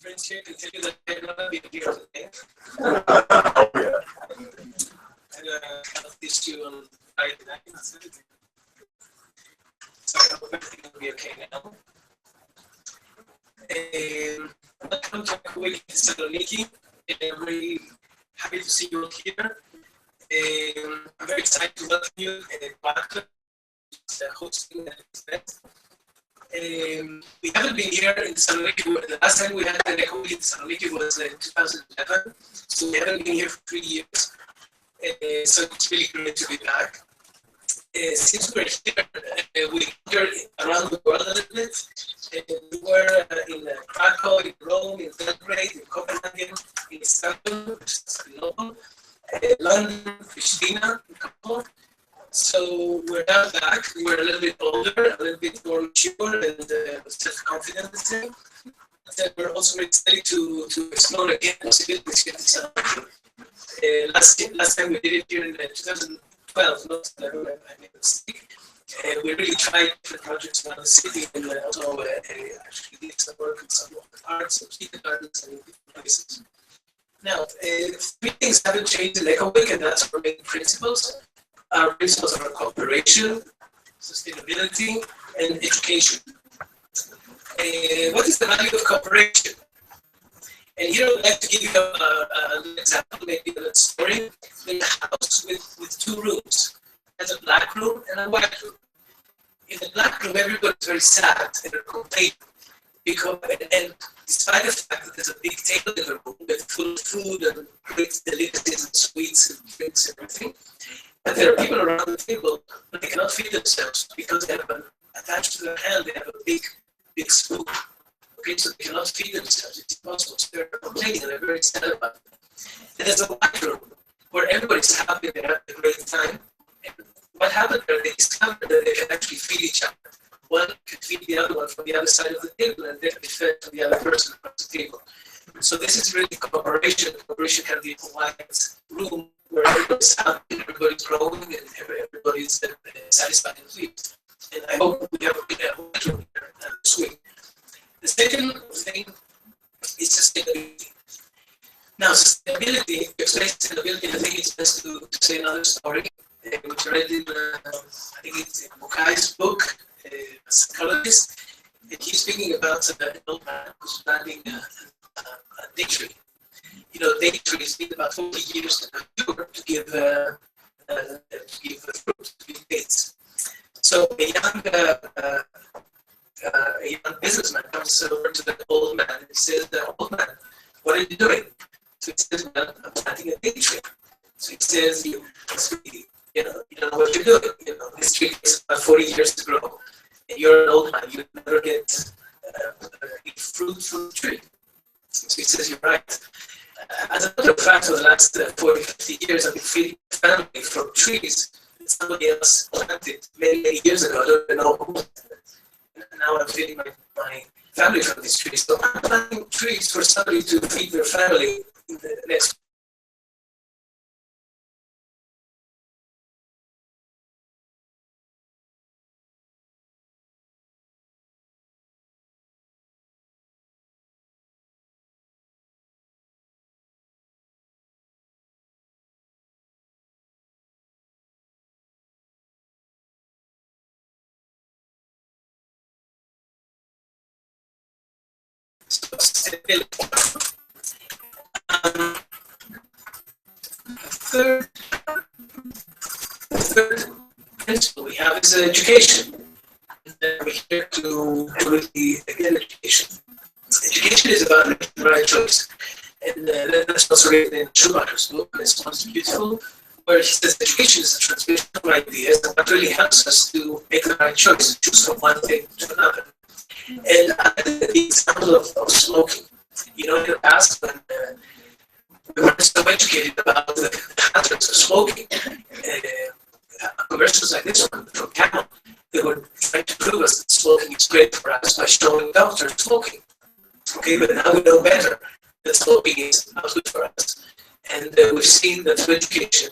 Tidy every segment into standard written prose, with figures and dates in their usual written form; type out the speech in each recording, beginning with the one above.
friends here can tell you that I'm not a big deal today. Oh, yeah. Kind of teach you on Friday night. So I hope everything will be okay now. Welcome to Ecoweek in Thessaloniki. I'm very happy to see you all here. I'm very excited to welcome you back to hosting this event. We haven't been here in Thessaloniki. The last time we had an Ecoweek in Thessaloniki was in 2011, so we haven't been here for 3 years. So it's really great to be back. Since we're here, we wandered around the world a little bit. We were in Krakow, in Rome, in Belgrade, in Copenhagen, in Istanbul, London, Pristina, in Kabul. So we're now back. We're a little bit older, a little bit more mature, and self-confident. And we're also very excited to explore again possibilities here. Last time we did it here in 2012, not I made a mistake. We really tried different projects around the city, and also actually did some work in some arts and street gardens and different places. Now, three things haven't changed in Ecoweek, and that's our main principles. Our principles are cooperation, sustainability, and education. What is the value of cooperation? And here I would like to give you an example, maybe a little story. In a house with two rooms. There's a black room and a white room. In the black room, everybody's very sad and they're complaining. And despite the fact that there's a big table in the room with full of food and great delicacies and sweets and drinks and everything, but there are people around the table, but they cannot feed themselves because they have attached to their hand, they have a big spoon. Okay, so they cannot feed themselves. It's impossible. So they're complaining and they're very sad about it. And there's a white room where everybody's happy, they have a great time. And what happened there? They discovered that they can actually feed each other. One can feed the other one from the other side of the table, and they can be fed from the other person across the table. So this is really cooperation. Cooperation can be a white room where everybody's happy, everybody's growing, and everybody's satisfied and pleased. And I hope we have a white room here this week. The second thing is sustainability. Now, sustainability, to explain sustainability, I think it's best to say another story, which I read in, I think it's in Bukai's book, a psychologist, and he's speaking about an old man who's planting a date tree. You know, date trees need about 40 years to mature to give fruit, to give dates. So a young businessman comes over to the old man and he says, "Old man, what are you doing?" So he says, "Well, I'm planting a date tree." So he says, you don't know what you're doing. You know, this tree takes about 40 years to grow. And you're an old man, you never get any fruit from the tree. So he says, "You're right." As a matter of fact, for the last 40, 50 years, I've been feeding my family from trees that somebody else planted many, many years ago. I don't even know who. And now I'm feeding my family from these trees. So I'm planting trees for somebody to feed their family in the next. The third principle we have is education. And we're here to really again education. Education is about making the right choice. And that's also written in Schumacher's book, and it's most beautiful, where he says education is the transmission of ideas that really helps us to make the right choice, choose from one thing to another. And the example of smoking. You know, in the past, when we weren't so educated about the hazards of smoking, commercials like this one from Camel, they were trying to prove us that smoking is great for us by showing doctors smoking. Okay, but now we know better that smoking is not good for us. And we've seen that through education,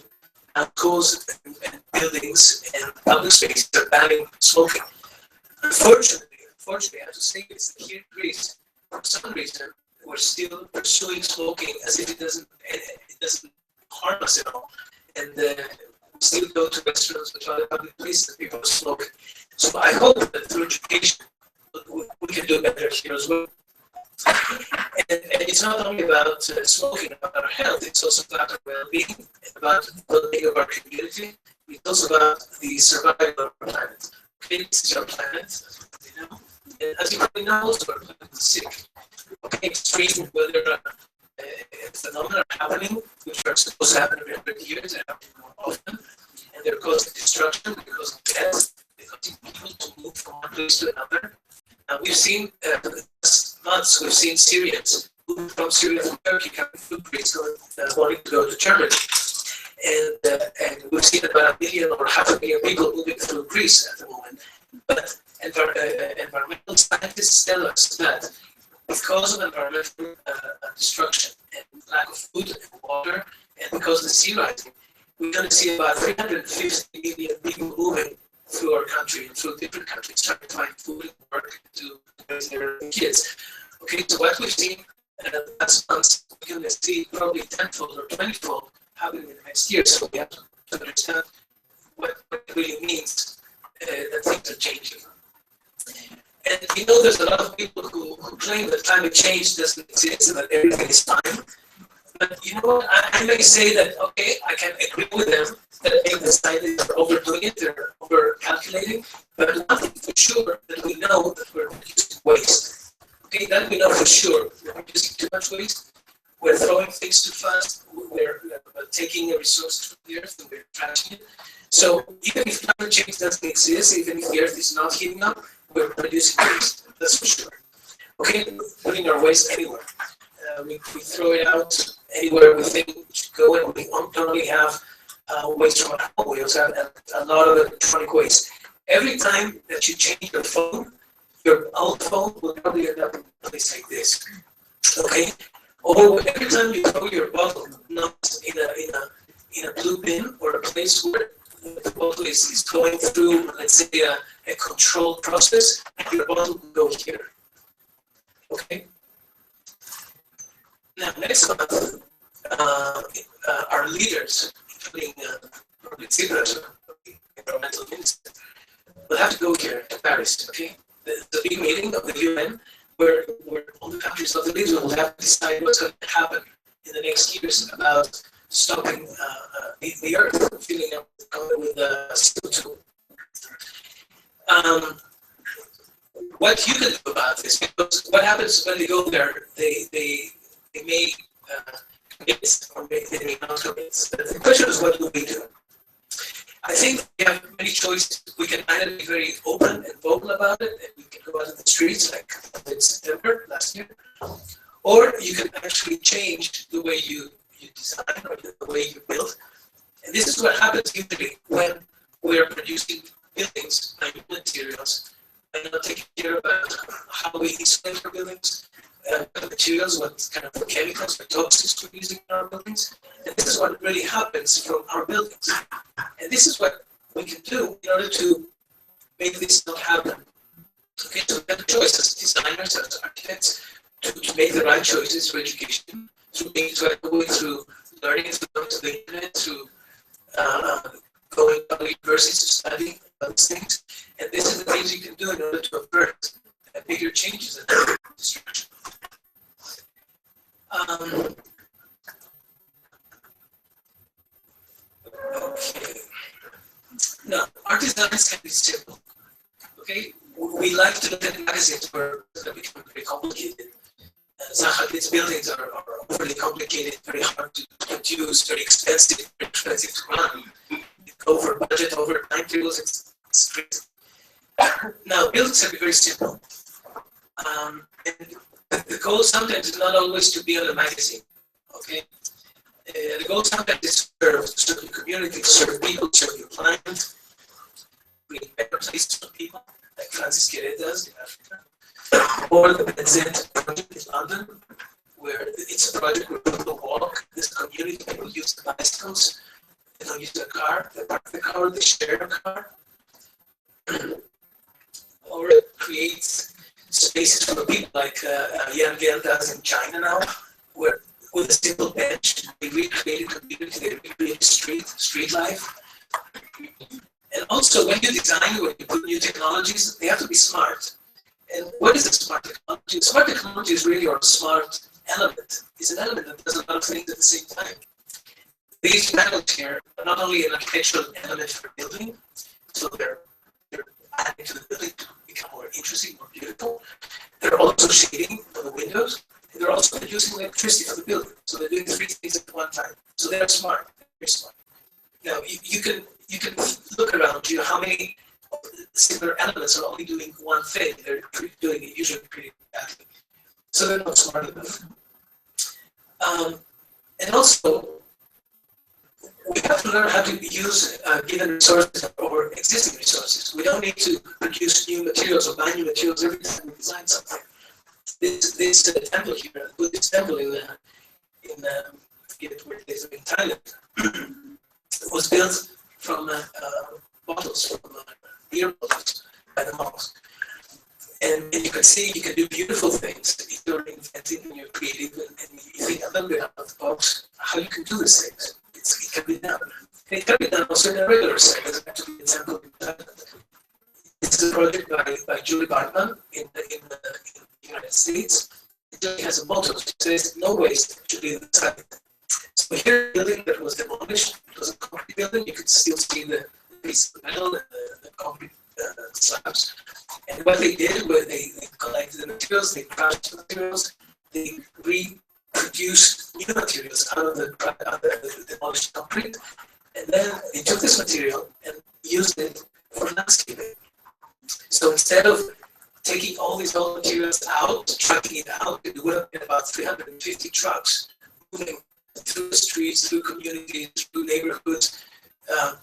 schools and buildings and public spaces are banning smoking. Unfortunately, I have to say this, here in Greece, for some reason, we're we're still pursuing smoking as if it doesn't harm us at all. And we still go to restaurants or other public places that people smoke. So I hope that through education, we can do better here as well. And it's not only about smoking, about our health, it's also about our well-being, about the well-being of our community. It's also about the survival of our planet. Okay, this is our planet, you know. And as you probably know, also our planet is sick. Okay, extreme weather phenomena are happening, which are supposed to happen every 100 years, they happen more often, and they're causing destruction, they're causing death, they're causing people to move from one place to another. We've seen last months, we've seen Syrians moving from Syria to Turkey, coming through Greece, wanting to go to Germany. And we've seen about 1 million or 500,000 people moving through Greece at the moment. But environmental scientists tell us that because of environmental destruction and lack of food and water, and because of the sea rising, we're going to see about 350 million people moving through our country and through different countries trying to find food and work to raise their kids. Okay, so what we've seen last month, we're going to see probably tenfold or 20-fold happening in the next year. So we have to understand what it really means that things are changing. And you know, there's a lot of people who claim that climate change doesn't exist and that everything is fine. But you know what? I may say that, okay, I can agree with them that maybe the scientists are overdoing it, they're over calculating, but one thing for sure that we know that we're producing waste. Okay, that we know for sure. We're producing too much waste, we're throwing things too fast, we're taking a resource from the earth and we're trashing it. So even if climate change doesn't exist, even if the earth is not heating up, we're producing waste, that's for sure. Okay, putting our waste anywhere. We throw it out anywhere we think it should go, and we don't only have waste from our home, we also have a lot of electronic waste. Every time that you change your phone, your old phone will probably end up in a place like this. Okay? Or every time you throw your bottle, not in a blue bin or a place where the bottle is going through, let's say, a controlled process, your bottle will go here. Okay? Now, next month, our leaders, including Robert Zibras, the environmental minister, will have to go here to Paris, okay? The big meeting of the UN, where all the countries of the region will have to decide what's going to happen in the next years about stopping the earth filling up with CO2. What you can do about this, because what happens when they go there, they may commit or they may not commit. The question is, what do we do? I think we have many choices. We can either be very open and vocal about it, and we can go out in the streets like in September last year, or you can actually change the way you design or the way you build. And this is what happens usually when we are producing buildings by new materials and not taking care about how we insulate our buildings, what materials, what kind of chemicals or toxins we're using in our buildings. And this is what really happens from our buildings. And this is what we can do in order to make this not happen. Okay, so we have a choice as designers, as architects, to make the right choices for education, through learning, through going to the internet, through going to universities to study these things. And this is the things you can do in order to avert bigger changes and destruction. Okay. Now, our designs can be simple. Okay, we like to look at magazines where they become very complicated. Zahat's buildings are overly complicated, very hard to produce, very expensive to run. Over budget, over timetables, it's crazy. Now, buildings can be very simple. And the goal sometimes is not always to be on a magazine. Okay, the goal sometimes is to serve your community, to serve people, to serve your client, bring better places for people, like Francis Queret does in Africa. Or the Benzet project in London, where it's a project where people walk, there's a community, people use the bicycles, they don't use their car, they park the car, they share a car. Or it creates spaces for people like Jan Gehl does in China now, where with a simple bench, they recreate community, they recreate street life. And also, when you design, when you put new technologies, they have to be smart. And what is a smart technology? Smart technology is really your smart element. It's an element that does a lot of things at the same time. These panels here are not only an architectural element for building, so they're adding to the building to become more interesting, more beautiful. They're also shading for the windows, and they're also producing electricity for the building. So they're doing three things at one time. So they're smart. Very smart. Now you can look around you how many similar elements are only doing one thing. They're doing it usually pretty badly. So they're not smart enough. And also, we have to learn how to use given resources or existing resources. We don't need to produce new materials or buy new materials every time we design something. This temple here, Buddhist temple in forget where it is, in Thailand, was built from bottles, from beer bottles by the monks. And you can see you can do beautiful things if you're inventing and you're creative and you think a little bit out of the box how you can do these things. It can be done. And it can be done also in a regular setting. It doesn't have to be an example in Thailand. This is a project by Julie Bartman in the United States. It really has a motto. It says, no waste should be the site. So here, the building that was demolished, it was a concrete building. You could still see the piece of metal and the concrete slabs. And what they did was they collected the materials, they crushed the materials, they reproduced new materials out of the demolished concrete. And then they took this material and used it for landscaping. So instead of taking all these old materials out, trucking it out, it would have been about 350 trucks moving through the streets, through communities, through neighborhoods,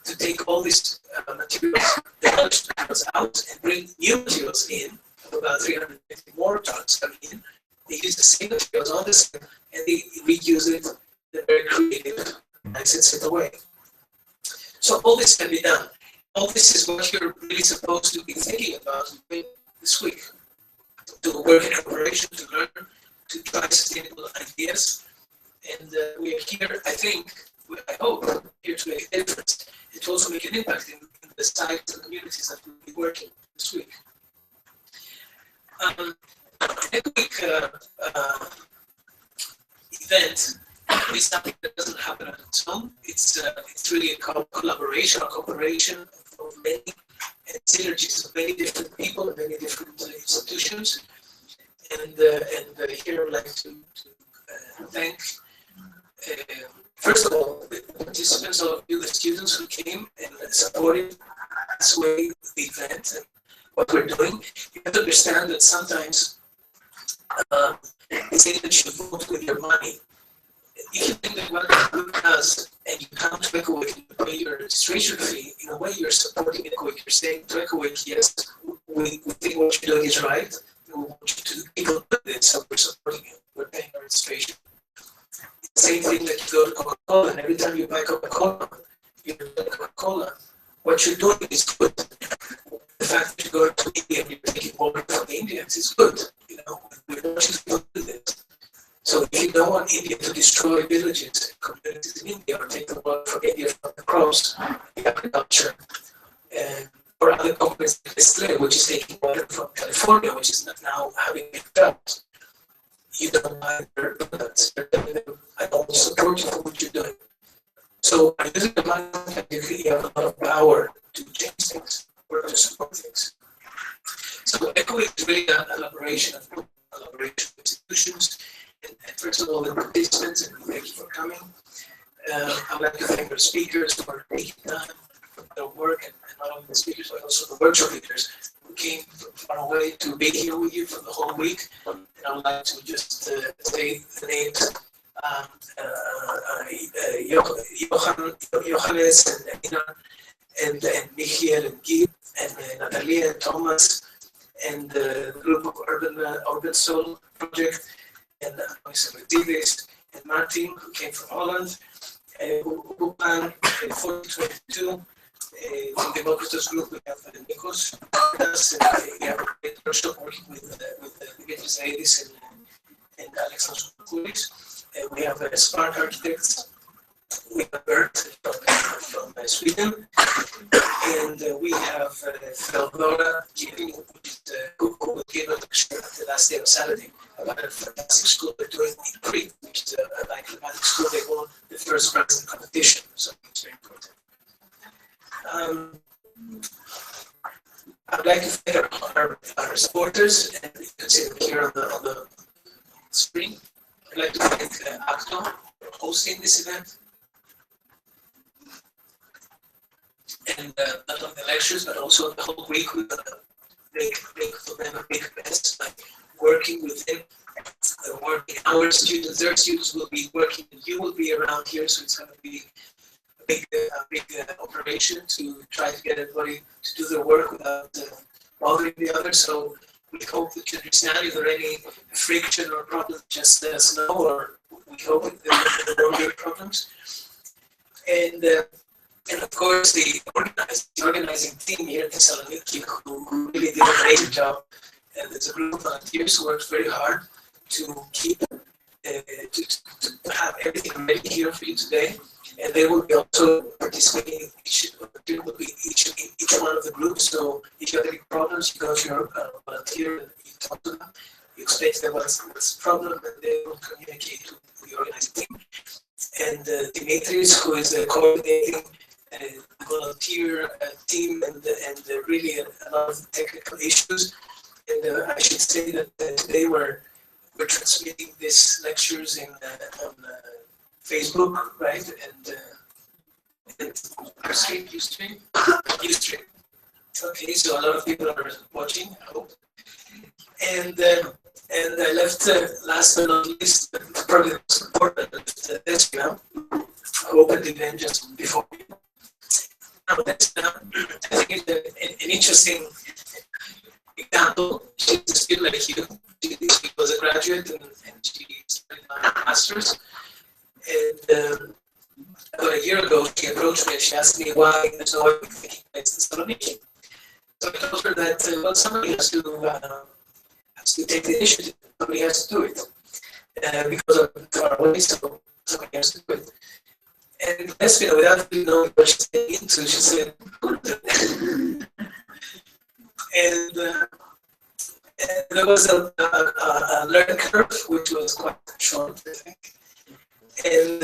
to take all these materials, demolished materials out and bring new materials in, about 350 more trucks coming in. They use the same materials on the same, and they reuse it in a very creative, nice and simple way. So all this can be done. All this is what you're really supposed to be thinking about this week. To work in cooperation, to learn, to try sustainable ideas. And we are here, I hope, here to make a difference. And to also make an impact in the sites and communities that we'll be working this week. Ecoweek event is something that doesn't happen on its own. It's really a collaboration, a cooperation of many and synergies of many different people and many different institutions. And here I would like to thank, first of all, the participants, all of you, the students who came and supported this way the event and what we're doing. You have to understand that sometimes it's that you vote with your money. If you think that what the group does and you come to Ecoweek and you pay your registration fee, in a way you're supporting Ecoweek. You're saying to Ecoweek, yes, we think what you're doing is right. We want you to keep on doing it, so we're supporting you. We're paying our registration. It's the same thing that you go to Coca-Cola, and every time you buy Coca-Cola, you're doing Coca-Cola. What you're doing is good. The fact that you're going to India and you're taking water from the Indians is good. You know, we don't just do this. So if you don't want India to destroy villages and communities in India or take the water from India from the crops, the agriculture, or other companies like Nestle, which is taking water from California, which is not now having a drought, you don't buy their products. I don't support you for what you're doing. So by using the money, you have a lot of power to change things or to support things. So Ecoweek is really a collaboration of institutions. And first of all, the participants, and thank you for coming. I would like to thank our speakers for taking time from their work, and not only the speakers, but also the workshop leaders who came from far away to be here with you for the whole week. And I would like to just say the names, Johannes and Nina, and Michiel and Guy, and Natalia and Thomas, and the group of Urban Soul Project, and Davis and Martin, who came from Holland, Upan in 1422, From the Democritus group, we have Nikos. We have a great workshop working with Dimitris Aidis and Alexandros Koulis. We have Spark Architects. We have Bert from Sweden. And we have Theodora giving, who will give a lecture the last day of Saturday about a fantastic school they're doing in Crete, which is a climatic school. They won the first prize in the competition, so it's very important. I'd like to thank our supporters, and you can see them here on the screen. I'd like to thank ACTO for hosting this event. And not only the lectures, but also the whole week we're gonna make for them a big mess, like working with them, working our students, their students will be working, and you will be around here, so it's gonna be a big operation to try to get everybody to do their work without bothering the other. So we hope that you understand. If there are any friction or problems, just let us know, or we hope that there won't be any problems. And of course, the organizing team here at Thessaloniki, who really did a great job. And there's a group of volunteers who worked very hard to keep to have everything ready here for you today. And they will be also participating in each one of the groups. So if you have any problems, you go to your volunteer and you talk to them. You explain to them what's the problem, and they will communicate with the organizing team. And Dimitris, who is coordinating volunteer team and really a lot of technical issues. And I should say that today we're transmitting these lectures on Facebook, right? And Ustream. Okay, so a lot of people are watching, I hope. And I left last but not least, probably the most important, this now. I opened the event just before. Now that's I think it's an interesting example. She's a student like you. She was a graduate and she studied a master's. And about a year ago, she approached me and she asked me why there's no Ecoweek taking place in Thessaloniki. So I told her that well, somebody has to take the initiative. Somebody has to do it because I'm far away, so somebody has to do it. And Lesbina, without really knowing what she's getting into, she said, and there was a learning curve, which was quite short, I think. And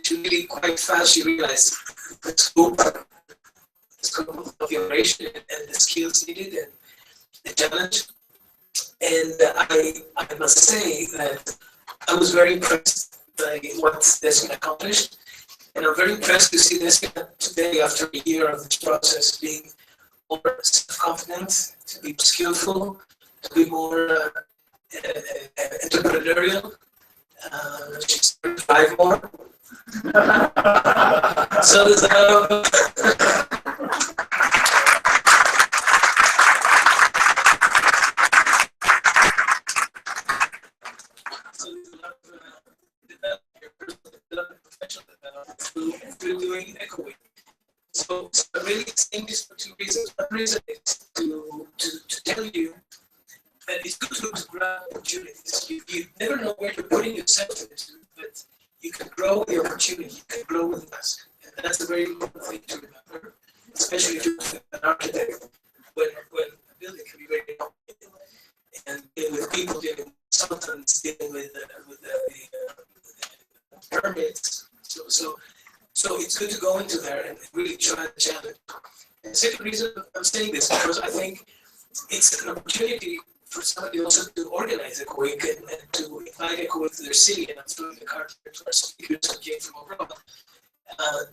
she really quite fast, she realized the scope of the operation and the skills needed and the challenge. And I must say that I was very impressed by what Desmond accomplished. And I'm very impressed to see Desmond today, after a year of this process, being more self-confident, to be skillful, to be more entrepreneurial. She's 35 more. So there's a lot of through doing Ecoweek. So I'm really saying this for two reasons. One reason is to tell you that it's good to grab opportunities. You never know where you're putting yourself into, but you can grow the opportunity, you can grow with us. And that's a very important thing to remember, especially if you're an architect, when a building can be very complicated. And dealing with people, dealing with consultants, dealing with permits. So it's good to go into there and really try the challenge. And the second reason I'm saying this because I think it's an opportunity for somebody also to organize Ecoweek and to invite Ecoweek to their city. And I'm throwing the card to our speakers who came from abroad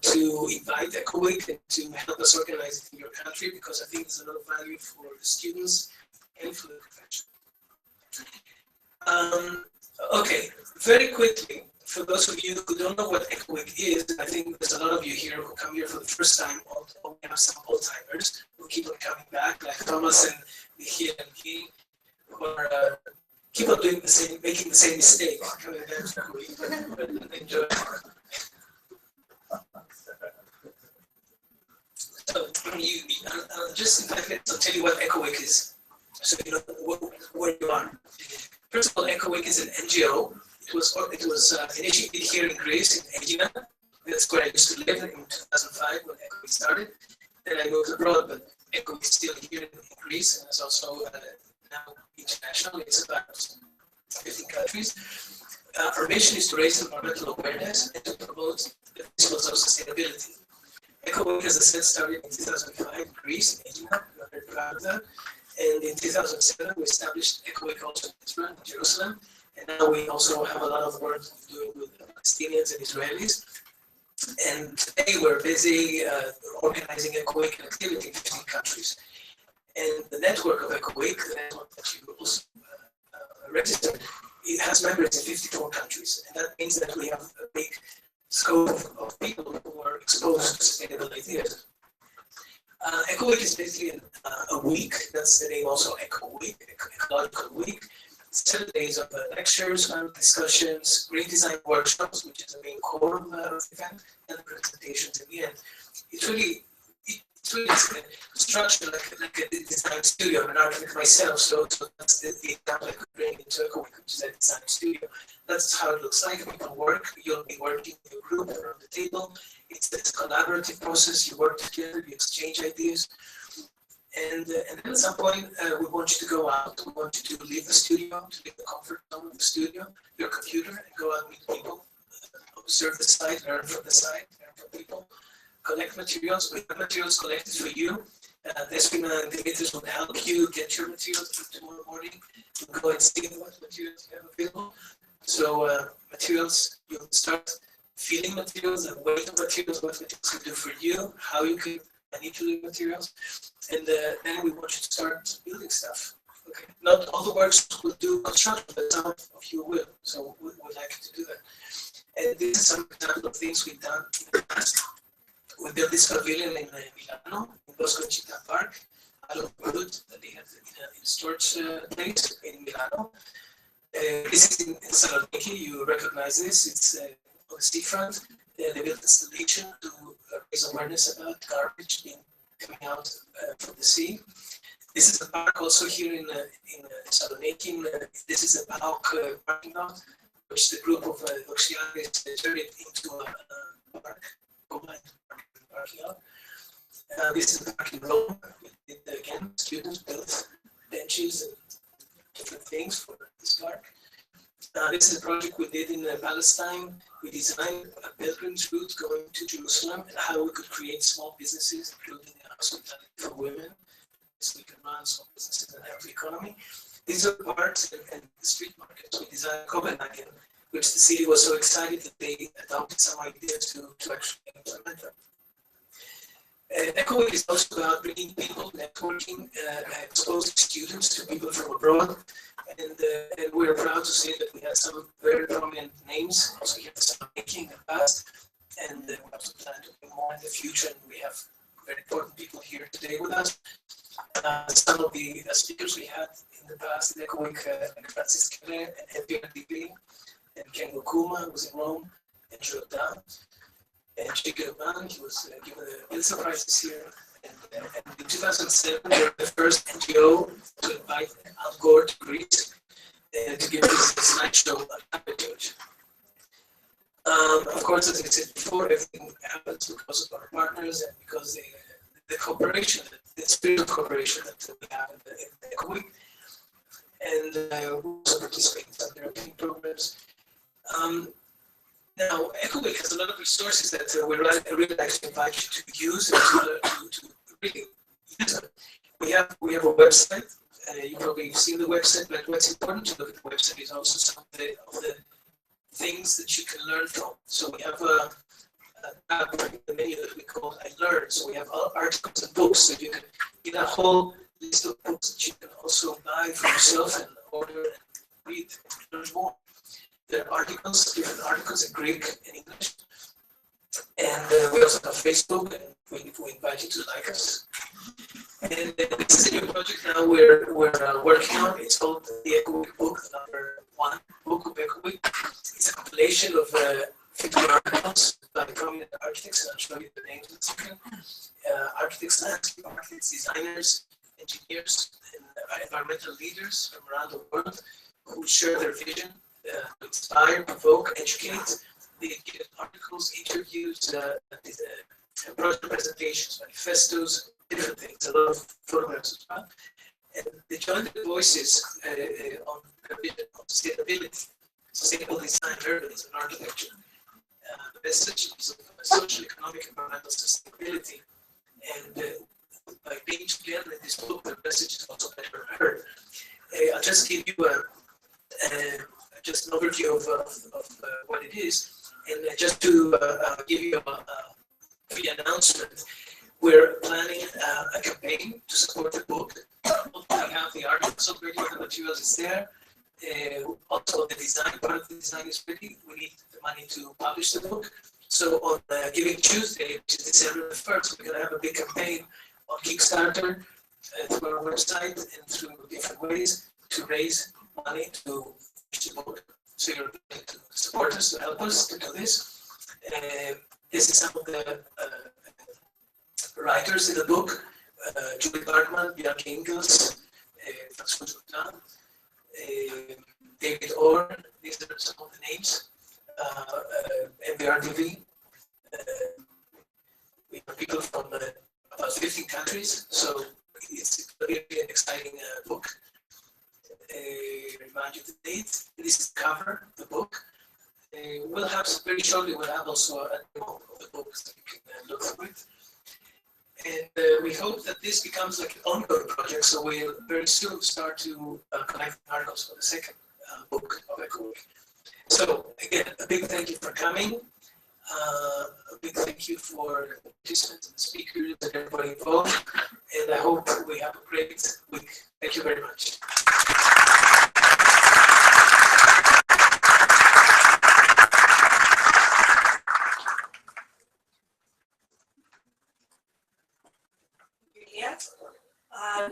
to invite Ecoweek and to help us organize it in your country, because I think there's a lot of value for the students and for the profession. Okay, very quickly, for those of you who don't know what Ecoweek is, I think there's a lot of you here who come here for the first time, or we have some old-timers who keep on coming back, like Thomas and Michiel and Guy, who are keep on doing the same, making the same mistake, coming back to Ecoweek, but enjoy. So just in 5 minutes, I'll tell you what Ecoweek is, so you know where you are. First of all, Ecoweek is an NGO. It was initiated here in Greece, in Aegina. That's where I used to live in 2005 when Ecoweek started. Then I moved abroad, but Ecoweek is still here in Greece, and it's also now international. It's about 15 countries. Our mission is to raise environmental awareness and to promote the principles of sustainability. Ecoweek, as I said, started in 2005 in Greece, in Aegina. We're very proud of that. And in 2007, we established Ecoweek also in Israel, in Jerusalem. And now we also have a lot of work doing with Palestinians and Israelis. And today we're busy organizing Ecoweek activity in 15 countries. And the network of Ecoweek, the network that you also registered, it has members in 54 countries. And that means that we have a big scope of people who are exposed to sustainable ideas. Ecoweek is basically a week. That's the name also, Ecoweek, Ecological Week. 7 days of lectures, discussions, green design workshops, which is the main core of the event, and presentations at the end. It's really structured like a design studio. I'm an architect myself, so that's the example I could bring into Ecoweek, which is a design studio. That's how it looks like. People work. You'll be working in a group around the table. It's a collaborative process. You work together. You exchange ideas. And then at some point, we want you to go out. We want you to leave the studio, to leave the comfort zone of the studio, your computer, and go out and meet people, observe the site, learn from the site, learn from people, collect materials. We have materials collected for you. Despina and Dimitris will help you get your materials tomorrow morning. You can go and see what materials you have available. So materials, you'll start feeling materials and weight of materials, what materials can do for you, how you can manipulate materials. And then we want you to start building stuff. Okay. Not all the works will do construction, but some of you will. So we would like you to do that. And this is some example of things we've done in the past. We built this pavilion in Milano, in Bosco Città Park, out of wood that they had in a storage place in Milano. This is in Saloniki. You recognize this. It's on the seafront. They built installation to raise awareness about garbage coming out from the sea. This is a park also here in Saloniki. This is a parking lot, which the group of auxiliaries turned it into a park, parking lot. This is a park in Rome. Again, students built benches and different things for this park. This is a project we did in Palestine. We designed a pilgrimage route going to Jerusalem and how we could create small businesses, including hospitality for women, so we can run small businesses and have the economy. These are parks and street markets we designed in Copenhagen, which the city was so excited that they adopted some ideas to actually implement them. Ecoweek is also about bringing people, networking, exposing students to people from abroad. And we're proud to say that we have some very prominent names. Also, we have some making in the past, and we also plan to do more in the future. And we have very important people here today with us. Some of the speakers we had in the past in Ecoweek, like Francis Keller and Edgar Digby, and Ken Gokuma, who was in Rome, and Jordan. And Chico, he was given the Pilsen Prize here. And in 2007, we were the first NGO to invite Al Gore to Greece to give us a slideshow at the church. Of course, as I said before, everything happens because of our partners and because the cooperation, the spirit of cooperation that we have in the Ecoweek. And we also participate in some European programs. Now, Ecoweek has a lot of resources that we really like to invite you to use and to really use them. We have a website. You probably have seen the website, but what's important to look at the website is also some of the things that you can learn from. So we have a tab in the menu that we call I Learn. So we have articles and books, so you can get a whole list of books that you can also buy for yourself and order and read and learn more. There are articles, different articles in Greek and English. And we also have Facebook, and we invite you to like us. And this is a new project now we're working on. It's called the Ecoweek book, number 1 book of Ecoweek. It's a compilation of 50 articles by prominent architects, and I'll show you the names in a second. Architects, landscape architects, designers, engineers, and environmental leaders from around the world who share their vision to inspire, provoke, educate. They give articles, interviews, project presentations, manifestos, different things, a lot of photographs as well. And they join the voices on the vision of sustainability, sustainable design, urbanism, and architecture. The message is of social, economic, environmental sustainability. And by being together in this book, the message is also better heard. I'll just give you just an overview of what it is. And just to give you a free announcement, we're planning a campaign to support the book. We have the articles already, the materials is there. Also, the design, part of the design is ready. We need the money to publish the book. So on Giving Tuesday, which is December the 1st, we're going to have a big campaign on Kickstarter through our website and through different ways to raise money to finish the book. So you're going to support us, to help us to do this. This is some of the writers in the book: Julie Bartman, Bjarke Ingels, François Joutin, David Orr. These are some of the names. MBRDV. We have people from about 15 countries, so it's really an exciting book. Remind you the date. This is the cover of the book. We'll have very shortly. We'll have also a demo of the book so you can look through it. And we hope that this becomes like an ongoing project. So we'll very soon start to collect articles for the second book of Ecoweek. So again, a big thank you for coming. A big thank you for the participants and the speakers and everybody involved. And I hope we have a great week. Thank you very much.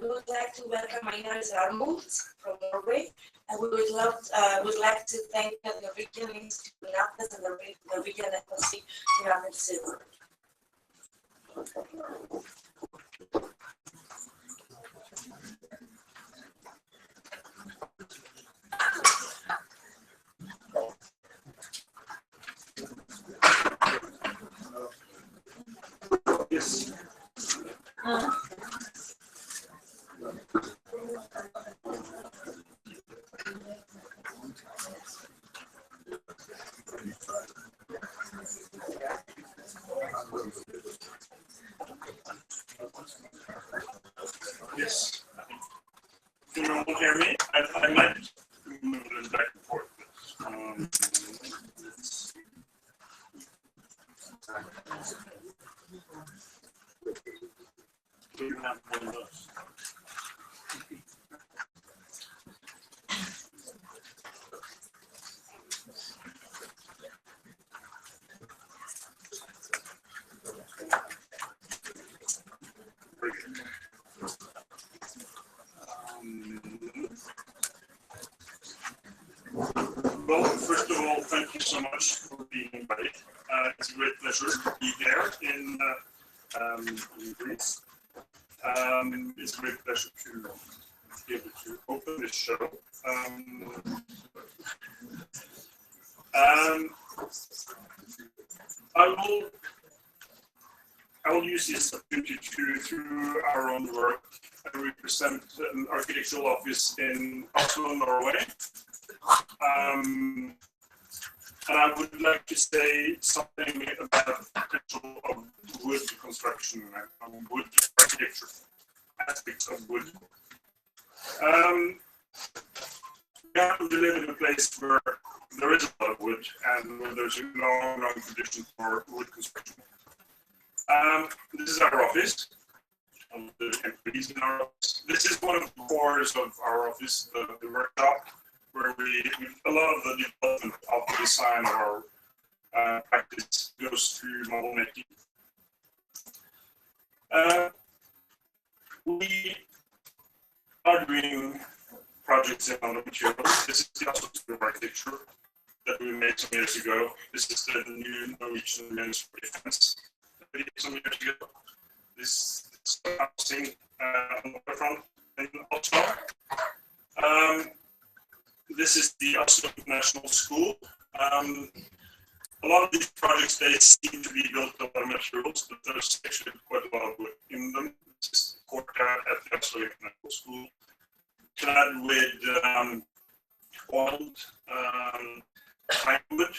We would like to welcome Einar Zarmund from Norway, and we would like to thank the Norwegian Institute of Atlas and the Norwegian Embassy in Amundsen. Yes. Yes. Can you all hear me? I might move this back and forth. Do you have one of those? Well, first of all, thank you so much for being invited. It's a great pleasure to be here in Greece. It's a great pleasure to be able to open this show. I will use this opportunity to, through our own work, represent an architectural office in Oslo, Norway. And I would like to say something about the potential of wood construction and wood architecture, aspects of wood. We happen to live in a place where there is a lot of wood and where there's a long tradition for wood construction. This is our office. The employees in our office. This is one of the cores of our office, the workshop, where a lot of the development of the design of our practice goes through model making. We are doing projects in other materials. This is the also of architecture. that we made some years ago. This is the new Norwegian Municipal Defense that we did some years ago. This is housing on the front in Oslo. This is the Oslo International School. A lot of these projects, they seem to be built on materials, but there's actually quite a lot of wood in them. This is the courtyard at the Oslo International School, clad with oiled pine wood.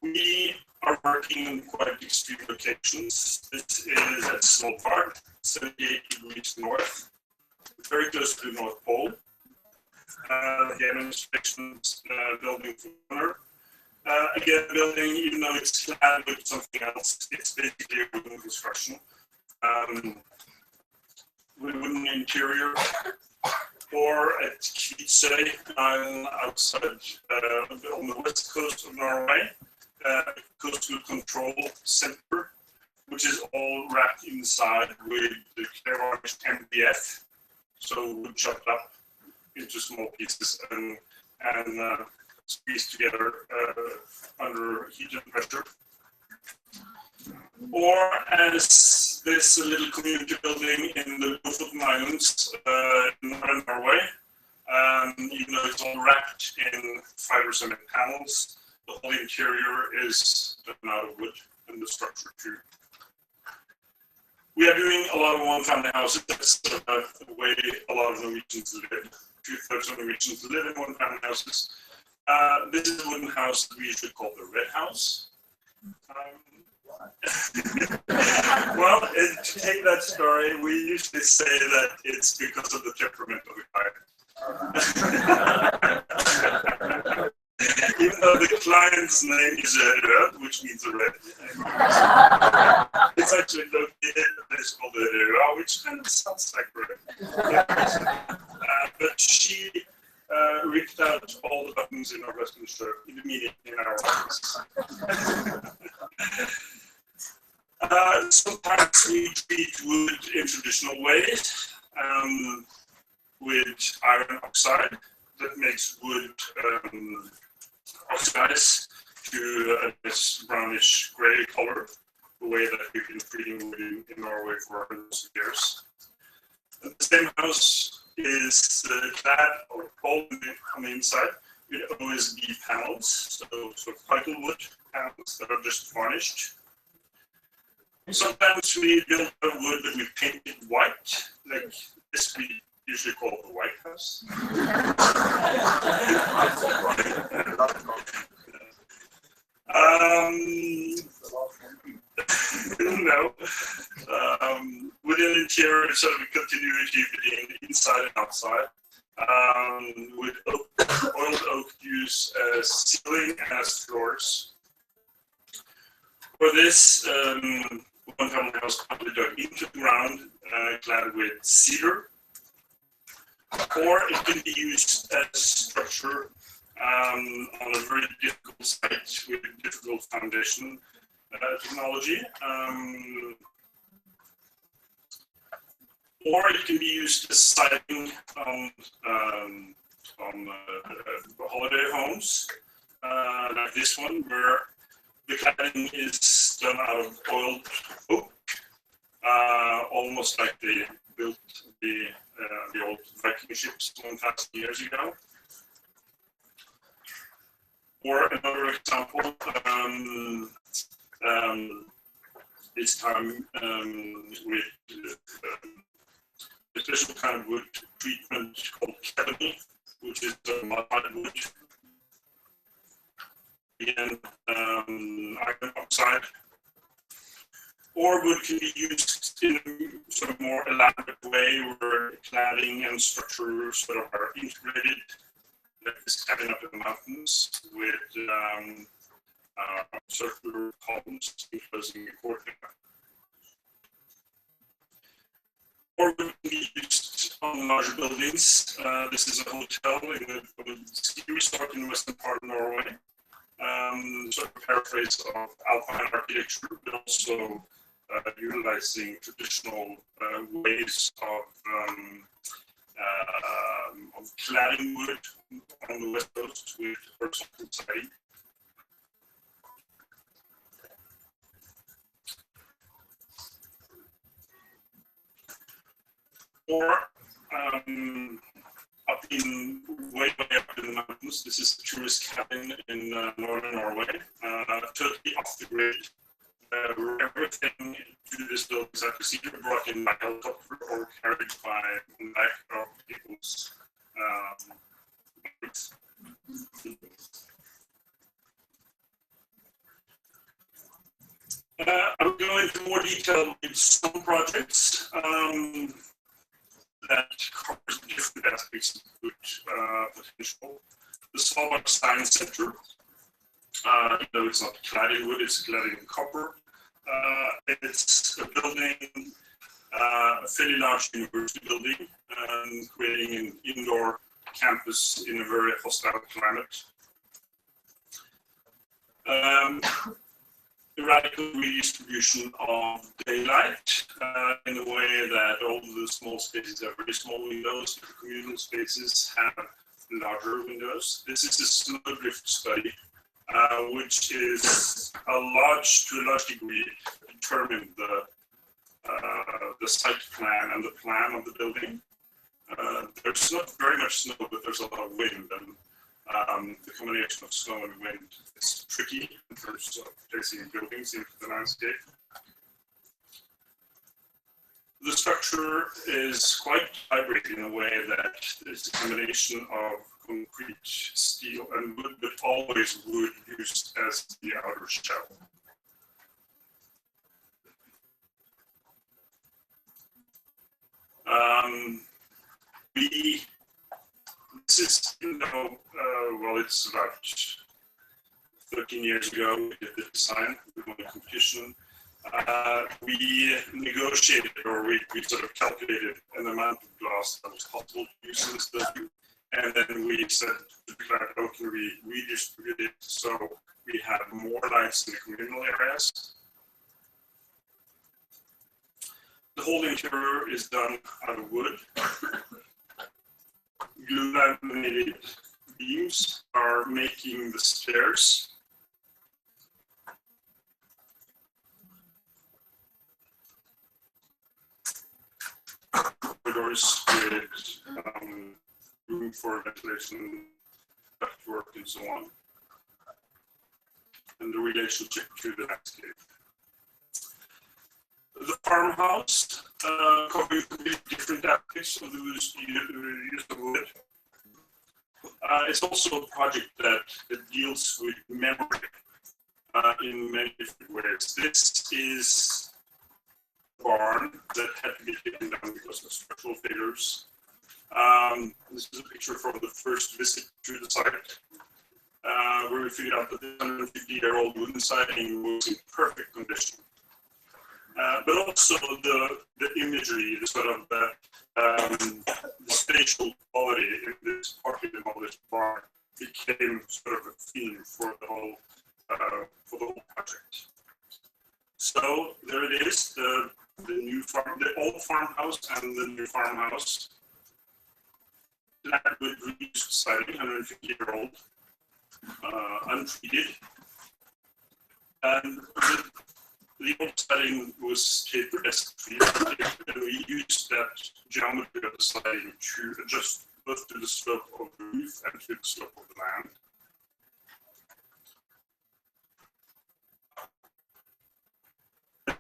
We are working in quite extreme locations. This is at Svalbard, 78 degrees north, very close to the North Pole. Again, inspections, building for owner. Again, building, even though it's clad with something else, it's basically a wooden construction. With wooden interior. Or at Kvitsøy, outside on the west coast of Norway, Coastal Control Center, which is all wrapped inside with the clear-varnished MDF, so wood chopped up into small pieces and squeezed together under heat and pressure. Or as this little community building in the Lofoten Islands in northern Norway, even though it's all wrapped in fiber cement panels, the whole interior is done out of wood and the structure too. We are doing a lot of one-family houses. That's the way a lot of Norwegians live. 2/3 of Norwegians live in one-family houses. This is a wooden house that we usually call the red house. Well, to take that story, we usually say that it's because of the temperament of the client. Even though the client's name is Rød, which means red. It's actually located in a place called Røa, which kind of sounds like red. But she ripped out all the buttons in our Western shirt immediately in our office. Sometimes we treat wood in traditional ways with iron oxide that makes wood oxidize to this brownish gray color, the way that we've been treating wood in Norway for hundreds of years. And the same house is clad or cold on the inside with OSB panels, so vital wood panels that are just varnished. Sometimes we build a wood that we painted white, like this we usually call the White House. No. Within the interior, so we continuity between inside and outside. With oiled oak use as ceiling and as floors. For this, one-family house probably dug into the ground, clad with cedar, or it can be used as structure on a very difficult site with difficult foundation technology, or it can be used as siding on holiday homes, like this one, where the cladding is done out of oiled oak, almost like they built the old Viking ships 1,000 years ago. Or another example, this time with a special kind of wood treatment called ebony, which is mud wood. Again, iron oxide. Or wood can be used in a sort of more elaborate way where cladding and structures sort of are integrated, like this cabin up in the mountains with circular columns enclosing the courtyard. Or wood can be used on larger buildings. This is a hotel in a ski resort in the western part of Norway. Sort of paraphrase of alpine architecture, but also utilizing traditional ways of cladding wood on the west coast with horizontal siding. Or up in way up in the mountains. This is the tourist cabin in northern Norway, totally off the grid. Everything to this building is either brought in by helicopter or carried by the back of people's bikes. I'll go into more detail with some projects that covers different aspects of good potential. The Svalbard Science Center, though it's not clad in wood, it's clad in copper. It's a building, a fairly large university building, creating an indoor campus in a very hostile climate. The radical redistribution of daylight in a way that all the small spaces have very small windows, the communal spaces have larger windows. This is a snowdrift study, which is to a large degree determined the site plan and the plan of the building. There's not very much snow, but there's a lot of wind, and the combination of snow and wind is tricky in terms of placing buildings into the landscape. The structure is quite hybrid in a way that it's a combination of concrete, steel, and wood, but always wood used as the outer shell. This is, well, it's about 13 years ago we did the design, we won a competition. We negotiated, or we sort of calculated an amount of glass that was possible to use in this building. And then we said to the client, how can we redistribute it so we have more lights in the communal areas? The whole interior is done out of wood. Glue laminated beams are making the stairs. Corridors with room for ventilation, ductwork, and so on, and the relationship to the landscape. The farmhouse, covering different aspects of the use of wood. It's also a project that deals with memory in many different ways. This is a barn that had to be taken down because of structural failures. This is a picture from the first visit to the site, where we figured out that the 150-year-old wooden siding was in perfect condition. But also the imagery, the sort of the spatial quality in this partly demolished barn became sort of a theme for the whole project. So there it is, the old farmhouse and the new farmhouse. That with reduced siding, 150-year-old, untreated, and the old siding was tapered as treated, and we used that geometry of the siding to adjust both to the slope of the roof and to the slope of the land.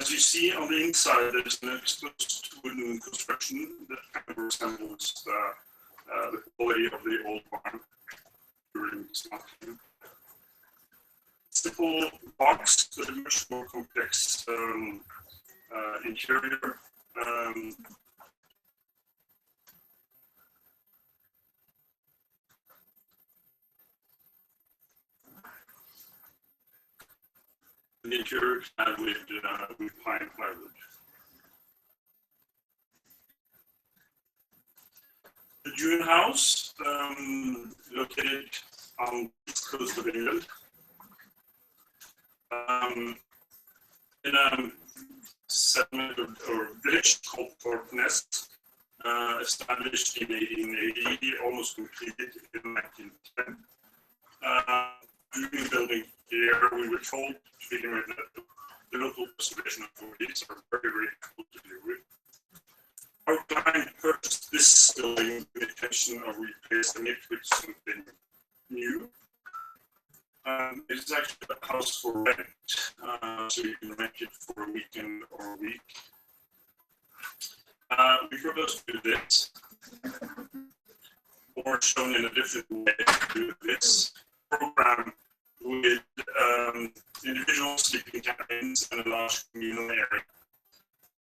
As you see on the inside, there's an exposed wooden construction that kind of resembles the quality of the old barn during smelting. Simple box, but a much more complex interior. The interior clad with pine plywood. The June House, located on the east coast of England, in a settlement or village called Thorpeness. established in 1880, almost completed in 1910. During building here, we were told to begin with that the local preservation authorities are very, very difficult to deal with. Our client purchased this building with the intention of replacing it with something new. It's actually a house for rent, so you can rent it for a weekend or a week. We propose to do this, or shown in a different way to do this program with individual sleeping cabins and a large communal area.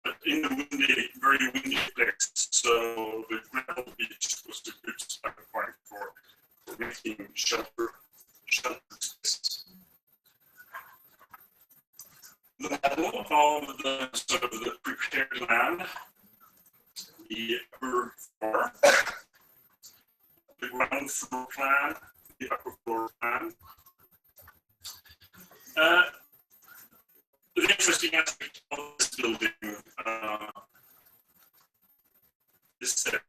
But in the windy, very windy place, so the gravel beach was a good starting point for making shelter spaces. The model of the sort of the prepared land, the upper floor, the ground floor plan, the upper floor plan. The interesting aspect of this building, this setting,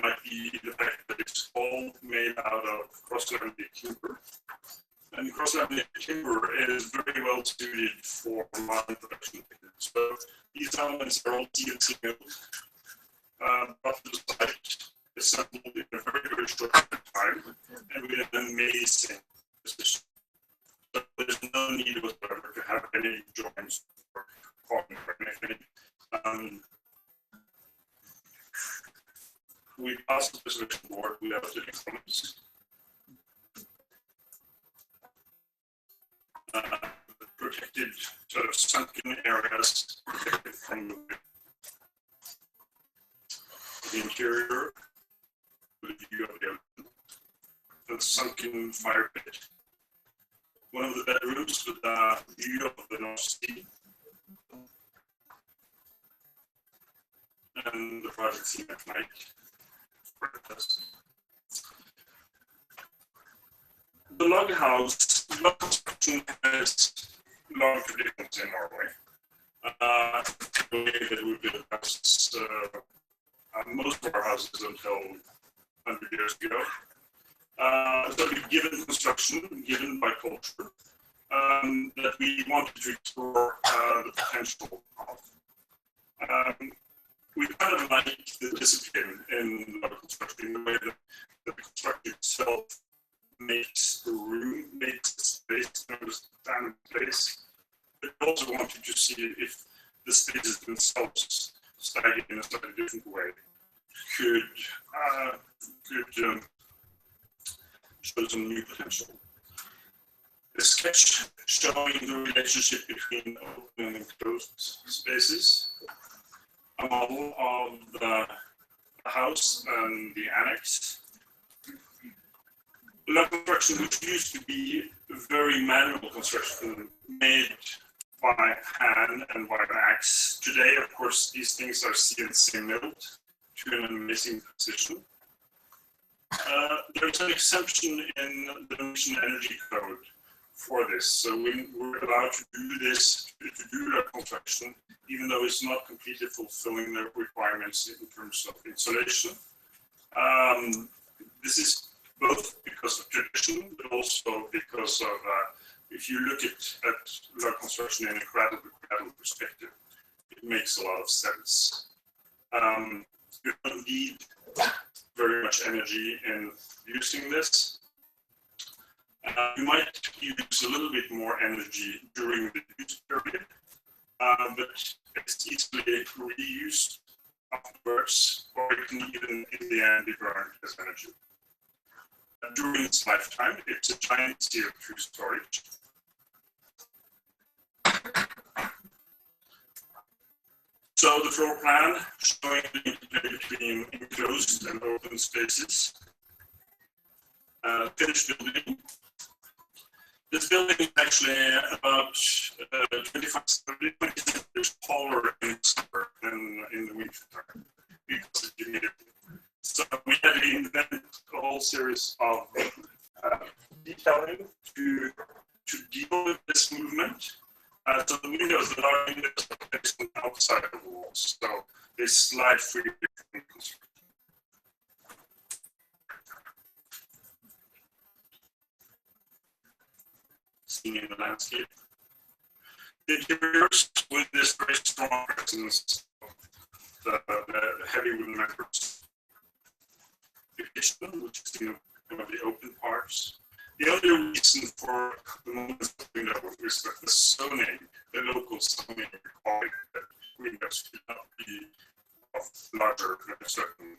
might be the fact that it's all made out of cross-laminated timber. And cross-laminated timber is very well suited for modern production techniques. So these elements are all CNC milled, brought to the site, assembled in a very, very short time, and with an amazing precision. So there's no need whatsoever to have any joints or caulking or anything. We passed the preservation board without any comments. Protected sort of sunken areas protected from the interior with a view of the ocean. The sunken fire pit. One of the bedrooms with a view of the North Sea. And the project scene at night. The log house, log construction has long traditions in Norway. The way that we build houses, most of our houses until 100 years ago. So we've given construction, given by culture, that we wanted to explore the potential of. We kind of like the discipline in log construction, in the way that the construction itself makes the room, makes the space, understand the place. But we also wanted to see if the spaces themselves, staggered in a slightly different way, could show some new potential. A sketch showing the relationship between open and closed spaces. A model of the house and the annex. Log construction, which used to be very manual construction, made by hand and by an axe. Today, of course, these things are CNC milled to an amazing precision. There's an exemption in the Norwegian Energy Code for this, so we're allowed to do this, to do log construction, even though it's not completely fulfilling the requirements in terms of insulation. This is both because of tradition, but also because of, if you look at log construction in a cradle-to-cradle perspective, it makes a lot of sense. You don't need very much energy in using this. You might use a little bit more energy during the use period, but it's easily reused afterwards, or it can even in the end be burned as energy. During its lifetime, it's a giant CO2 storage. So the floor plan showing the interplay between enclosed and open spaces. Finished building. This building is actually about 25 centimeters taller in summer than in the winter time because of humidity. So we had to invent a whole series of detailing to deal with this movement. So the windows that are in this are facing outside of the walls, so they slide freely from construction. Seeing in the landscape. The interiors with this very strong presence of the heavy wooden members. The kitchen, which is one of the open parts. The other reason for the moments window is that the zoning, the local zoning required that windows should not be of larger than a certain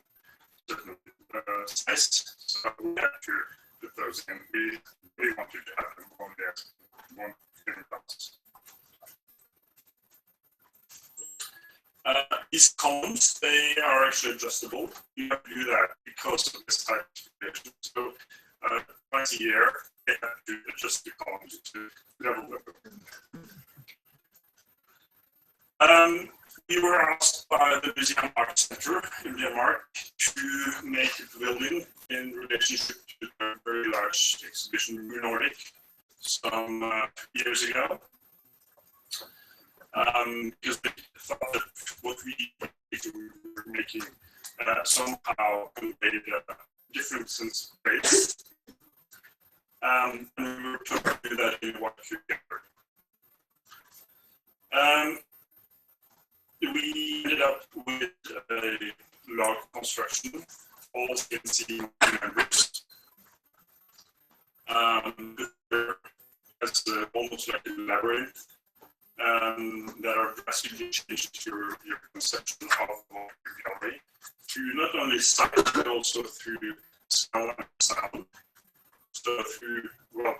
size. So we have to put those in. We wanted to have them on there, one in box. These columns, they are actually adjustable. You have to do that because of this type of condition. So twice a year, they have to adjust the columns to level them. We were asked by the Museum Art Center in Denmark to make a building in relationship to a very large exhibition in Nordic some years ago. Because they thought that what we were making somehow conveyed a different sense of place. And we were trying to do that in one together. We ended up with a log construction, all CNC members. That's almost like a labyrinth. That are drastically changed your conception of your gallery through not only sight but also through smell and sound. So through, well,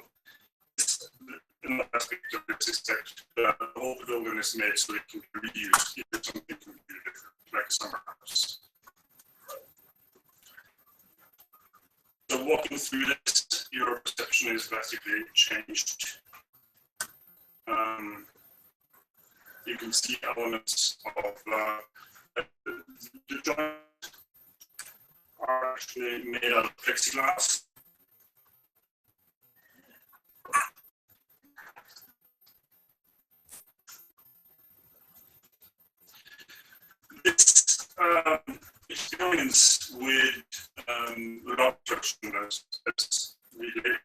another aspect of this is that the whole building is made so it can be reused if something can be different, like a summer house. So walking through this, your perception is drastically changed. You can see elements of the joints are actually made out of plexiglass. This experience with log construction as we later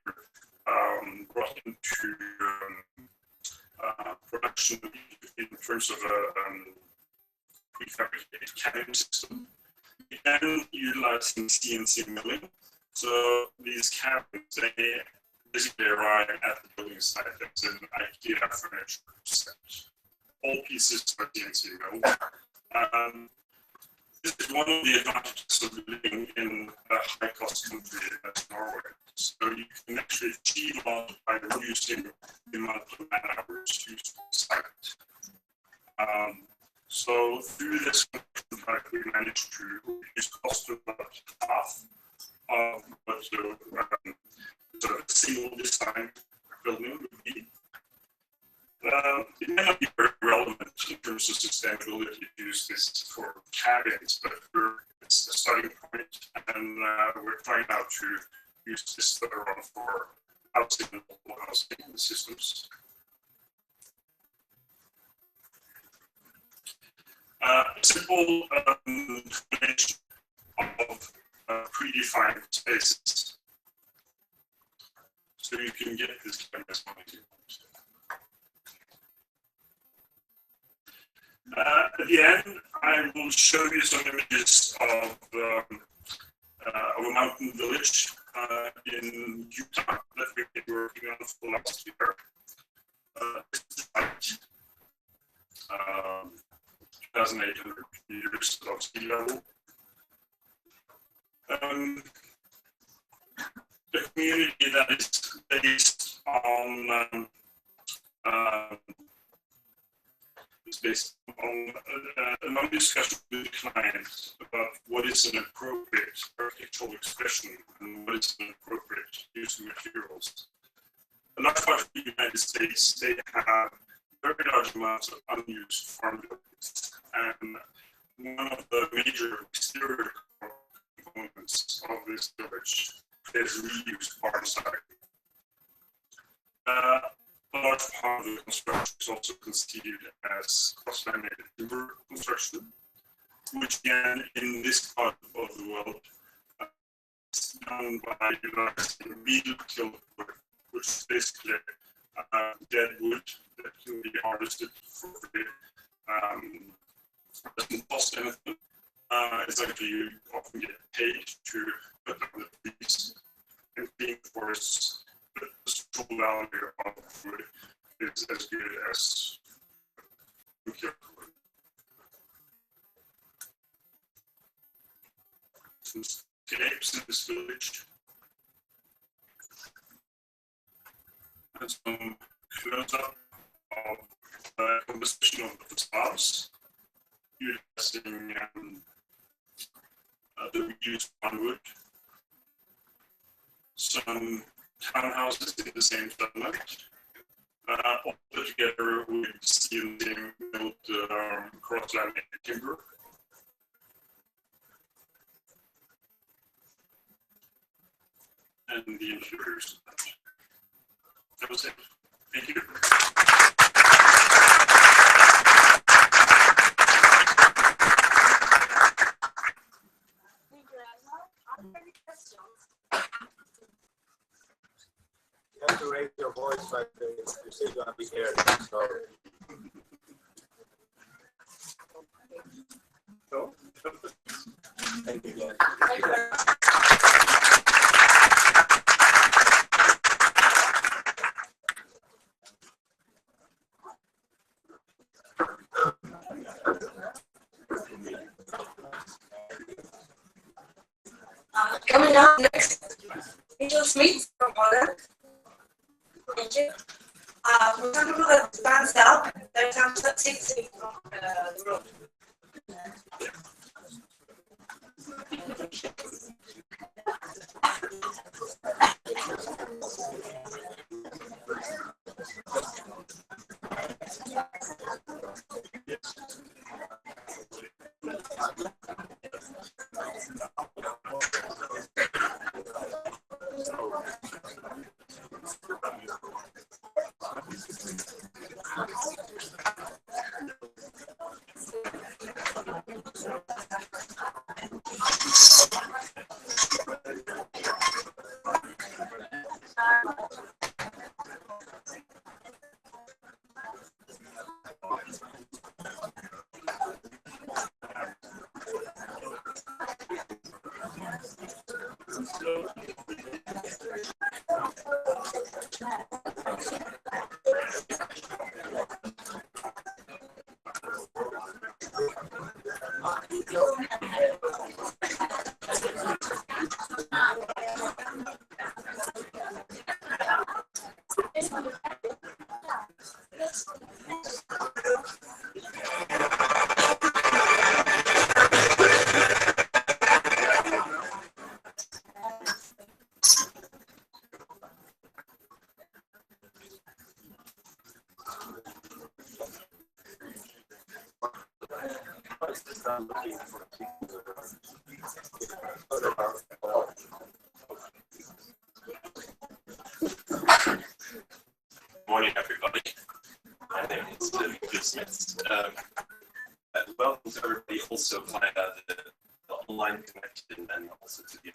brought into production in terms of a prefabricated cabin system and utilizing CNC milling. So these cabins, they basically arrive at the building site as an IKEA furniture set. All pieces are CNC milled. This is one of the advantages of living in a high-cost country as Norway. So you can actually achieve a lot by reducing the amount of man hours used on site. So through this contract, we managed to reduce cost of about half of what a single design building would be. It may not be very relevant in terms of sustainability to use this for cabins, but it's a starting point, and we're trying now to use this further on for housing and local housing systems. Simple combination of predefined spaces, so you can get this kind of money. At the end, I will show you some images of a mountain village in Utah that we've been working on for the last year. This is like 2,800 meters of sea level. The community that is based on is based on a long discussion with clients about what is an appropriate architectural expression and what is an appropriate use of materials. A large part of the United States, they have very large amounts of unused farm buildings, and one of the major exterior components of this village is reused farm site. A large part of the construction is also conceived as cross-laminated timber construction. which again in this part of the world is done by utilizing beetle killed wood, which is basically dead wood that can be harvested for free. Doesn't cost anything. It's actually you often get paid to put down the trees and clean forests. But the social value of wood is as good as killed wood. Some scapes in this village. And some close-up of the composition of the facades, utilizing the reused plywood. Some townhouses in the same settlement, all put together with steel built cross-laminated timber. And the interiors. That was it. Thank you. You have to raise your voice, but you're still going to be heard. So, thank you. Coming up next, Angel Smith from Holland. Thank you. For some people that stands up, there's some statistics from the room. Morning, everybody. My name is Angel Smith. Welcome to everybody also via the online connection and also to the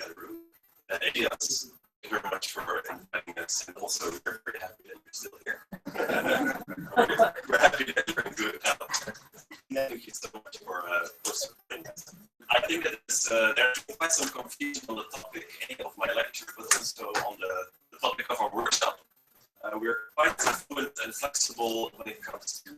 other room. Elias, thank you very much for inviting us, and also we're very happy that you're still here. We're happy that you're in good health. Thank you so much for supporting us. I think that there's quite some confusion on the topic of my lecture, but also on the topic of our workshop. We're quite fluent and flexible when it comes to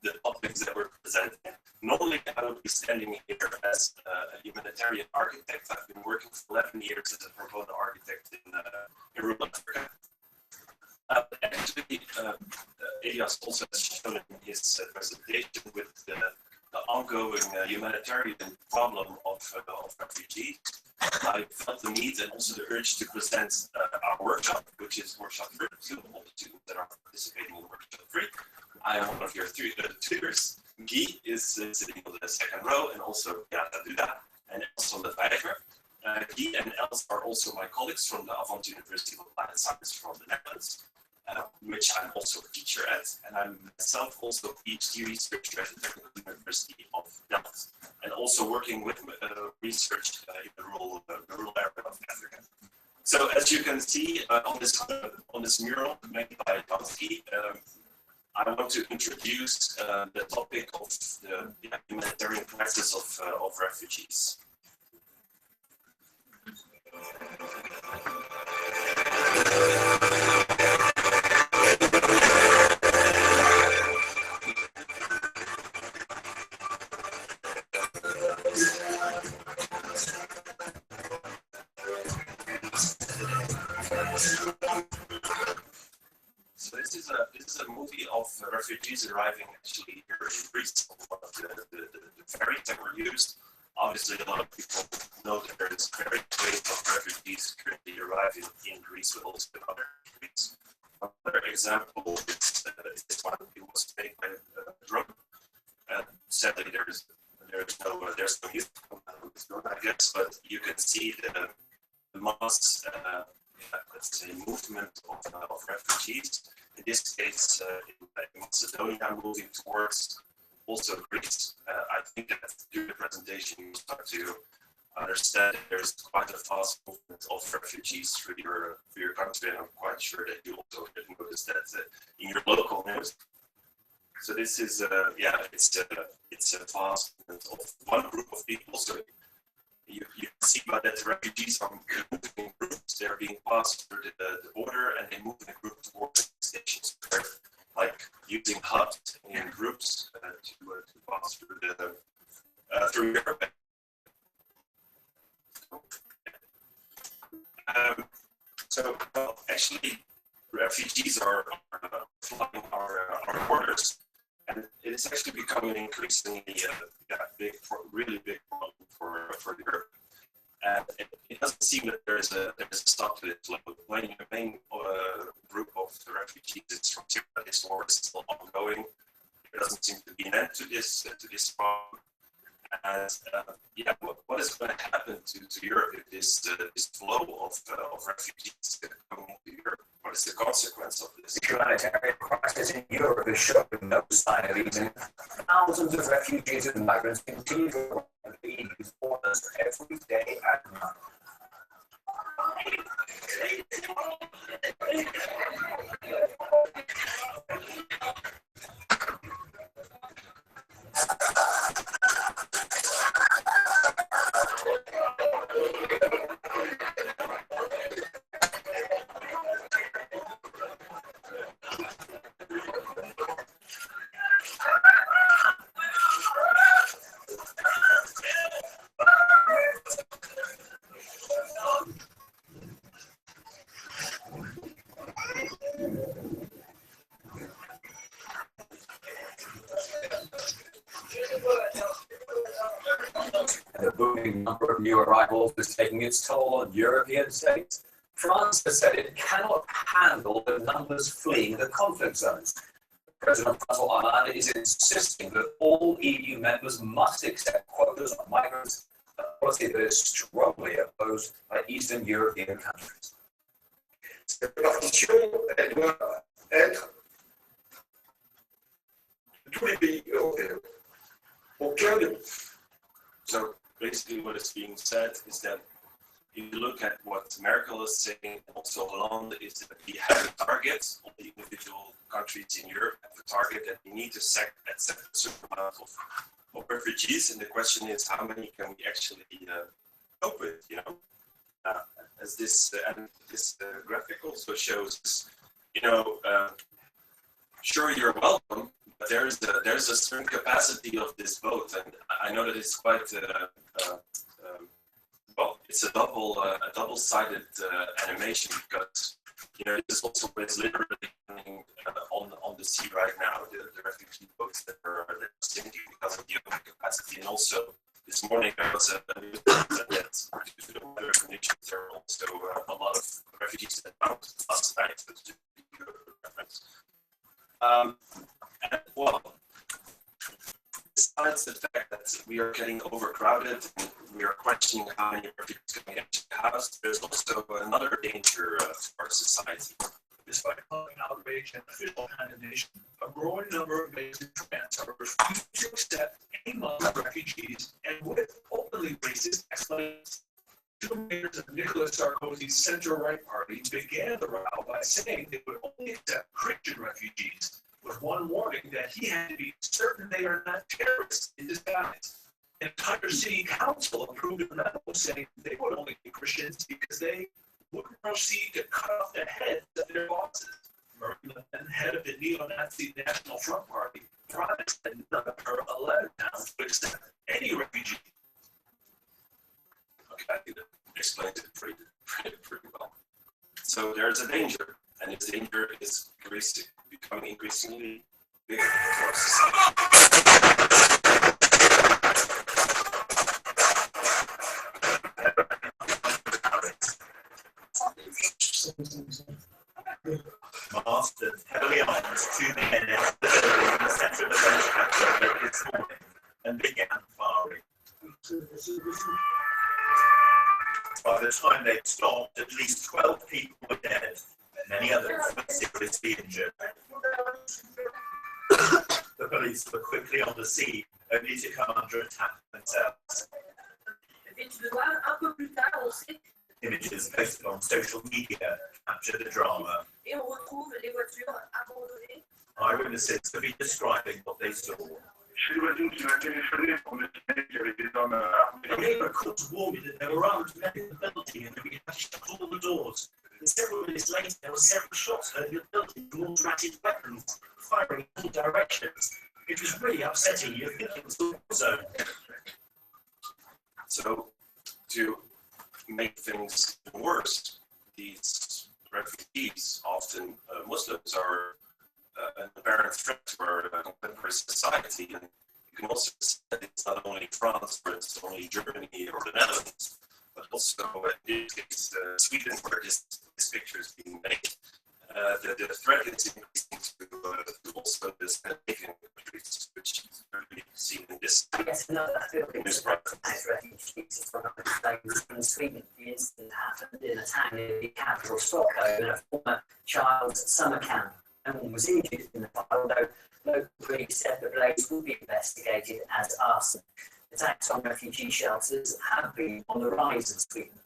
the topics that we're presenting. Normally, I would be standing here as a humanitarian architect. I've been working for 11 years as a pro bono architect in rural Africa. Actually, Elias also has shown in his presentation with the ongoing humanitarian problem of refugees. I felt the need and also the urge to present our workshop, which is workshop 3, to all the students that are participating in workshop 3. I am one of your tutors. Guy is sitting on the second row, and also Beata Duda, and also the Vijver. Guy and Els are also my colleagues from the Avant University of Applied Science from the Netherlands. which I'm also a teacher at, and I'm myself also a PhD researcher at the Technical University of Delft, and also working with research in the rural area of Africa. So as you can see on this mural made by Delphi, I want to introduce the topic of the humanitarian crisis of refugees. So this is a movie of refugees arriving actually here in Greece. One of the ferries that were used. Obviously, a lot of people know that there is very great of refugees currently arriving in Greece, but also in other countries. Another example is this one. It was made by a drone. Sadly, there's no music on this drone, I guess, but you can see the mass, let's say, movement of refugees. In this case, in Macedonia, moving towards also Greece. I think that during the presentation you start to understand that there's quite a fast movement of refugees through your country, and I'm quite sure that you also noticed that in your local news. So this is it's a fast movement of one group of people. So you can see that the refugees are moving in groups. They're being passed through the border, and they move in a group towards the stations. They're like using hubs in groups to pass through Europe. Actually, refugees are flooding our borders, and it is actually becoming increasingly really big problem for Europe. And it doesn't seem that there's a stop to it. Like when the main group of the refugees is from Syria, this war is still ongoing. There doesn't seem to be an end to this problem. And what is going to happen to Europe if this flow of refugees coming into Europe? What is the consequence of this? The humanitarian crisis in Europe is showing no sign of easing. Thousands of refugees and migrants continue to arrive at the EU's borders every day and night. The booming number of new arrivals is taking its toll on European states. France has said it cannot handle the numbers fleeing the conflict zones. President François Hollande is insisting that all EU members must accept quotas on migrants, a policy that is strongly opposed by Eastern European countries. Cette partition, elle doit être de tous les pays européens. Aucun des... So basically what is being said is that if you look at what Merkel is saying, and also Hollande, is that we have a target, all the individual countries in Europe have a target that we need to accept a certain amount of refugees, and the question is how many can we actually cope with, you know? As this graphic also shows, you know, sure, you're welcome, but there's a certain capacity of this boat, and I know that it's quite well, it's a double-sided animation, because you know this is also what's literally happening on the sea right now. The refugee boats that are sinking because of the overcapacity, and also this morning there was a news that due to the weather conditions, there are also a lot of refugees that bounced last night. So to give you a reference. And well, besides the fact that we are getting overcrowded and we are questioning how many refugees can we actually house, there's also another danger for our society. Despite public outrage and official condemnation, a growing number of Bayes in France are refusing to accept any Muslim refugees, and with openly racist explanations. Two members of Nicolas Sarkozy's center-right party began the row by saying they would only accept Christian refugees, with one warning that he had to be certain they are not terrorists in disguise. An entire city council approved a memo saying they would only be Christians because they wouldn't proceed to cut off the heads of their bosses. Marine Le Pen, head of the neo-Nazi National Front Party, promised that none of her 11 towns would accept any refugee. Okay, I think that explains it pretty well. So there's a danger, and this danger is becoming increasingly bigger for our society. Masked and heavily armed, two men entered the building in the center of the French capital late this morning and began firing. By the time they stopped, at least 12 people were dead, and many others were seriously injured. The police were quickly on the scene, only to come under attack themselves. Images posted on social media capture the drama. Eyewitnesses could be describing what they saw. The neighbor called to warn me that there were armed men in the building and that we had to shut all the doors. And several minutes later, there were several shots heard in the building from automatic weapons, firing in all directions. It was really upsetting. You think it was a war zone. So, to make things worse, these refugees, often Muslims, are an apparent threat to our contemporary society. And you can also say that it's not only France, or it's only Germany or the Netherlands, but also in this case, Sweden, where this picture is being made. The threat is increasing to also the Scandinavian countries, which is really seen in this. Yes, another refugees from in Sweden. The incident happened in a town near the capital Stockholm in a former child's summer camp. No one was injured in the fire, although local police said the blaze will be investigated as arson. Attacks on refugee shelters have been on the rise in Sweden.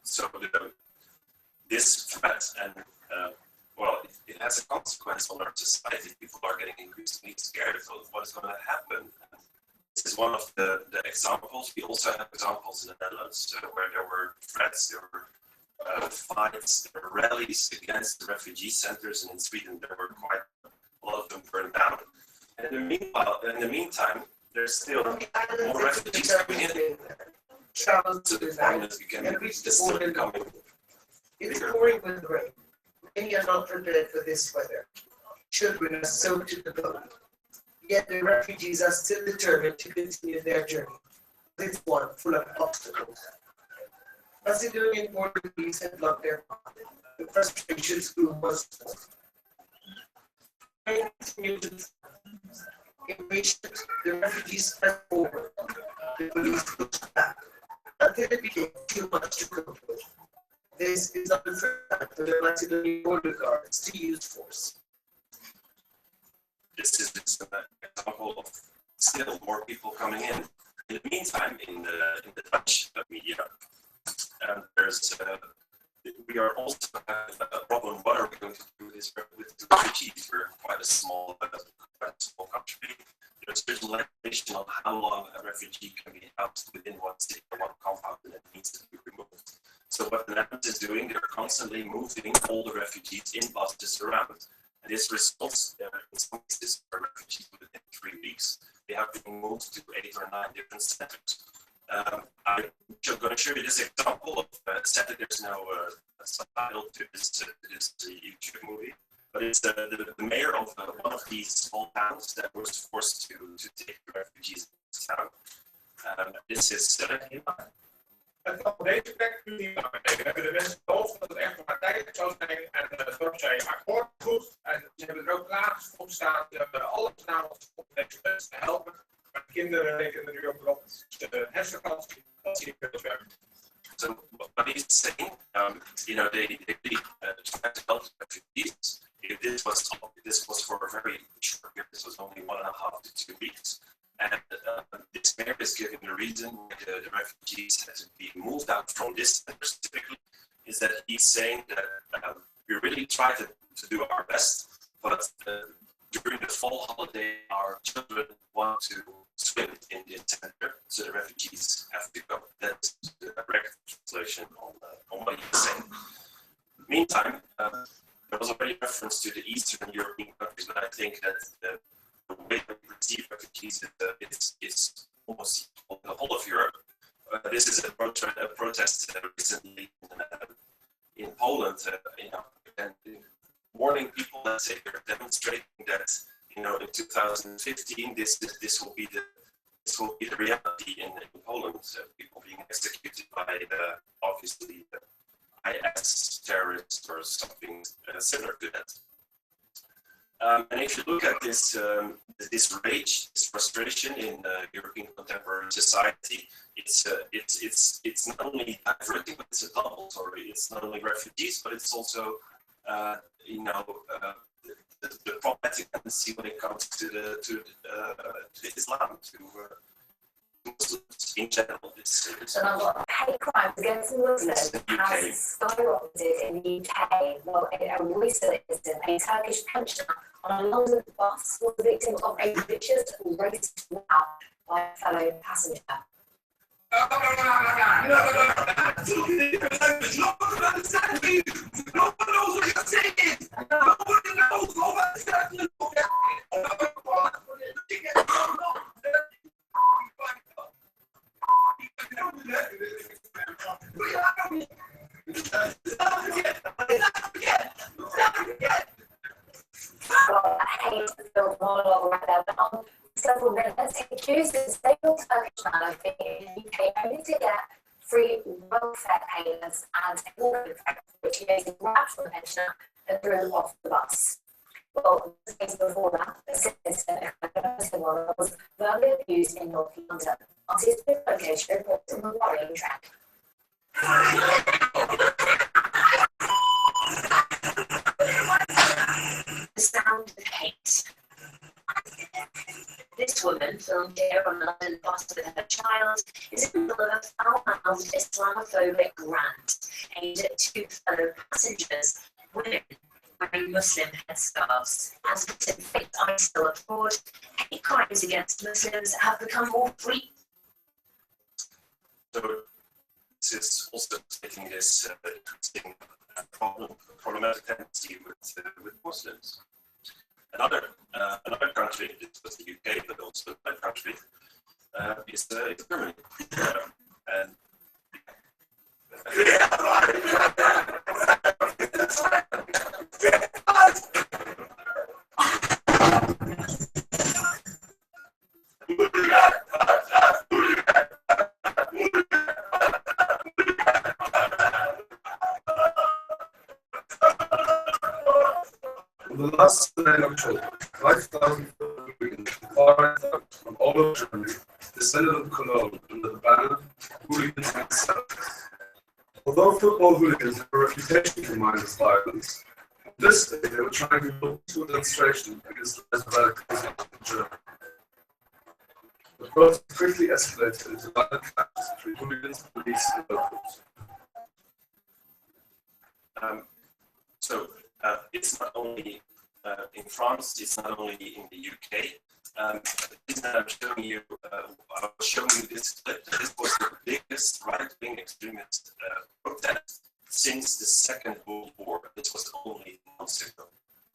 So this threat, and it has a consequence on our society. People are getting increasingly scared of what is going to happen. And this is one of the examples. We also have examples in the Netherlands where there were threats, there were fights, there were rallies against the refugee centers, and in Sweden there were quite a lot of them burned down. And in the meantime, there's still more refugees coming in. Travel So to the the problem night is and reach the still border. becoming It's bigger. pouring with rain. Many are not prepared for this weather. Children are soaked to the bone. Yet the refugees are still determined to continue their journey. It's one full of obstacles. Macedonian border police had blocked their path. The frustrations grew monstrous. Impatient, the refugees pressed forward. The police pushed back until it became too much to cope with. This is not the first time for the Macedonian border guards to use force. This is just an example of still more people coming in. In the meantime, in the Dutch media, we are also having a problem. What are we going to do with the refugees? We're quite a small country. There's certain legislation on how long a refugee can be housed within one city or one compound, and it needs to be removed. So what the Netherlands is doing, they're constantly moving all the refugees in buses around. And this results in some cases for refugees within 3 weeks. They have been moved to 8 or 9 different centers. I'm going to show you this example of sadly there's no subtitle to this YouTube movie, but it's the mayor of one of these small towns that was forced to take the refugees in this town. This is Het kan op deze plek nu niet langer. We hebben de mensen beloofd dat het echt maar tijd Ik zou zeggen, en het wordt zijn akkoord goed. En ze hebben er ook laatst op staan. Ze hebben alles gedaan om deze mensen te helpen. Maar de kinderen rekenen nu ook op de herfstvakantie dat ze niet kunnen zwemmen. So what he's saying, they really try to help refugees. If this was for a very short period. This was only 1.5 to 2 weeks, and this mayor is giving the reason why the refugees had to be moved out from this center specifically is that he's saying that we really try to do our best, but during the fall holiday, our children want to swim in this center, so the refugees have to go. That's the direct translation on what he's saying. Meantime, there was already reference to the Eastern European countries, but I think that the way that we perceive refugees is almost the whole of Europe. This is a protest recently in Poland, and warning people that say they're demonstrating that in 2015 this will be the reality in Poland. People being executed by obviously IS terrorists or something similar to that. And if you look at this rage, this frustration in European contemporary society, it's not only diverting, but it's a double story. It's not only refugees, but it's also the problematic tendency when it comes to Islam, to Muslims in general. The number of hate crimes against Muslims has skyrocketed in the UK. Well, a recent incident, a Turkish pensioner on a London bus was the victim of a vicious racist row by a fellow passenger. I hate the film monologue right there, but on several minutes, he accused this stable Turkish man of being in the UK only to get free welfare payments and organ effects, which he basically grabbed from the pensioner and threw him off the bus. Well, the days before that, the citizen was verbally abused in North London. Artists with location reported a worrying trend. The sound of hate. This woman, filmed here on a London bus with her child, is in the middle of a foul-mouthed Islamophobic rant aimed at two fellow passengers, women wearing Muslim headscarves. As victim fate ISIL abroad, hate crimes against Muslims have become more frequent. So this is also taking this interesting problematic tendency with Muslims. Another country, this was the UK, but also another country, is Germany. And on the last Sunday in October, 5,000 from all over Germany descended on Cologne under the banner Hooligans Against Terror. Although football hooligans have a reputation for mindless violence, this day they were trying to build to a demonstration against the rise of radicalism in Germany. The protest quickly escalated into violent clashes between hooligans, police, and locals. It's not only in France, it's not only in the UK. The reason I'm showing you, I was showing you this clip. This was the biggest right-wing extremist protest since the Second World War. This was only months ago.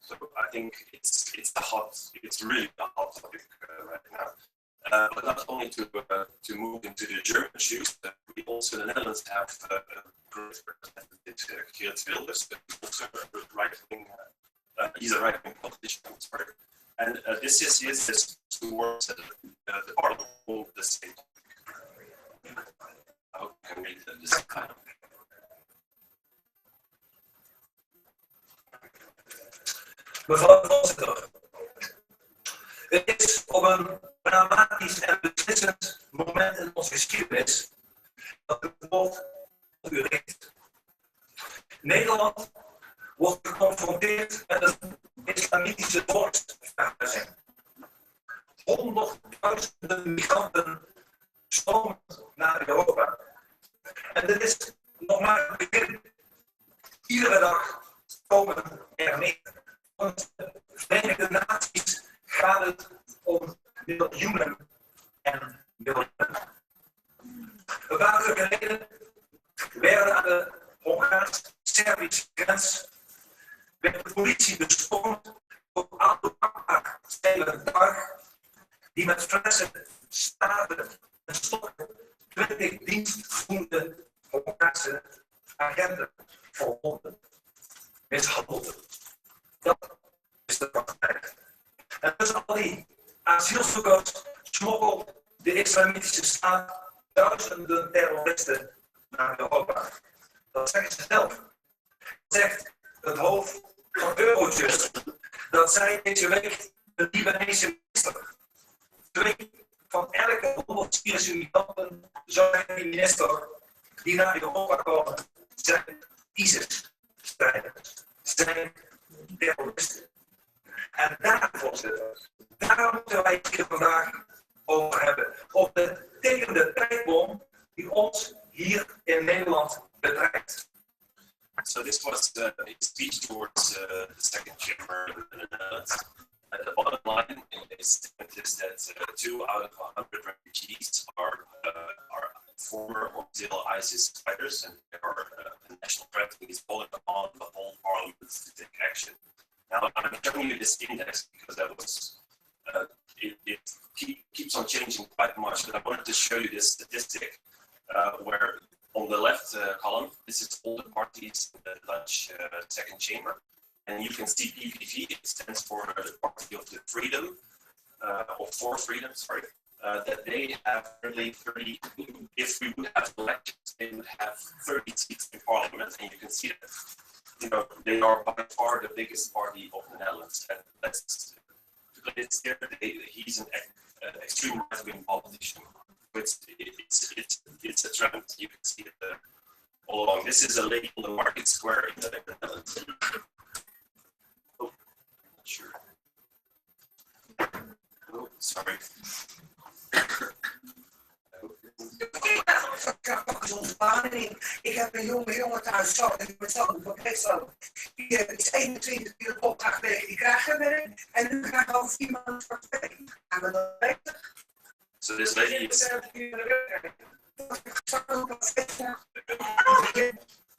So I think it's really a hot topic right now. But not only to move into the German shoes, we also in the Netherlands have a great representative, Geert Wilders, also a right-wing. He's a right-wing politician, sorry. And this is his towards the parliament of the state. I hope you can read this kind of. Mevrouw de voorzitter, het is op een dramatisch en beslissend moment in onze geschiedenis dat het woord op u richt. Nederland wordt geconfronteerd met een islamitische volksverhuizing. Honderdduizenden migranten stromen naar Europa. En dit is nog maar het begin. Iedere dag komen er meer. Volgens de Verenigde Naties gaat het om miljoenen en miljoenen. Een paar uur geleden werden aan de Hongaars-Servische grens werd de politie bestormd door automaten dag die met flessen, staven en stokken 20 dienstvoerende Hongaarse agenten verwonden, mishandelden. Dat is de praktijk. En tussen al die asielzoekers smokkelt de islamitische staat duizenden terroristen naar Europa. Dat zeggen ze zelf. Dat zegt het hoofd van Eurojust. Dat zei deze week de Libanese minister. 2 van elke 100 Syrische migranten, zou die minister die naar Europa komen, zijn ISIS-strijders, zijn terroristen. En daar, voorzitter, daar moeten wij het hier vandaag over hebben. Op de tekende tijdbom die ons hier in Nederland bedreigt. So this was a speech towards the second chamber in the Netherlands. The bottom line is that 2 out of 100 refugees are former or still ISIS fighters, and they are a national threat. And he's calling upon the whole parliament to take action. Now, I'm showing you this index because that was it keeps on changing quite much. But I wanted to show you this statistic where on the left column, this is all the parties in the Dutch second chamber. And you can see PVV, it stands for the Party of the Freedom, or for Freedom, sorry, that they have really 30, if we would have elections, they would have 30 seats in parliament. And you can see that, you know, they are by far the biggest party of the Netherlands. And that's, it's there, he's an extreme right-wing politician. It's a trend. You can see it all along. This is a lady on the market square in the Netherlands. Oh, not sure. Oh, sorry. Ik heb een jongen thuis zo en ik ben zo van die is 21 uur de opdracht gekregen, die krijgt geen werk en nu krijg ik over 4 maanden voor werk. En we dan weten. So this lady is.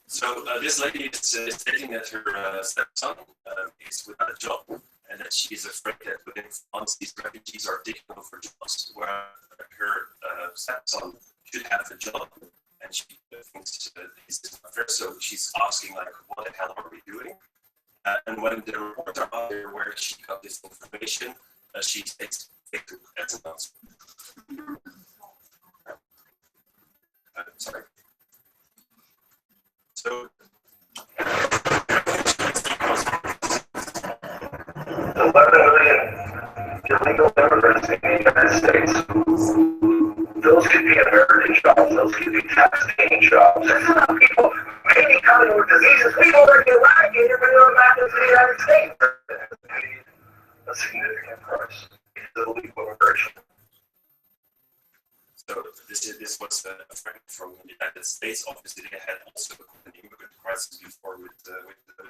So this lady is stating that her stepson is without a job, and that she is afraid that within months these refugees are taking over jobs where her stepson should have a job, and she thinks this is not fair. So she's asking, like, what the hell are we doing? And when the reporter out there where she got this information, she takes it as an answer. Sorry. So. Illegal immigrants in the United States. Those could be American jobs, those could be tax-paying jobs. There's a lot of people maybe coming with diseases we already eradicated when they were back into the United States. A significant price. Illegal immigration. So this was a friend from the United States. Obviously, they had also an immigrant crisis before with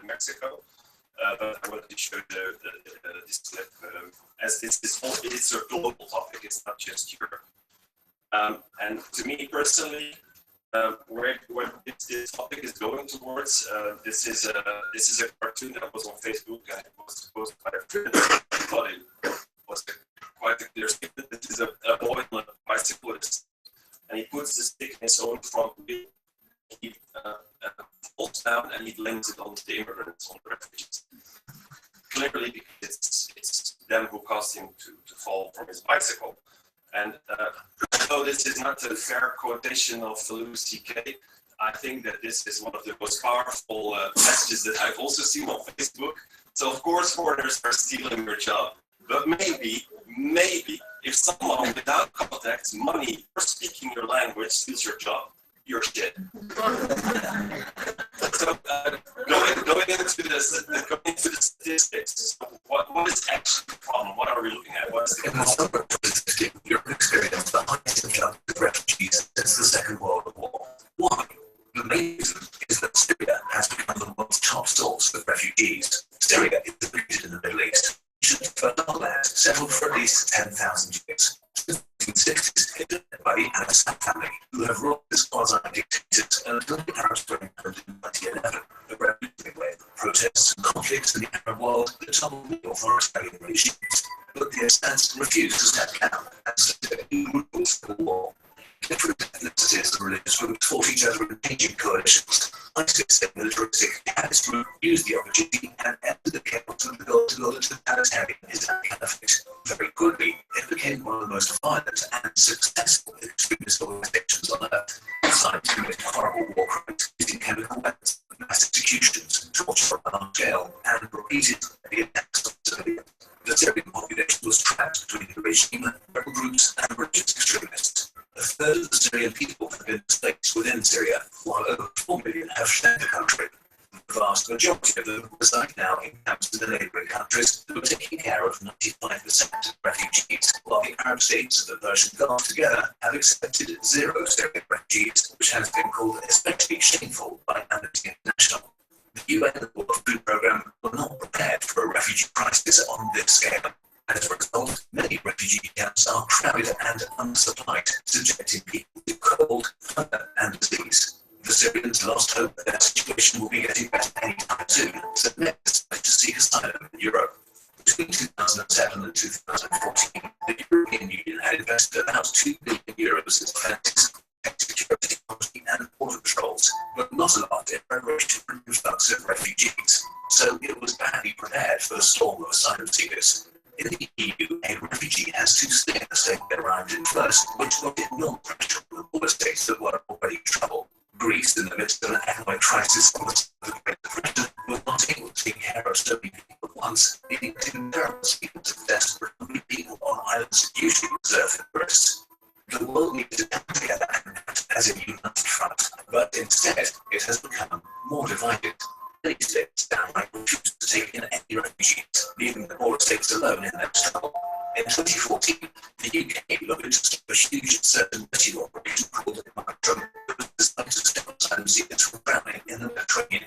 Mexico. But I wanted to show this clip as it's a global topic. It's not just Europe. And to me personally, where this topic is going towards, this is a cartoon that was on Facebook and it was posted by a friend. I thought it was quite a clear statement. This is a boy on a bicyclist, and he puts the stick in his own front wheel. He falls down and he lands it on the immigrants, on the refugees. Clearly, because it's them who caused him to fall from his bicycle. And although this is not a fair quotation of Louis C.K., I think that this is one of the most powerful messages that I've also seen on Facebook So of course foreigners are stealing your job. But maybe, if someone without contacts, money, or speaking your language steals your job, you're shit. So going into the statistics, what is actually the problem? What are we looking at? What's the problem? Your experience the highest influx of refugees since the Second World War. Why? The main reason is that Syria has become the world's top source of refugees. Syria is the region in the Middle East. Fertile land settled for at least 10,000 years. Since the 1960s, hidden by the Al-Assad family, who have ruled as quasi-dictators until the Arab Spring ended in 1911. The revolutionary wave, protests and conflicts in the Arab world that toppled the authoritarian regimes. But the Assads refused to step down and started new rules for the war. Different ethnicities and religious groups fought each other in changing coalitions. ISIS, a militaristic jihadist group, used the opportunity and entered the chaos with the goal to build a totalitarian Islamic caliphate. Very quickly, it became one of the most violent and successful extremist organizations on earth. Besides committing horrible war crimes, using chemical weapons, mass executions, torture on a large scale, and repeated attacks on civilians. The Syrian population was trapped between the regime, rebel groups, and religious extremists. A third of the Syrian people have been displaced within Syria, while over 4 million have fled the country. The vast majority of them reside now in camps in the neighbouring countries who are taking care of 95% of refugees, while the Arab states of the Persian Gulf together have accepted 0 Syrian refugees, which has been called especially shameful by Amnesty International. The UN and the World Food Programme were not prepared for a refugee crisis on this scale. As a result, many refugee camps are crowded and unsupplied, subjecting people to cold, hunger, and disease. The Syrians lost hope that their situation will be getting better anytime soon, so next decided to seek asylum in Europe. Between 2007 and 2014, the European Union had invested about €2 billion in defence, security technology, and border patrols, but not a lot in preparation for an influx of refugees. So it was badly prepared for the storm of asylum seekers. In the EU, a refugee has to stay in the state they arrived in first, which will get no pressure on the border states that were already in trouble. Greece, in the midst of an economic crisis on the side of the Great Depression, was not able to take care of so many people at once, leading to terrible schemes of desperate people on islands usually reserved for tourists. The world needed to come together and act as a united front, but instead it has become more divided. Many states downright refuse to take in any refugees, leaving the border states alone in their struggle. In 2014, the UK looked to stop a huge uncertainty operation called Diploma that was designed to stop asylum seekers from drowning in the Mediterranean.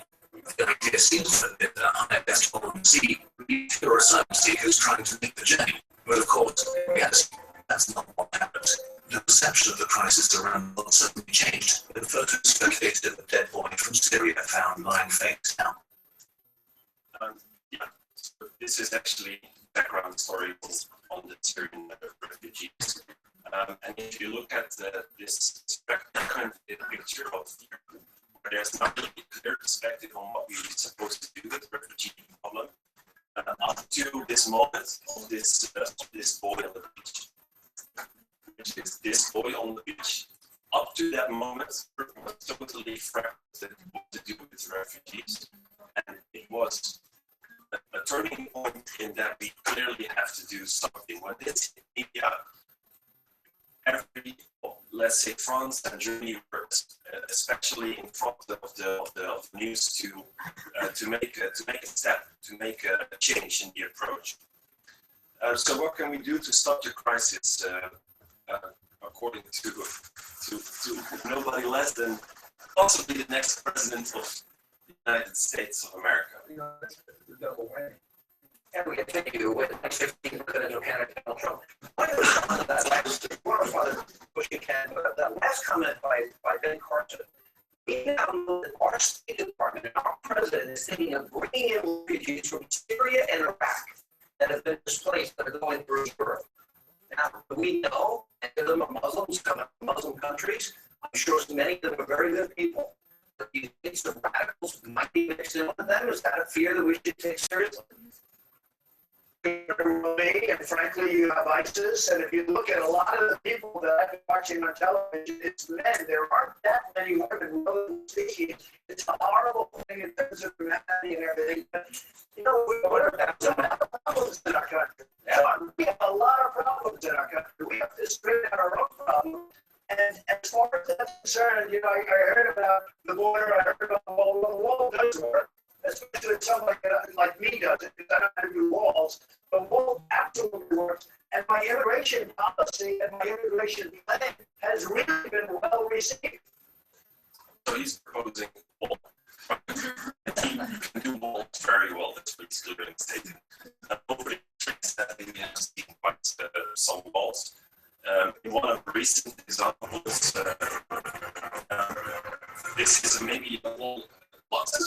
The idea seems to have been that a higher best on the sea would be fewer asylum seekers trying to make the journey, but of course, in reality, that's not what happened. The perception of the crisis around the world suddenly changed when photos circulated of a dead boy from Syria found lying face down. So this is actually background story on the Syrian refugees. And if you look at this kind of picture of where there's not really clear perspective on what we're supposed to do with the refugee problem, up to this moment of this boy on the beach, which is this boy on the beach. Up to that moment, it was totally fragmented what to do with refugees, and it was a turning point in that we clearly have to do something. When this in India, let's say France and Germany were especially in front of the news to make a step, to make a change in the approach. So what can we do to stop the crisis? According to nobody less than possibly the next president of the United States of America. And we continue with the next 15 presidential candidate, Donald Trump. That last comment by Ben Carson, we now know that our State Department and our president is thinking of bringing in refugees from Syria and Iraq that have been displaced, that are going through Europe. Now, we know many of them are Muslims coming from Muslim countries. I'm sure many of them are very good people. But these mix of radicals might be mixed in with them. Is that a fear that we should take seriously? me, and frankly, you have ISIS. And if you look at a lot of the people that I've been watching on television, it's men. There aren't that many women really speaking. It's a horrible thing in terms of humanity and everything. But, you know, we have problems in our country. We have a lot of problems in our country. We have to straighten out our own problems. And as far as that's concerned, you know, I heard about the border, I heard about the wall. The wall does work, especially if someone like me does it, because I don't have to do walls. The wall absolutely works. And my immigration policy and my immigration plan has really been well received. So he's proposing wall. He can do walls very well. That's what he's doing. Nobody thinks that he has seen quite some walls. In one of the recent examples, this is maybe a wall. Lots of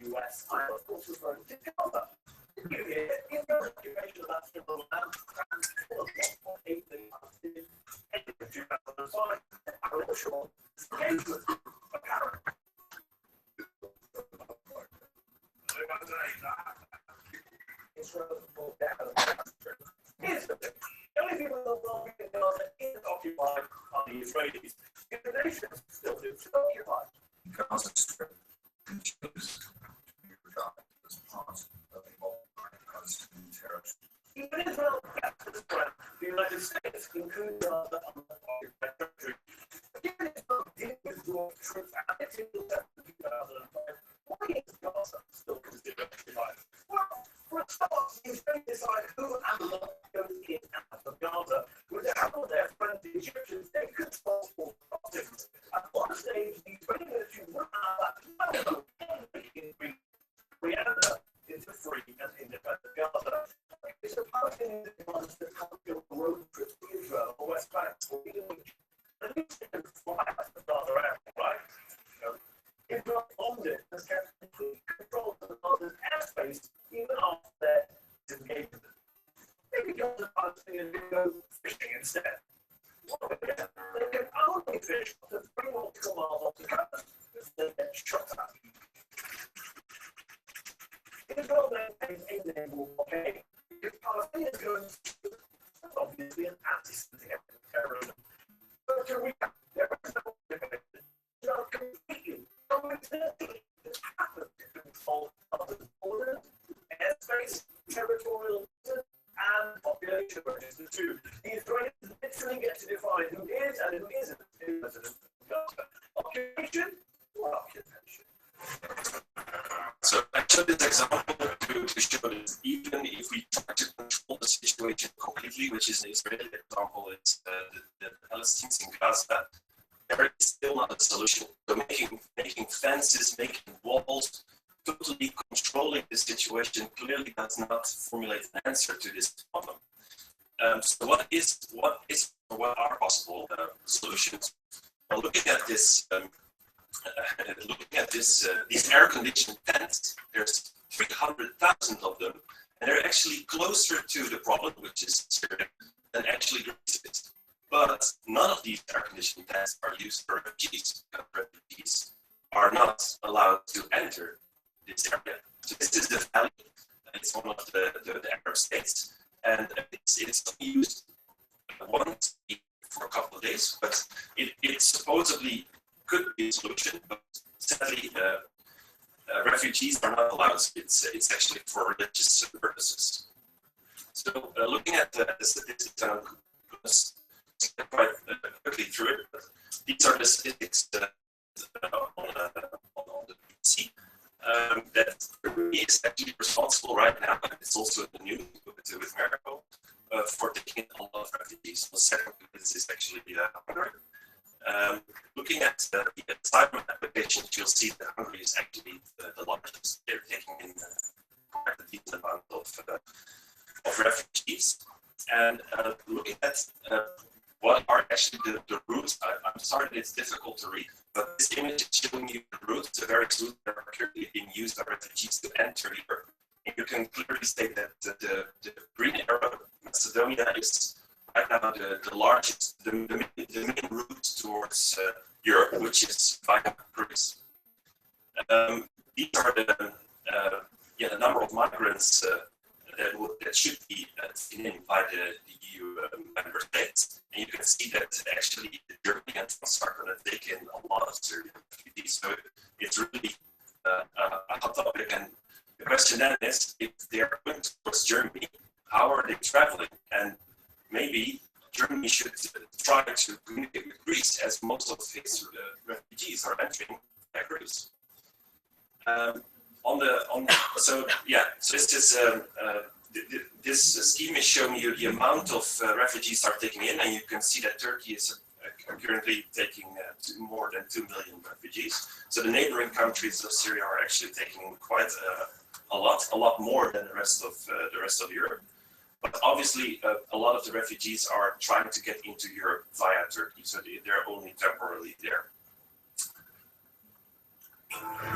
US, I of course referring to Canada. In your occupation of that civil land, the only people who don't get Gaza is occupied by the Israelis. The nation still is occupied. Gaza Strip continues to be regarded as part of the Palestinian territory. Even Israel, the United States, including Gaza on the occupied territory. Again, Israel did withdraw troops and its intercept in 2005. Why is Gaza still considered occupied? Well, for a start, the Israelis decide who and what goes in and out of Gaza. With the help of their friends, the Egyptians, they control all crossings. At one stage, the Israeli military would allow Rihanna into free and independent Gaza. It's a Palestinian ones that can't build a road trip to Israel or West Bank or even at least they can fly out the Gaza area, right? Israel owned it and kept complete control of the Gaza's airspace even after their disengagement. Maybe Gaza Palestinians can go fishing instead. They can only fish up to 3 nautical miles off the coast if they get shot at. Israel maintains a naval blockade. If Palestinians go into that's obviously an anti-Semitic terrorism. So to recap, there is no debate. Israel completely, completely happened to control other borders, airspace, territorial waters, and population registers too. The Israelis literally get to define who is and who isn't a resident of Gaza. Occupation or occupation. So I took this example to show that even if we try to control the situation completely, which is the Israeli example, it's the Palestinians in Gaza, there is still not a solution. So making fences, making walls, totally controlling the situation clearly does not formulate an answer to this problem. So what are possible solutions? Well, looking at this. These air-conditioned tents, there's 300,000 of them, and they're actually closer to the problem, which is Syria, than actually Greece is. But none of these air-conditioned tents are used for refugees. Refugees are not allowed to enter this area. So this is the valley. It's one of the Arab states, and it's used once for a couple of days, but it supposedly could be a solution, but sadly, refugees are not allowed. It's actually for religious purposes. So, looking at the statistics, I'm going to skip quite quickly through it. But these are the statistics on the PC that Turkey is actually responsible right now, and it's also in the news with Morocco for taking a lot of refugees. So, second, this is actually Hungary. Looking at the asylum applications, you'll see that Hungary is actually the largest. They're taking in quite a decent amount of refugees. And looking at what are actually the routes, I'm sorry it's difficult to read, but this image is showing you the routes, the various routes that are currently being used by refugees to enter Europe. And you can clearly state that the green area, Macedonia, is right now the largest, the main route towards Europe, which is via Greece. These are the number of migrants that should be taken in by the EU member states. And you can see that actually Germany and France are going to take in a lot of Syrian refugees. So it's really a hot topic. And the question then is, if they are going towards Germany, how are they traveling? And maybe Germany should try to communicate with Greece, as most of its refugees are entering by Greece. So this scheme is showing you the amount of refugees are taking in, and you can see that Turkey is currently taking more than 2 million refugees. So the neighboring countries of Syria are actually taking quite a lot more than the rest of Europe. But obviously, a lot of the refugees are trying to get into Europe via Turkey, so they're only temporarily there.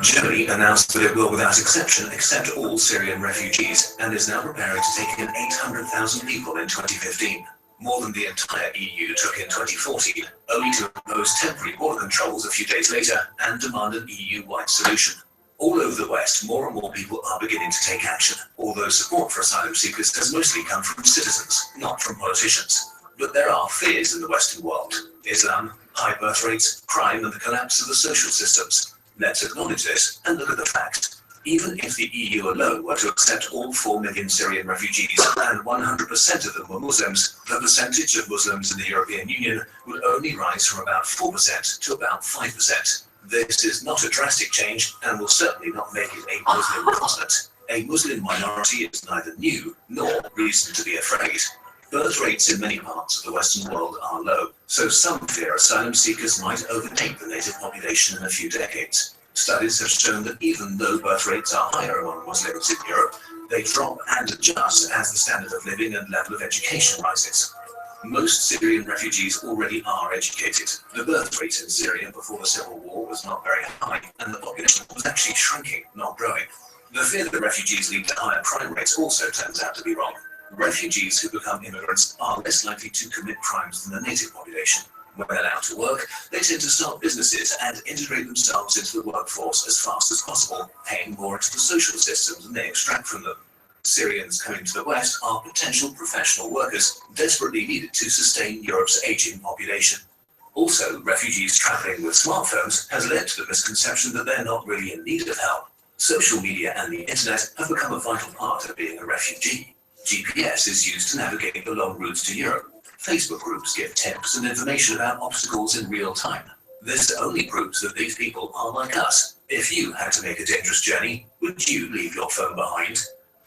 Germany announced that it will, without exception, accept all Syrian refugees and is now preparing to take in 800,000 people in 2015, more than the entire EU took in 2014, only to impose temporary border controls a few days later and demand an EU-wide solution. All over the West, more and more people are beginning to take action, although support for asylum seekers has mostly come from citizens, not from politicians. But there are fears in the Western world: Islam, high birth rates, crime, and the collapse of the social systems. Let's acknowledge this and look at the facts. Even if the EU alone were to accept all 4 million Syrian refugees and 100% of them were Muslims, the percentage of Muslims in the European Union would only rise from about 4% to about 5%. This is not a drastic change and will certainly not make it a Muslim continent. A Muslim minority is neither new nor reason to be afraid. Birth rates in many parts of the Western world are low, so some fear asylum seekers might overtake the native population in a few decades. Studies have shown that even though birth rates are higher among Muslims in Europe, they drop and adjust as the standard of living and level of education rises. Most Syrian refugees already are educated. The birth rate in Syria before the civil war was not very high, and the population was actually shrinking, not growing. The fear that refugees lead to higher crime rates also turns out to be wrong. Refugees who become immigrants are less likely to commit crimes than the native population. When allowed to work, they tend to start businesses and integrate themselves into the workforce as fast as possible, paying more into the social systems than they extract from them. Syrians coming to the West are potential professional workers desperately needed to sustain Europe's aging population. Also, refugees traveling with smartphones has led to the misconception that they're not really in need of help. Social media and the internet have become a vital part of being a refugee. GPS is used to navigate the long routes to Europe. Facebook groups give tips and information about obstacles in real time. This only proves that these people are like us. If you had to make a dangerous journey, would you leave your phone behind?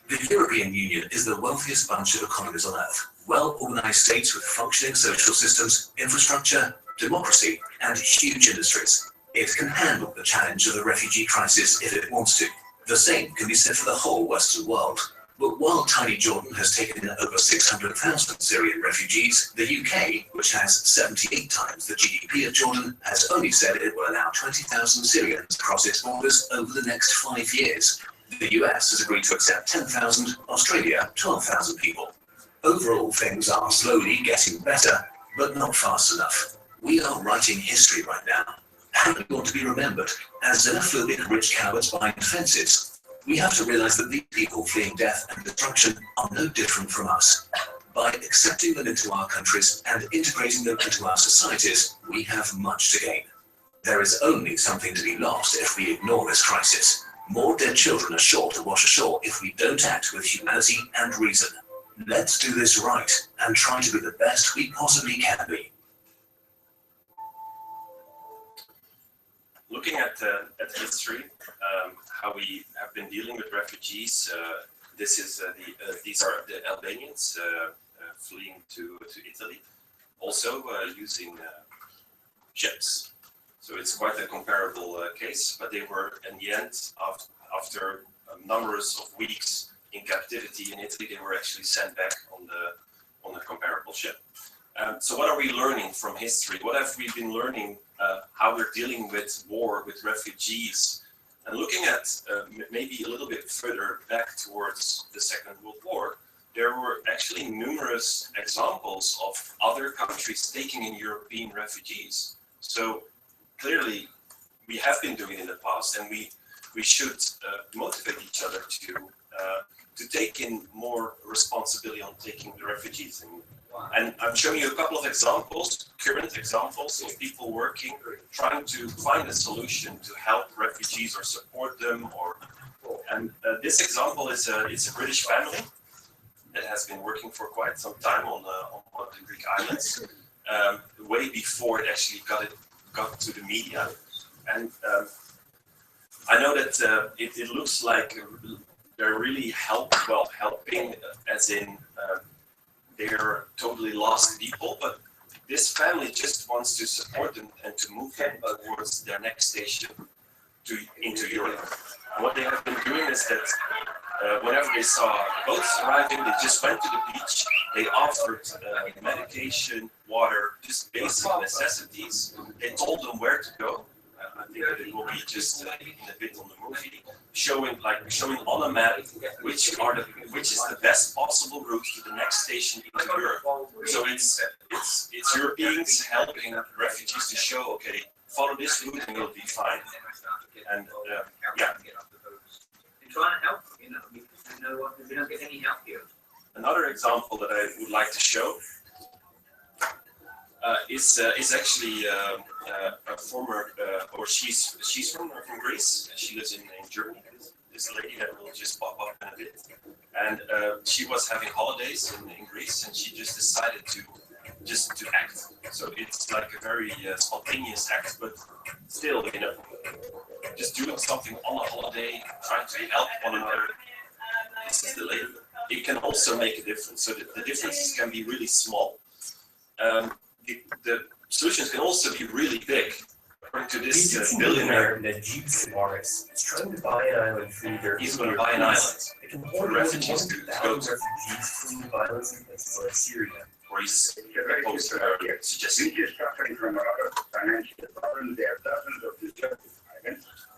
The European Union is the wealthiest bunch of economies on Earth. Well-organized states with functioning social systems, infrastructure, democracy, and huge industries. It can handle the challenge of the refugee crisis if it wants to. The same can be said for the whole Western world. But while tiny Jordan has taken in over 600,000 Syrian refugees, the UK, which has 78 times the GDP of Jordan, has only said it will allow 20,000 Syrians across its borders over the next 5 years. The US has agreed to accept 10,000, Australia 12,000 people. Overall, things are slowly getting better, but not fast enough. We are writing history right now. How do we want to be remembered? As xenophobic rich cowards behind fences? We have to realize that these people fleeing death and destruction are no different from us. By accepting them into our countries and integrating them into our societies, we have much to gain. There is only something to be lost if we ignore this crisis. More dead children are sure to wash ashore if we don't act with humanity and reason. Let's do this right and try to be the best we possibly can be. Looking at history, how we have been dealing with refugees, these are the Albanians fleeing to Italy, also using ships. So it's quite a comparable case, but they were, in the end, after numbers of weeks in captivity in Italy, they were actually sent back on a comparable ship. So what are we learning from history? What have we been learning how we're dealing with war, with refugees? And looking at maybe a little bit further back towards the Second World War, there were actually numerous examples of other countries taking in European refugees. So clearly, we have been doing it in the past, and we we should motivate each other to take in more responsibility on taking the refugees in. And I'm showing you a couple of examples, current examples of people working, trying to find a solution to help refugees or support them. And this example is it's a British family that has been working for quite some time on one of the Greek islands, way before it actually got to the media. And I know that it looks like they're really helping, as in they're totally lost people, but this family just wants to support them and to move them towards their next station into Europe. And what they have been doing is that whenever they saw boats arriving, they just went to the beach, they offered medication, water, just basic necessities. They told them where to go. I think that it will be just in a bit on the movie, showing on a map which is the best possible route to the next station into Europe. So it's Europeans helping refugees to show, okay, follow this route and you'll be fine. And yeah. And try and help, because we don't get any help here. Another example that I would like to show is actually a former, or she's from Greece. She lives in Germany. This lady that will just pop up in a bit, and she was having holidays in Greece, and she just decided to act. So it's like a very spontaneous act, but still, just doing something on a holiday, trying to help one another. This is the lady. It can also make a difference. So the differences can be really small. The solutions can also be really big. According to this billionaire, Egypt Morris is trying to buy an island for their. He's going to buy an island for refugees to go to. Refugees fleeing violence in places like Syria. Or he's opposed to suggesting.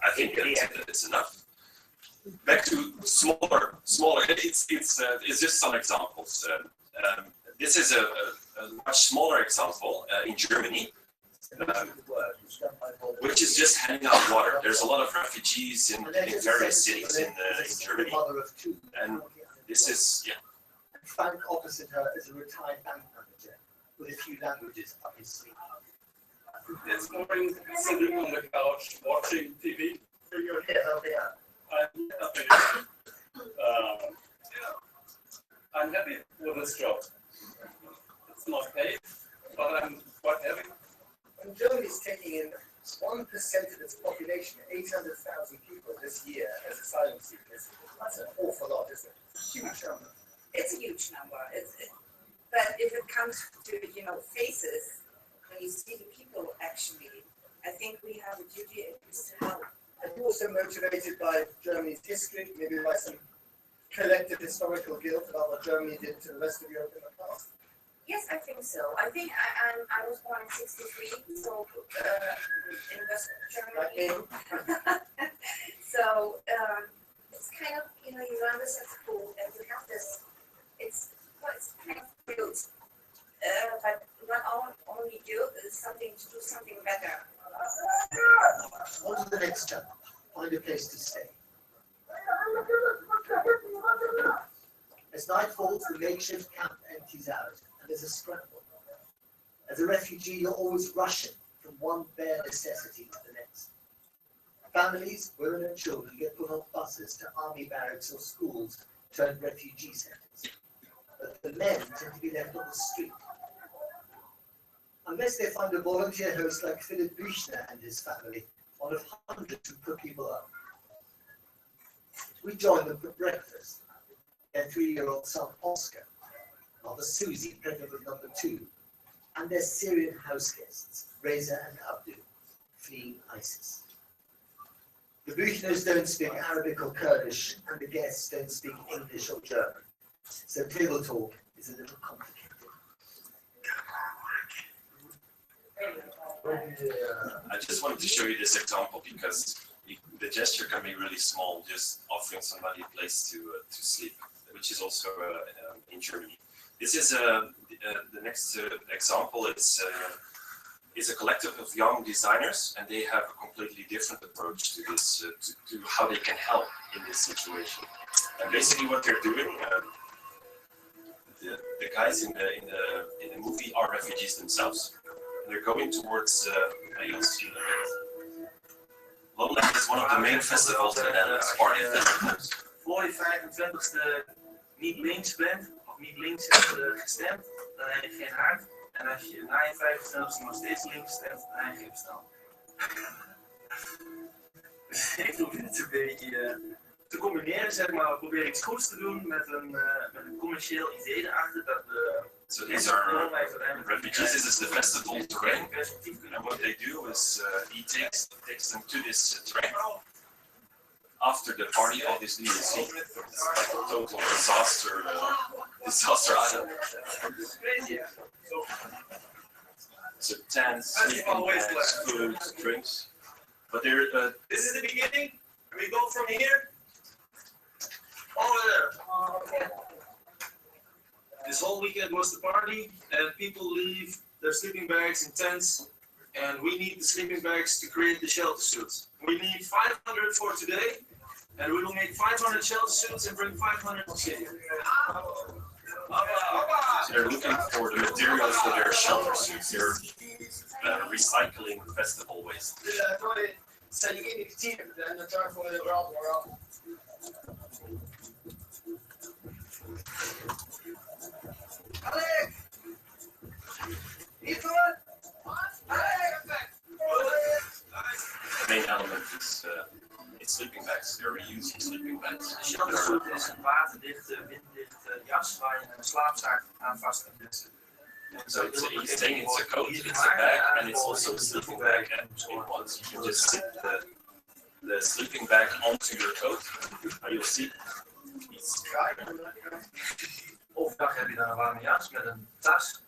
I think that it's enough. Back to smaller. It's just some examples. This is a much smaller example in Germany, which is just handing out water. There's a lot of refugees in various cities in Germany, and this is Frank opposite her is a retired bank manager with a few languages up his sleeve. This morning, sitting on the couch watching TV. I'm happy with this job. It's not paid, but I'm quite happy. And Germany is taking in 1% of its population, 800,000 people this year as asylum seekers. That's an awful lot, isn't it? It's a huge number. It's a huge number. But if it comes to, faces, when you see the people actually, I think we have a duty at least to help. And also motivated by Germany's history, maybe by some collective historical guilt about what Germany did to the rest of Europe in the past. Yes, I think so. I think I was born in '63, so in West Germany. So it's kind of, you learn this at school, and we have this. It's kind of guilt, but not only guilt, it's something to do something better. On to the next chapter. Find a place to stay. As night falls, the makeshift camp empties out, and there's a scramble. As a refugee, you're always rushing from one bare necessity to the next. Families, women and children get put on buses to army barracks or schools turned refugee centers. But the men tend to be left on the street. Unless they find a volunteer host like Philip Büchner and his family, one of hundreds who put people up. We join them for breakfast. Their 3-year-old son Oscar, mother Susie, pregnant with number 2, and their Syrian house guests, Reza and Abdul, fleeing ISIS. The Büchners don't speak Arabic or Kurdish, and the guests don't speak English or German. So table talk is a little complicated. I just wanted to show you this example because the gesture can be really small, just offering somebody a place to sleep, which is also in Germany. This is the next example. It's is a collective of young designers, and they have a completely different approach to this, to how they can help in this situation. And basically, what they're doing, the guys in the movie are refugees themselves, and they're going towards. You'll see Lowland is one of the main festivals in the Netherlands, party festivals. Voor je 25e niet links bent, of niet links hebt gestemd, dan heb je geen hart. En als je na je 25e nog steeds links stemt, dan heb je geen verstand. Ik probeer het een beetje te combineren, zeg maar. We proberen iets goeds te doen met een commercieel idee erachter. Dat So these are refugees. This is the festival terrain, and what they do is he takes them to this terrain. After the party, obviously, you see it's like a total disaster island. So tents, sleeping bags, food, drinks. But there. This is the beginning. We go from here over there. This whole weekend was the party, and people leave their sleeping bags in tents, and we need the sleeping bags to create the shelter suits. We need 500 for today, and we will make 500 shelter suits and bring 500 to city. So they're looking for the materials for their shelter suits. They're recycling festival waste. So you get your team, then the turn for the world. The main element is sleeping bags. They're reusing sleeping bags. De sheltersuit is een waterdichte, winddichte jas waar je een slaapzak aan vast kunt zetten. So he's saying it's a coat, it's a bag, and it's also a sleeping bag. And in once you can just sit the sleeping bag onto your coat, and you'll see it's Overdag heb je dan een warme jas met een tas.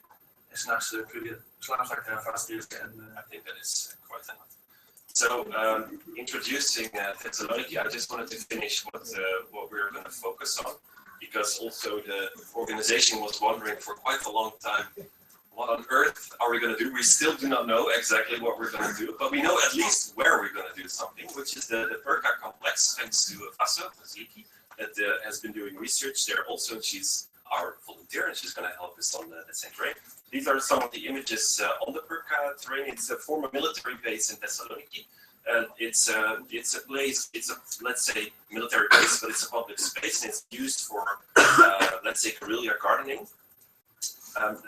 En s'nachts kun je de slaapzak eraan vastzetten. I think that is quite enough. So, introducing Thessaloniki, I just wanted to finish what we're going to focus on, because also the organization was wondering for quite a long time, what on earth are we going to do? We still do not know exactly what we're going to do, but we know at least where we're going to do something, which is the PERCA complex, thanks to Vaso, that has been doing research there also, and she's our volunteer, and she's going to help us on the same terrain. These are some of the images on the PERCA terrain. It's a former military base in Thessaloniki. It's a place, let's say, military base, but it's a public space, and it's used for, let's say, guerrilla gardening.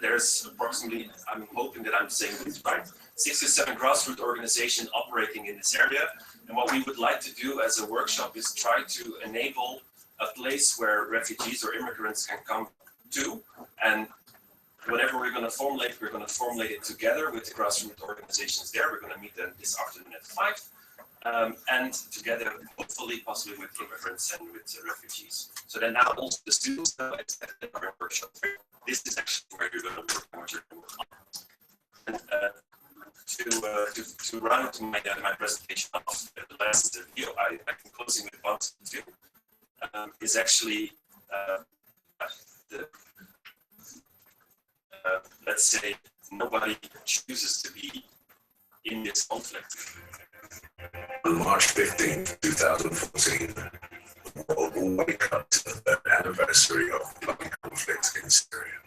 There's approximately, I'm hoping that I'm saying this right, 6 to 7 grassroots organizations operating in this area. And what we would like to do as a workshop is try to enable a place where refugees or immigrants can come to. And whatever we're going to formulate it together with the grassroots organizations there. We're going to meet them this afternoon at 5. And together, hopefully, possibly with immigrants and with refugees. So then now also the students know exactly our workshop. This is actually where you're going to work and what you're going to do. And to round my presentation off, the last video, I can closing with one to two, is actually let's say nobody chooses to be in this conflict. On March 15, 2014, the world will wake up to the third anniversary of the bloody conflict in Syria.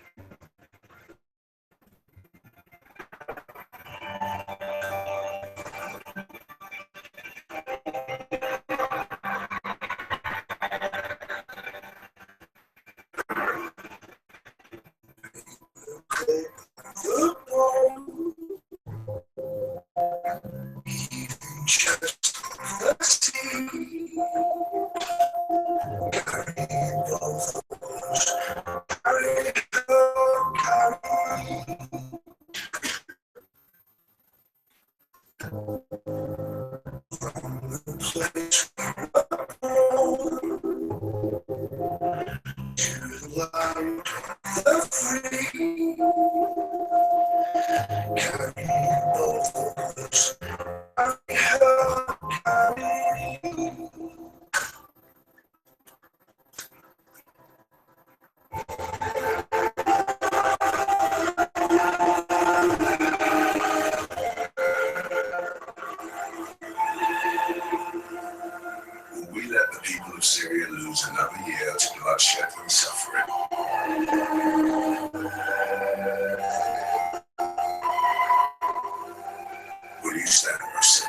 where you stand or sit.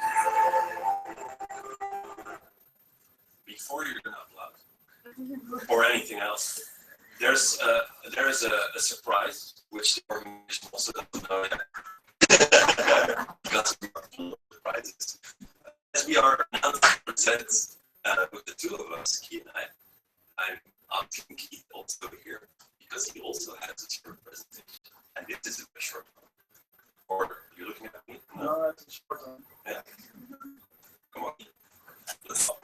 Before you're not allowed, or anything else, there is a surprise which the organization also doesn't know yet. Because we are full of surprises. As we are now to present with the two of us, Keith and I'm asking Keith also here because he also has a short presentation, and this is a short one. Or you're looking at me? No, it's a short one. Yeah. Come on. Let's talk.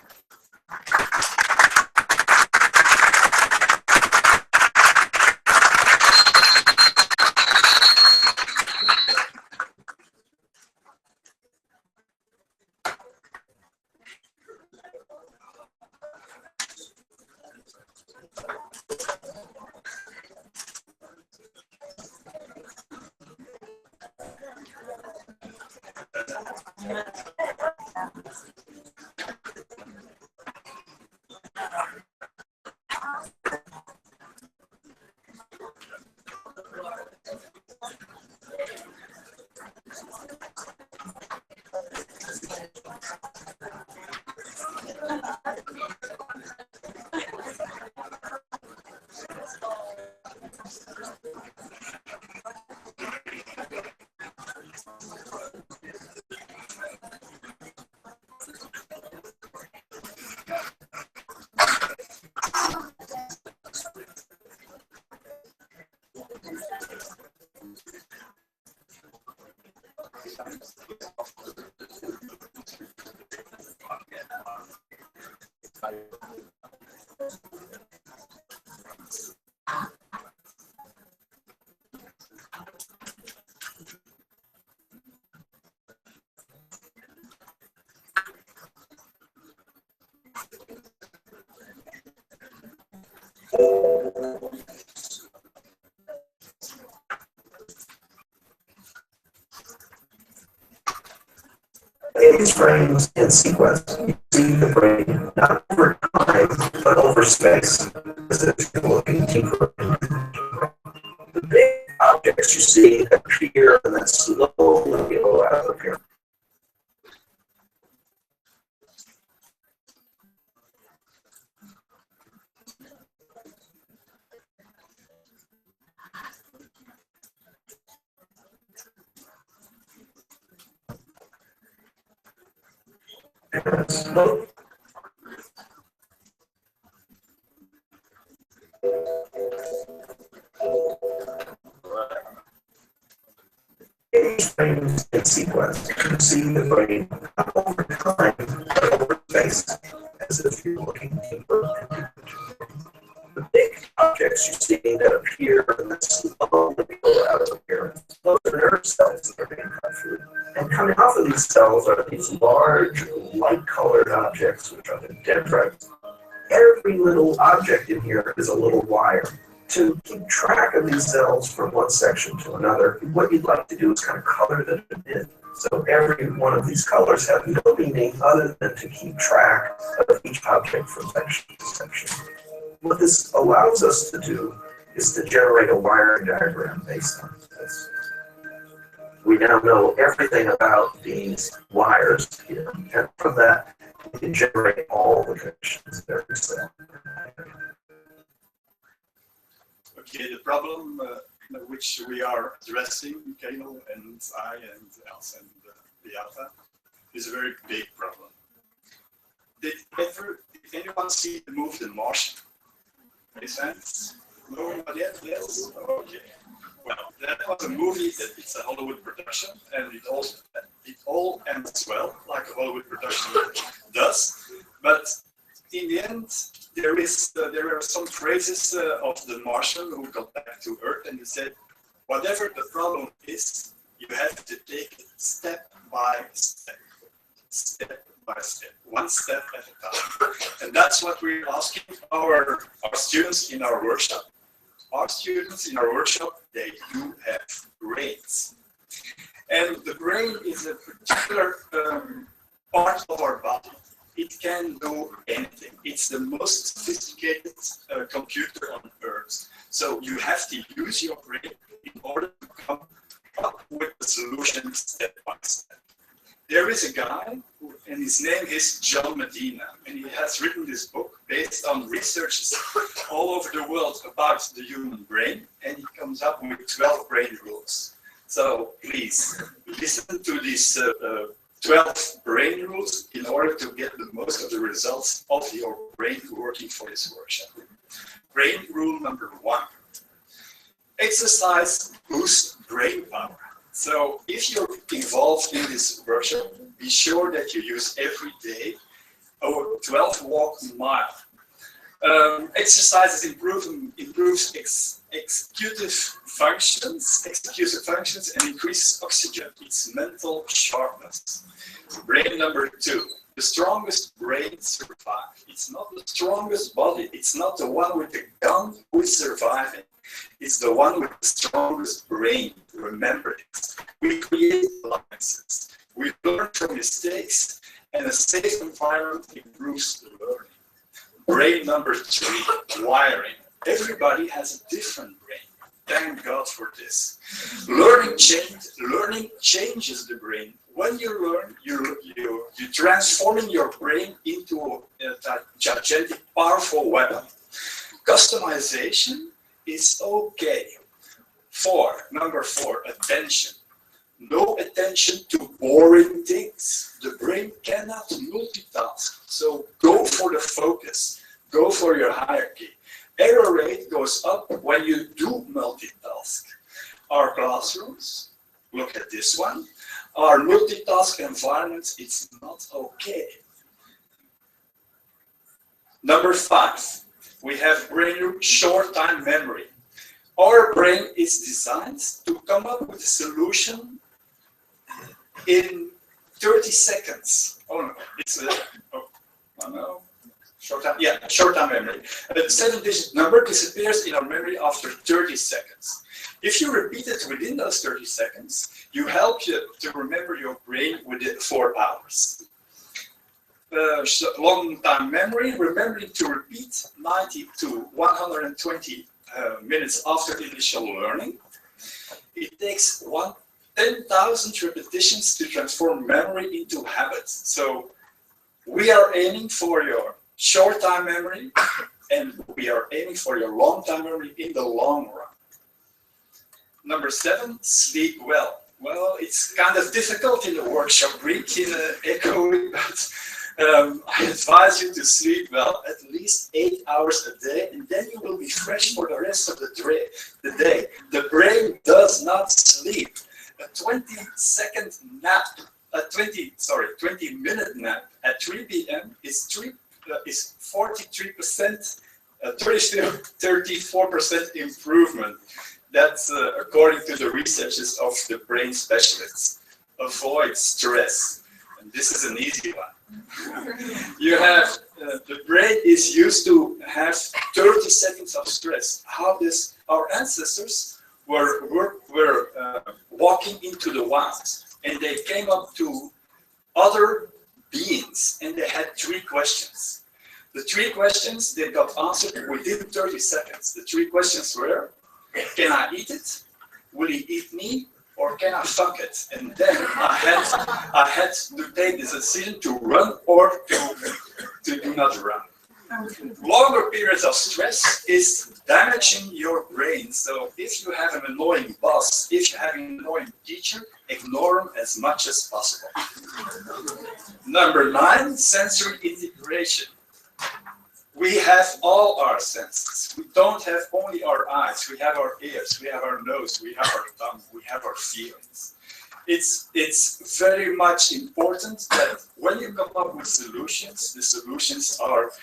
In these frames and sequence, you see the brain not over time, but over space, as if you're looking deeper into the big objects you see appear and then slowly go out of here. In these frames and sequence, you see the brain not over time, but over space, as if you're looking deeper into the big objects you see that appear and then slowly go out of here. Those are nerve cells that are being cut through. And coming off of these cells are these large, light-colored objects, which are the dendrites. Every little object in here is a little wire. To keep track of these cells from one section to another, what you'd like to do is kind of color them in. So every one of these colors have no meaning other than to keep track of each object from section to section. What this allows us to do is to generate a wiring diagram based on this. We now know everything about these wires here, and from that, we can generate all the connections of every cell. Okay, the problem which we are addressing, Kano and I and Else and Beata, is a very big problem. Did anyone see the movie The Martian? Any sense? No, not yet? Yes? Okay. Well, that was a movie that it's a Hollywood production, and it all ends well, like a Hollywood production does. But in the end, there are some phrases of the Martian who got back to Earth, and he said, whatever the problem is, you have to take it step by step, one step at a time. And that's what we're asking our students in our workshop. Our students in our workshop, they do have brains. And the brain is a particular part of our body. It can do anything. It's the most sophisticated computer on Earth. So you have to use your brain in order to come up with the solution step by step. there is a guy, and his name is John Medina, and he has written this book based on researches all over the world about the human brain, and he comes up with 12 brain rules. So please listen to these 12 brain rules in order to get the most of the results of your brain working for this workshop. Brain rule number 1. Exercise boosts brain power. So if you're involved in this workshop, be sure that you use every day a 12 walk mile. Exercises improves executive functions and increases oxygen. It's mental sharpness. Brain number 2. The strongest brain survives. It's not the strongest body. It's not the one with the gun who is surviving. It's the one with the strongest brain. Remember it. We create alliances. We learn from mistakes, and a safe environment improves the learning. Brain number 3, wiring. Everybody has a different brain. Thank God for this. Learning changes the brain. When you learn, you're transforming your brain into a gigantic, powerful weapon. Customization is okay. Number 4, attention. No attention to boring things. The brain cannot multitask. So go for the focus. Go for your hierarchy. Error rate goes up when you do multitask. Our classrooms, look at this one. Our multitask environments, it's not okay. Number 5, we have brain short-time memory. Our brain is designed to come up with a solution in 30 seconds. Oh no, it's short-time memory. The 7-digit number disappears in our memory after 30 seconds. If you repeat it within those 30 seconds, you help you to remember your brain within 4 hours. Long-time memory, remembering to repeat 90 to 120 minutes after initial learning. It takes 10,000 repetitions to transform memory into habits. So we are aiming for your short-time memory, and we are aiming for your long-time memory in the long run. Number 7, sleep well. Well, it's kind of difficult in the workshop week, in Ecoweek, but I advise you to sleep well, at least 8 hours a day, and then you will be fresh for the rest of the day. The brain does not sleep. A 20-second nap, 20-minute nap at 3 p.m. is 43%, 34% improvement. That's according to the researches of the brain specialists. Avoid stress, and this is an easy one. You have the brain is used to have 30 seconds of stress. How this? Our ancestors were walking into the wild, and they came up to other beings, and they had 3 questions. The 3 questions they got answered within 30 seconds. The 3 questions were: can I eat it? Will he eat me? Or can I fuck it? And then I had to take this decision to run or to do not run. Longer periods of stress is damaging your brain. So if you have an annoying boss, if you have an annoying teacher, ignore them as much as possible. Number 9, sensory integration. We have all our senses. We don't have only our eyes. We have our ears, we have our nose, we have our tongue, we have our feelings. It's very much important that when you come up with solutions, the solutions are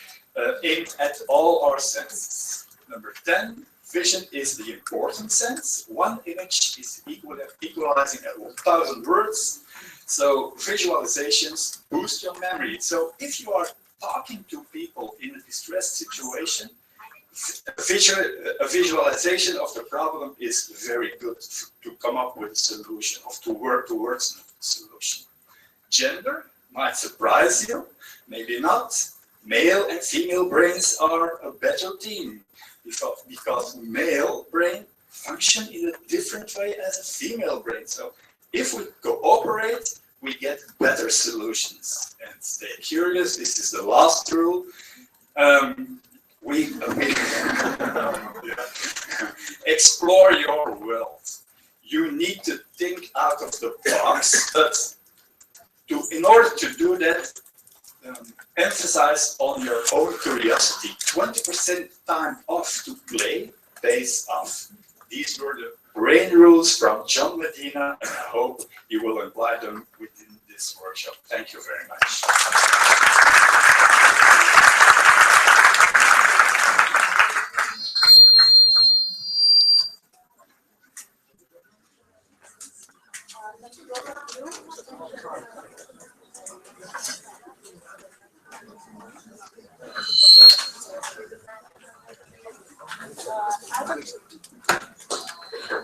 aimed at all our senses. Number 10, vision is the important sense. One image is equalizing 1,000 words. So visualizations boost your memory. So if you are talking to people in a distressed situation, a visualization of the problem is very good to come up with a solution, or to work towards a solution. Gender might surprise you, maybe not. Male and female brains are a better team because male brain function in a different way as a female brain. So if we cooperate, we get better solutions. And stay curious. This is the last rule. Explore your world. You need to think out of the box, but in order to do that, emphasize on your own curiosity. 20% time off to play pays off. These were the brain rules from John Medina, and I hope you will apply them within this workshop. Thank you very much.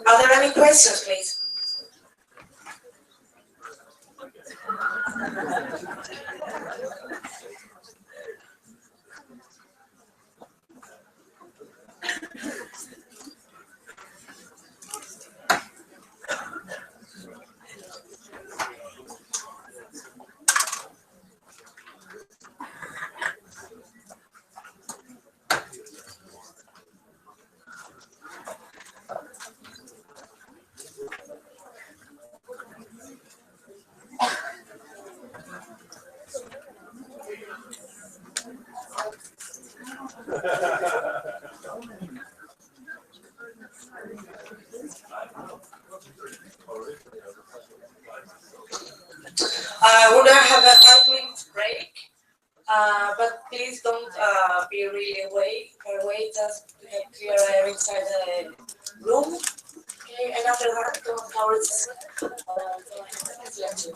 Are there any questions, please? We're gonna have a 5-minute break, but please don't be really away. Just to get clear air inside the room. Okay, and after that, go towards lecture.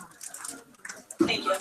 Thank you.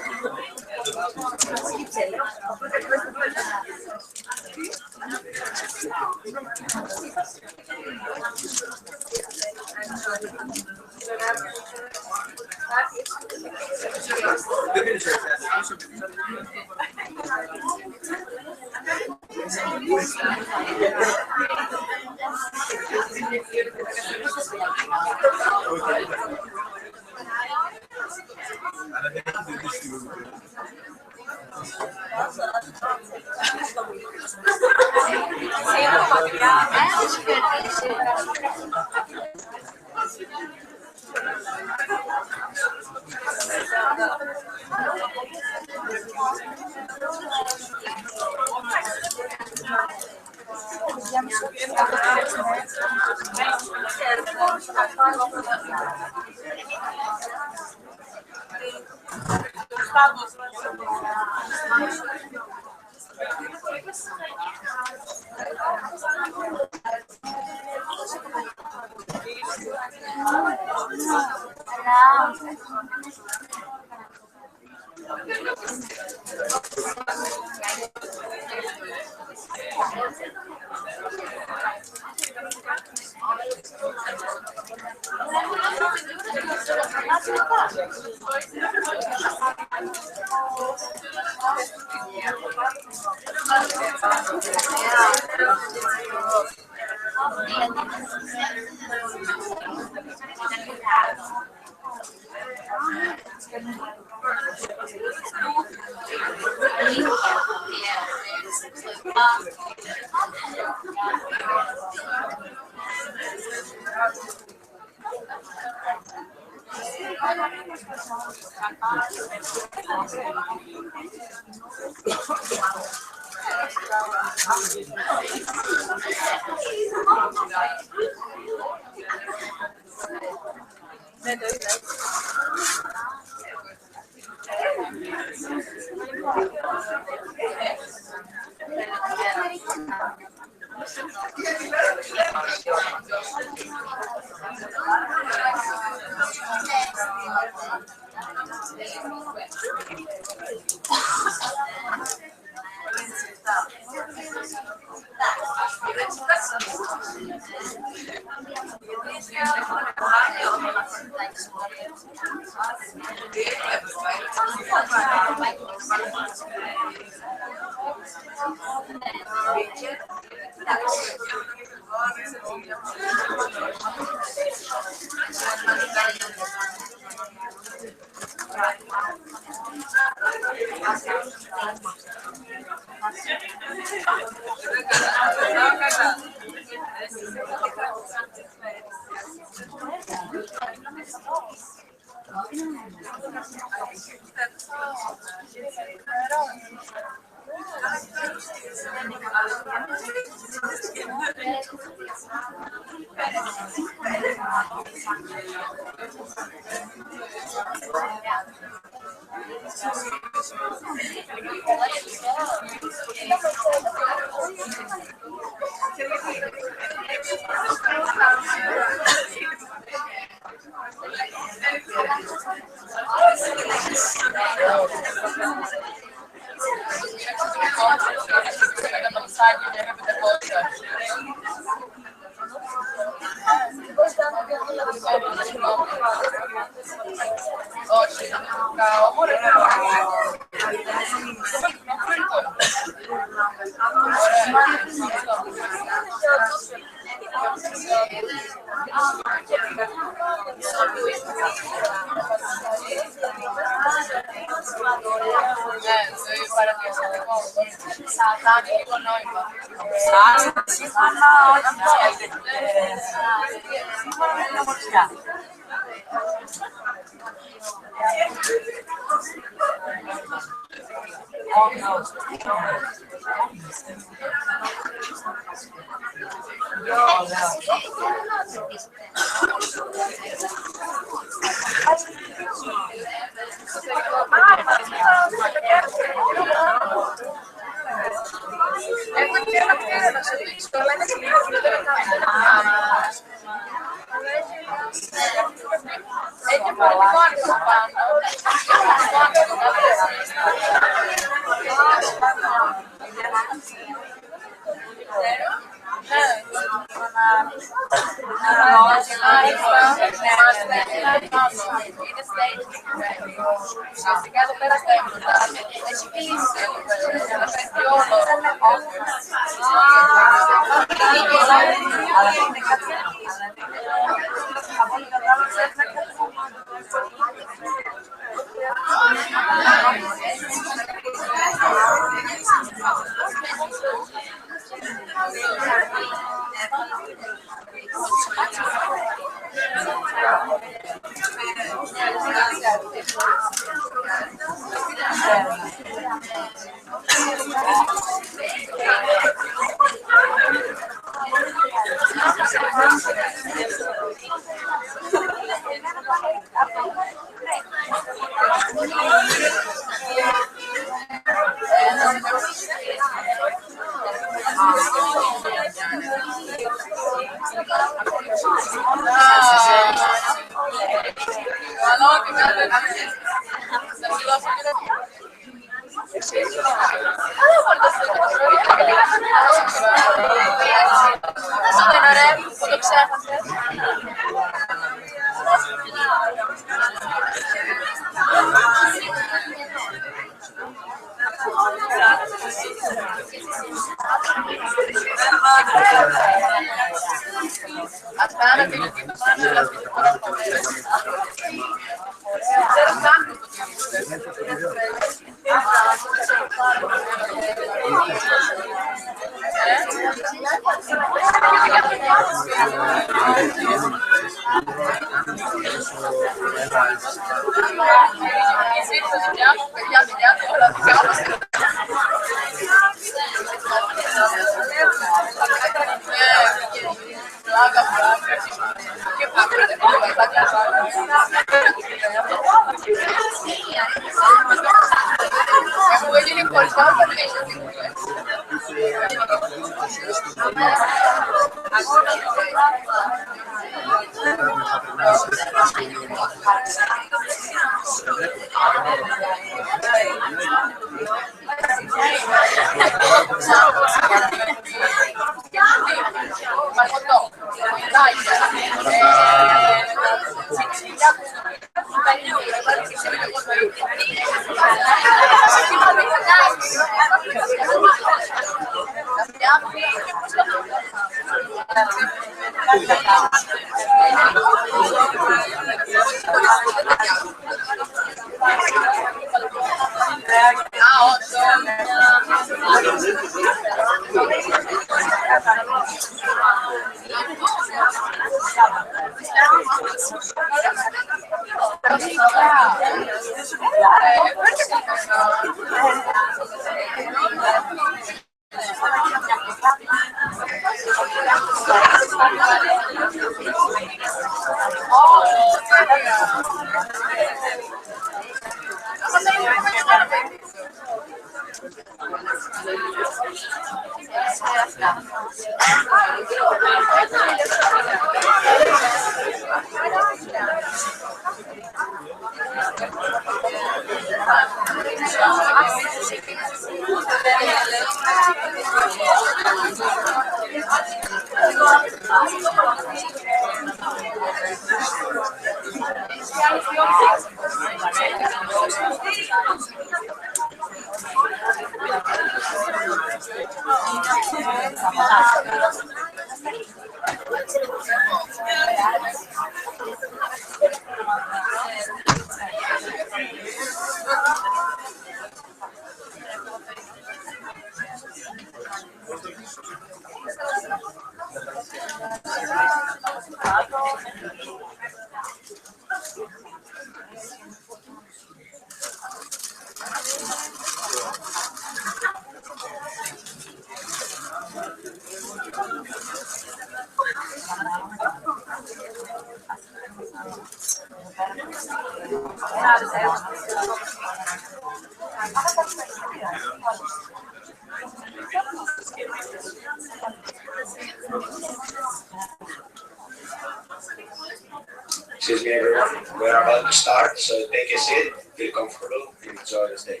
Excuse me, everyone. We're about to start, so take a seat, feel comfortable, and enjoy the day.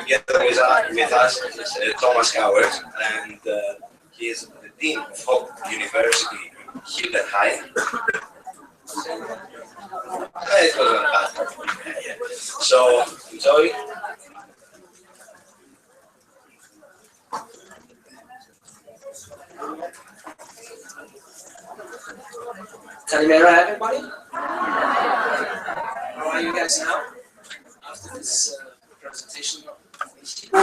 Together with us is Thomas Coward, and he is the Dean of Hope University, Hildesheim. It wasn't bad. Yeah. So, enjoy. Kalimera, everybody. How are you guys now? After this presentation I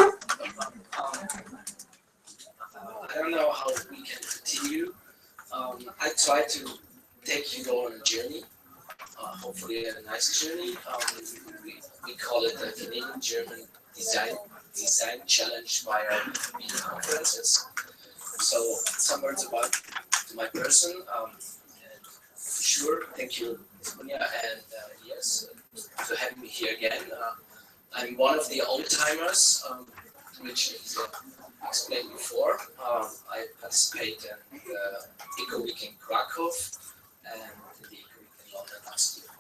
don't know how we can continue. I try to take you on a journey, hopefully a nice journey. We call it the Canadian-German Design Challenge via video conferences. So some words about my person. Sure, thank you, Sonia, and yes, for having me here again. I'm one of the old timers, which is explained before. I participate in the Ecoweek in Krakow and the Ecoweek in London last year.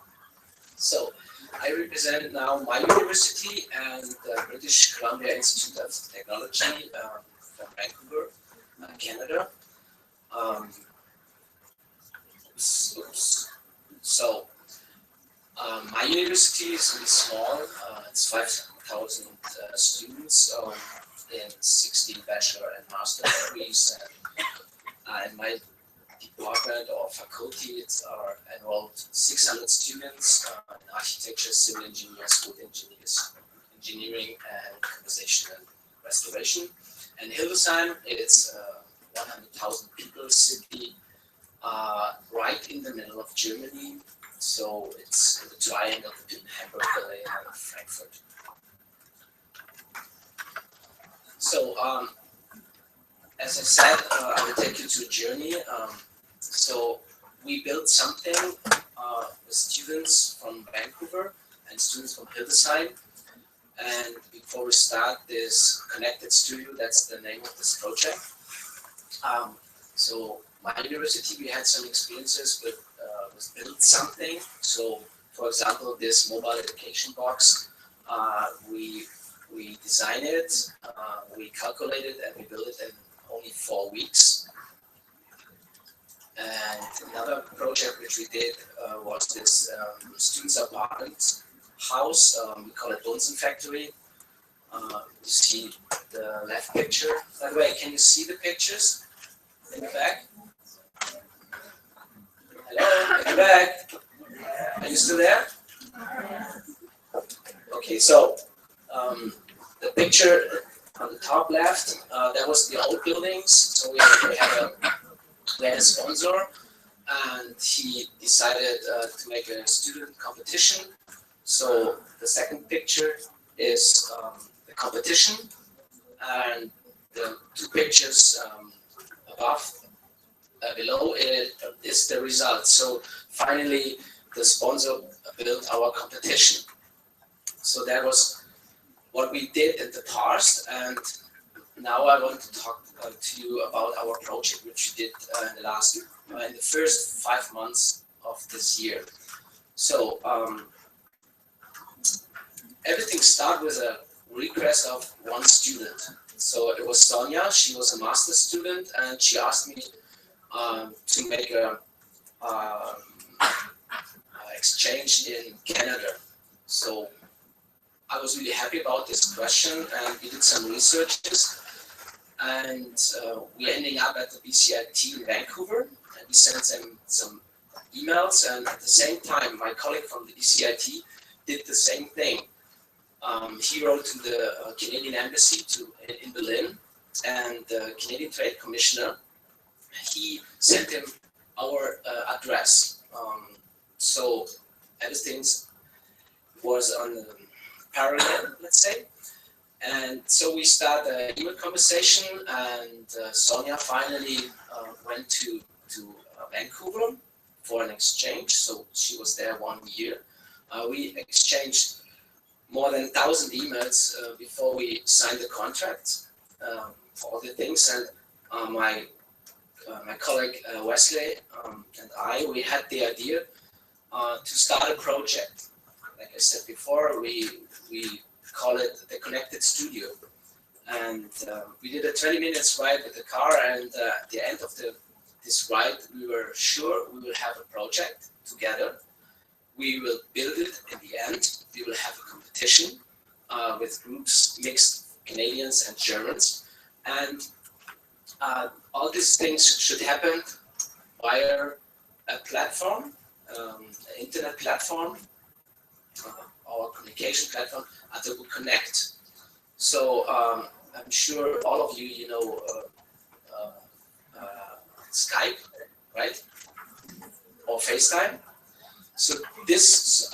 So I represent now my university and the British Columbia Institute of Technology from Vancouver, Canada. So my university is really small. It's 5,000 students in 16 bachelor and master degrees, and my department or faculty are enrolled 600 students in architecture, civil engineers, wood engineers, engineering, and conservation and restoration. And Hildesheim, it's 100,000 people city. Right in the middle of Germany, so it's the triangle between Hamburg, Berlin, and Frankfurt. So, as I said, I will take you to a journey. So, we built something with students from Vancouver and students from Hildesheim. And before we start this connected studio, that's the name of this project. So, my university, we had some experiences with build something. So, for example, this mobile education box, we designed it, we calculated, and we built it in only 4 weeks. And another project which we did was this students' apartment house. We call it Bunsen Factory. You see the left picture. By the way, can you see the pictures in the back? Hello, in the back. Are you still there? Okay, so the picture on the top left, that was the old buildings. So we had a sponsor, and he decided to make a student competition. So the second picture is the competition, and the two pictures above below it is the result. So finally, the sponsor built our competition. So that was what we did in the past, and now I want to talk to you about our project, which we did in the first 5 months of this year. So everything started with a request of one student. So it was Sonia. She was a master's student, and she asked me to make a exchange in Canada. So I was really happy about this question, and we did some researches, and we're ending up at the BCIT in Vancouver, and we sent them some emails, and at the same time, my colleague from the BCIT did the same thing. He wrote to the Canadian Embassy in Berlin, and the Canadian Trade Commissioner, he sent him our address. So everything was on parallel, let's say. And so we started an email conversation, and Sonia finally went to Vancouver for an exchange. So she was there 1 year. We exchanged more than 1,000 emails before we signed the contract for all the things. And my colleague Wesley and we had the idea to start a project. Like I said before, we call it the Connected Studio. And we did a 20 minutes ride with the car, and at the end of this ride, we were sure we will have a project together. We will build it in the end. We will have a competition with groups, mixed Canadians and Germans. And all these things should happen via a platform, an internet platform, our communication platform, Adobe Connect. So I'm sure all of you know Skype, right? Or FaceTime. So this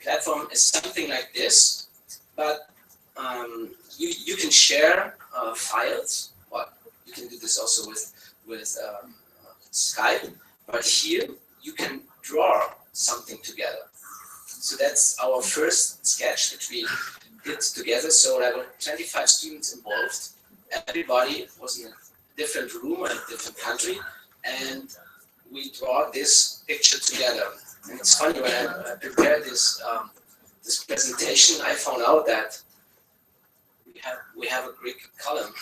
platform is something like this, but you can share files. Well, you can do this also with Skype, but here you can draw something together. So that's our first sketch which we did together. So there were 25 students involved. Everybody was in a different room and a different country, and we draw this picture together. And it's funny, when I prepared this presentation, I found out that we have a Greek column.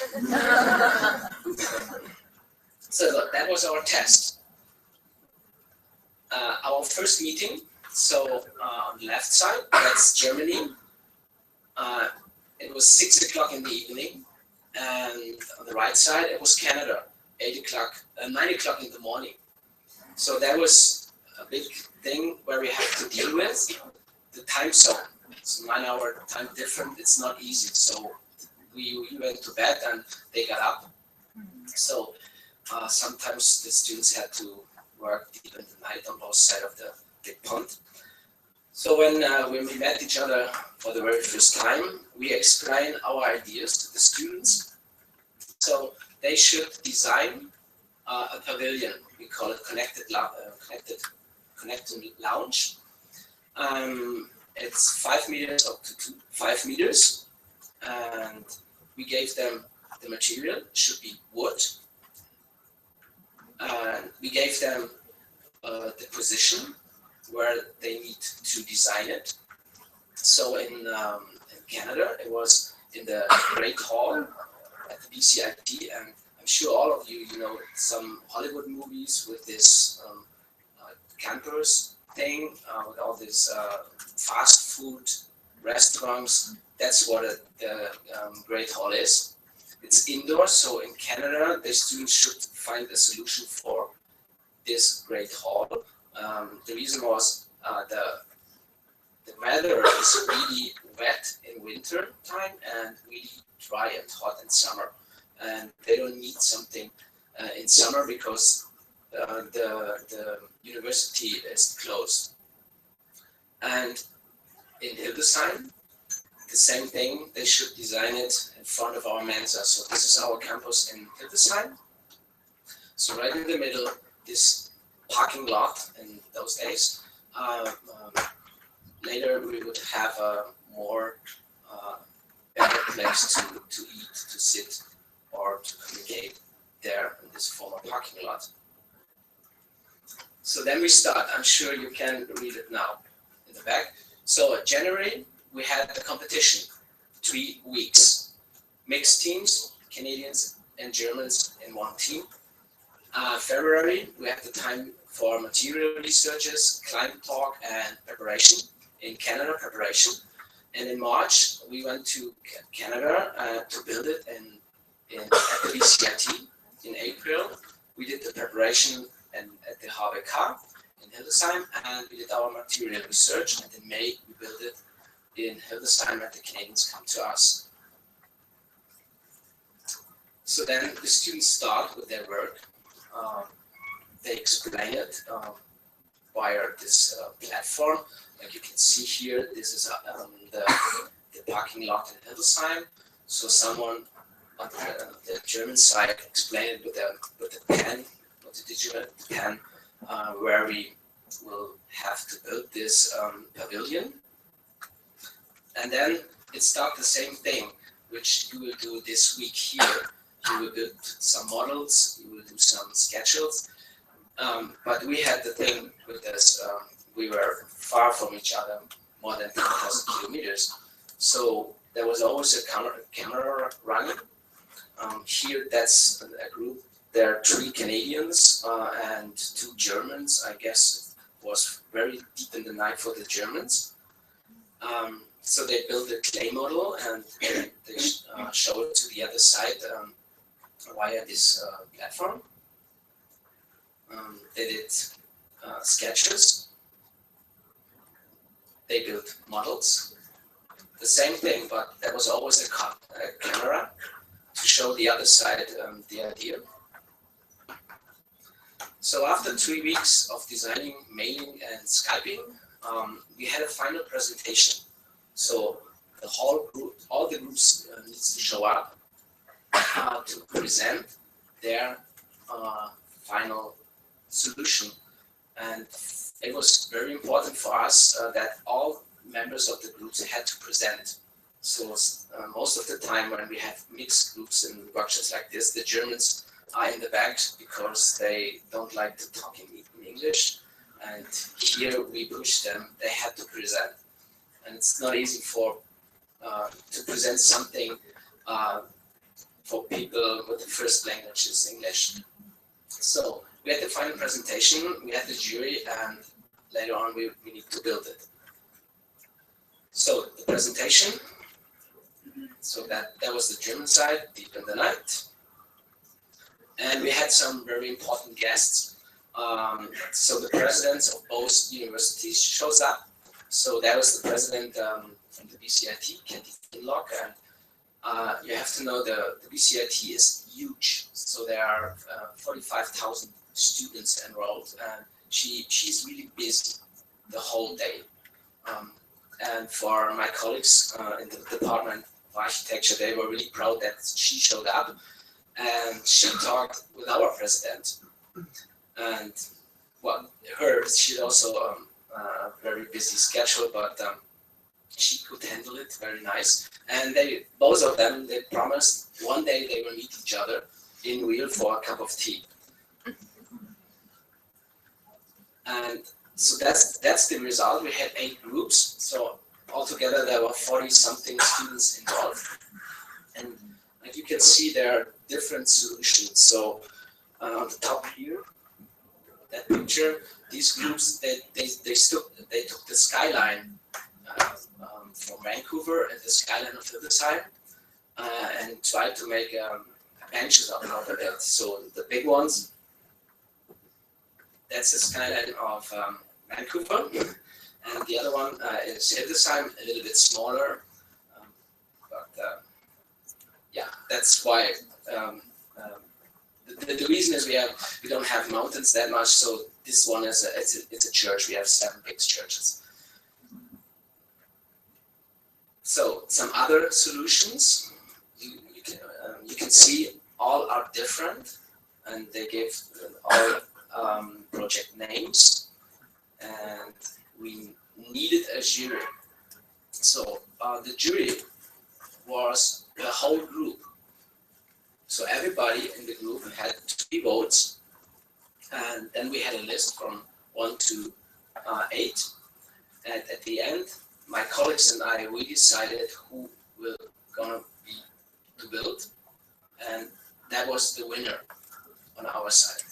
So that was our test. Our first meeting. So on the left side, that's Germany. It was 6 o'clock in the evening, and on the right side it was Canada, 9 o'clock in the morning. So that was a big thing where we have to deal with the time zone. It's 9 hour time different. It's not easy. So we went to bed and they got up. So sometimes the students had to work deep in the night on both sides of the big pond. So when we met each other for the very first time, we explained our ideas to the students. So they should design a pavilion. We call it connected lounge. It's 5 meters up to 5 meters, and we gave them the material. It should be wood. And we gave them the position where they need to design it. So in Canada, it was in the Great Hall at the BCIT, and I'm sure all of you know some Hollywood movies with this campers thing, with all these fast food restaurants. That's what the Great Hall is. It's indoor, so in Canada, the students should find a solution for this Great Hall. The reason was the weather is really wet in winter time and really dry and hot in summer. And they don't need something in summer because the university is closed. And in Hildesheim, the same thing, they should design it in front of our Mensa. So this is our campus in Hildesheim. So right in the middle, this parking lot in those days. Later we would have a more better place to eat, to sit, or to communicate there in this former parking lot. So then we start. I'm sure you can read it now in the back. So in January, we had the competition, 3 weeks. Mixed teams, Canadians and Germans in one team. February, we had the time for material researches, climate talk, and preparation. In Canada, preparation. And in March, we went to Canada to build it at the BCIT. In April, we did the preparation at the HBK in Hildesheim, and we did our material research. And in May, we built it in Hildesheim, and the Canadians come to us. So then the students start with their work. They explain it via this platform. Like you can see here, this is the parking lot in Hildesheim. So someone on the German side explained with a pen, with a digital pen, where we will have to build this pavilion. And then it starts the same thing, which you will do this week here. You will build some models, you will do some sketches. But we had the thing with this, we were far from each other, more than 10,000 kilometers. So there was always a camera running. Here, that's a group. There are 3 Canadians and 2 Germans. I guess it was very deep in the night for the Germans. So they built a clay model and they showed it to the other side via this platform. They did sketches. They built models. The same thing, but there was always a camera to show the other side the idea. So after 3 weeks of designing, mailing, and Skyping, we had a final presentation. So the whole group, all the groups needs to show up to present their final solution. And it was very important for us that all members of the groups had to present. So most of the time when we have mixed groups in workshops like this, the Germans are in the back because they don't like to talk in English. And here we push them, they had to present. And it's not easy to present something for people with the first language is English. So we had the final presentation, we had the jury, and later on we need to build it. So the presentation, so that was the German side, deep in the night. And we had some very important guests. So the presidents of both universities shows up. So there was the president from the BCIT, Kenty Finlock, and you have to know the BCIT is huge. So there are 45,000 students enrolled, and she's really busy the whole day. And for my colleagues in the Department of Architecture, they were really proud that she showed up, and she talked with our president. And well, she's also a very busy schedule, but she could handle it very nice. And both of them, they promised one day they will meet each other in real for a cup of tea. And so that's the result. We had 8 groups. So altogether there were 40-something students involved. And like you can see, there are different solutions. So on the top here, that picture, these groups, they took the skyline from Vancouver and the skyline of Hildesheim and tried to make benches out of it. So the big ones, that's the skyline of Vancouver, and the other one is Hildesheim, a little bit smaller. But yeah, that's why. The reason is we don't have mountains that much, so this one is it's a church. We have 7 big churches. So some other solutions you can see all are different, and they give all project names, and we needed a jury. So the jury was the whole group. So everybody in the group had 3 votes, and then we had a list from 1 to 8. And at the end, my colleagues and I, we decided who will gonna be to build, and that was the winner on our side.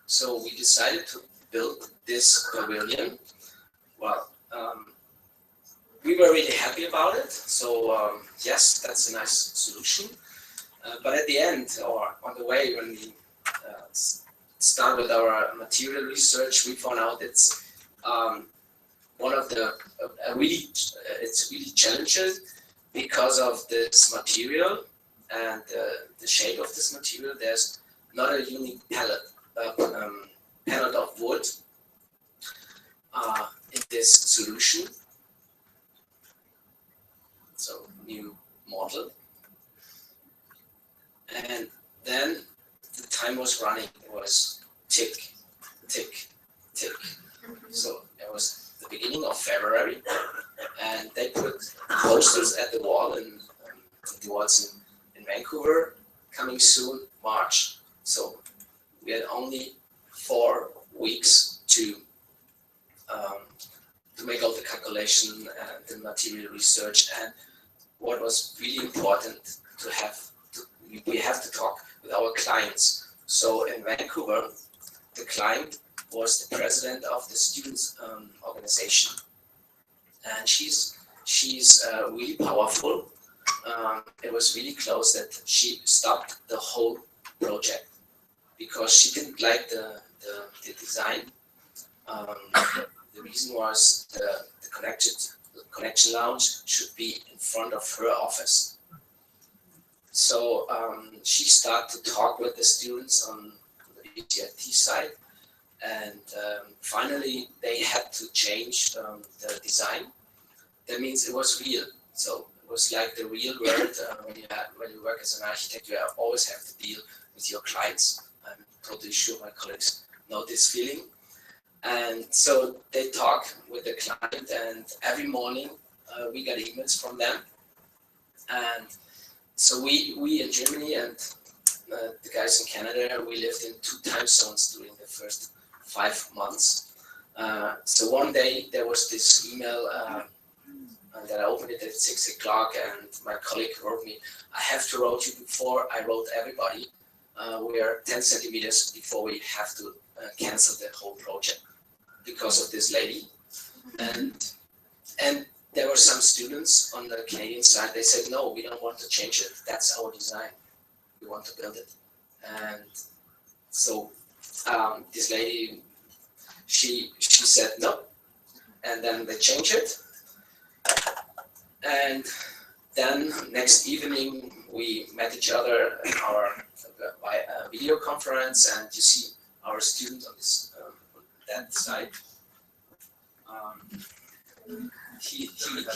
So we decided to build this pavilion. Well, we were really happy about it. So yes, that's a nice solution. But at the end, or on the way, when we start with our material research, we found out it's one of the it's really challenging because of this material and the shape of this material. There's not a unique palette of wood in this solution. So new model. And then the time was running. It was tick, tick, tick. So it was the beginning of February, and they put posters at the wall in Vancouver, coming soon, March. So we had only 4 weeks to make all the calculation and the material research. And what was really important we have to talk with our clients. So in Vancouver, the client was the president of the students' organization, and she's really powerful. It was really close that she stopped the whole project because she didn't like the design. The reason was the connection lounge should be in front of her office. So she started to talk with the students on the BCIT side, and finally they had to change the design. That means it was real. So it was like the real world. When you work as an architect, you always have to deal with your clients. I'm totally sure my colleagues know this feeling. And so they talk with the client, and every morning we got emails from them. And so we in Germany and the guys in Canada, we lived in 2 time zones during the first 5 months. So one day there was this email that I opened it at 6 o'clock, and my colleague wrote me, I have to write you before I wrote everybody. We are 10 centimeters before we have to cancel the whole project because of this lady. And there were some students on the Canadian side, they said, no, we don't want to change it. That's our design. We want to build it. And so this lady, she said no. And then they changed it. And then next evening, we met each other in our video conference, and you see our student on this that side. He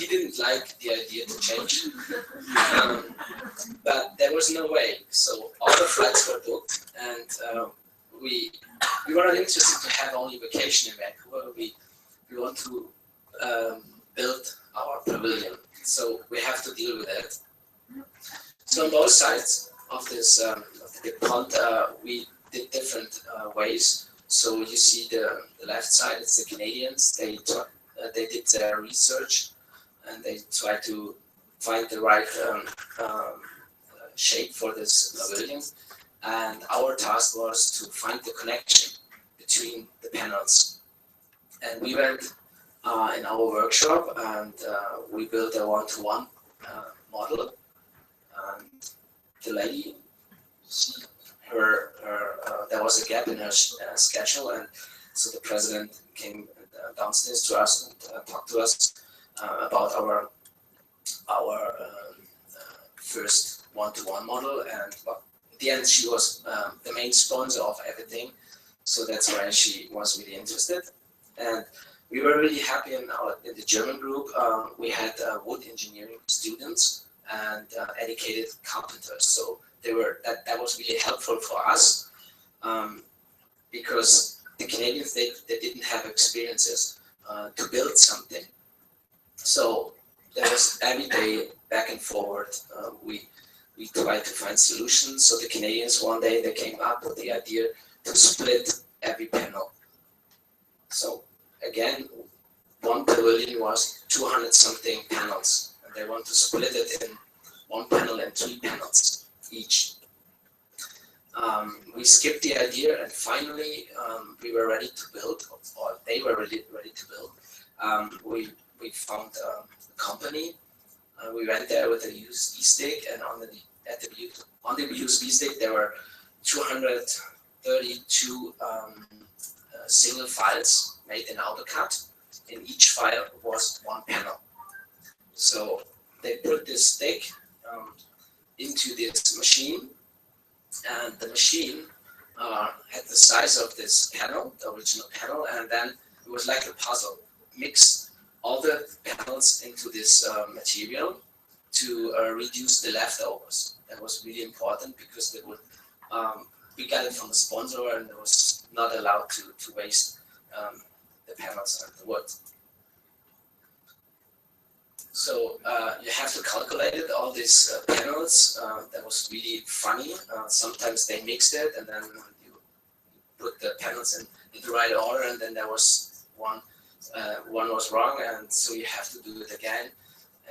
didn't like the idea to change, but there was no way. So all the flights were booked, and we were not interested to have only vacation in Vancouver. We want to build our pavilion, so we have to deal with it. So on both sides of this the pond, we did different ways. So you see the left side, it's the Canadians. They did their research, and they tried to find the right shape for this pavilion. And our task was to find the connection between the panels. And we went in our workshop, and we built a one-to-one model. And the lady, there was a gap in her schedule, and so the president came downstairs to us and talked to us about our first one-to-one model. And at the end, she was the main sponsor of everything, so that's why she was really interested. And we were really happy in the German group. We had wood engineering students and educated carpenters, so that was really helpful for us because the Canadians, they didn't have experiences to build something. So there was every day back and forward. We tried to find solutions. So the Canadians, one day they came up with the idea to split every panel. So again, one pavilion was 200 something panels, and they want to split it in one panel and 3 panels each. We skipped the idea, and finally we were ready to build, or they were ready to build. We found a company. We went there with a USB stick, and on the USB stick there were 232 single files made in AutoCAD. In each file was 1 panel. So they put this stick into this machine, and the machine had the size of this panel, the original panel, and then it was like a puzzle. Mix all the panels into this material to reduce the leftovers. That was really important because they would, we got it from a sponsor, and it was not allowed to waste the panels and the wood. So you have to calculate it, all these panels. That was really funny. Sometimes they mixed it, and then you put the panels in the right order, and then there was one was wrong, and so you have to do it again.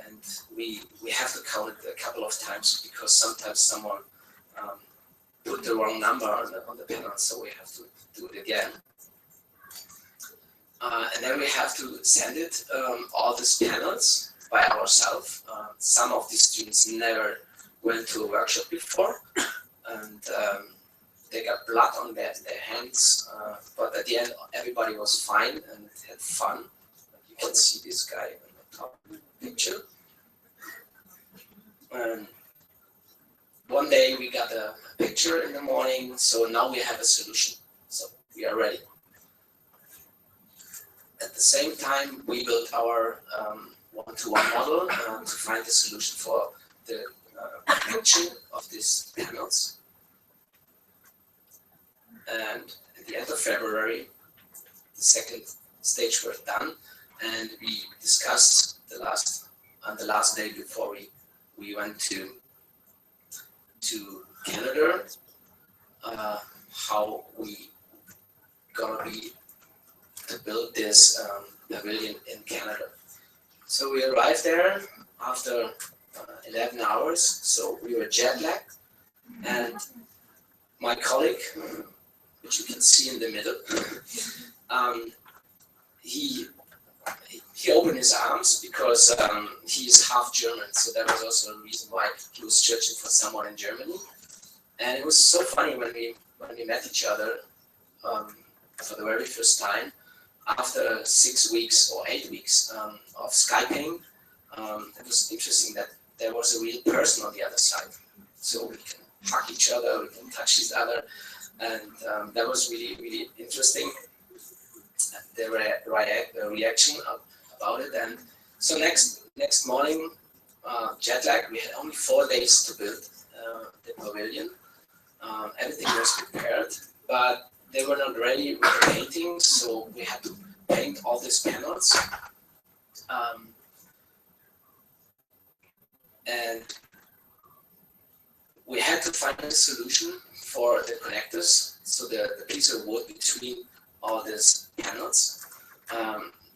And we have to count it a couple of times because sometimes someone put the wrong number on the panel, so we have to do it again. And then we have to send it, all these panels, by ourselves. Some of the students never went to a workshop before, and they got blood on their hands, but at the end everybody was fine and had fun. You can see this guy in the top picture. And one day we got a picture in the morning, so now we have a solution. So we are ready. At the same time, we built our one-to-one model to find the solution for the connection of these panels. And at the end of February, the second stage was done, and we discussed on the last day before we went to Canada, how we gonna be to build this pavilion in Canada. So we arrived there after 11 hours, so we were jet lagged, and my colleague, which you can see in the middle, he opened his arms because he's half German, so that was also a reason why he was searching for someone in Germany. And it was so funny when we met each other for the very first time. After 6 weeks or 8 weeks of Skyping, it was interesting that there was a real person on the other side. So we can hug each other, we can touch each other, and that was really, really interesting. The reaction about it. And so next morning, jet lag, we had only 4 days to build the pavilion. Everything was prepared, but they were not ready with the painting, so we had to paint all these panels. And we had to find a solution for the connectors, so the piece of wood between all these panels.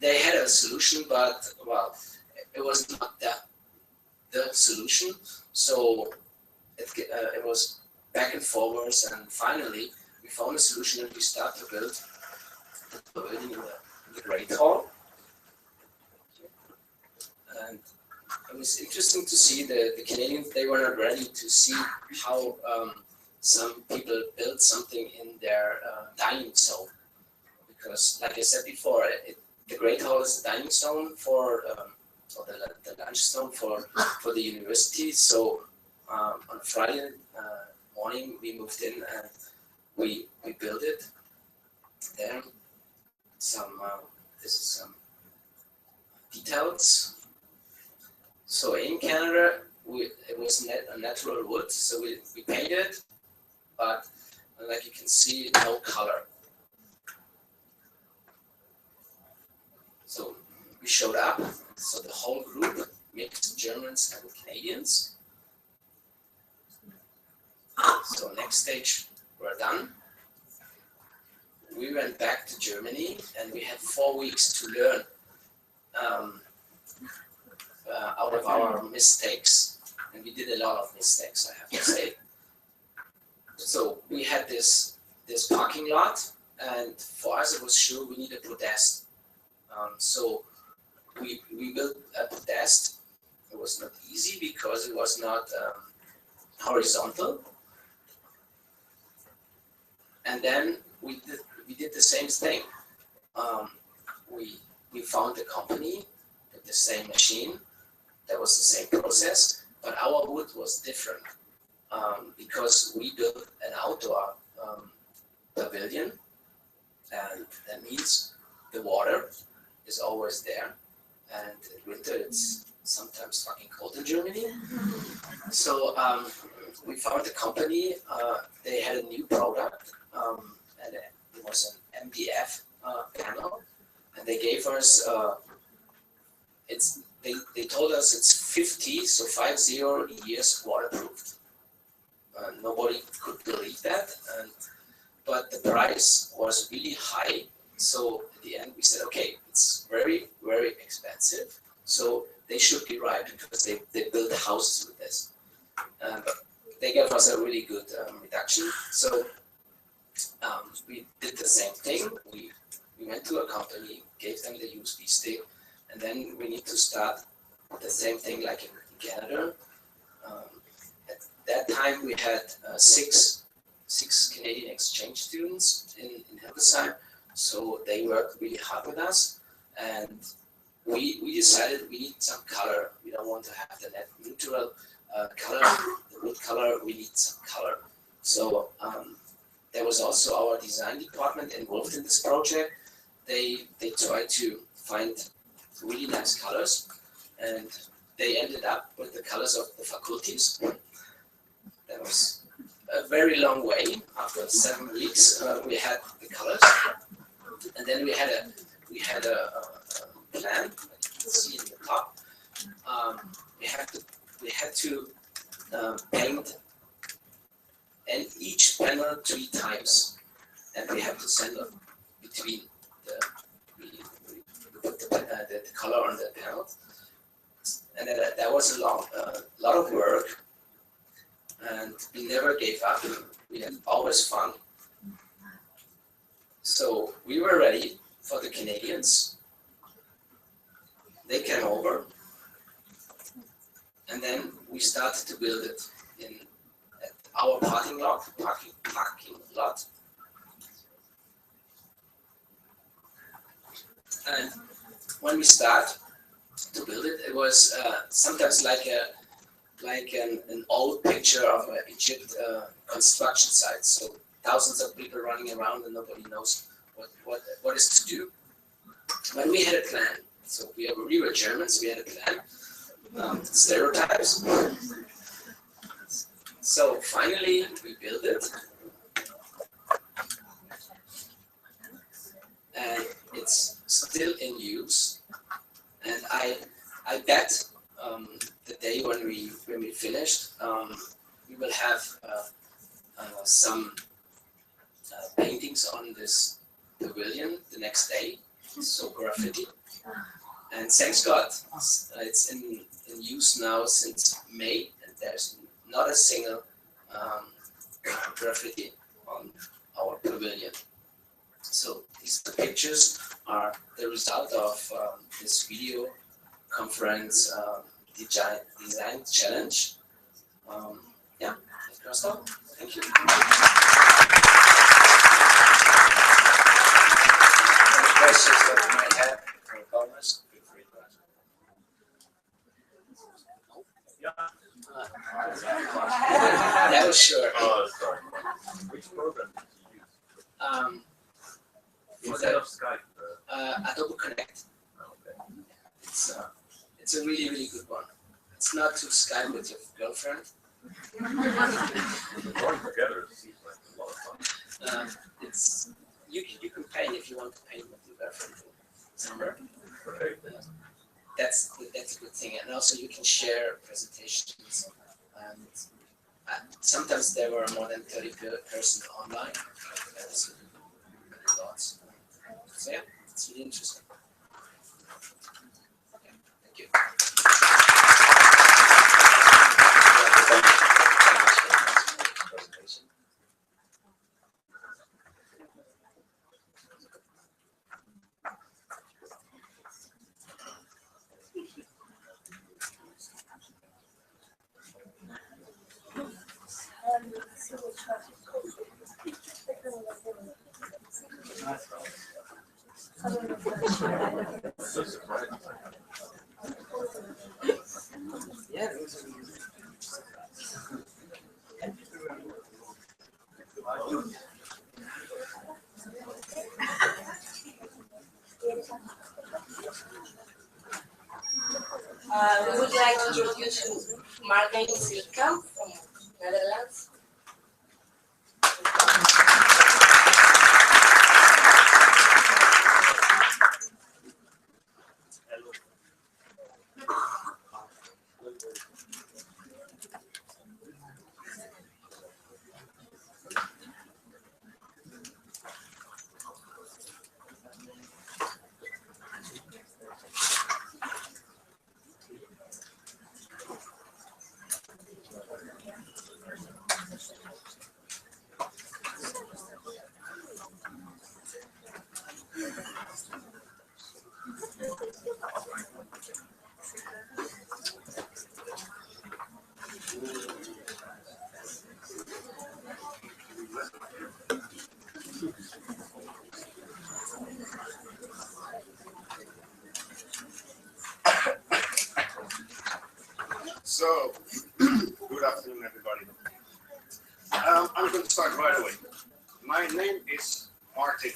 They had a solution, but well, it was not the solution. So it was back and forwards, and finally we found a solution, and we started to build the pavilion in the Great Hall. And it was interesting to see the Canadians. They were not ready to see how some people built something in their dining zone, because, like I said before, the Great Hall is the dining zone or the lunch zone for the university. So on Friday morning we moved in and we built it there. This is some details. So in Canada, it was a natural wood, so we painted, but like you can see, no color. So we showed up, so the whole group, mixed Germans and Canadians. So next stage, we're done. We went back to Germany and we had 4 weeks to learn out of our mistakes. And we did a lot of mistakes, I have to say. So we had this parking lot, and for us it was sure we need a podest. So we built a podest. It was not easy because it was not horizontal. And then we did the same thing. We found a company with the same machine. That was the same process, but our wood was different because we built an outdoor pavilion, and that means the water is always there, and in winter it's sometimes fucking cold in Germany. So we found a company. They had a new product, and it was an MDF panel, and they gave us they told us it's 50 years waterproof. Nobody could believe that, but the price was really high. So at the end we said, okay, it's very, very expensive. So they should be right because they built houses with this. But they gave us a really good reduction. So we did the same thing. We went to a company, gave them the USB stick, and then we need to start the same thing like in Canada. At that time we had six Canadian exchange students in Hildesheim, so they worked really hard with us, and we decided we need some color. We don't want to have the net neutral color, the wood color, we need some color. So there was also our design department involved in this project. They tried to find really nice colors, and they ended up with the colors of the faculties. That was a very long way. After 7 weeks, we had the colors, and then we had a plan. Like you can see in the top. We had to paint and each panel 3 times, and we have to send them between the color on the panel, and that was a lot of work, and we never gave up. We had always fun. So we were ready for the Canadians. They came over, and then we started to build it at our parking lot. And when we start to build it, it was sometimes like an old picture of an Egypt construction site. So thousands of people running around and nobody knows what is to do. But we had a plan. So we were Germans. We had a plan. Stereotypes. So finally, we built it. And it's still in use, and I bet the day when we finished, we will have some paintings on this pavilion the next day, so graffiti. And thanks God, it's in use now since May, and there's not a single graffiti on our pavilion. So these pictures are the result of this video conference design challenge. Yeah, that's all. Thank you. Any questions that you might have or comments? Feel free to ask. Yeah. That was sure. Sorry. Which program did you use? Instead of Skype? Adobe Connect. Okay. It's a really, really good one. It's not to Skype with your girlfriend. Going together seems like a lot of fun. You can paint if you want to paint with your girlfriend. Remember? That's a good thing, and also you can share presentations. And sometimes there were more than 30 persons online. That's a lot. So yeah, it's really interesting. Okay, thank you. Yeah, we would like to introduce Margaret Silkamp from Netherlands. So, good afternoon, everybody. I'm going to start right away. My name is Martin,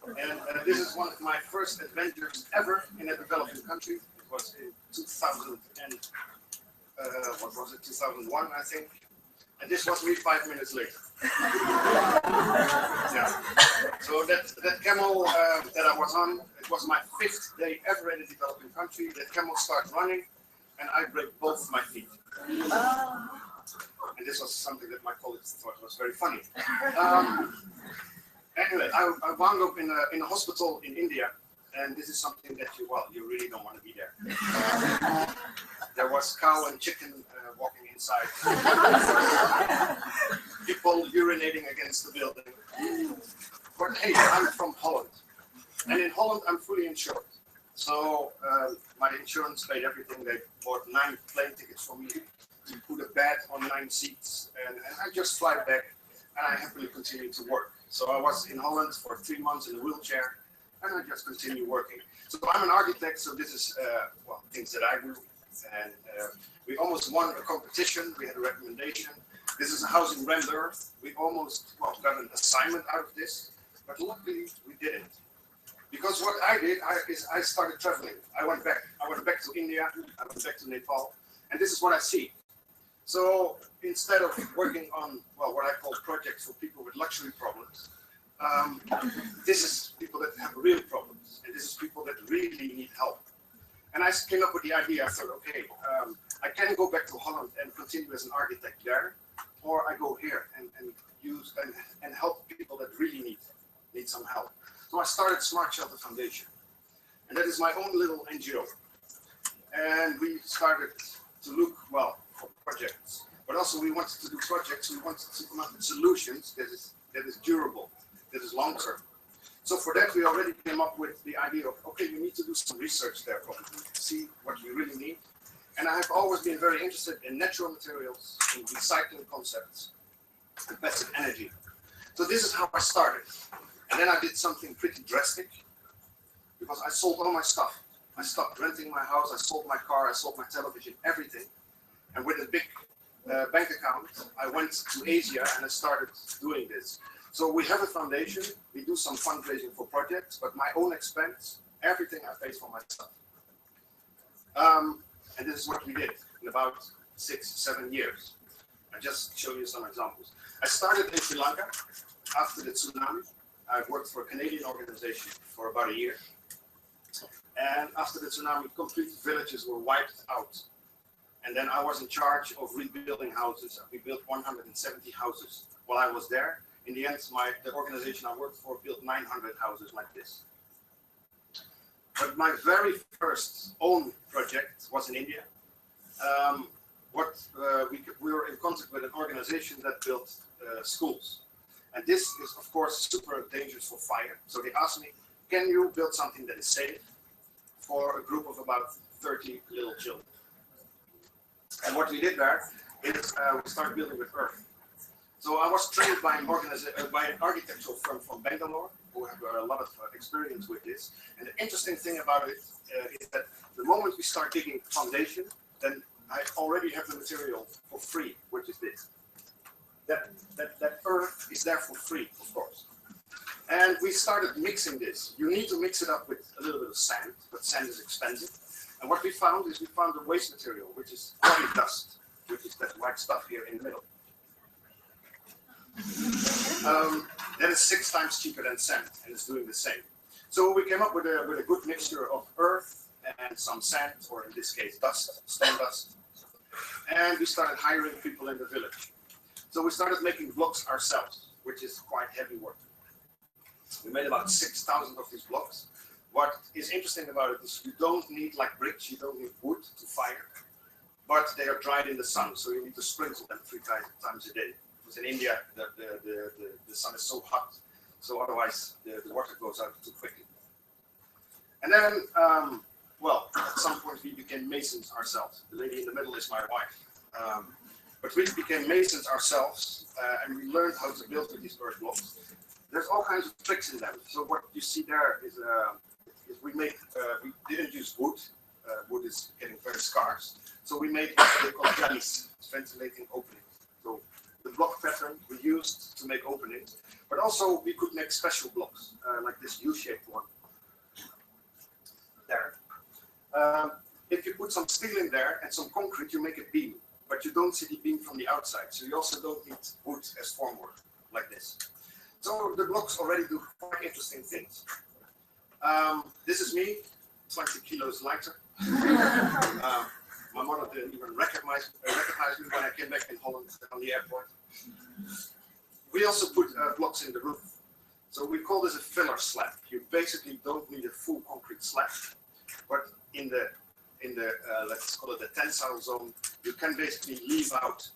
and this is one of my first adventures ever in a developing country. It was in 2000 and what was it? 2001, I think. And this was me 5 minutes later. Yeah. So that camel that I was on, it was my 5th day ever in a developing country. That camel started running, and I break both my feet. And this was something that my colleagues thought was very funny. Anyway, I wound up in a hospital in India, and this is something that you really don't want to be there. There was cow and chicken walking inside. People urinating against the building. But hey, I'm from Holland, and in Holland I'm fully insured. So my insurance paid everything. They bought 9 plane tickets for me, to put a bed on 9 seats, and I just fly back, and I happily continue to work. So I was in Holland for 3 months in a wheelchair, and I just continue working. So I'm an architect, so this is things that I do. And we almost won a competition. We had a recommendation. This is a house in Render. We almost got an assignment out of this, but luckily we didn't. Because what I did is I started traveling. I went back to India. I went back to Nepal, and this is what I see. So instead of working on what I call projects for people with luxury problems, this is people that have real problems, and this is people that really need help. And I came up with the idea. I thought, okay, I can go back to Holland and continue as an architect there, or I go here and use and help people that really need some help. So I started Smart Shelter Foundation, and that is my own little NGO. And we started to look for projects, but also we wanted to do projects. We wanted to come up with solutions that is durable, that is long term. So for that, we already came up with the idea of, okay, we need to do some research there, probably, see what we really need. And I have always been very interested in natural materials, in recycling concepts, and passive energy. So this is how I started. And then I did something pretty drastic, because I sold all my stuff. I stopped renting my house, I sold my car, I sold my television, everything. And with a big bank account, I went to Asia and I started doing this. So we have a foundation, we do some fundraising for projects, but my own expense, everything I pay for myself. And this is what we did in about 6-7 years. I just show you some examples. I started in Sri Lanka after the tsunami. I've worked for a Canadian organization for about a year. And after the tsunami, complete villages were wiped out. And then I was in charge of rebuilding houses. We built 170 houses while I was there. In the end, the organization I worked for built 900 houses like this. But my very first own project was in India. We were in contact with an organization that built schools. And this is, of course, super dangerous for fire. So they asked me, can you build something that is safe for a group of about 30 little children? And what we did there is we started building with earth. So I was trained by an architectural firm from Bangalore, who have a lot of experience with this. And the interesting thing about it is that the moment we start digging foundation, then I already have the material for free, which is this. That earth is there for free, of course. And we started mixing this. You need to mix it up with a little bit of sand, but sand is expensive. And what we found is we found a waste material, which is body dust, which is that white stuff here in the middle. That is 6 times cheaper than sand, and it's doing the same. So we came up with a good mixture of earth and some sand, or in this case, dust, stone dust. And we started hiring people in the village. So we started making blocks ourselves, which is quite heavy work. We made about 6,000 of these blocks. What is interesting about it is you don't need like bricks, you don't need wood to fire, but they are dried in the sun, so you need to sprinkle them 3 times a day. Because in India, the sun is so hot, so otherwise the water goes out too quickly. And then, well, at some point we became masons ourselves. The lady in the middle is my wife. But we became masons ourselves, and we learned how to build with these earth blocks. There's all kinds of tricks in them. So what you see there is we didn't use wood. Wood is getting very scarce. So we made what they call galleys, ventilating openings. So the block pattern we used to make openings, but also we could make special blocks, like this U-shaped one. There. If you put some steel in there and some concrete, you make a beam, but you don't see the beam from the outside. So you also don't need wood as formwork, like this. So the blocks already do quite interesting things. This is me, 20 kilos lighter. My mother didn't even recognize me when I came back in Holland on the airport. We also put blocks in the roof. So we call this a filler slab. You basically don't need a full concrete slab, but in the let's call it the tensile zone, you can basically leave out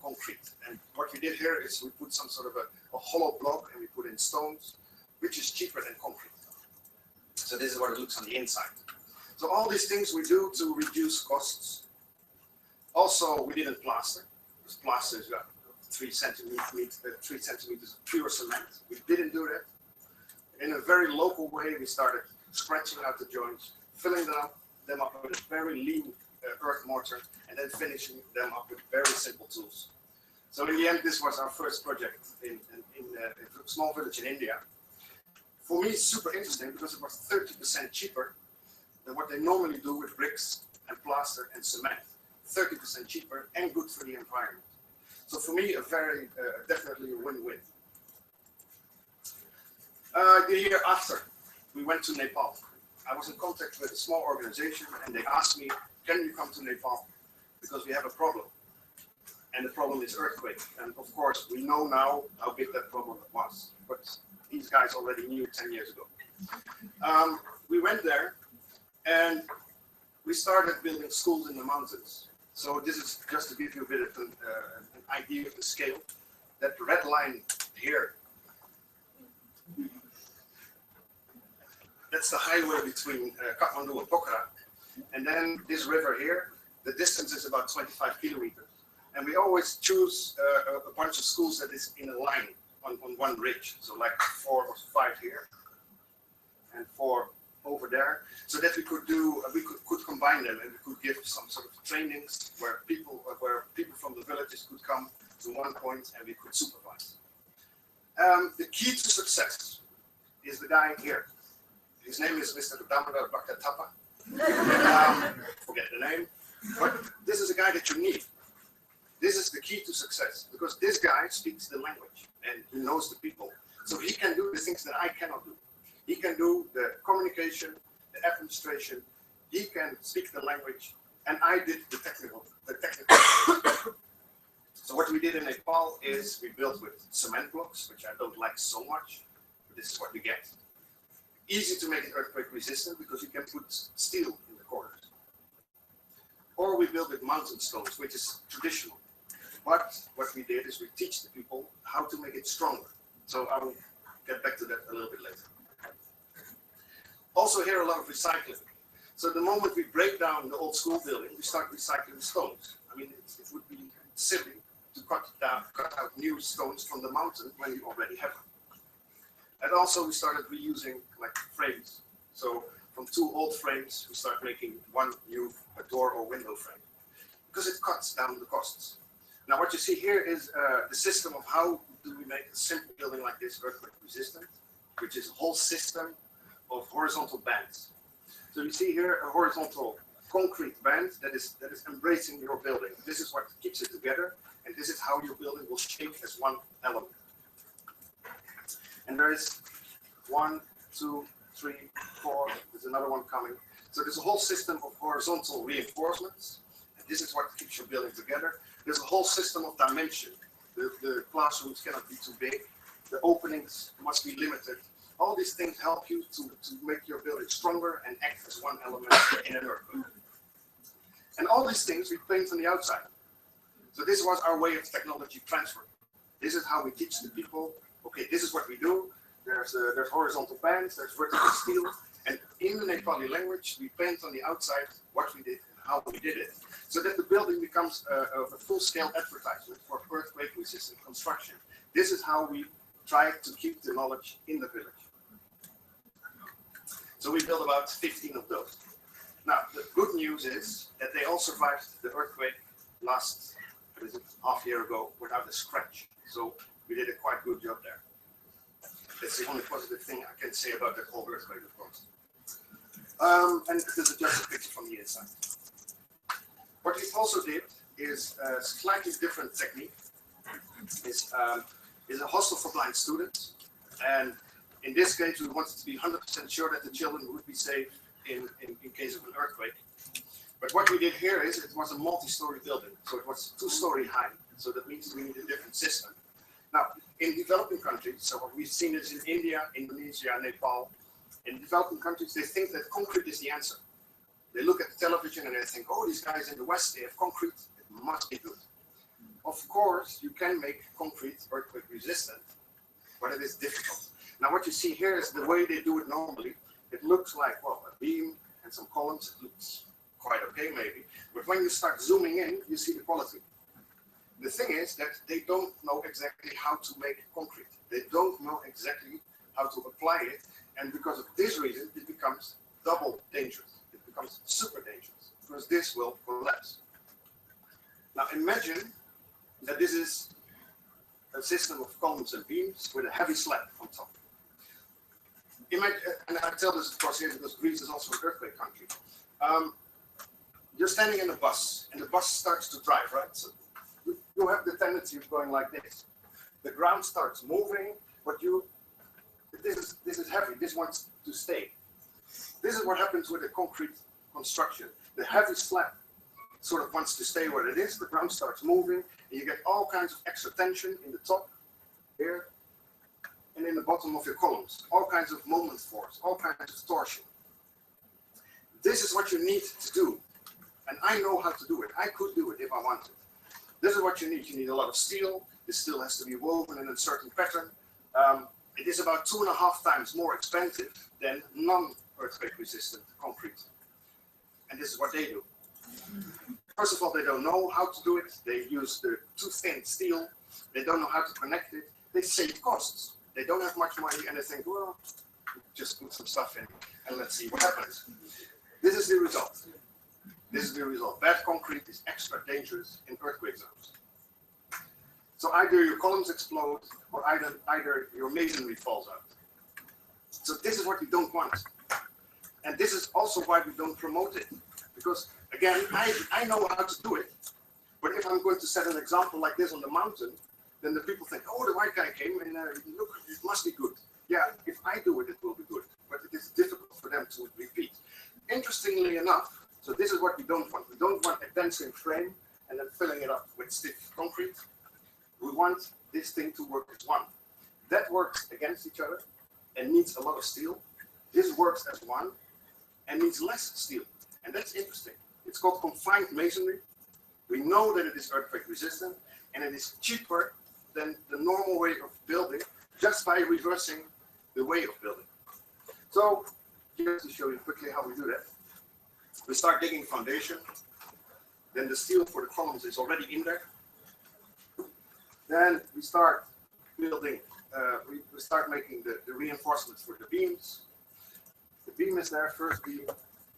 concrete. And what we did here is we put some sort of a hollow block and we put in stones, which is cheaper than concrete. So this is what it looks on the inside. So all these things we do to reduce costs. Also, we didn't plaster. Because plaster is 3 centimeters of pure cement. We didn't do that. In a very local way, we started scratching out the joints, filling them up with a very lean earth mortar, and then finishing them up with very simple tools. So in the end, this was our first project in a small village in India. For me, it's super interesting because it was 30% cheaper than what they normally do with bricks and plaster and cement. 30% cheaper and good for the environment. So for me, definitely a win-win. The year after, we went to Nepal. I was in contact with a small organization and they asked me, can you come to Nepal? Because we have a problem. And the problem is earthquake. And of course, we know now how big that problem was. But these guys already knew 10 years ago. We went there and we started building schools in the mountains. So this is just to give you a bit of an idea of the scale. That red line here, that's the highway between Kathmandu and Pokhara. And then this river here, the distance is about 25 kilometers. And we always choose a bunch of schools that is in a line on one ridge. So like 4 or 5 here and 4 over there. So that we could could combine them and we could give some sort of trainings where people from the villages could come to one point and we could supervise. The key to success is the guy here. His name is Mr. Damodar Bhaktappa. Forget the name. But this is a guy that you need. This is the key to success because this guy speaks the language and he knows the people. So he can do the things that I cannot do. He can do the communication, the administration, he can speak the language, and I did the technical. So what we did in Nepal is we built with cement blocks, which I don't like so much, but this is what we get. Easy to make it earthquake resistant because you can put steel in the corners. Or we built with mountain stones, which is traditional. But what we did is we teach the people how to make it stronger. So I will get back to that a little bit later. Also here a lot of recycling. So the moment we break down the old school building, we start recycling stones. I mean, it would be silly to cut out new stones from the mountain when you already have them. And also we started reusing like frames. So from 2 old frames, we start making 1 new door or window frame because it cuts down the costs. Now what you see here is the system of how do we make a simple building like this earthquake resistant, which is a whole system of horizontal bands. So you see here a horizontal concrete band that is embracing your building. This is what keeps it together, and this is how your building will shake as one element. And there is 1, 2, 3, 4. There's another one coming. So there's a whole system of horizontal reinforcements, and this is what keeps your building together. There's a whole system of dimension. The classrooms cannot be too big. The openings must be limited. All these things help you to make your building stronger and act as one element in an earthquake. And all these things we paint on the outside. So this was our way of technology transfer. This is how we teach the people, okay, this is what we do. There's horizontal bands, there's vertical steel. And in the Nepali language, we paint on the outside what we did and how we did it. So that the building becomes a full-scale advertisement for earthquake-resistant construction. This is how we try to keep the knowledge in the village. So we built about 15 of those. Now, the good news is that they all survived the earthquake last half year ago without a scratch. So we did a quite good job there. That's the only positive thing I can say about that whole earthquake, of course. And this is just a picture from the inside. What we also did is a slightly different technique. Is a hostel for blind students. And in this case, we wanted to be 100% sure that the children would be safe in case of an earthquake. But what we did here is it was a multi-story building. So it was 2-story high. So that means we need a different system. Now, in developing countries, so what we've seen is in India, Indonesia, Nepal, in developing countries, they think that concrete is the answer. They look at the television and they think, oh, these guys in the West, they have concrete, it must be good. Of course, you can make concrete earthquake resistant, but it is difficult. Now, what you see here is the way they do it normally. It looks like, well, a beam and some columns. It looks quite okay, maybe. But when you start zooming in, you see the quality. The thing is that they don't know exactly how to make concrete. They don't know exactly how to apply it. And because of this reason, it becomes double dangerous. It becomes super dangerous because this will collapse. Now, imagine that this is a system of columns and beams with a heavy slab on top. Imagine, and I tell this of course here because Greece is also an earthquake country. You're standing in a bus and the bus starts to drive, right? So you have the tendency of going like this. The ground starts moving, but this is heavy, this wants to stay. This is what happens with a concrete construction. The heavy slab sort of wants to stay where it is, the ground starts moving, and you get all kinds of extra tension in the top, here, and in the bottom of your columns. All kinds of moment force, all kinds of torsion. This is what you need to do. And I know how to do it. I could do it if I wanted. This is what you need. You need a lot of steel. This steel has to be woven in a certain pattern. It is about 2.5 times more expensive than non-earthquake resistant concrete. And this is what they do. First of all, they don't know how to do it. They use the too thin steel. They don't know how to connect it. They save costs. They don't have much money and they think, well, just put some stuff in and let's see what happens. This is the result. This is the result. Bad concrete is extra dangerous in earthquake zones. So either your columns explode or either your masonry falls out. So this is what we don't want. And this is also why we don't promote it. Because again, I know how to do it. But if I'm going to set an example like this on the mountain, then the people think, oh, the white guy came and look, it must be good. Yeah, if I do it, it will be good. but it is difficult for them to repeat. Interestingly enough, so this is what we don't want. We don't want a dancing frame and then filling it up with stiff concrete. We want this thing to work as one. That works against each other and needs a lot of steel. This works as one and needs less steel. And that's interesting. It's called confined masonry. We know that it is earthquake resistant and it is cheaper than the normal way of building just by reversing the way of building. So just to show you quickly how we do that. We start digging foundation. Then the steel for the columns is already in there. Then we start building, we start making the reinforcements for the beams. The beam is there, first beam.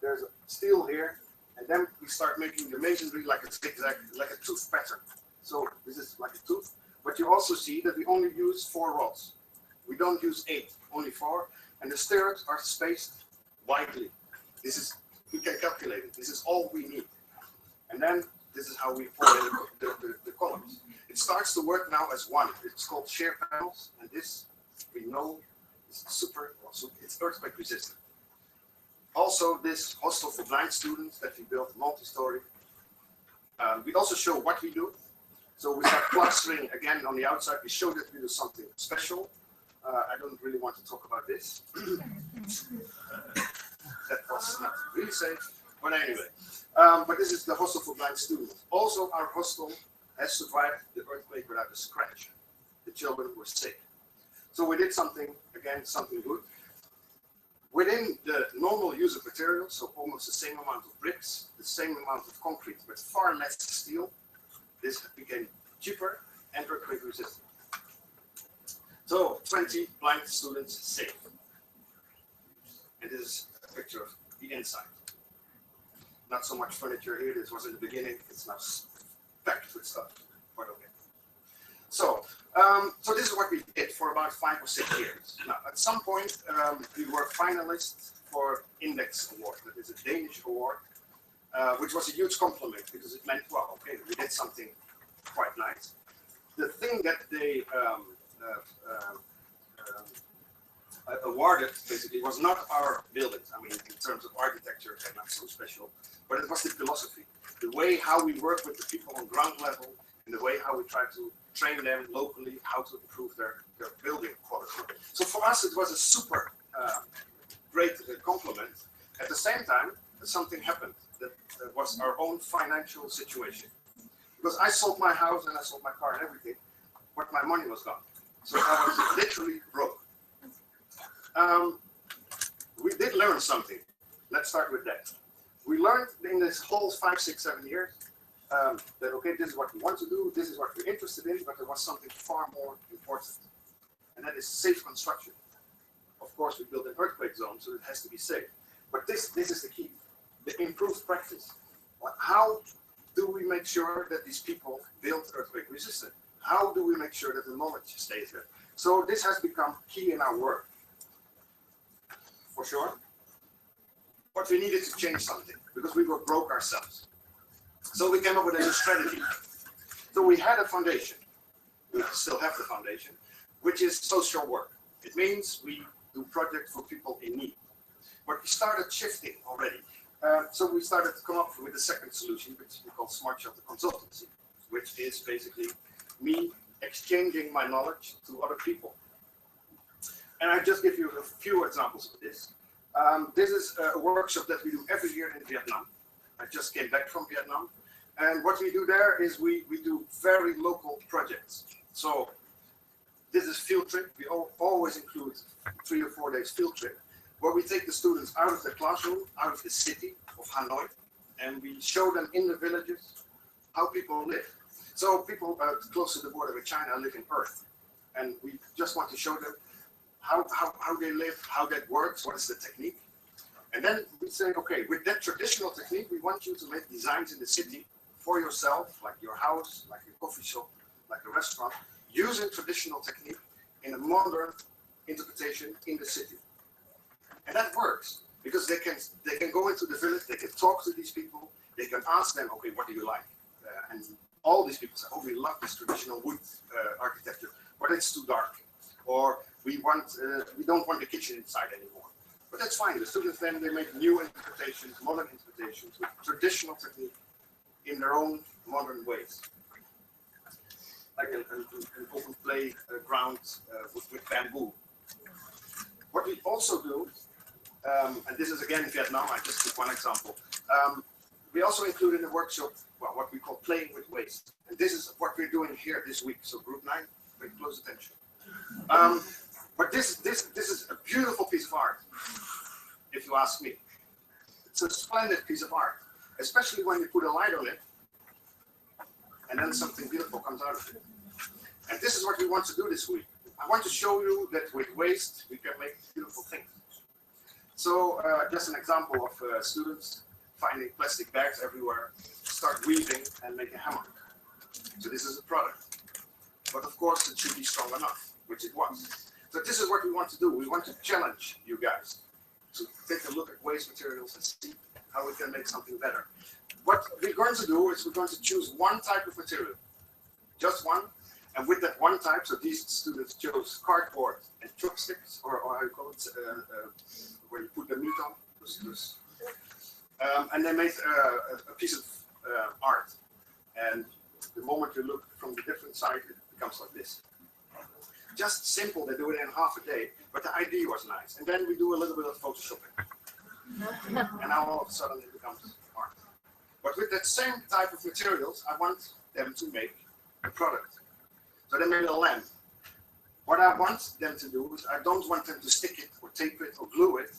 There's a steel here. And then we start making the masonry like a zigzag, like a tooth pattern. So this is like a tooth. But you also see that we only use 4 rods. We don't use 8, only 4. And the stirrups are spaced widely. This is, you can calculate it. This is all we need. And then this is how we pour in the columns. It starts to work now as one. It's called shear panels. And this, we know, is super, it's earthquake resistant. Also, this hostel for blind students that we built multi-story. We also show what we do. So we start plastering again on the outside. We show that we do something special. I don't really want to talk about this. That was not really safe. But anyway, but this is the hostel for blind students. Also, our hostel has survived the earthquake without a scratch. The children were safe. So we did something, again, something good. Within the normal use of materials, so almost the same amount of bricks, the same amount of concrete, but far less steel, this became cheaper and earthquake resistant. So 20 blind students safe. And this is a picture of the inside. Not so much furniture here, this was in the beginning, it's now packed with stuff, but okay. So, so this is what we did for about 5 or 6 years. Now, at some point, we were finalists for Index Award. That is a Danish award, which was a huge compliment because it meant, well, okay, we did something quite nice. The thing that they awarded, basically, was not our buildings. I mean, in terms of architecture, they're not so special, but it was the philosophy, the way how we work with the people on ground level, and the way how we try to train them locally, how to improve their building quality. So for us, it was a super great compliment. At the same time, something happened that was our own financial situation. Because I sold my house and I sold my car and everything, but my money was gone. So I was literally broke. We did learn something. Let's start with that. We learned in this whole 5, 6, 7 years that, okay, this is what we want to do, this is what we're interested in, but there was something far more important, and that is safe construction. Of course, we built an earthquake zone, so it has to be safe. But this is the key, the improved practice. How do we make sure that these people build earthquake resistant? How do we make sure that the knowledge stays there? So this has become key in our work, for sure. But we needed to change something because we were broke ourselves. So we came up with a new strategy. So we had a foundation. We still have the foundation, which is social work. It means we do projects for people in need. But we started shifting already. So we started to come up with a second solution, which we call Smart Shelter Consultancy, which is basically me exchanging my knowledge to other people. And I just give you a few examples of this. This is a workshop that we do every year in Vietnam. I just came back from Vietnam. And what we do there is we do very local projects. So this is field trip. We always include 3 or 4 days field trip, where we take the students out of the classroom, out of the city of Hanoi, and we show them in the villages how people live. So people close to the border with China live in earth. And we just want to show them how they live, how that works, what is the technique. And then we say, okay, with that traditional technique, we want you to make designs in the city for yourself, like your house, like your coffee shop, like a restaurant, using traditional technique in a modern interpretation in the city. And that works because they can go into the village, they can talk to these people, they can ask them, okay, what do you like? And all these people say, oh, we love this traditional wood architecture, but it's too dark. Or we don't want the kitchen inside anymore. But that's fine. The students then they make new interpretations, modern interpretations with traditional technique in their own modern ways. Like an open play ground with bamboo. What we also do, and this is again in Vietnam, I just took one example. We also include in the workshop what we call playing with waste. And this is what we're doing here this week. So group 9, pay close attention. But this is a beautiful piece of art, if you ask me. It's a splendid piece of art, especially when you put a light on it, and then something beautiful comes out of it. And this is what we want to do this week. I want to show you that with waste, we can make beautiful things. So just an example of students finding plastic bags everywhere, start weaving and make a hammer. So this is a product. But of course, it should be strong enough, which it was. So this is what we want to do. We want to challenge you guys to take a look at waste materials and see how we can make something better. What we're going to do is we're going to choose one type of material, just one. And with that one type, so these students chose cardboard and chopsticks, or how you call it, where you put the meat on. And they made a piece of art. And the moment you look from the different side, it becomes like this. Just simple, they do it in half a day, but the idea was nice. And then we do a little bit of photoshopping. And now all of a sudden it becomes art. But with that same type of materials, I want them to make a product. So they made a lamp. What I want them to do is I don't want them to stick it or tape it or glue it.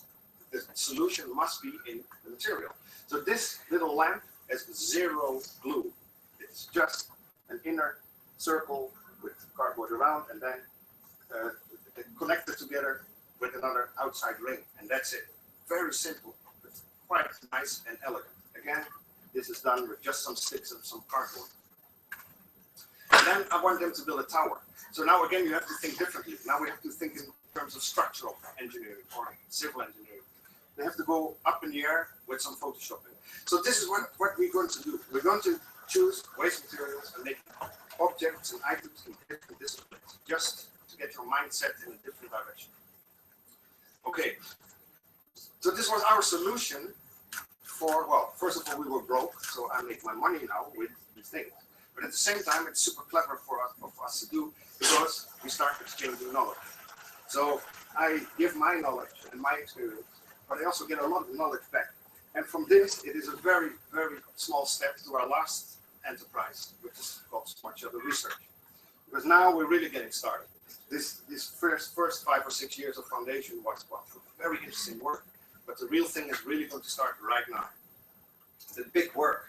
The solution must be in the material. So this little lamp has zero glue. It's just an inner circle with cardboard around and then connected together with another outside ring. And that's it. Very simple, but quite nice and elegant. Again, this is done with just some sticks and some cardboard. And then I want them to build a tower. So now again, you have to think differently. Now we have to think in terms of structural engineering or civil engineering. They have to go up in the air with some photoshopping. So this is what we're going to do. We're going to choose waste materials and make objects and items in different disciplines, just to get your mindset in a different direction. Okay, so this was our solution for, well, first of all, we were broke, so I make my money now with these things. But at the same time, it's super clever for us to do because we start exchanging knowledge. So I give my knowledge and my experience, but I also get a lot of knowledge back. And from this, it is a very, very small step to our last enterprise, which is called Smart Shuttle Research. Because now we're really getting started. This first 5 or 6 years of foundation was very interesting work, but the real thing is really going to start right now. The big work.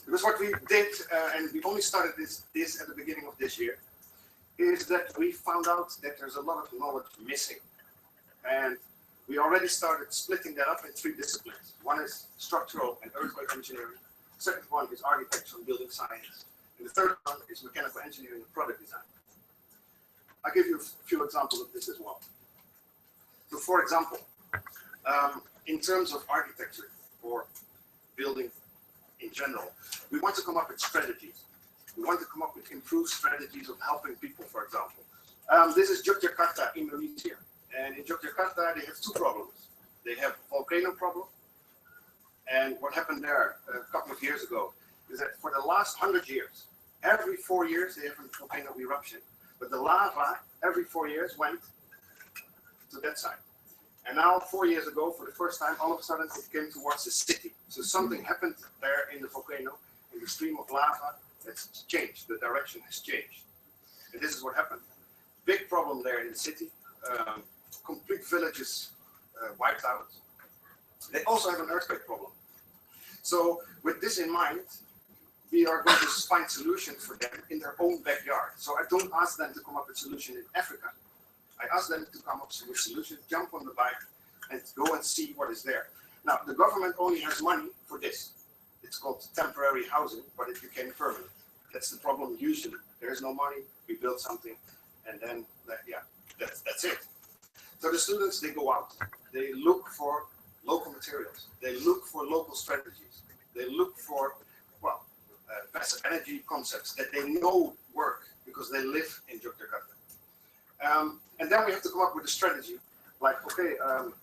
Because what we did, and we only started this at the beginning of this year, is that we found out that there's a lot of knowledge missing. And we already started splitting that up in 3 disciplines. One is structural and earthquake engineering. The second one is architecture and building science. And the third one is mechanical engineering and product design. I'll give you a few examples of this as well. So for example, in terms of architecture or building in general, we want to come up with strategies. We want to come up with improved strategies of helping people, for example. This is Yogyakarta, Indonesia. And in Yogyakarta, they have 2 problems. They have a volcano problem. And what happened there a couple of years ago is that for the last 100 years, every 4 years, they have a volcano eruption. But the lava, every 4 years, went to that side. And now, 4 years ago, for the first time, all of a sudden, it came towards the city. So something happened there in the volcano, in the stream of lava, that's changed. The direction has changed. And this is what happened. Big problem there in the city. Complete villages wiped out. They also have an earthquake problem. So with this in mind, we are going to find solutions for them in their own backyard. So I don't ask them to come up with a solution in Africa. I ask them to come up with a solution, jump on the bike, and go and see what is there. Now, the government only has money for this. It's called temporary housing, but it became permanent. That's the problem usually. There is no money, we build something, and then, that's it. So the students, they go out. They look for local materials. They look for local strategies. They look for, passive energy concepts that they know work because they live in Yogyakarta. And then we have to come up with a strategy like, okay,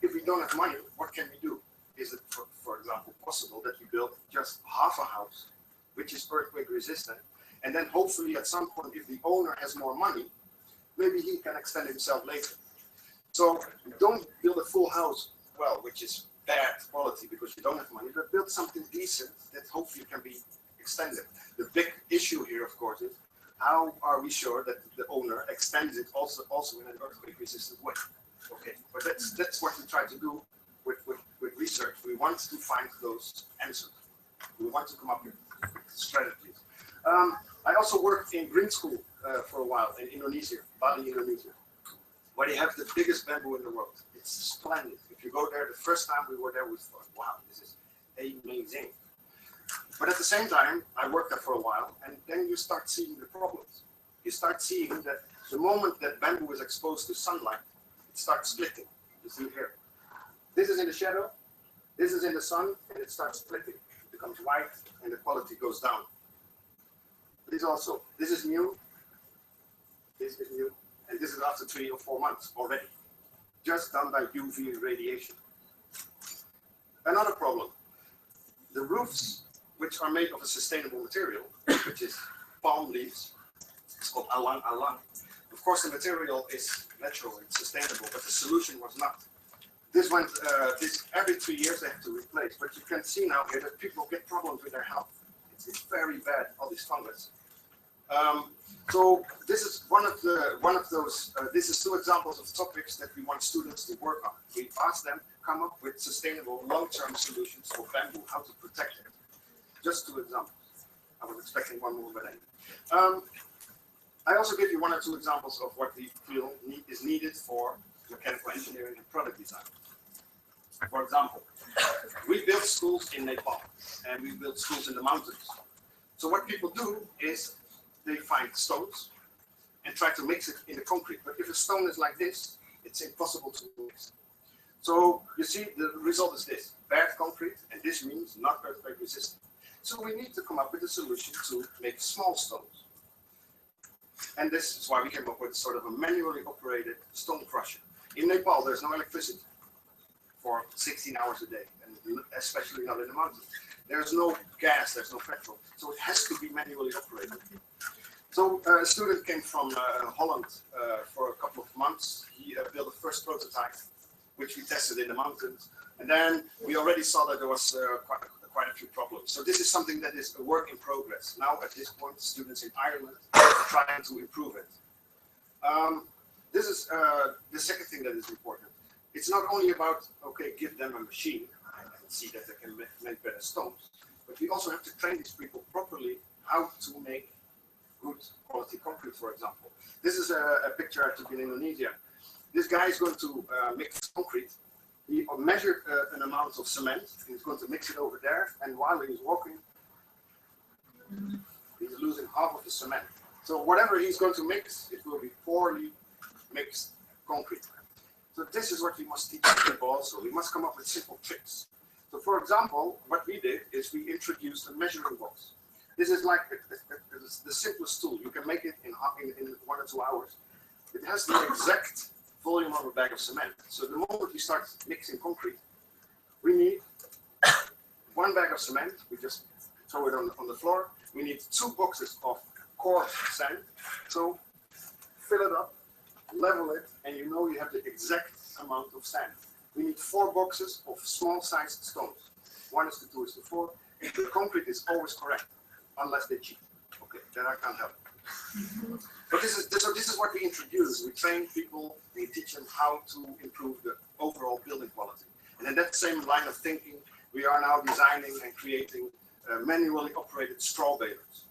if we don't have money, what can we do? Is it, for example, possible that we build just half a house, which is earthquake resistant, and then hopefully at some point, if the owner has more money, maybe he can extend himself later. So don't build a full house, well, which is bad quality because you don't have money, but build something decent that hopefully can be extended. The big issue here, of course, is how are we sure that the owner extends it also in an earthquake-resistant way? Okay, but that's what we try to do with research. We want to find those answers. We want to come up with strategies. I also worked in green school for a while in Indonesia, Bali, Indonesia, where they have the biggest bamboo in the world. It's splendid. If you go there, the first time we were there, we thought, wow, this is amazing. But at the same time, I worked there for a while, and then you start seeing the problems. You start seeing that the moment that bamboo is exposed to sunlight, it starts splitting. You see here. This is in the shadow, this is in the sun, and it starts splitting. It becomes white, and the quality goes down. This is new, and this is after 3 or 4 months already, just done by UV radiation. Another problem, the roofs, which are made of a sustainable material, which is palm leaves, it's called alang alang. Of course, the material is natural, it's sustainable, but the solution was not. This went, every 3 years they have to replace, but you can see now here that people get problems with their health. It's very bad, all these fungus. So this is one of those. This is 2 examples of topics that we want students to work on. We ask them come up with sustainable long-term solutions for bamboo, how to protect it. Just 2 examples. I was expecting one more, but anyway. I also give you 1 or 2 examples of what we feel is needed for mechanical engineering and product design. For example, we build schools in Nepal and we build schools in the mountains. So what people do is they find stones and try to mix it in the concrete. But if a stone is like this, it's impossible to mix. So you see, the result is this: bad concrete, and this means not earthquake resistant. So we need to come up with a solution to make small stones. And this is why we came up with sort of a manually operated stone crusher. In Nepal, there's no electricity for 16 hours a day, and especially not in the mountains. There's no gas, there's no petrol, so it has to be manually operated. So a student came from Holland for a couple of months. He built the first prototype, which we tested in the mountains. And then we already saw that there was quite a few problems. So this is something that is a work in progress. Now at this point, students in Ireland are trying to improve it. This is the second thing that is important. It's not only about, okay, give them a machine and see that they can make better stones, but we also have to train these people properly how to make good quality concrete, for example. This is a picture I took in Indonesia. This guy is going to mix concrete. He measured an amount of cement. He's going to mix it over there, and while he's walking, he's losing half of the cement. So whatever he's going to mix, it will be poorly mixed concrete. So this is what we must teach people also. We must come up with simple tricks. So for example, what we did is we introduced a measuring box. This is like the simplest tool. You can make it in 1 or 2 hours. It has the exact volume of a bag of cement. So the moment we start mixing concrete, we need 1 bag of cement. We just throw it on the floor. We need 2 boxes of coarse sand. So fill it up, level it, and you know you have the exact amount of sand. We need 4 boxes of small-sized stones. 1 is to 2 is to 4. The concrete is always correct, unless they cheat. Okay, then I can't help. But this is what we introduce. We train people, we teach them how to improve the overall building quality. And in that same line of thinking, we are now designing and creating manually operated straw balers.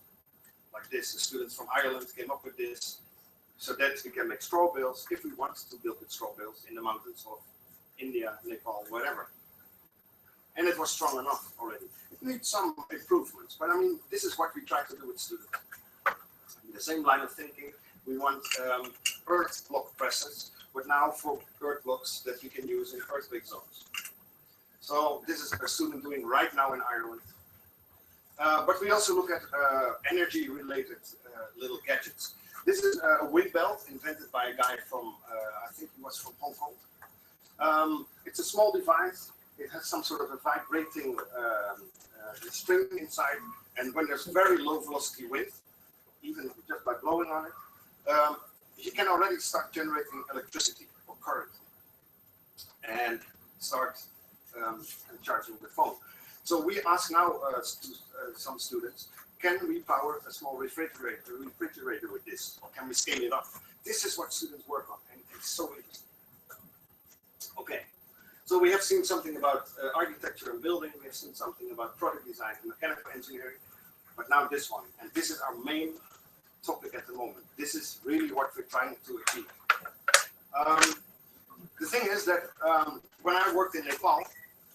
Like this, the students from Ireland came up with this, so that we can make straw bales if we want to build with straw bales in the mountains of India, Nepal, wherever. And it was strong enough already. It needs some improvements, but I mean, this is what we try to do with students. In the same line of thinking, we want earth block presses, but now for earth blocks that we can use in earthquake zones. So this is a student doing right now in Ireland. But we also look at energy-related little gadgets. This is a wind belt invented by a guy from, I think he was from Hong Kong. It's a small device. It has some sort of a vibrating string inside, and when there's very low velocity wind, even just by blowing on it, you can already start generating electricity or current and start charging the phone. So we ask now some students, can we power a small refrigerator with this? Or can we scale it up? This is what students work on, and it's so interesting. Okay, so we have seen something about architecture and building, we have seen something about product design and mechanical engineering, but now this one, and this is our main topic at the moment. This is really what we're trying to achieve. The thing is that when I worked in Nepal,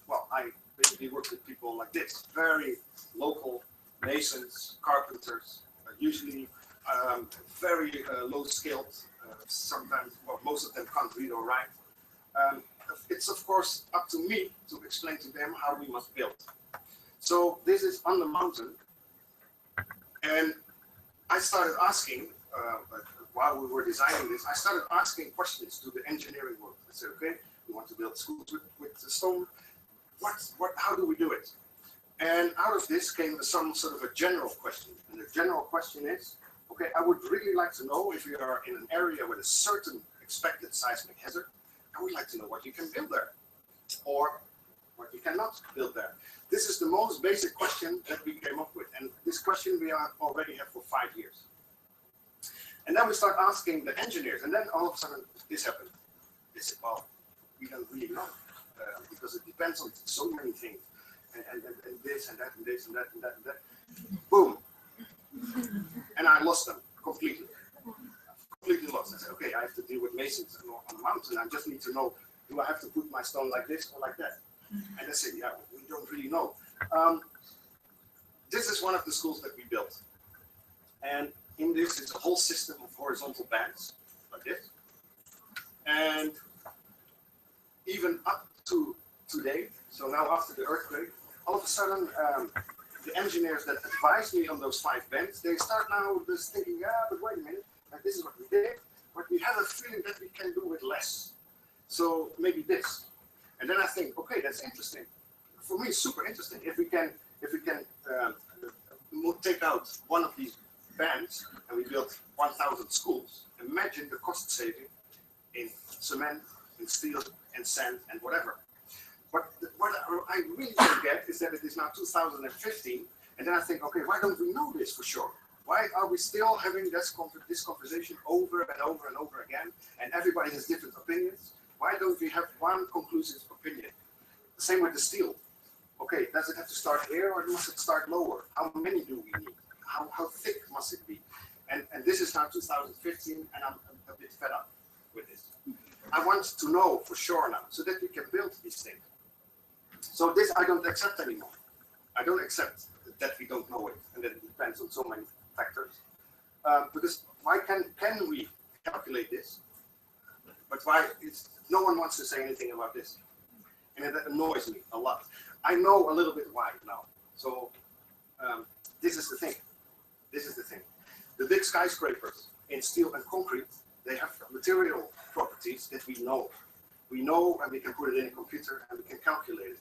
well, I basically worked with people like this, very local masons, carpenters, usually very low skilled, sometimes, well, most of them can't read or write. It's of course up to me to explain to them how we must build. So this is on the mountain, and I started asking, while we were designing this, I started asking questions to the engineering world. I said, okay, we want to build schools with the stone. How do we do it? And out of this came some sort of a general question. And the general question is, okay, I would really like to know if you are in an area with a certain expected seismic hazard, I would like to know what you can build there or what you cannot build there. This is the most basic question that we came up with. And this question we already have for 5 years. And then we start asking the engineers, and then all of a sudden this happened. They said, well, we don't really know because it depends on so many things. And this and that and this and that and that and that. Boom. And I lost them completely. Completely lost. I said, okay, I have to deal with masons on the mountain. I just need to know, do I have to put my stone like this or like that? And they said, yeah, we don't really know. This is one of the schools that we built. And in this is a whole system of horizontal bands, like this. And even up to today, so now after the earthquake, all of a sudden, the engineers that advised me on those 5 bands, they start now just thinking, yeah, but wait a minute, like this is what we did, but we have a feeling that we can do with less. So maybe this. And then I think, okay, that's interesting. For me, it's super interesting. If we can take out one of these bands and we build 1,000 schools, imagine the cost saving in cement, in steel, and sand, and whatever. But what I really forget is that it is now 2015, and then I think, okay, why don't we know this for sure? Why are we still having this conversation over and over and over again, and everybody has different opinions? Why don't we have one conclusive opinion? The same with the steel. Okay, does it have to start here or must it start lower? How many do we need? How thick must it be? And this is now 2015, and I'm a bit fed up with this. I want to know for sure now, so that we can build these things. So this I don't accept anymore. I don't accept that we don't know it, and that it depends on so many factors. Because why can we calculate this? But why no one wants to say anything about this? And it annoys me a lot. I know a little bit why now. So this is the thing. This is the thing. The big skyscrapers in steel and concrete, they have material properties that we know. We know, and we can put it in a computer and we can calculate it.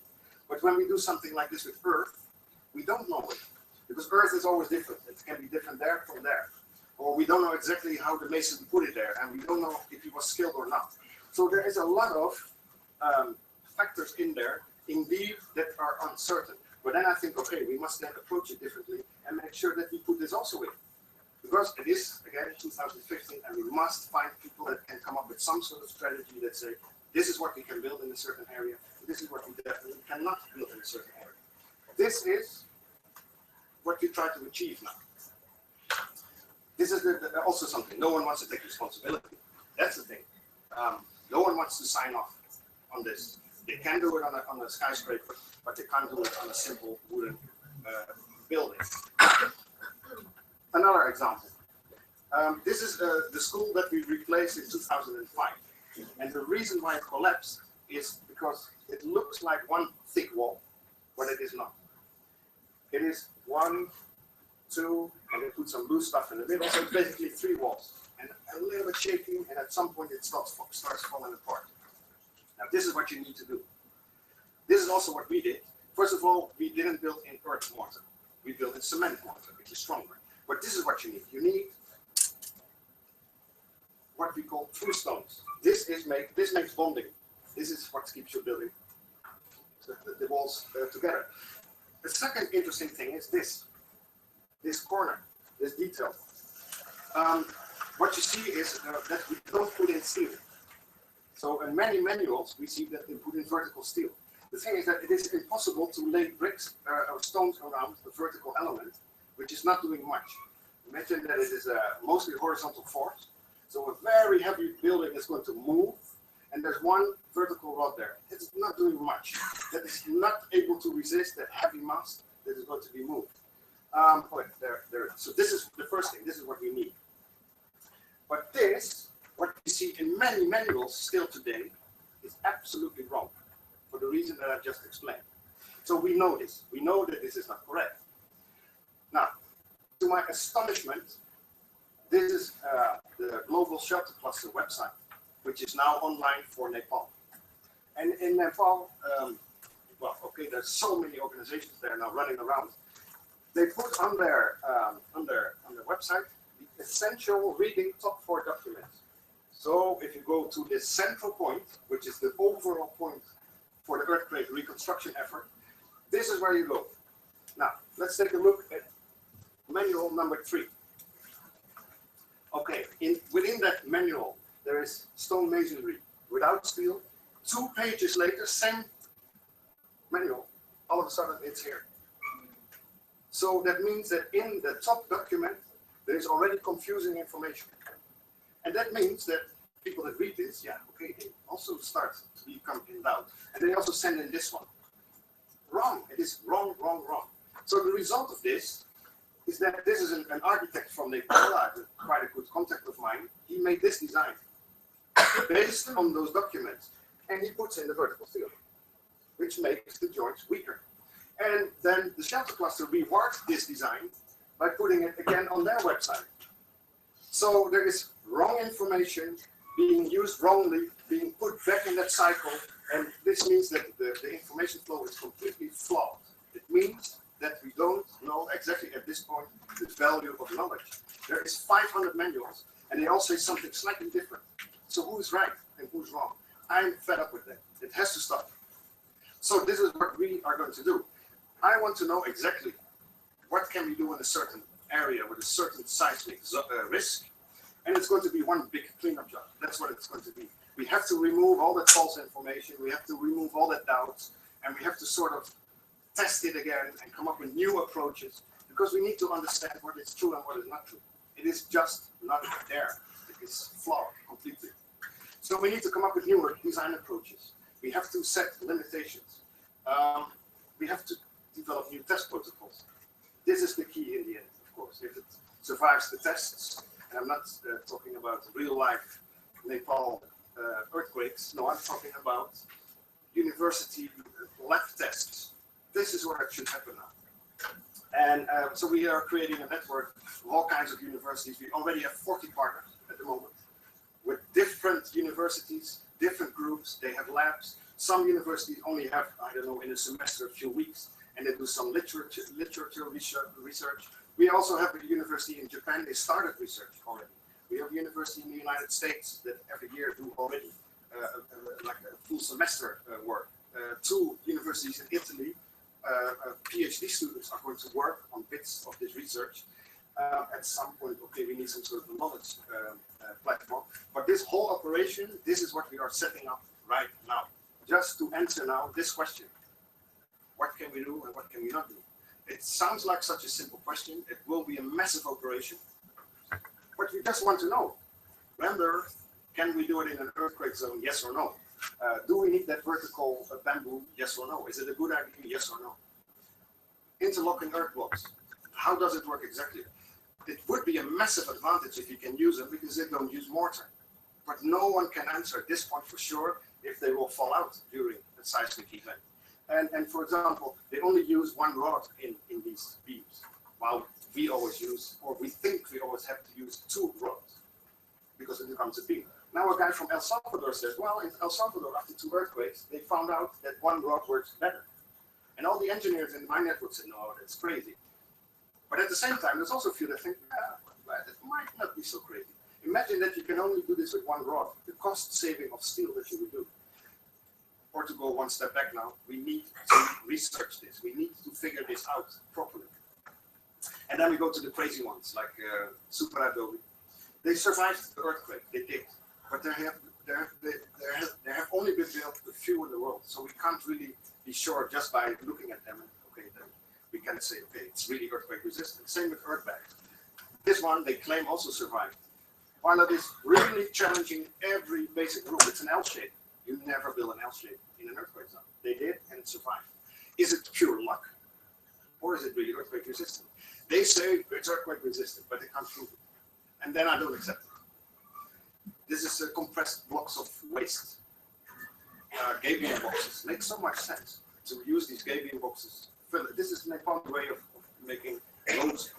But when we do something like this with Earth, we don't know it. Because Earth is always different. It can be different there from there. Or we don't know exactly how the mason put it there, and we don't know if he was skilled or not. So there is a lot of factors in there, indeed, that are uncertain. But then I think, okay, we must then approach it differently and make sure that we put this also in. Because it is, again, 2015, and we must find people that can come up with some sort of strategy that say, this is what we can build in a certain area, this is what we definitely cannot build in a certain area. This is what we try to achieve now. This is also something, no one wants to take responsibility. That's the thing. No one wants to sign off on this. They can do it on a skyscraper, but they can't do it on a simple wooden building. Another example. This is the school that we replaced in 2005. And the reason why it collapsed is because it looks like one thick wall, but it is not. It is 1, 2, and they put some loose stuff in the middle, so it's basically 3 walls. And a little bit shaking, and at some point it starts falling apart. Now, this is what you need to do. This is also what we did. First of all, we didn't build in earth mortar. We built in cement mortar, which is stronger. But this is what you need. You need what we call true stones. This makes bonding. This is what keeps your building, the walls together. The second interesting thing is this corner, this detail. What you see is that we don't put in steel. So in many manuals, we see that they put in vertical steel. The thing is that it is impossible to lay bricks or stones around the vertical element, which is not doing much. Imagine that it is a mostly horizontal force. So a very heavy building is going to move, and there's one vertical rod there. It's not doing much. That is not able to resist that heavy mass that is going to be moved. So this is the first thing. This is what we need. But this, what we see in many manuals still today, is absolutely wrong, for the reason that I just explained. So we know this. We know that this is not correct. Now, to my astonishment, this is the Global Shelter Cluster website, which is now online for Nepal. And in Nepal, there's so many organizations there now running around. They put on their website the essential reading top 4 documents. So if you go to the central point, which is the overall point for the earthquake reconstruction effort, this is where you go. Now, let's take a look at manual number 3. Okay, within that manual, there is stone masonry without steel. 2 pages later, same manual, all of a sudden it's here. So that means that in the top document, there is already confusing information. And that means that people that read this, they also start to become in doubt. And they also send in this one. Wrong, it is wrong, wrong, wrong. So the result of this is that this is an architect from Nepal, quite a good contact of mine. He made this design based on those documents, and he puts in the vertical steel, which makes the joints weaker. And then the shelter cluster rewards this design by putting it again on their website. So there is wrong information being used wrongly, being put back in that cycle, and this means that the information flow is completely flawed. It means that we don't know exactly at this point the value of knowledge. There is 500 manuals, and they all say something slightly different. So who's right and who's wrong? I'm fed up with that. It has to stop. So this is what we are going to do. I want to know exactly what can we do in a certain area with a certain seismic risk, and it's going to be one big cleanup job. That's what it's going to be. We have to remove all that false information, we have to remove all that doubts, and we have to sort of test it again and come up with new approaches, because we need to understand what is true and what is not true. It is just not there. It is flawed completely. So we need to come up with newer design approaches. We have to set limitations. We have to develop new test protocols. This is the key in the end, of course. If it survives the tests, and I'm not talking about real-life Nepal earthquakes. No, I'm talking about university lab tests. This is where it should happen now. And so we are creating a network of all kinds of universities. We already have 40 partners at the moment with different universities, different groups. They have labs. Some universities only have, I don't know, in a semester, a few weeks, and they do some literature research. We also have a university in Japan. They started research already. We have a university in the United States that every year do already like a full semester work. 2 universities in Italy, PhD students are going to work on bits of this research. At some point, okay, we need some sort of knowledge platform. But this whole operation, this is what we are setting up right now. Just to answer now this question. What can we do and what can we not do? It sounds like such a simple question. It will be a massive operation. But we just want to know, render, can we do it in an earthquake zone, yes or no? Do we need that vertical bamboo, yes or no? Is it a good idea, yes or no? Interlocking earth blocks, how does it work exactly? It would be a massive advantage if you can use them because they don't use mortar. But no one can answer at this point for sure if they will fall out during a seismic event. And for example, they only use 1 rod in these beams, while we always use, or we think we always have to use 2 rods, because it becomes a beam. Now a guy from El Salvador says, well, in El Salvador, after 2 earthquakes, they found out that 1 rod works better. And all the engineers in my network said, no, that's crazy. But at the same time, there's also a few that think, that might not be so crazy. Imagine that you can only do this with 1 rod, the cost saving of steel that you would do. Or to go 1 step back now, we need to research this. We need to figure this out properly. And then we go to the crazy ones, like Super Adobe. They survived the earthquake, they did. But there have only been built a few in the world, so we can't really be sure just by looking at them. Okay, then we can say, okay, it's really earthquake resistant. Same with earth bags. This one they claim also survived. While it is really challenging every basic rule, it's an L shape. You never build an L shape in an earthquake zone. They did, and it survived. Is it pure luck, or is it really earthquake resistant? They say it's earthquake resistant, but they can't prove it. And then I don't accept it. This is compressed blocks of waste. Gabion boxes make so much sense to use these Gabion boxes. This is Nepal's way of making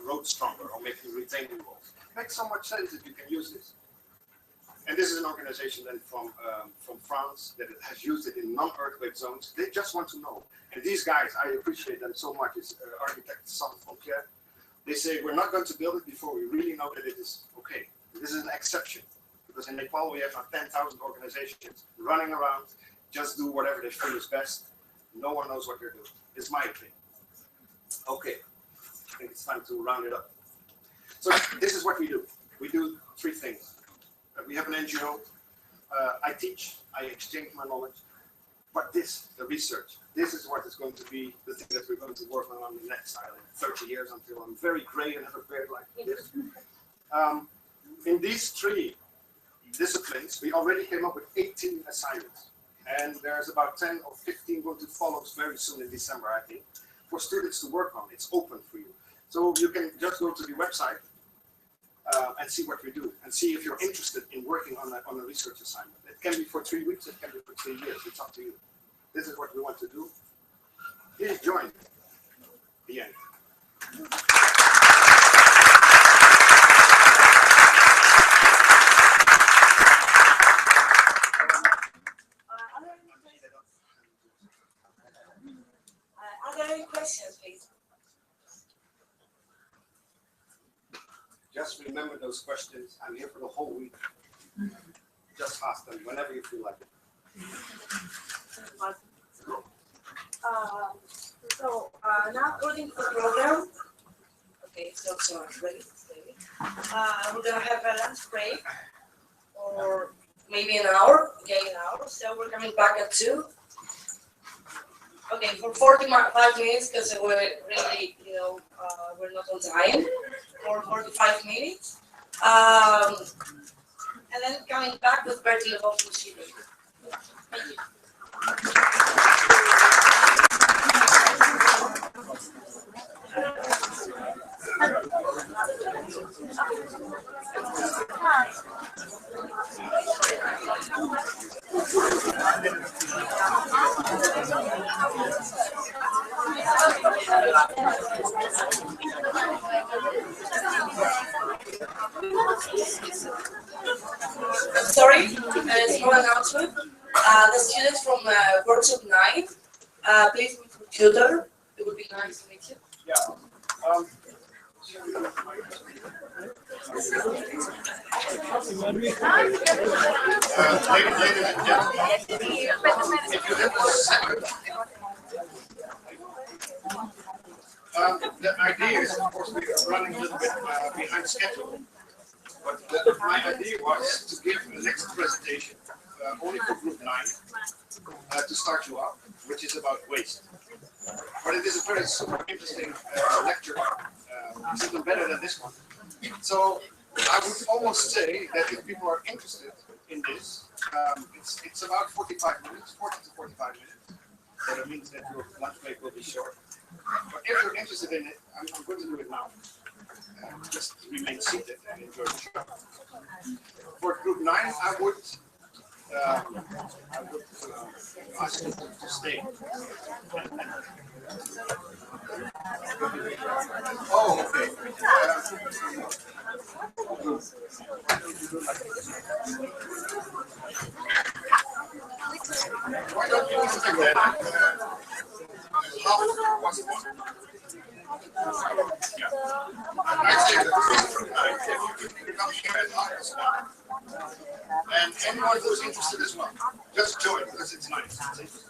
roads stronger or making retaining walls. Makes so much sense that you can use this. And this is an organization then from France that has used it in non-earthquake zones. They just want to know. And these guys, I appreciate them so much. It's architect Sam from Pierre. They say we're not going to build it before we really know that it is okay. This is an exception. Because in Nepal, we have 10,000 organizations running around, just do whatever they feel is best. No one knows what they're doing. It's my opinion. Okay, I think it's time to round it up. So this is what we do. We do 3 things. We have an NGO. I teach, I exchange my knowledge. But the research, this is what is going to be the thing that we're going to work on the next island, 30 years until I'm very gray and have a beard like this. In these 3 disciplines, we already came up with 18 assignments. And there's about 10 or 15 going to follow very soon in December, I think, for students to work on. It's open for you. So you can just go to the website and see what we do, and see if you're interested in working on a research assignment. It can be for 3 weeks, it can be for 3 years, it's up to you. This is what we want to do. Please join. The end. Are there any questions, please? Just remember those questions. I'm here for the whole week. Just ask them whenever you feel like it. Now according to the program, okay, so ready. We're gonna have a lunch break, or maybe an hour. Okay, an hour. So we're coming back at 2. Okay, for 45 minutes because we're really, we're not on time. For 45 minutes, and then coming back with Bertie of Chile. Thank you. Sorry, small announcement. The students from workshop 9, please meet with tutor. It would be nice to meet you. Yeah. Ladies and gentlemen, if you have a second, the idea is, of course, we are running a little bit behind schedule. But my idea was to give the next presentation only for group 9 to start you up, which is about waste. But it is a very super interesting lecture. It's even better than this one. So I would almost say that if people are interested in this, it's about 45 minutes, 40 to 45 minutes. So that means that your lunch break will be short. But if you're interested in it, I'm going to do it now. Just remain seated and enjoy the show. For group 9, I would ask you to stay. Oh, okay. And anyone who's interested as well, just join because it's nice.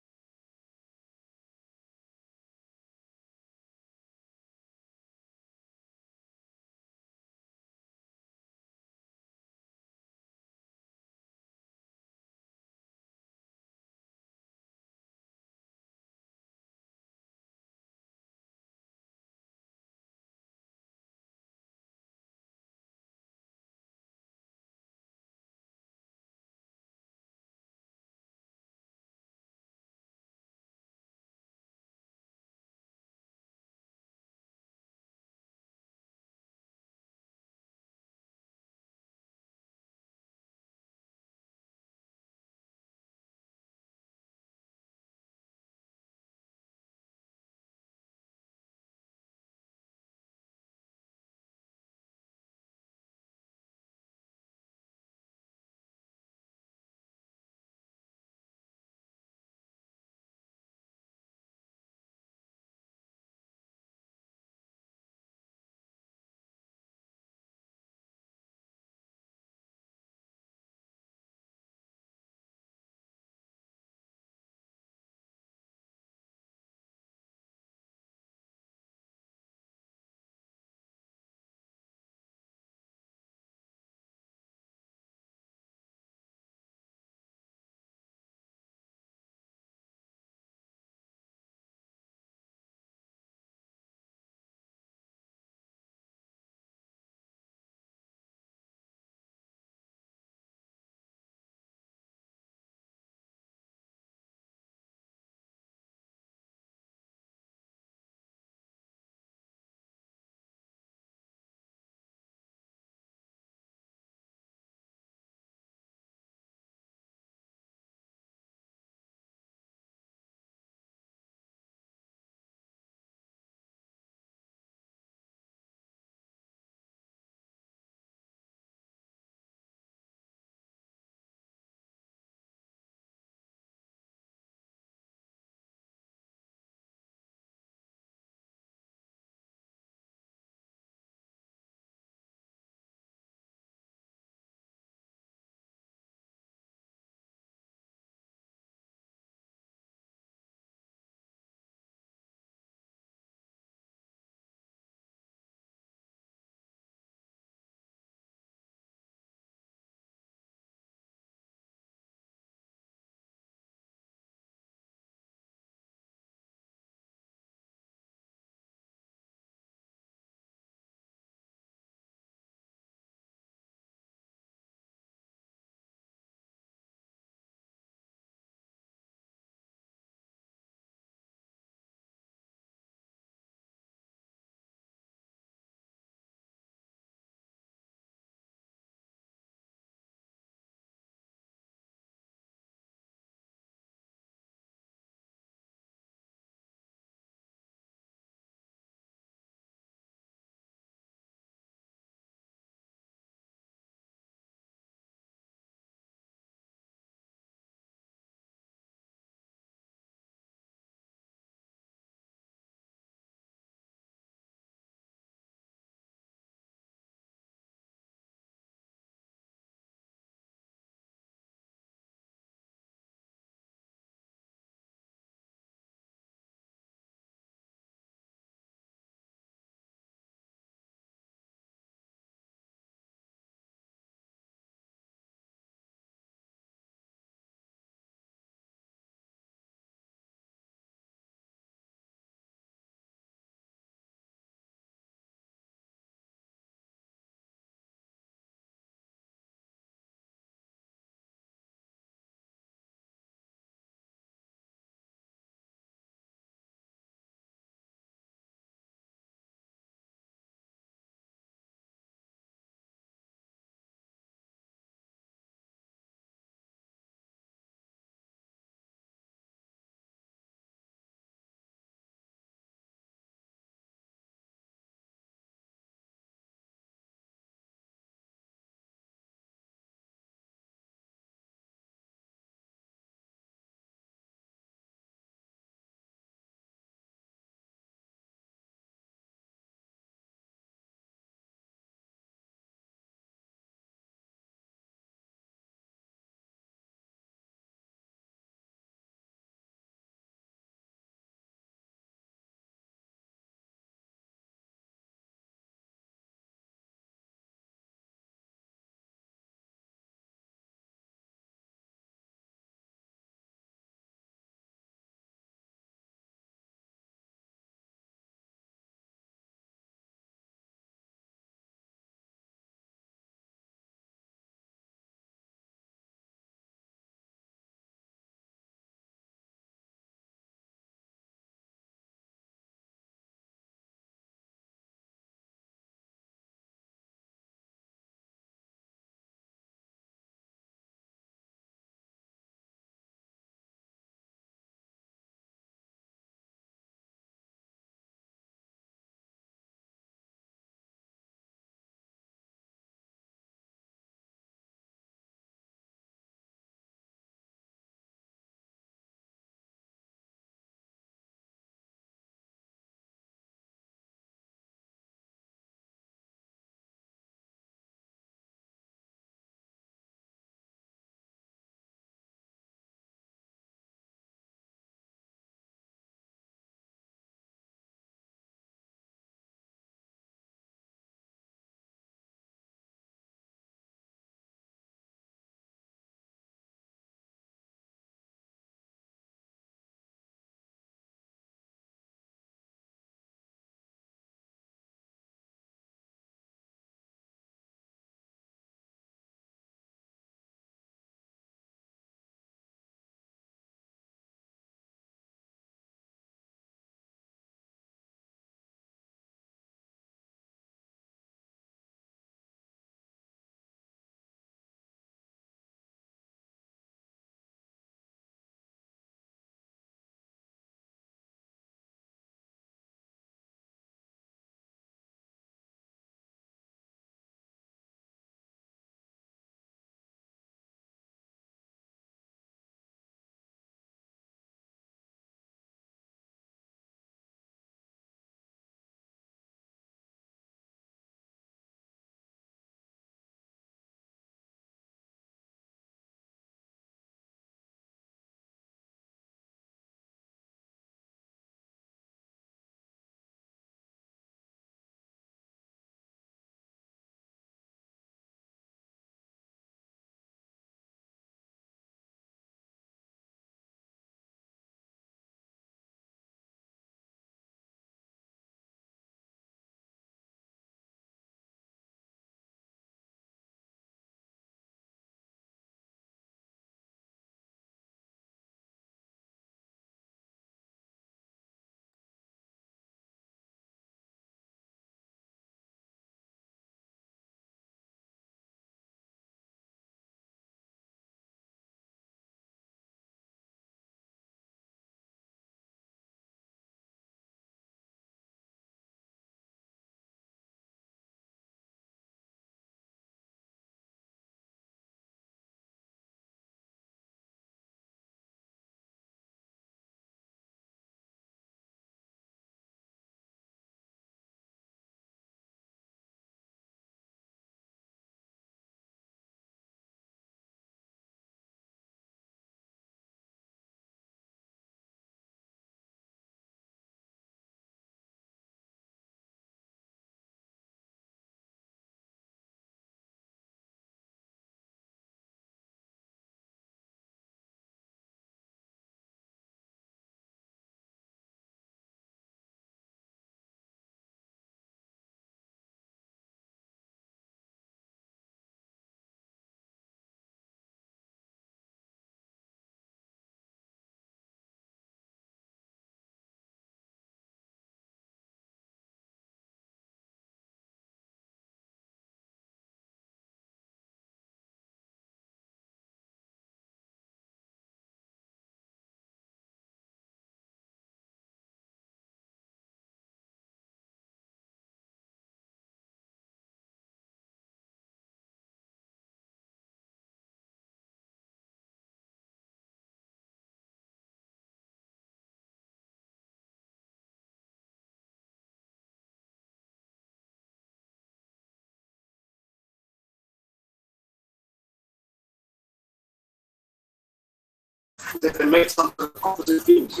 They can make some composite beams.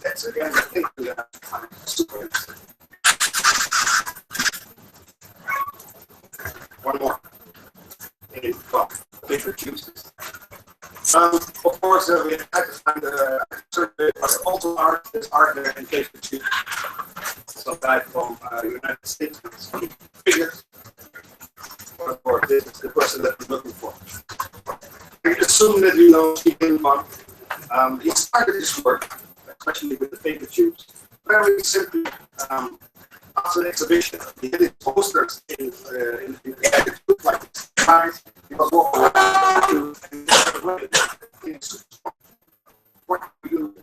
That's again, I think we are super interesting. One more. Paper tubes. Of course, we had to find a survey, but also art is art there in paper tubes. Some guy from United States figures. Of course, this is the person that we're looking for. I assume that you know Stephen Monk. He started his work, especially with the paper tubes, very simply. After the exhibition, he did his posters in the like guys. He was walking around what do you do?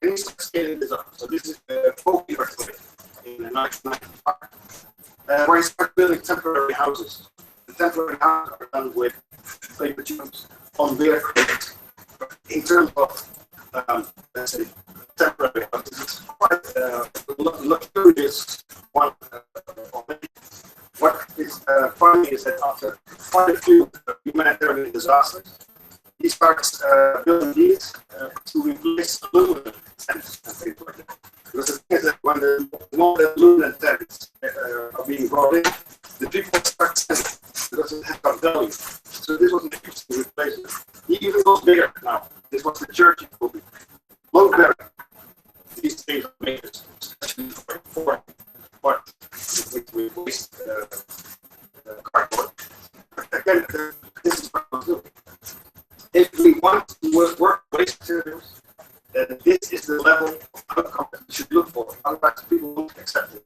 And he started scaling this up. So this is the Ecoweek earthquake in 1995, where he started building temporary houses. The temporary houses are done with paper tubes on beer crates. In terms of, let's say, temporary houses, it's quite luxurious one. What is funny is that after quite a few humanitarian disasters, he starts building these to replace aluminum tents and things like that. Because the thing is that when the aluminum tents are being brought in, the people start selling because it has got value. So this was an interesting replacement. He even goes bigger now. This was the church in Kobe. Low better. These things are made especially for what we waste cardboard. Again, this is what we'll do. If we want to work waste materials, then this is the level of outcome that we should look for. Otherwise, people won't accept it.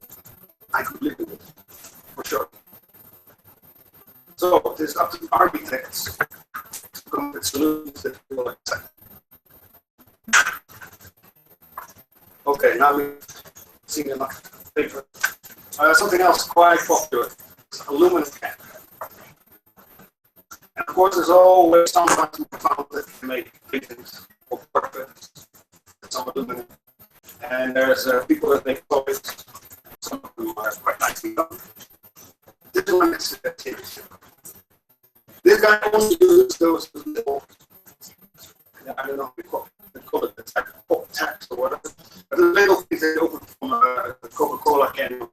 I could live with it, for sure. So it is up to the architects to come with solutions that we will accept. Okay, now we've seen enough paper. Something else quite popular is aluminum can. And of course, there's always someone who found that can make things or purpose, some aluminum. And there's people that make toys. Some of them are quite nicely done. This one is a tin. This guy only uses those little, I don't know, we call it the taps or whatever. But the little things they open from a Coca-Cola can.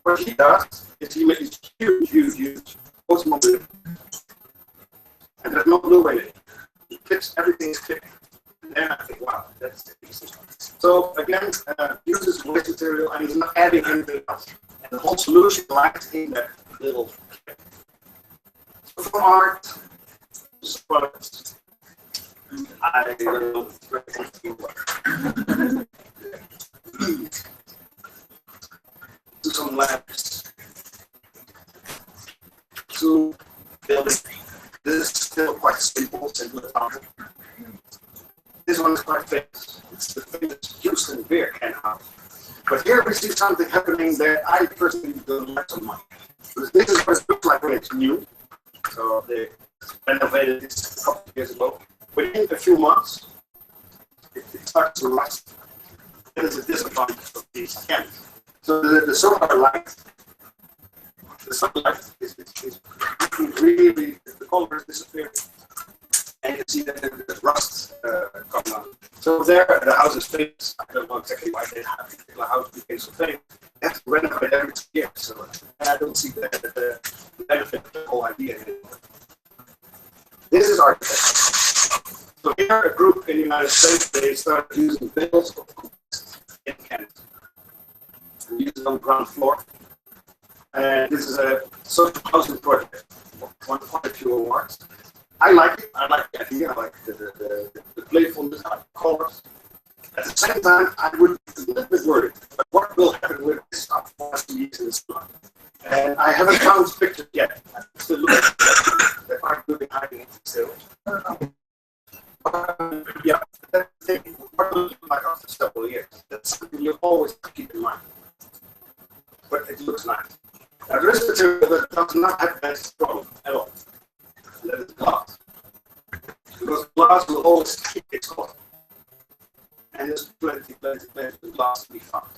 What he does is he makes huge automobile. And there's no glue in it. He clips, everything is clipped. And then I think, wow, that's easy. So again, uses waste material and he's not adding anything else. And the whole solution lies in that little clip. So for art, products, I don't know to some labs to build it. This is still quite simple fountain. This one is quite famous. It's the famous Houston beer can house. But here we see something happening that I personally don't like so much. This is what it looks like when it's new. So they renovated this a couple of years ago. Within a few months, it starts to rust. That is a disadvantage of these cans. So the solar light, the sunlight is really, the color is disappearing. And you see that the rust coming out. So there, the house is famous. I don't know exactly why they have the house became so famous. They have to renovate every year. So I don't see the benefit of the whole idea anymore. This is architecture. So here, a group in the United States, they started using bales of cookies in cans. And use it on the ground floor. And this is a social housing project. Won quite a few awards. I like it. I like the idea. I like the playfulness. I like the colors. At the same time, I would be a little bit worried. But what will happen with this after 2 years in this plant? And I haven't found this picture yet. I'm still looking at it. They're quite good in hiding it still. Yeah, that thing, what will it look like after several years? That's something you always keep in mind. But it looks nice. Now, there is material that does not have that problem at all. That is glass. Because glass will always keep its color. And there's plenty of glass to be found.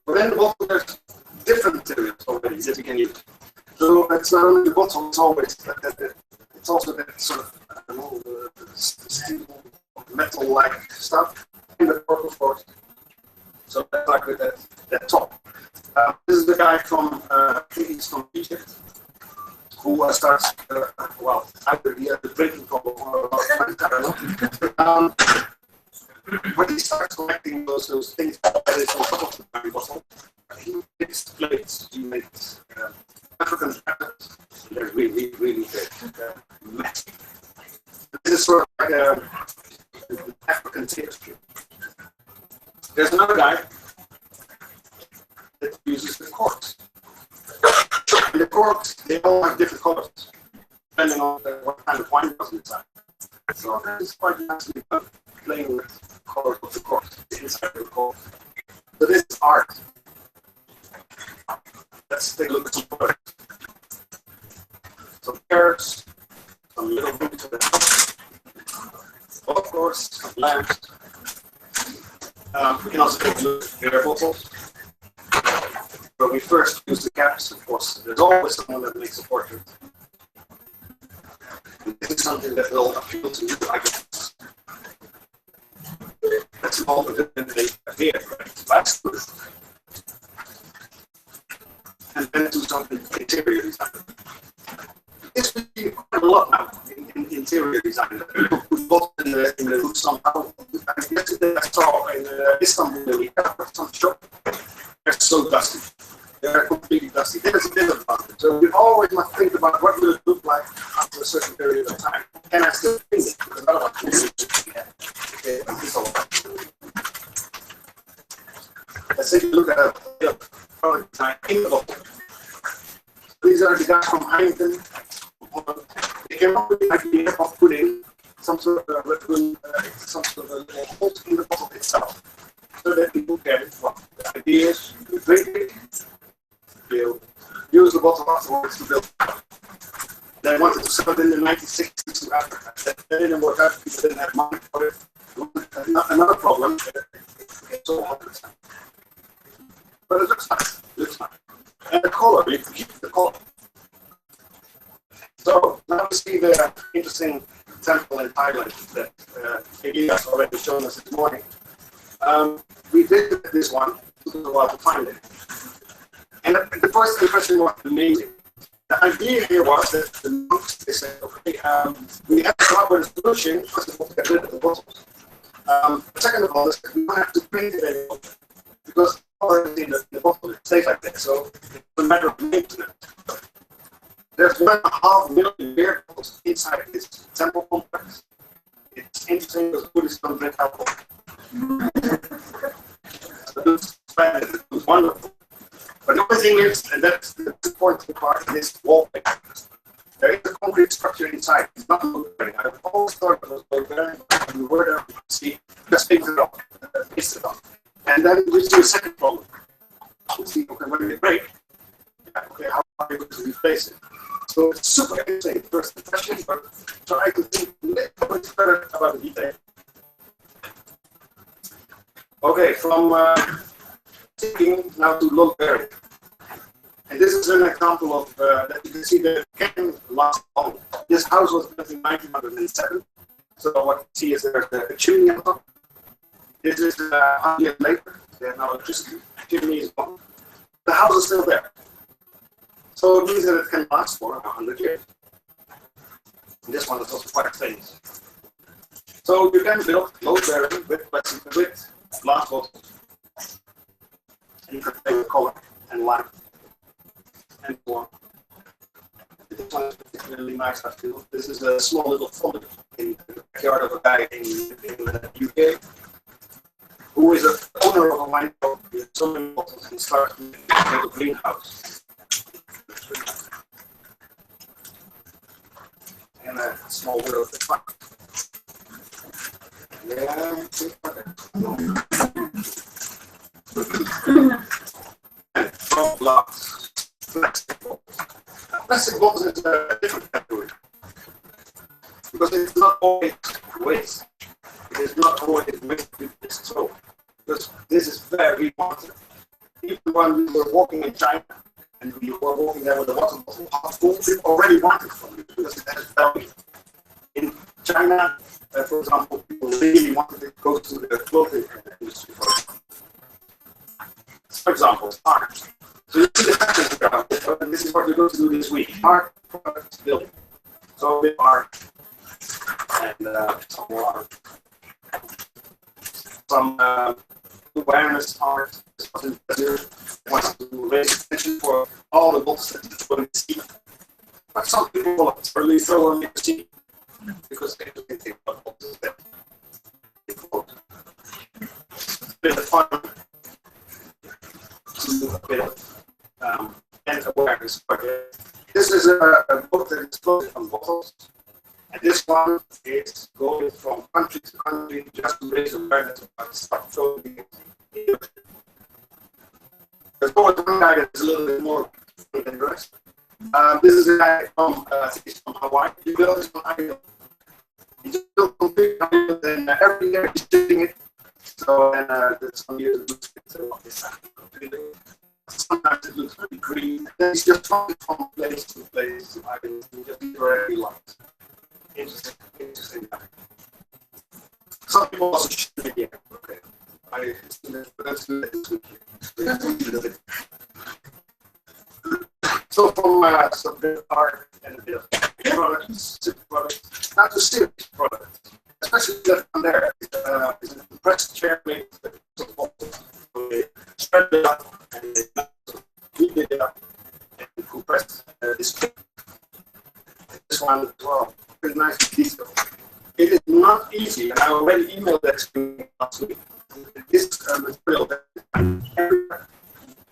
But then also there's different materials already that you can use. So let's it's not only the bottle, it's always it's also that sort of, I don't know, the steel, metal-like stuff in the cork, of course. So that's like with that top. This is the guy from, I think he's from Egypt, who starts, well, either he has a drinking problem or I don't know. When he starts collecting those things that is on top of the wine bottle, he makes plates, he makes African patterns. They're really, really big, massive. This is sort of like an African tapestry. There's another guy that uses the corks. And the corks, they all have different colors, depending on what kind of wine was inside. So it's quite nicely done, playing with colors of the corks, the inside of the cork. So this is art. Let's take a look at some products. Some carrots, some little bits of it. Of course, some lamps. We can also take a look at beer bottles. But we first use the caps, of course. There's always someone that makes a portrait. This is something that will appeal to you, I guess. That's all the different here, right? That's good. And then do something interior design. It's really quite a lot now in interior design. People put bottles in the roof somehow. Yesterday I saw in Istanbul, we have some shop. They're so dusty. They're completely dusty. There's a bit about it. So you always must think about what will it look like after a certain period of time. Can I still think it? Because otherwise, let's take a look at a product design in the bottle. These are the guys from Heineken. They came up with the idea of putting some sort of a hole in the bottle itself, so that people can, well, the idea is to drink it, they'll use the bottle afterwards to build. They wanted to sell it in the 1960s to Africa. That didn't work out because they didn't have money for it. Another problem, it's so hot. But it looks nice. It looks nice. And the color, you can keep the color. So now we see the interesting temple in Thailand that Iggy has already shown us this morning. We visited this one, it took a while to find it. And the first impression was amazing. The idea here was that the monks, they said, okay, we have to come up with a solution, first of all, to get rid of the bottles. Second of all, is that we don't have to print it anymore, because already in the bottle it stays like that, so it's a matter of maintenance. There's 1.5 million beer bottles inside this temple complex. It's interesting because Buddhists don't drink alcohol. So it's wonderful. But the only thing is, and that's the important part, is wallpaper. There is a concrete structure inside. It's not load bearing. I've always thought it was load bearing. When you were there, you can see, just paste it off. Paste it off. And then we see a second problem. We see, okay, when they break, okay, how are you going to replace it? So it's super interesting, first impression, but try to think a little bit further about the detail. Okay, from thinking now to load bearing. And this is an example of that you can see the can last long. This house was built in 1907. So what you see is there's a chimney on top. This is 100 years later. They have now electricity. The chimney is gone. The house is still there. So it means that it can last for 100 years. And this one is also quite famous. So you can build load bearing with glass bottles. And you can take the color and line and so on. This one is particularly nice, I feel. This is a small little font in the backyard of a guy in the UK who is the owner of a wine shop with so many bottles and started to a greenhouse. And a small window at the front. And from glass, plastic bottles. Plastic bottles is a different category because it's not always waste. It is not always waste with this throw. Because this is very important. Even when we were walking in China, and we were walking there with a water bottle half full, they already want it from you because it has value. In China, for example, people really wanted to go to the clothing industry, for example, art. So you see the fashion ground, and this is what we're going to do this week, art product building. So we are, and some more, some awareness art, wants to raise attention for all the books that you will see. But some people really throw on the sea because they don't think about books that they quote. It's a bit of fun to do a bit of and awareness. This is a book that is floated on bottles. And this one is going from country to country just to raise awareness about stuff floating in the ocean. There's always one guy that's a little bit more than the rest. This is a guy from, he's from Hawaii. He built this on island. He just built a big island, and every year he's shooting it. So, and that's some years it looks sometimes it looks pretty green. Then he's just trying from place to place. I can just be wherever he likes. Interesting. Some people also shoot it again. Okay. Let's do it. So from some bit of art and a bit of products, not too serious products, especially that one there is an compressed chair made they spread it up and they heat it up and compress this one as well. Very nice detail. It is not easy, and I already emailed that to you last week. This material that everywhere.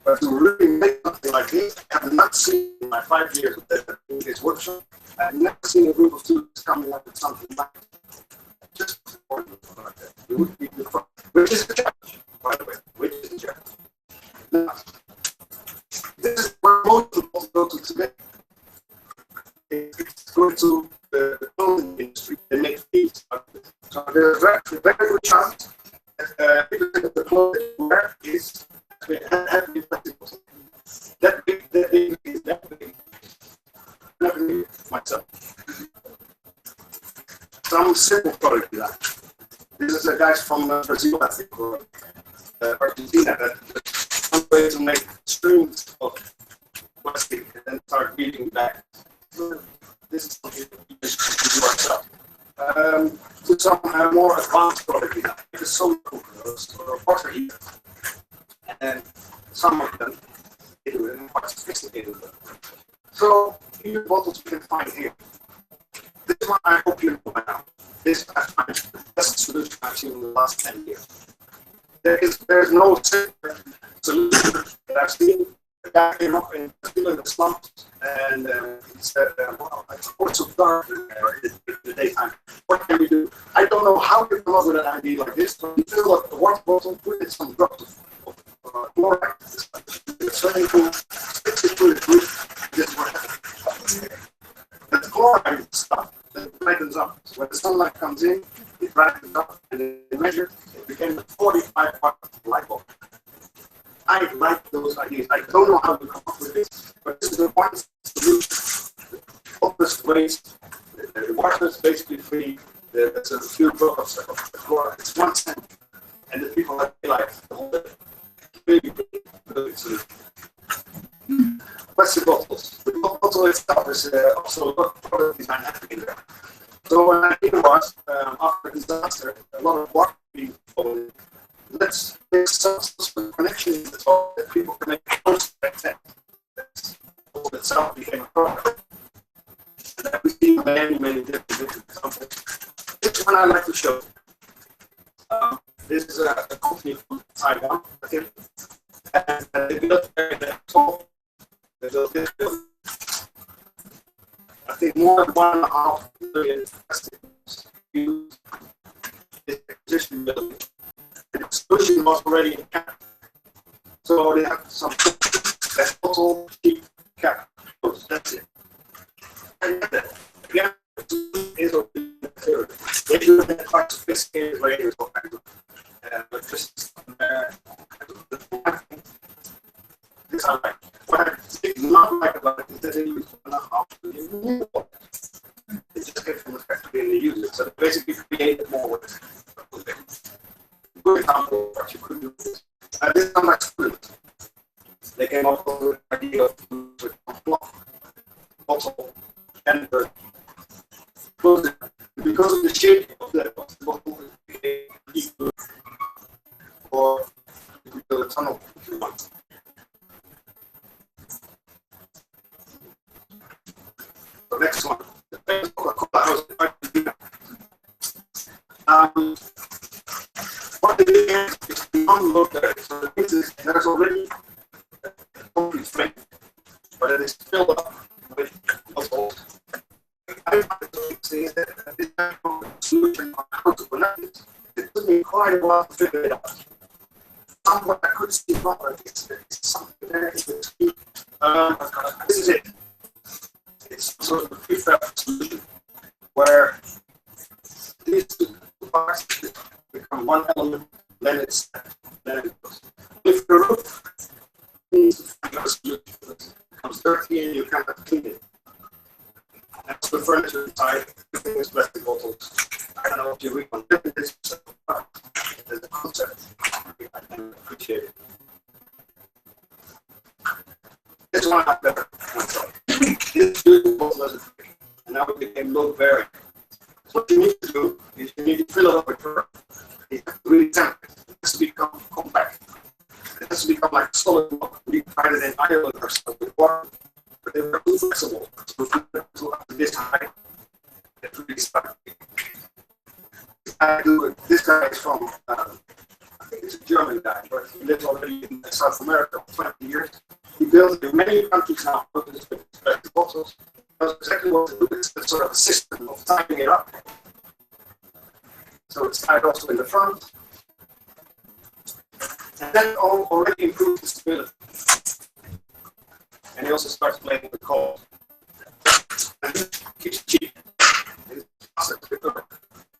But to really make something like this, I have not seen in my 5 years of this workshop, I have never seen a group of students coming up with something like that. Just like that. It would be the fun. Which is a challenge, by the way. Which is a challenge. Now, this is where most people go to today. It's going to the clothing industry. They make fees. So there's a very good chance that people think that the clothing wear is that big is that big. Not me, myself. Some simple product design. This is a guy from Brazil, I think, or Argentina, that one way to make strings of plastic and then start weaving back. So this is something you can do ourselves. To some more advanced product design, because so cookers or water heaters. And some of them they do it in quite sophisticated way. So these bottles you can find here. This one I hope you know by now. This I find the best solution I've seen in the last 10 years. There's no simple solution that I've seen. The guy came up in the slumps and he said, well, it's also dark in the daytime. What can we do? I don't know how you come up with an idea like this, but you fill up the water bottle, put in some drops of chloride, swimming pool, fix it to the roof, this what happens. The chloride stuff that brightens up. When the sunlight comes in, it brightens up, and they measured, it became a 45-watt light bulb. I like those ideas. I don't know how to come up with this, but this is the one solution. Hopeless waste, the water is basically free. There's a few drops of chloride. It's 1 cent, and the people that like the whole thing. Really solution. Plastic bottles. The bottle itself is also a lot of product design happening there. So when I think was after disaster, a lot of work being followed. Let's make some connections that people can make close to that. That itself became a product. And we see many different examples. This one I like to show. This is a company from Taiwan, I think. And they built very tall. They built this building. I think more than 1.5 million plastic used this existing building. And the solution was already in cap. So they have some that's total cheap cap. That's it. And again, is a material. They do it in quite sophisticated ways. But just this I like. When I think good example of what you could do. This is my student. They came up with the idea of block bottle and close it because of the shape of the bottle. Or you build a tunnel if you want. The next one, the famous Coca-Cola house. What they did is beyond there. So this is there's already a complete frame, but it is filled up with bottles. I find that this kind of solution on how to connect it. It took me quite a while to figure it out. Somewhat I could see wrong, but it's something there. This is it. It's sort of a prefab solution where these two parts become one element, then it goes. If the roof needs to find a solution, it becomes dirty and you cannot clean it. That's the furniture inside, everything is plastic bottles. I don't know if you read on this, but there's a concept. I can appreciate it. This one I better myself. This beautiful bottle as a drink, and now it became load bearing. So what you need to do is you need to fill it up with water. It has to really temper it. It has to become compact. It has to become like a solid block. We tried it in Ireland ourselves with water, but they were too flexible. So up to this high, it really stuck. This guy is from, I think it's a German guy, but he lives already in South America for 20 years. He built in many countries now, with bottles. That's exactly what to do. It's sort of a system of tying it up. So it's tied also in the front. And then already improves the stability. And he also starts playing with the cold. And he keeps it cheap.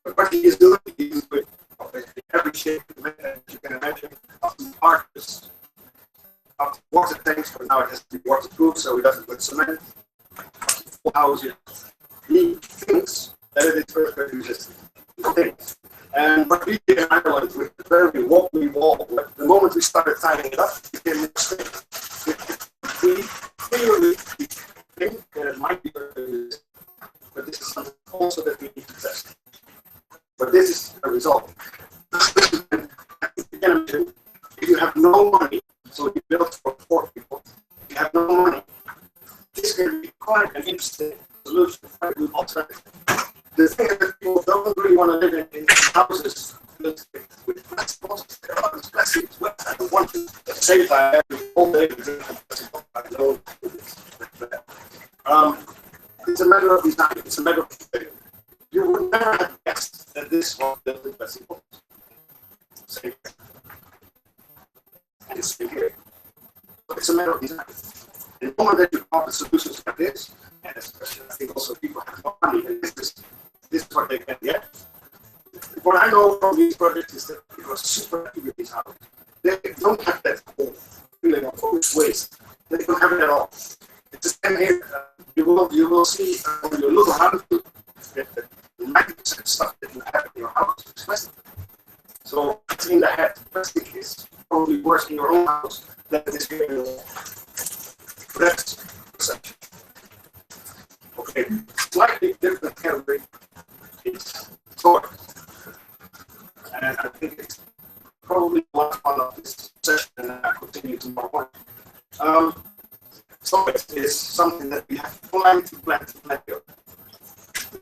But what he is doing is with every shape that you can imagine, up to arches, up to water tanks, but now it has to be waterproof, so he does it with cement. Full houses. He thinks that it is very resistant. And what we did in Ireland with the very wobbly wall, the moment we started tying it up, it became straight. We clearly think that it might be very resistant, but this is something also that we need to test. But this is a result. If you have no money, so you build for 4 people, if you have no money, this can be quite an interesting solution, quite a good alternative. The thing is that people don't really want to live in houses with plastic bottles. There are plastic wet. I don't want to say that all day I know. It's a matter of design. It's a matter of you would never have guessed that this was built in plastic bottles. Same here. And it's here. But it's a matter of design. And the moment that you come up with solutions like this, and especially I think also people have more money, and this is what they can get. What I know from these projects is that it was super happy with these houses. They don't have that whole feeling of waste. They don't have it at all. It's the same here. You will see when you look around that 90% stuff that you have in your house is plastic. So it's in the head. Plastic is probably worse in your own house than it is here in your home. That's perception. Okay, slightly different category is toys. And I think it's probably one of this session, and I continue tomorrow morning. Toys is something that we have plenty of.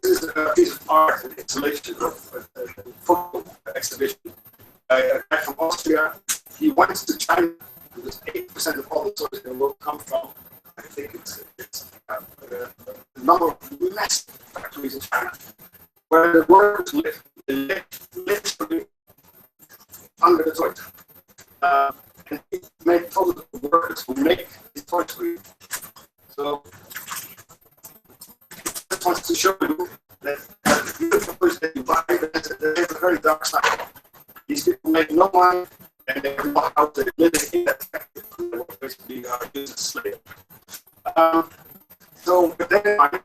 This is a piece of art, an installation of a photo exhibition by a guy from Austria. He went to China, because 80% of all the toys in the world come from, I think it's a number of massive factories in China, where the workers live. They live literally under the toys. And he made photos of the workers who make these toys for you. So, I just wanted to show you that the beautiful toys that you buy, there's a very dark side. These people make no money, and they know how to live in that factory. They were basically used as slaves. So, with that in mind,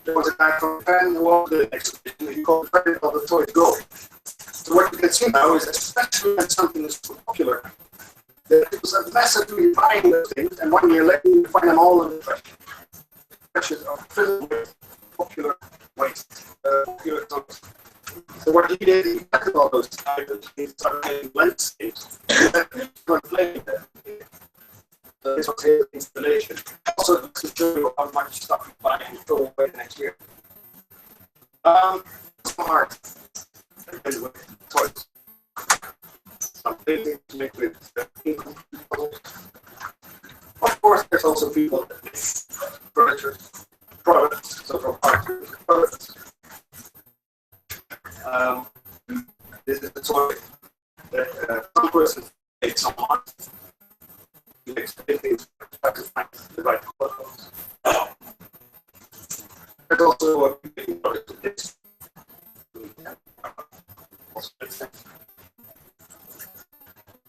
there was a guy from Japan who owned the exhibition. He called the Toys Go. So what you can see now is, especially when something is too popular, that people are massively buying those things, and 1 year later you find them all in the trash. Trashes are filled with popular waste, popular topics. So what he did, he collected all those items, he started making landscapes, and playing them. So this was his installation. Also to show you how much stuff you buy and throw away next year. Some art. Toys. Some paintings to make with income. Of course, there's also people that make furniture, products, so from art to products. This is the toy that some person makes some art. He makes paintings, try to find the right colors. There's also a painting product of this. Also makes sense.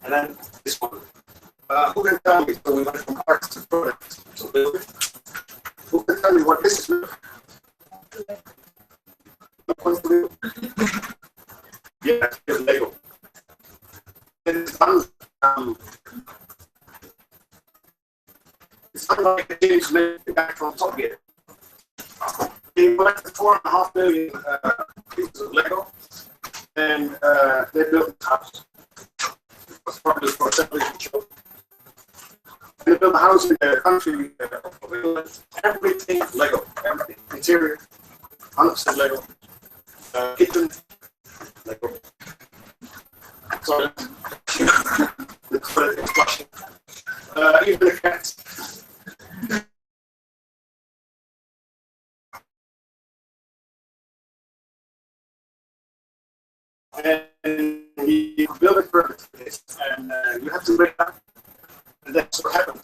And then this one. Who can tell me? So we went from art to products. So who can tell me what this is? Yeah, it's Lego. It's done. It's unlike the James made back from Top Gear. He collected 4.5 million pieces of Lego, and they built a house. It was probably for a television show. They built a house in the country of England. Everything Lego, everything. Interior, 100% Lego. Kitchen, Lego. Toilet. The toilet is flushing. Even the cats. And you build it perfectly, and you have to break it down. And that's what happened.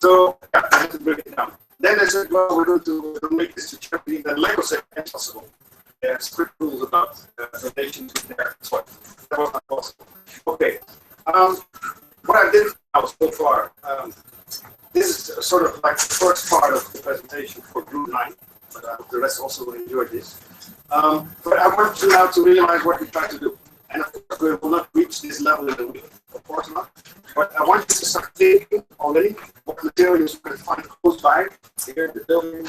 So yeah, I had to break it down. Then I said, well, we're going to make this to Germany. Then Lego said, impossible. There are strict rules about donations in there. So that was not possible. Okay. What I did now so far, this is sort of like the first part of the presentation for Group 9, but the rest also will enjoy this. But I want you now to realize what we try to do. And of course, we will not reach this level in a week, of course not. But I want you to start thinking already what materials you can find close by, here in the building,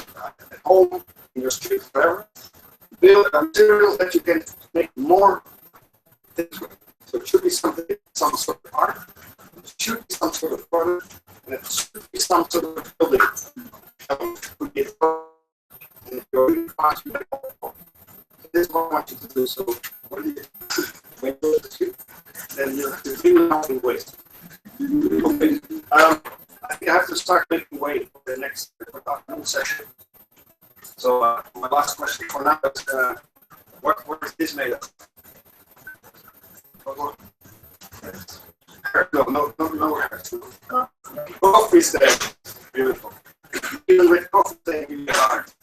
at home, in your street, wherever. Build materials that you can make more things with. So it should be something, some sort of art, it should be some sort of product, and it should be some sort of building. It could be a product, and if you're really fast, you this is what I want you to do. So when you go to the street, then you have to clean out in waste. Okay. I think I have to start making way for the next session. So my last question for now is, what is this made of? No. Coffee is there. Beautiful. Even with coffee, they give you art.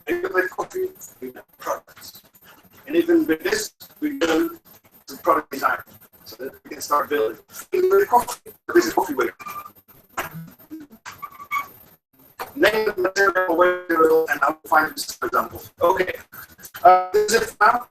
Even with coffee, we have products. And even with this, we build the product design so that we can start building. Even with coffee, this is coffee wafer. Name the material, and I'll find this example. Okay. This is it now.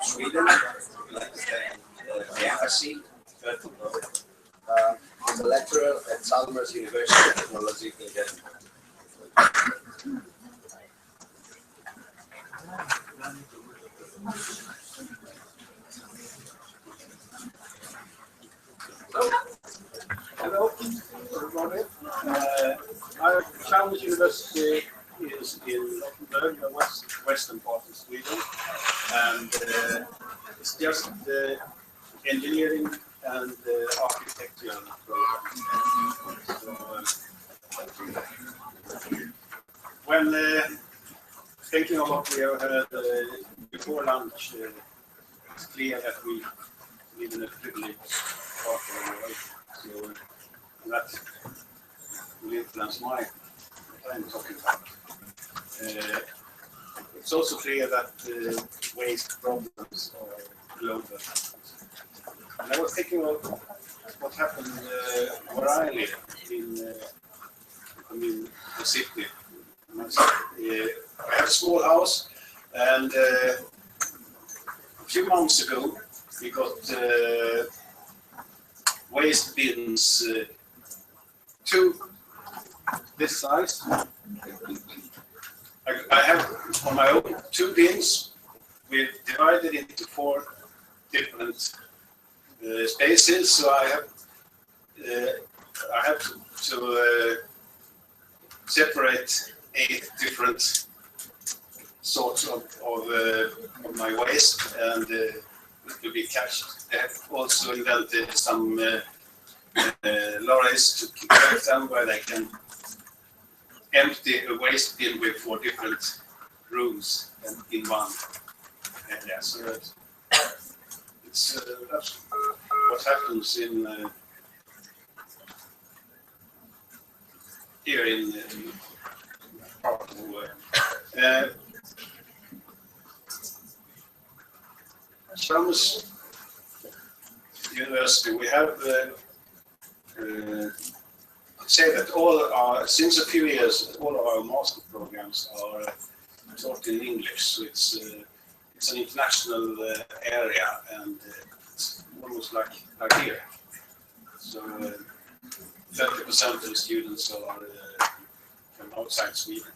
Sweden, like the embassy, is a lecturer at Chalmers University of Technology in Denmark. Hello, everybody. Our Chalmers University is in Gothenburg, the western part of Sweden, and it's just the engineering and architecture program. So, when thinking of what we have heard before lunch, it's clear that we live in a privileged part of the world. So influence what I'm talking about. It's also clear that waste problems are global. And I was thinking of what happened where I live in the city. I have a small house, and a few months ago we got waste bins, two this size. I have on my own 2 bins. We've divided into 4 different spaces, so I have to separate 8 different sorts of my waste, and it will be cached. They have also invented some lorries to collect them, where they can empty a waste bin with 4 different rooms in one area. So that's what happens in here in part of the world. Chalmers University, we have say that since a few years, all of our master programs are taught in English. So it's an international area, and it's almost like here. So 30% of the students are from outside Sweden.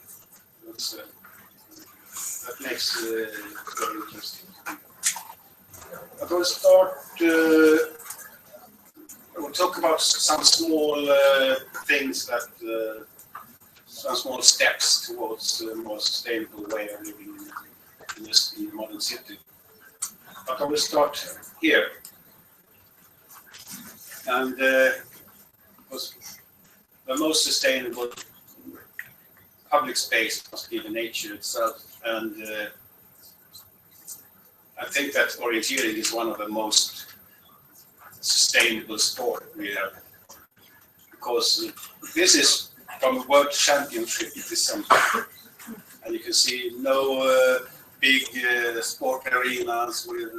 That makes it very interesting. I'm going to start. We'll talk about some small things that, some small steps towards a more sustainable way of living in the modern city. But I will start here. And the most sustainable public space must be the nature itself. And I think that orienteering is one of the most sustainable sport we have, because this is from World Championship this summer, and you can see no big sport arenas with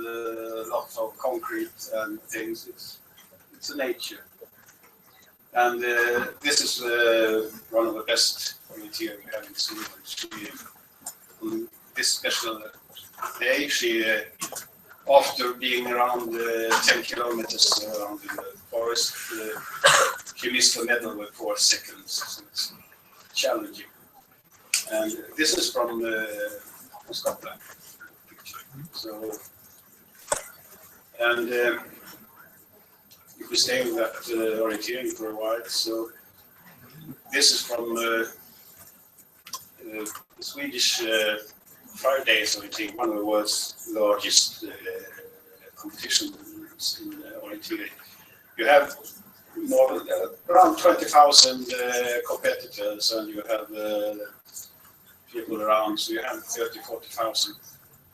lots of concrete and things. It's a nature, and this is one of the best orienteering we have in Sweden. On this special day, she after being around 10 kilometers around the forest, she missed the medal with 4 seconds. So it's challenging. And this is from Scotland. So, and if we stay with that orienteering for a while, so this is from the Swedish 5 days orienteering, one of the world's largest competitions in orienteering. You have more than around 20,000 competitors, and you have people around, so you have 30,000-40,000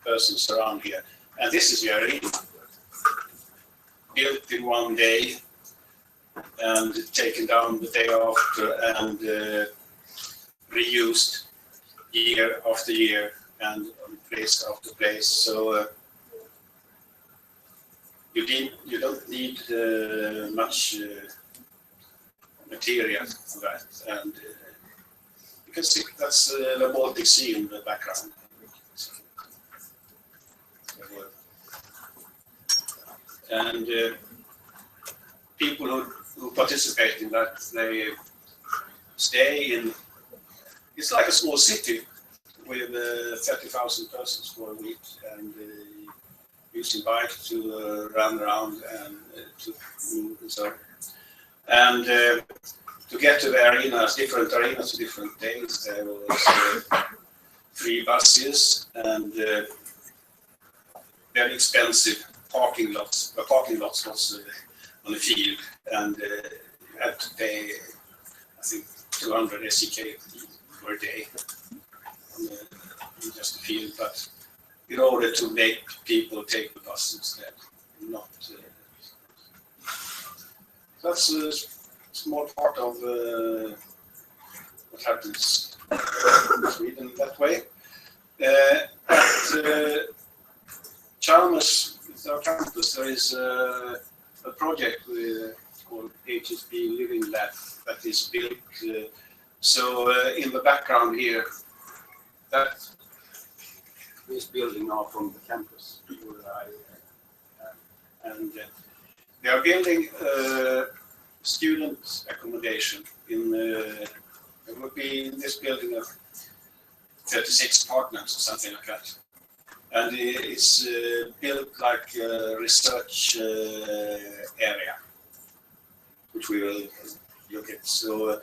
persons around here. And this is the arena, built in one day and taken down the day after and reused year after year and place after place. So you don't need much material for that, and you can see that's the Baltic Sea in the background. And people who participate in that, they stay in. It's like a small city with 30,000 persons for a week, and using bikes to run around and to move and so on. And to get to the arenas, different arenas, different days, there was free buses and very expensive parking lots. The parking lots was on the field, and you had to pay, I think, 200 SEK per day on just the field, but in order to make people take the bus instead, not. That's a small part of what happens in Sweden that way. At Chalmers, our campus, there is a project called HSB Living Lab that is built. So in the background here, that is building now from the campus. And they are building student accommodation in there will be in this building of 36 apartments or something like that. And it's built like a research area, which we will look at. So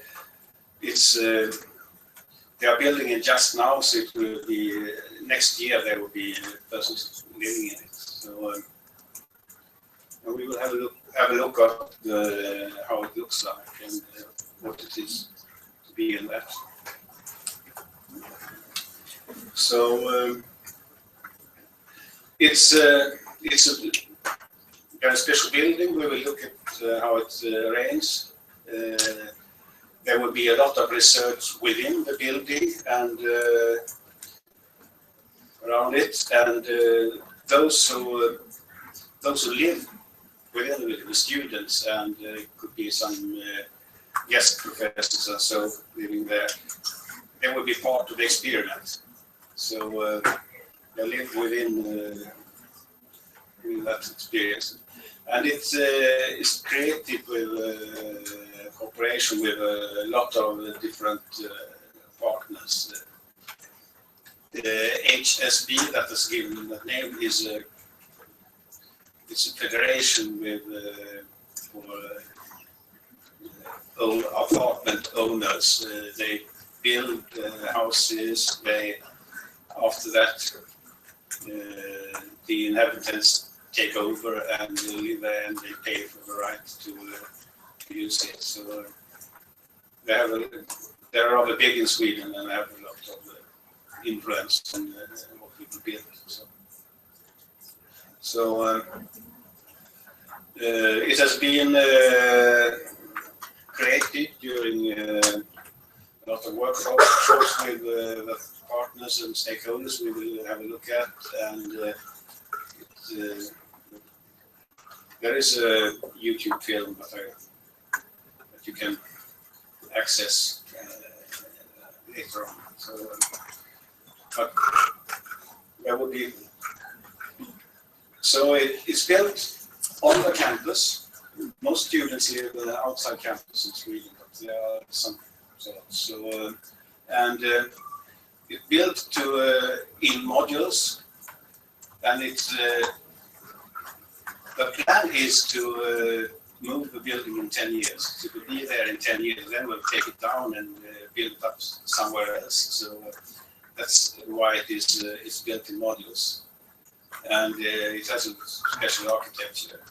it's they are building it just now, so it will be next year. There will be persons living in it. So and we will have a look at how it looks like and what it is to be in that. So it's a very special building. We will look at how it arranges. There will be a lot of research within the building and around it, and those who live within the building, the students, and could be some guest professors and so living there. They will be part of the experiment. So they live within that experience, and it's created with cooperation with a lot of different partners. The HSB that is given that name is it's a federation with for apartment owners. They build houses. After that, the inhabitants take over and live there, and they pay for the right to use it. So they're rather big in Sweden and have a lot of influence on what people build. So it has been created during a lot of workshops with the partners and stakeholders we will have a look at, and there is a YouTube film that you can access later on. So, but there will be. So it's built on the campus. Most students live outside campus in Sweden, but there are some. So and it's built in modules, and it's the plan is to move the building in 10 years. So to be there in 10 years, then we'll take it down and build it up somewhere else. So that's why it is it's built in modules, and it has a special architecture.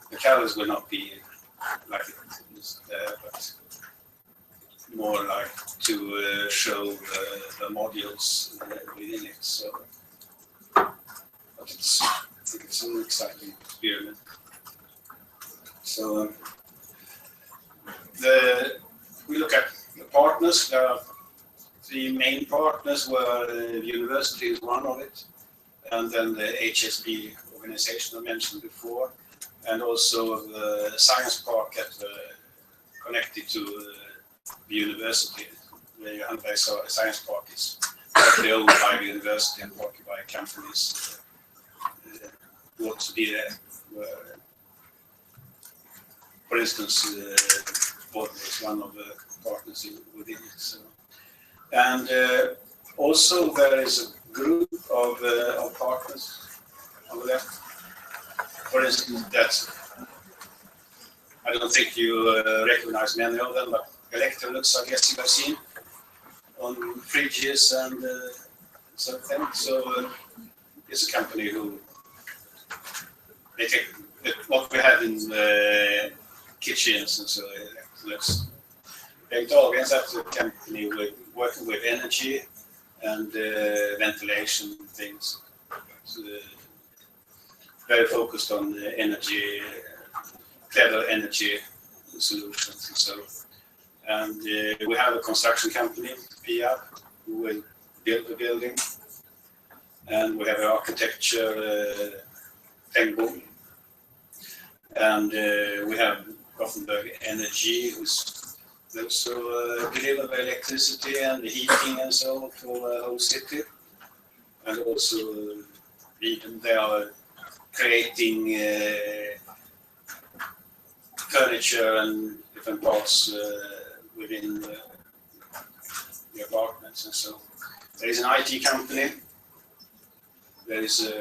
The colors will not be like it is there, but more like to show the modules within it. So, but I think it's an exciting experiment. So we look at the partners. There are three main partners where the university is one of it, and then the HSB organization I mentioned before, and also the science park connected to the university. The Handberg Science Park is partly owned by the university and partly by companies who want to be there. For instance, Ford is one of the partners within it. So. And also there is a group of partners on the left. For instance, I don't think you recognize many of them, but Electrolux, I guess you have seen on fridges and something. So it's a company who they take what we have in kitchens and so Electrolux. Bengt that's a company working with energy and ventilation things. So, very focused on energy, clever energy solutions and so. And we have a construction company, PIA, who will build the building. And we have an architecture, Tengbom. And we have Gothenburg Energy, who's also deliver electricity and heating and so on for the whole city. And also they are creating furniture and different parts within the apartments and so. There is an IT company. There is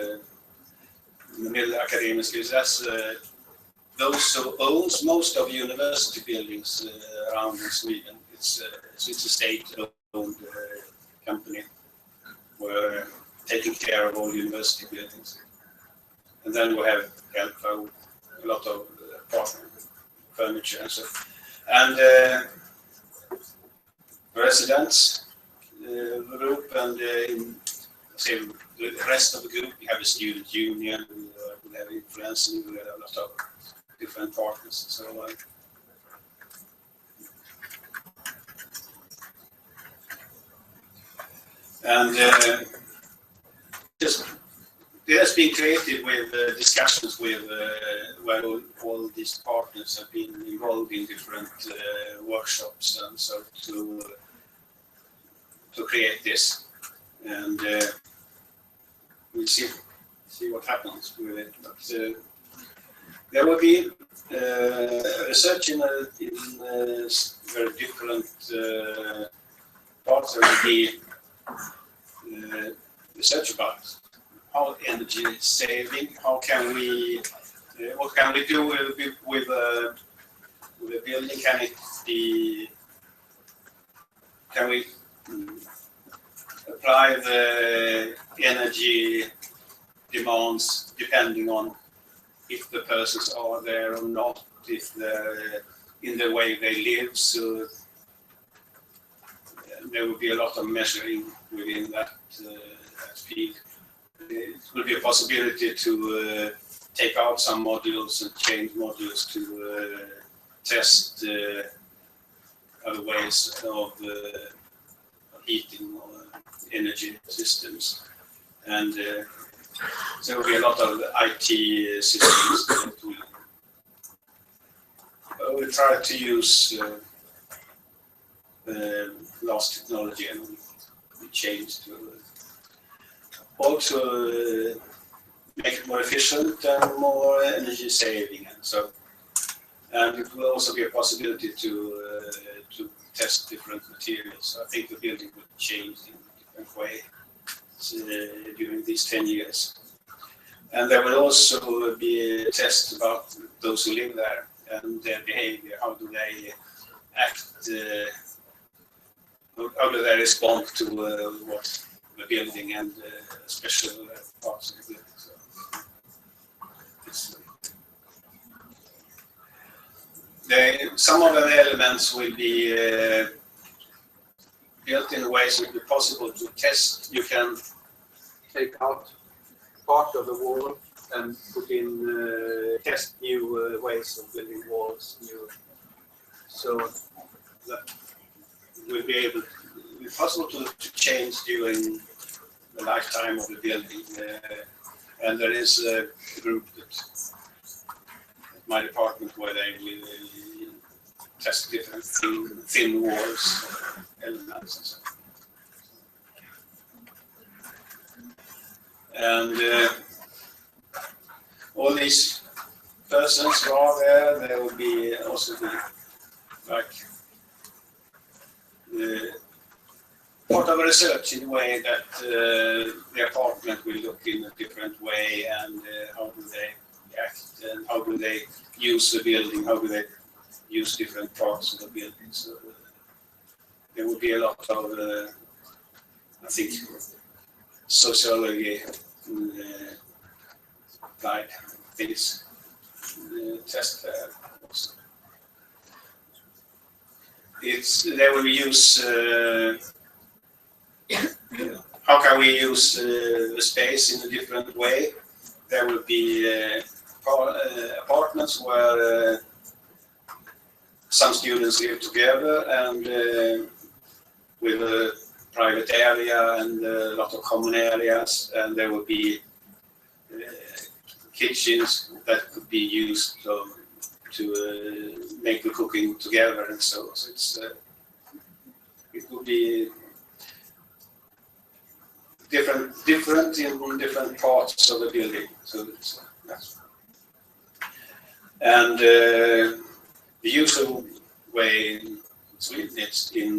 Middle Akademiska. That's those who owns most of the university buildings around in Sweden. It's a state-owned company where taking care of all university buildings. And then we have help out a lot of apartment furniture and so. And residents group and say the rest of the group, we have a student union, we have influence, and we have a lot of different partners and so on. And just it has been created with discussions with where all these partners have been involved in different workshops and so to create this. And we'll see what happens with it. But there will be research in very different parts. There will be research about how energy saving, how can we, what can we do with a building? Can it be? Can we apply the energy demands depending on if the persons are there or not, if they're in the way they live? So there will be a lot of measuring within that field. It will be a possibility to take out some modules and change modules to test other ways of heating or energy systems. And there will be a lot of IT systems that we'll try to use last technology and we change to also make it more efficient and more energy saving and so. And it will also be a possibility to test different materials. I think the building will change in a different way during these 10 years. And there will also be a test about those who live there and their behavior. How do they act? How do they respond to what the building and special parts of the building? So some of the elements will be built in a way so it will be possible to test. You can take out part of the wall and put in test new ways of building walls. So that will be possible to change during the lifetime of the building. And there is a group at my department where they will test different thin walls, elements and so. And all these persons who are there, there will be also be like part of research in a way that the apartment will look in a different way, and how do they act, and how do they use the building, how do they use different parts of the building. So there will be a lot of, I think, sociology applied things test there also. They will use how can we use the space in a different way. There will be apartments where some students live together and with a private area and a lot of common areas, and there will be kitchens that could be used to make the cooking together, and so it's it will be different in different parts of the building. So that's and the usual way in Sweden, it's in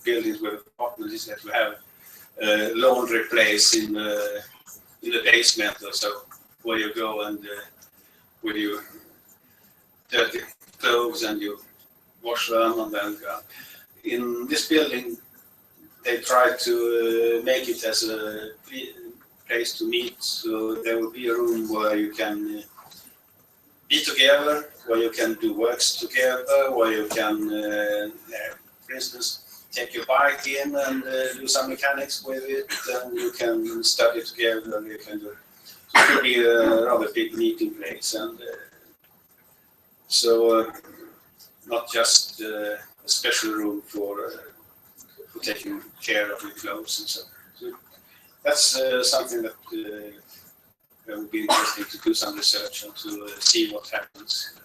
buildings with apartments, is that we have a laundry place in the basement or so, where you go and with your dirty clothes and you wash them, and then in this building they try to make it as a place to meet. So there will be a room where you can be together, where you can do works together, where you can, for instance, take your bike in and do some mechanics with it, and you can study together, and you can do. So it will be a rather big meeting place, and so not just a special room for taking care of your clothes and so. So that's something that would be interesting to do some research and to see what happens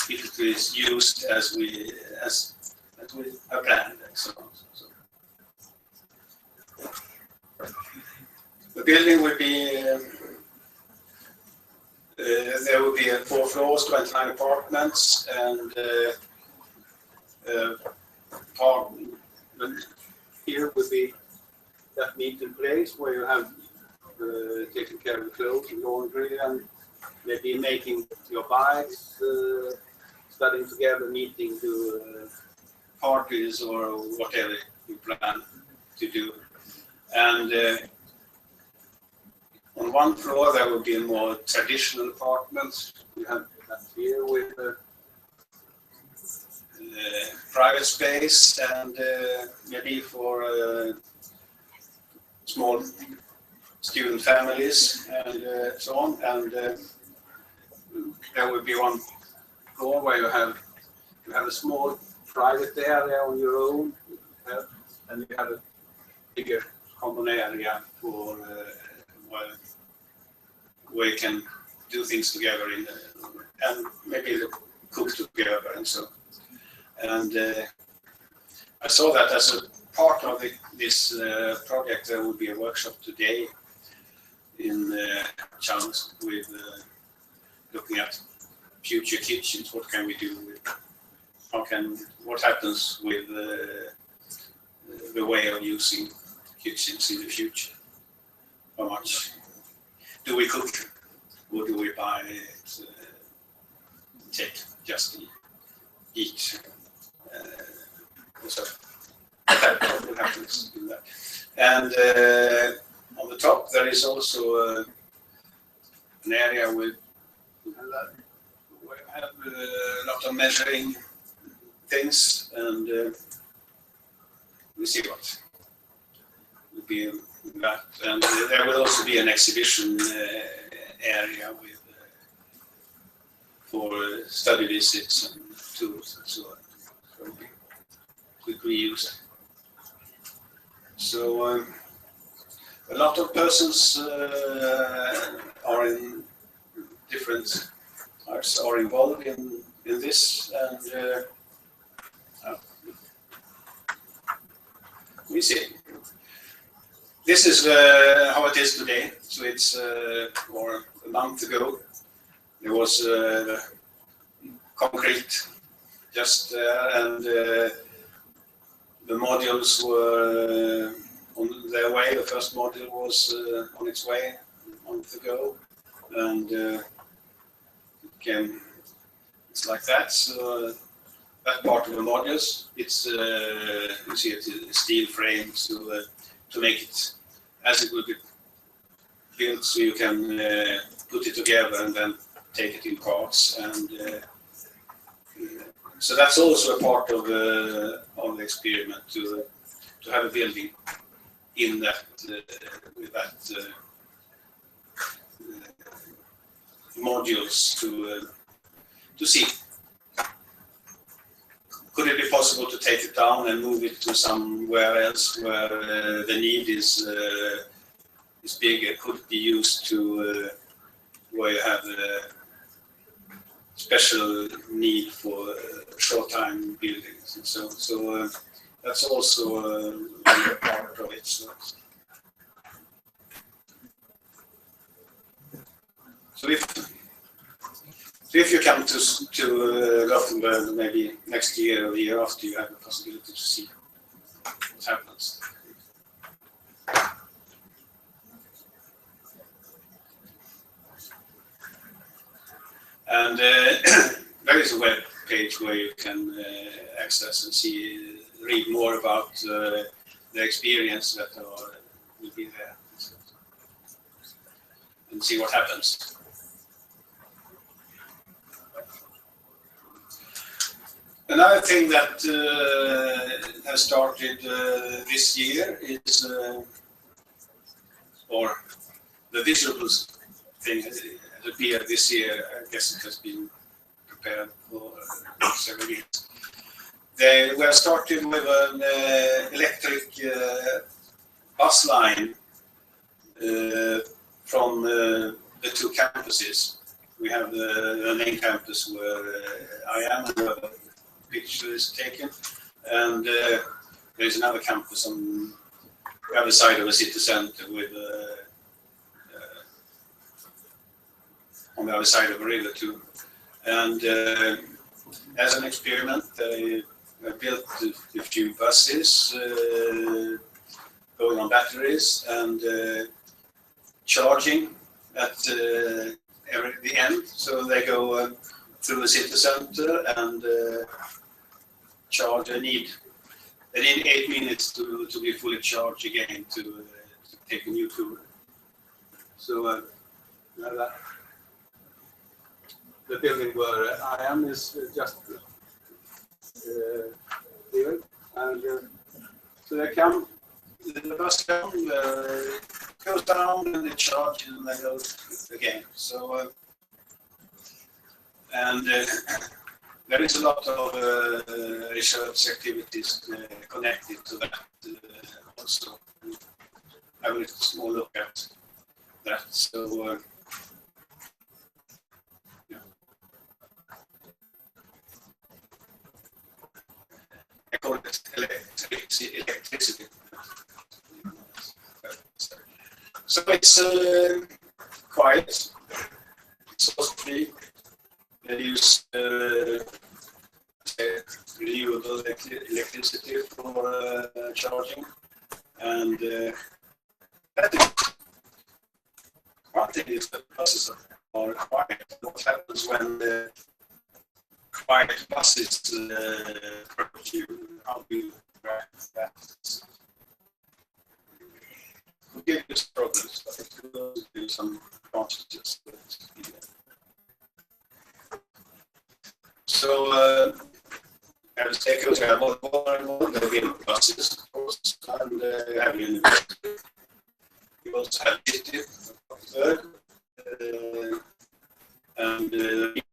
if it is used as we have planned and so on. So the building will be there will be 4 floors, 29 apartments, and here would be that meeting place where you have taking care of the clothes and laundry, and maybe making your bikes, studying together, meeting to parties or whatever you plan to do. And on one floor there will be more traditional apartments. We have that here with private space and maybe for small student families and so on. And there will be one floor where you have a small private area on your own, and you have a bigger common area for where you can do things together and maybe cook together and so. And I saw that as a part of this project. There will be a workshop today in Chalmers with looking at future kitchens. What can we do with? What happens with the way of using kitchens in the future? How much do we cook, or do we buy it? Take just eat. So what happens in that? And on the top there is also an area with we have a lot of measuring things, and we see what will be in that. And there will also be an exhibition area with for study visits and tools and so on. So we could reuse. So a lot of persons are in different parts are involved in this, and we see. This is how it is today. So it's or a month ago there was concrete just there, and the modules were on their way. The first module was on its way a month ago, and it's like that. So that part of the modules, it's you see it's a steel frame to make it as it will be built, so you can put it together and then take it in parts. And so that's also a part of the experiment to have a building in that with that modules to see could it be possible to take it down and move it to somewhere else where the need is bigger? Could it be used to where you have special need for short time buildings? And so that's also a part of it. So if you come to Gothenburg maybe next year or the year after, you have the possibility to see what happens. And there is a web page where you can access and read more about the experience that will be there and see what happens. Another thing that has started this year is, or the visuals thing has appeared this year. I guess it has been prepared for several years. They were starting with an electric bus line from the two campuses. We have the main campus where I am, and the picture is taken, and there's another campus on the other side of the city center with on the other side of the river too. And as an experiment, they built a few buses going on batteries and charging at the end. So they go through the city center and charge. They need 8 minutes to be fully charged again to take a new tour. So the building where I am is just here, and so they come. The bus comes, goes down, and they charge, and they go again. So and there is a lot of research activities connected to that also. I will small look at that. So yeah. I call it electricity. So it's quiet. It's also free. They use renewable electricity for charging, and that is one thing is that buses are quiet. What happens when the quiet buses approach you? How do you track that? It will give you some problems, but it will also do some advantages. So as they go to have more and more, they build buses, of course, and have university. We also have city, third, and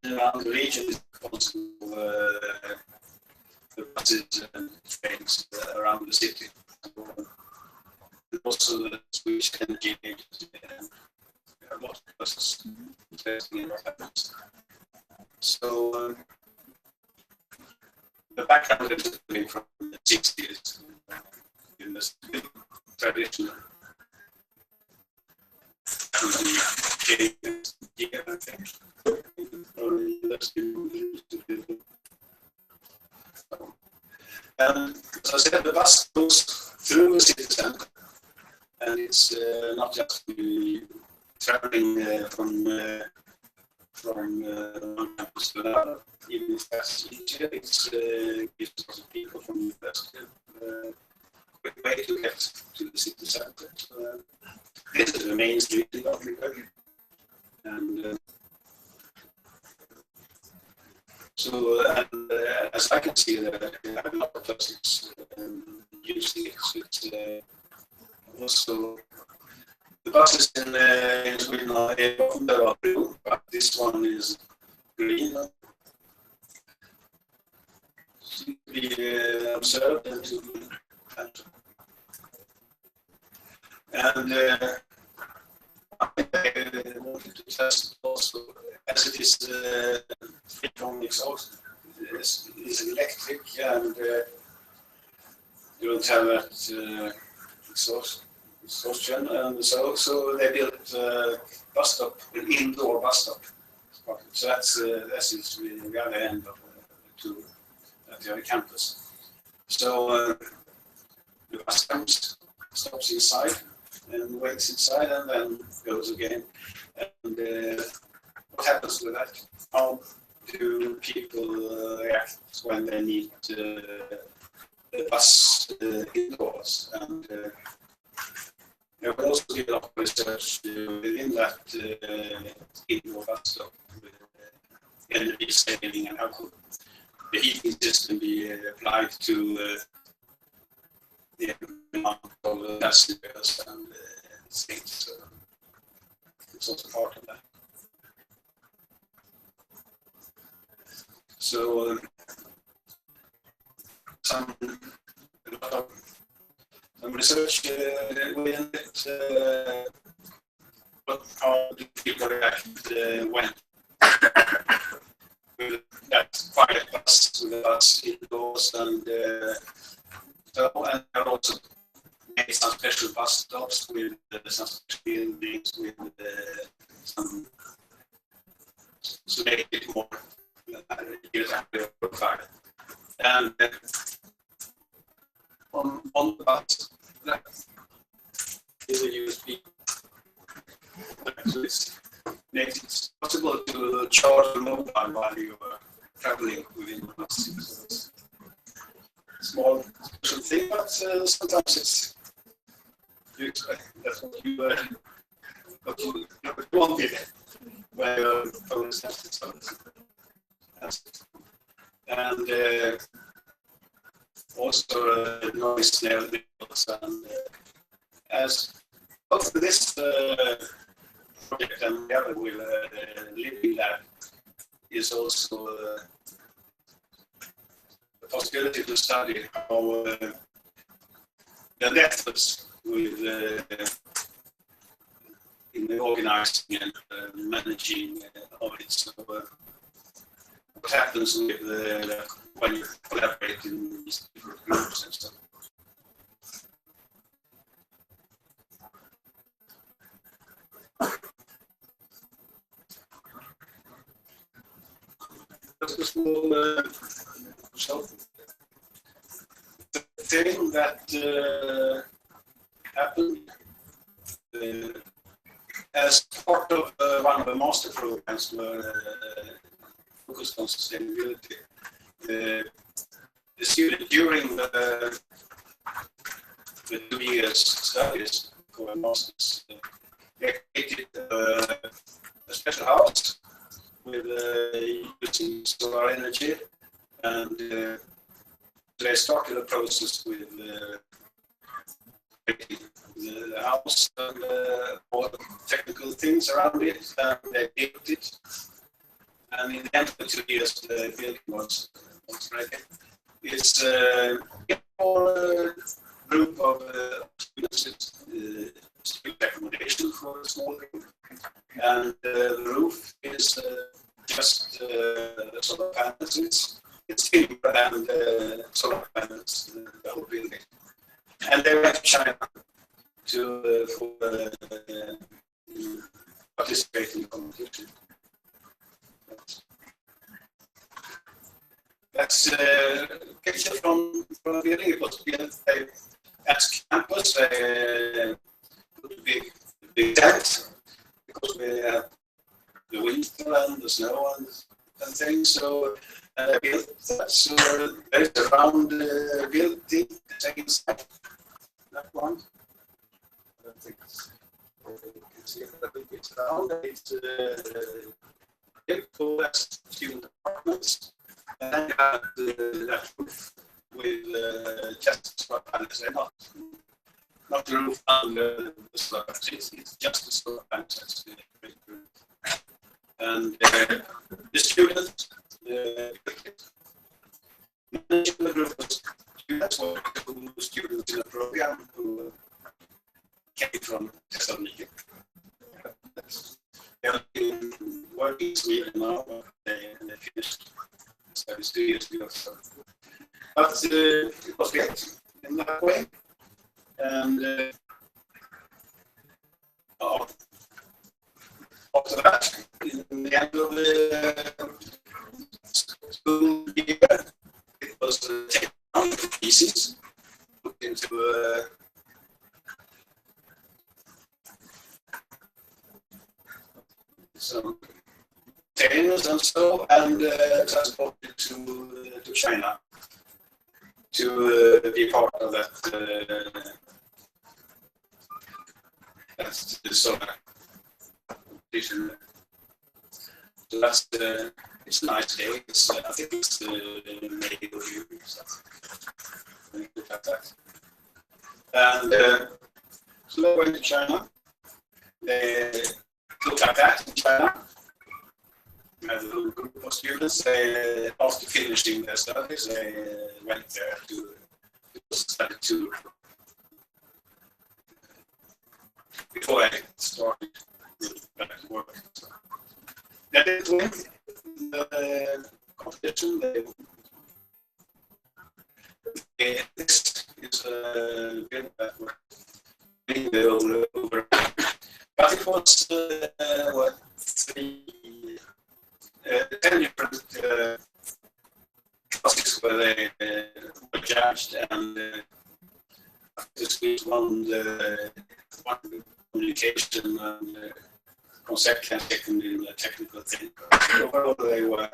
around the region is also the buses and trains around the city. Also the Swedish energy agency, a lot of buses testing in what happens. So the background is coming from the 60s in this traditional to the year, I think. And as I said, the bus goes through the city center, and it's not just traveling from one campus to another. Even if that's easier, it gives lots of people from the university a quick way to get to the city center. So, this is the main street in Gothenburg. And as I can see, there are a lot of persons using it. So it's also the buses in Sweden are blue, but this one is green. to be observed and to and I wanted to test also, as it is free from exhaust, is electric and you don't have that exhaustion, and so they built bus stop, an indoor bus stop. So that's is the other end of the other campus. So the bus comes, stops inside, and waits inside, and then goes again. And what happens with that? How do people react when they need the bus indoors? And there will also be a lot of research within that indoor bus stop, energy saving, and how could the heating system be applied to the amount of passengers and things. It's also part of that. So some research within it. How do people react when with that quiet bus, with the bus indoors, and so, and there are also made some special bus stops with some special buildings with some to make it more user-friendly profile. And on the bus, that is a USB. So it makes it possible to charge the mobile while you are traveling within the bus. So it's a small special thing, but sometimes it's you expect that's what you wanted when your phone is tested. And also noise levels, and as both this project and the other will living lab is also the possibility to study how the methods with in the organizing and managing of it. So, what happens with when you collaborate in these different groups and stuff. Just a small thing that happened as part of one of the master programs were focused on sustainability. The student during the 2 years studies for masters, they created a special house with using solar energy, and they started a process with the house and all the technical things around it, and they built it. And in the end of the 2 years, the building was ready. It's a group of students, student accommodation for a small group, and the roof is just solar panels. It's timber and solar panels, the whole building. And they went to China to participate in the competition. That's a picture from the building. It was built at campus. Put a big tent because we have the winter and the snow and things. So I built that. So there's a round building inside that one. I think you can see it. I think it's round. It's built for student apartments. And then you have that roof with just solar panels. They're not the roof under the solar panels. It's just the solar panels. And the students managed studies 2 years ago. So. But it was great in that way. And after that, in the end of the school year, it was taken down to pieces, put into some containers and so, and transported to China to be part of that. That's the solar competition. So that's it's a nice day. It's, I think it's May or June. Look at that. And so they went to China. They looked at that in China. And a little group of students, after finishing their studies, they went there to study tour. Before I started back to work. They didn't win the competition. This is a bit that were over. But it was what 10 different classes where they were judged, and this week won one communication and concept and second in the technical thing. Overall, they were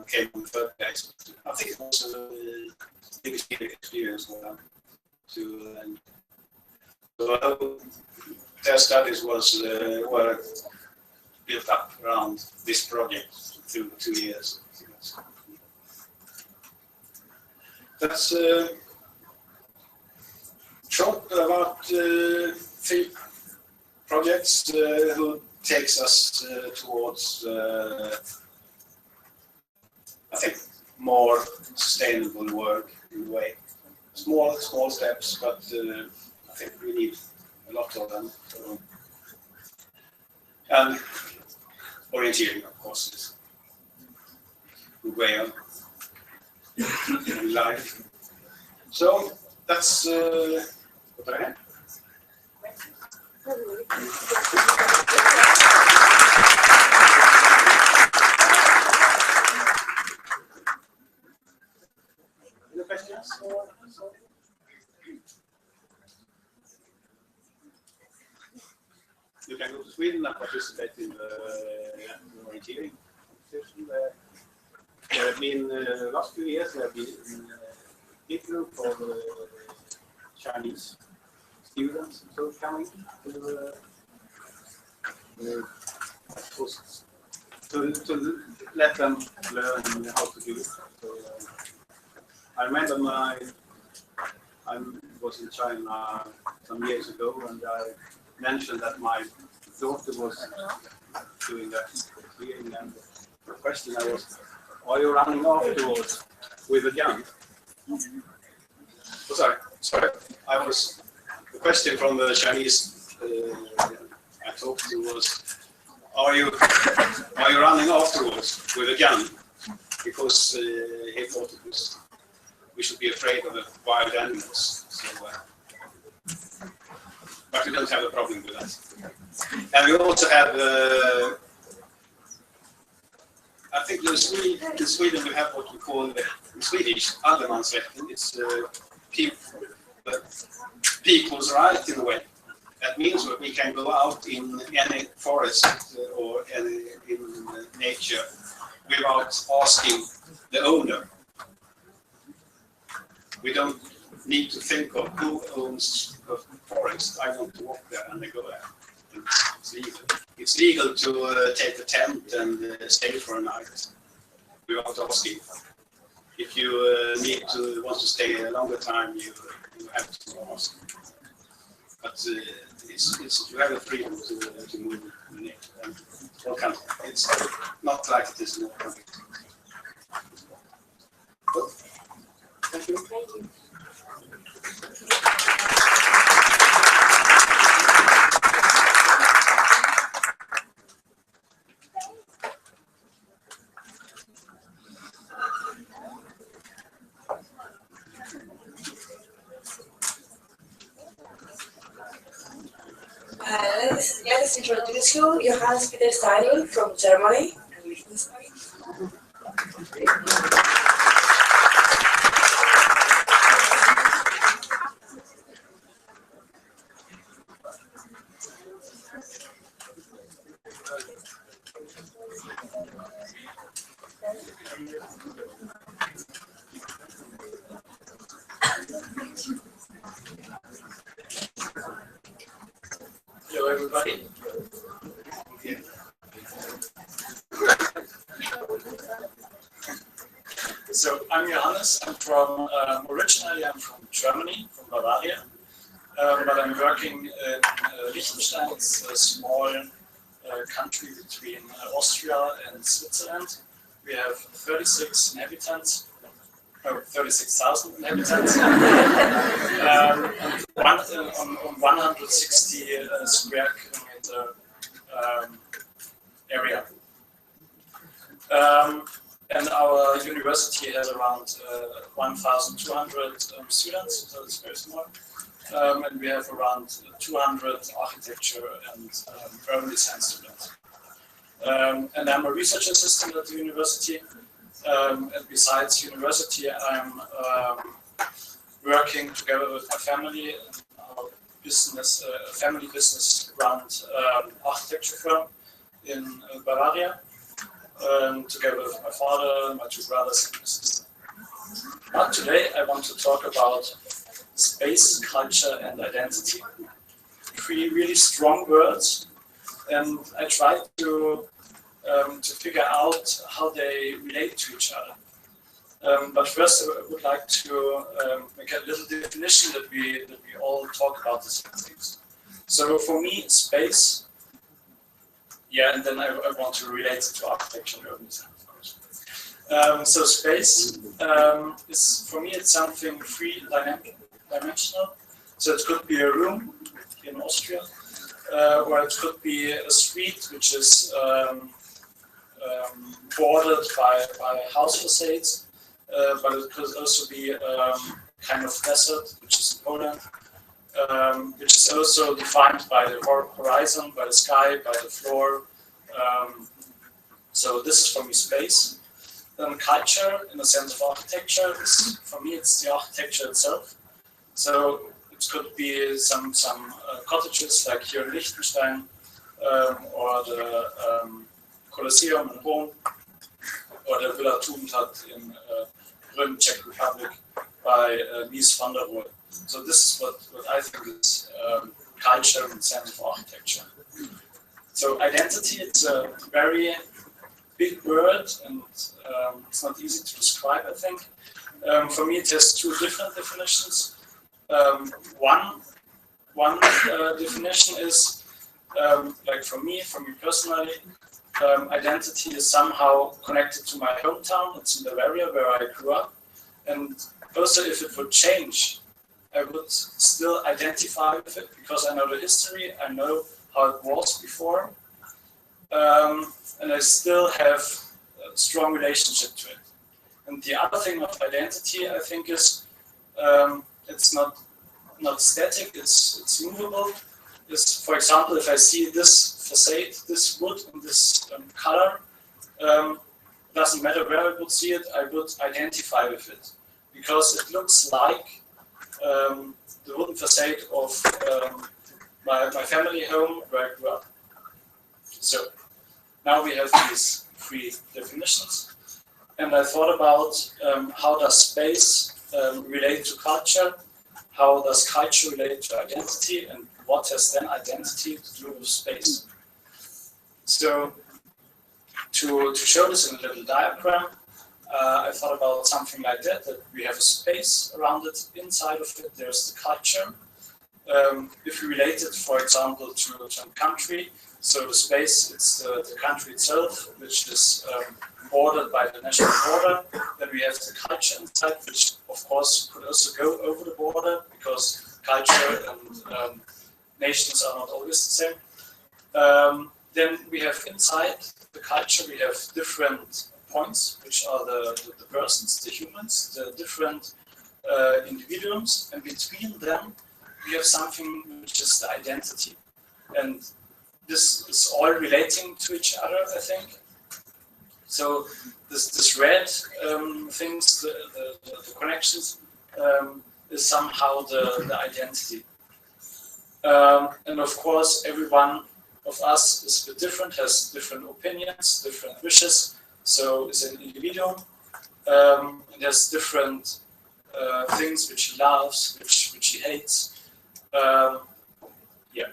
came on third place. I think it was a big experience for them to. So their studies were built up around this project through 2 years. That's short about 3 projects who takes us towards I think more sustainable work in a way. Small steps, but I think we need a lot of them. So. And orienteering, of course, is a way of life. So that's what I have. Any questions? You can go to Sweden and participate in the orienteering competition. There have been last few years. There have been a big group of Chinese students so coming to let them learn how to do it. So, I remember I was in China some years ago, and I mentioned that my daughter was doing that clearing, and the question I was, are you running afterwards with a gun? Oh, sorry. The question from the Chinese I talked to was, are you running afterwards with a gun? Because he thought we should be afraid of the wild animals. So, but we don't have a problem with that. And we also have, I think in Sweden we have what we call in Swedish, allemansrätten. It's people's right in a way. That means that we can go out in any forest or in nature without asking the owner. We don't need to think of who owns the forest. I want to walk there, and they go there. It's legal. It's legal to take a tent and stay for a night without asking. If you want to stay a longer time, you have to ask. But you have a freedom to move in nature. And it's not like it is in the country. Thank you. Thank you. let us introduce you, Johannes Peter Steidl from Germany. Hello, everybody. So I'm Johannes. I'm from originally I'm from Germany, from Bavaria, but I'm working in Liechtenstein. It's a small country between Austria and Switzerland. We have 36 inhabitants. 36,000 inhabitants, on 160 square kilometer area. And our university has around 1,200 students, so it's very small. And we have around 200 architecture and urban design students. And I'm a research assistant at the university. And besides university, I'm working together with my family in our business, family business run architecture firm in Bavaria, together with my father, my two brothers, and my sister. But today I want to talk about space, culture, and identity. Three really strong words, and I tried to figure out how they relate to each other. But first, I would like to make a little definition that we all talk about the same things. So for me, space, yeah, and then I want to relate it to architecture and urban design, of course. So space is, for me, it's something three-dimensional. So it could be a room in Austria, or it could be a street which is bordered by house facades, but it could also be kind of desert, which is Poland, which is also defined by the horizon, by the sky, by the floor. So this is for me space. Then culture, in the sense of architecture, is, for me it's the architecture itself. So it could be some cottages like here in Liechtenstein, or the Colosseum in Rome, or the Villa Tugendhat in Brünn, Czech Republic, by Mies van der Rohe. So this is what I think is culture in the sense of architecture. So identity, it's a very big word, and it's not easy to describe, I think. For me, it has two different definitions. One definition is, like for me personally, identity is somehow connected to my hometown. It's in Bavaria where I grew up. And also if it would change, I would still identify with it because I know the history, I know how it was before. And I still have a strong relationship to it. And the other thing of identity, I think, is it's not static, it's movable. Is, for example, if I see this facade, this wood, and this color, doesn't matter where I would see it, I would identify with it. Because it looks like the wooden facade of my family home where I grew up. So now we have these three definitions. And I thought about how does space relate to culture, how does culture relate to identity, and what has then identity to do with space. So to show this in a little diagram, I thought about something like that we have a space around it, inside of it there's the culture. If we relate it, for example, to a country, so the space, it's the country itself, which is bordered by the national border. Then we have the culture inside, which of course could also go over the border, because culture and nations are not always the same. Then we have inside the culture, we have different points, which are the persons, the humans, the different individuals, and between them we have something which is the identity. And this is all relating to each other, I think. So this red things, the connections, is somehow the identity. And of course, every one of us is a bit different, has different opinions, different wishes. So is an individual, and has different things which he loves, which he hates. Yeah.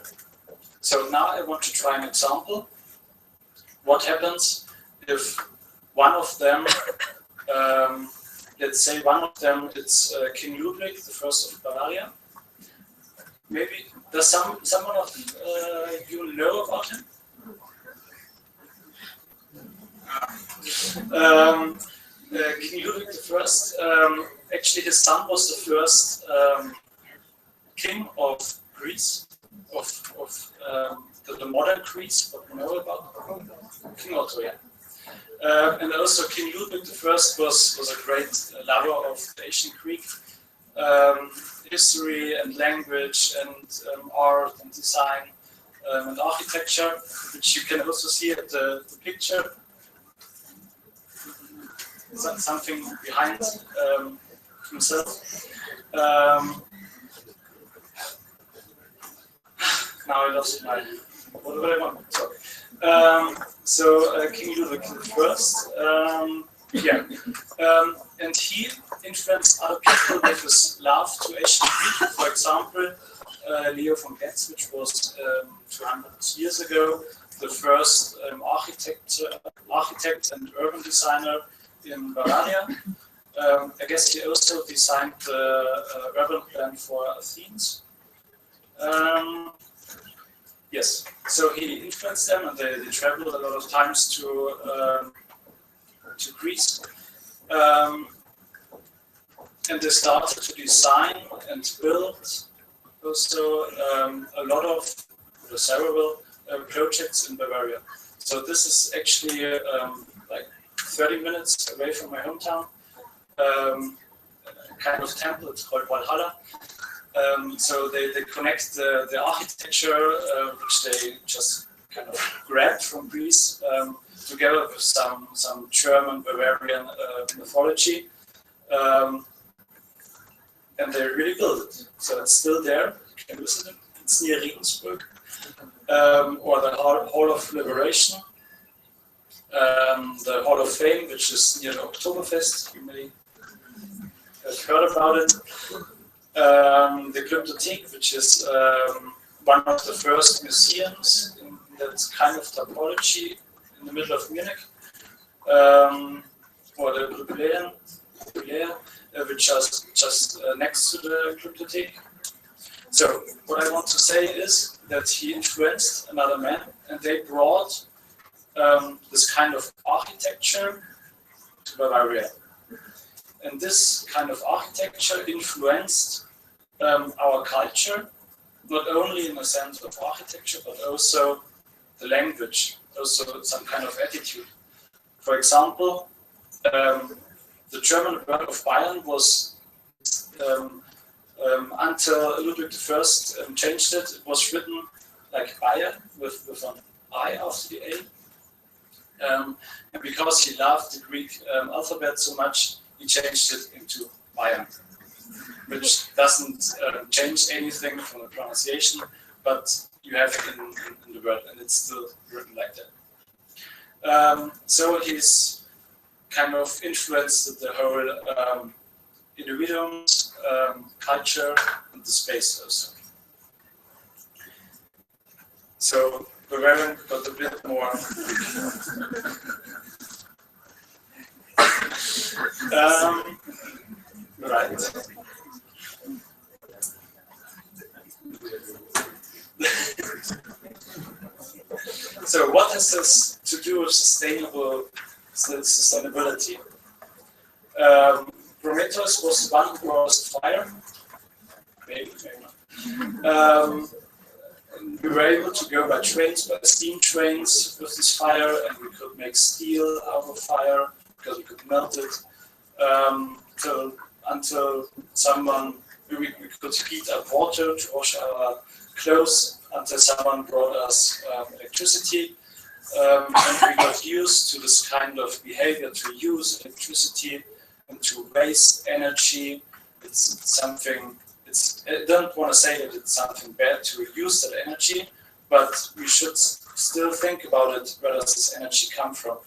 So now I want to try an example. What happens if one of them, let's say one of them, it's King Ludwig, the first of Bavaria. Maybe does someone of you know about him? King Ludwig the First. Actually, his son was the first king of Greece, of the modern Greece. What we know about King Otto, yeah. And also King Ludwig the First was a great lover of the ancient Greek history and language and art and design and architecture, which you can also see at the picture. Something behind himself. Now I lost my. What do I want? So King Ludwig I. Yeah, and he influenced other people with his love to ancient Greek. For example, Leo von Getz, which was 200 years ago, the first architect and urban designer in Bavaria. I guess he also designed the urban plan for Athens. Yes, so he influenced them, and they traveled a lot of times to Greece. And they started to design and build also a lot of several projects in Bavaria. So this is actually like 30 minutes away from my hometown. Kind of temple, it's called Valhalla. So they connect the architecture, which they just kind of grabbed from Greece, together with some German Bavarian mythology. And they really built it. So it's still there. You can visit it. It's near Regensburg, or the Hall of Liberation, the Hall of Fame, which is near the Oktoberfest. You may have heard about it. The Glyptothek, which is one of the first museums in that kind of topology in the middle of Munich, or the Brugler, which is just next to the Glyptothek. So what I want to say is that he influenced another man, and they brought this kind of architecture to Bavaria. And this kind of architecture influenced our culture, not only in the sense of architecture, but also the language, also some kind of attitude. For example, the German word of Bayern was, until Ludwig I changed it, it was written like Bayer with an I after the A. And because he loved the Greek alphabet so much, he changed it into Bayern, which doesn't change anything from the pronunciation, but you have it in the word, and it's still written like that. So he's kind of influenced the whole individuum, culture, and the space also. So Bavarian got a bit more. Right. So what has this to do with sustainability? Prometheus was the one who caused fire. Maybe not. We were able to go by trains, by steam trains with this fire, and we could make steel out of fire because we could melt it. Until someone, we could heat up water to wash our clothes until someone brought us electricity. And we got used to this kind of behavior to use electricity and to waste energy. It's something, I don't want to say that it's something bad to use that energy, but we should still think about it. Where does this energy come from?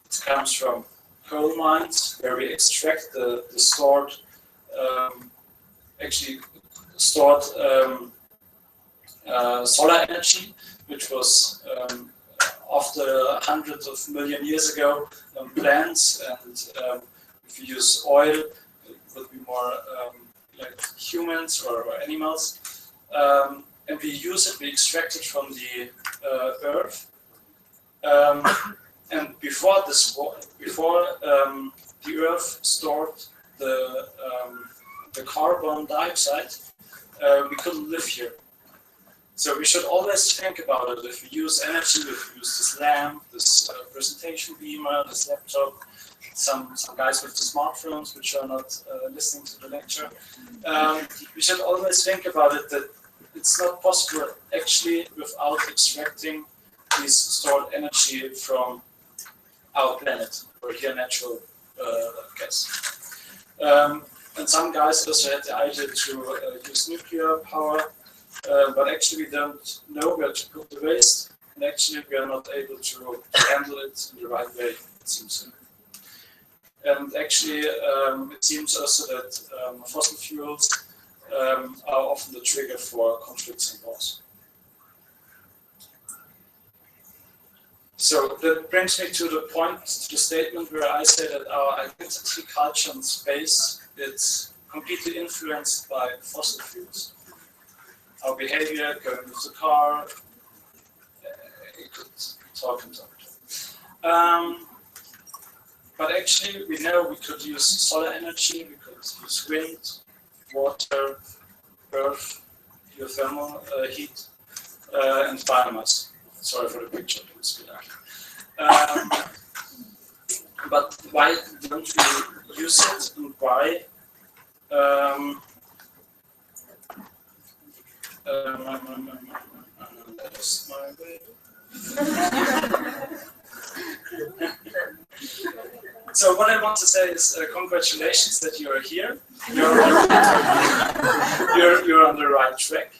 It comes from coal mines, where we extract the stored, solar energy, which was after hundreds of million years ago, plants, and if you use oil, it would be more like humans or animals. And we use it, we extract it from the earth. And before the earth stored the carbon dioxide, we couldn't live here. So we should always think about it. If we use energy, if we use this lamp, this presentation beamer, this laptop, some guys with the smartphones which are not listening to the lecture, we should always think about it that it's not possible actually without extracting this stored energy from our planet, or here natural gas. And some guys also had the idea to use nuclear power. But actually we don't know where to put the waste, and actually we are not able to handle it in the right way, it seems. And actually it seems also that fossil fuels are often the trigger for conflicts and wars. So that brings me to the point, to the statement where I say that our identity, culture and space is completely influenced by fossil fuels. Our behavior, going with the car, you could talk and talk. But actually, we know we could use solar energy, we could use wind, water, earth, geothermal heat, and biomass. Sorry for the picture, it's but why don't we use it, and why? That's my way. So what I want to say is congratulations that you are here. You're on the right track.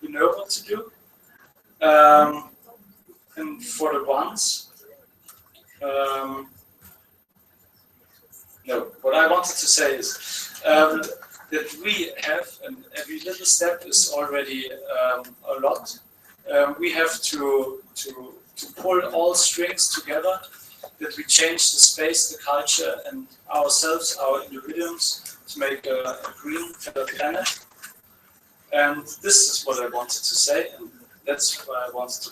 You know what to do. And for the ones, no, what I wanted to say is that we have, and every little step is already a lot. We have to pull all strings together, that we change the space, the culture, and ourselves, our individuals, to make a green, better planet. And this is what I wanted to say, and that's why I wanted to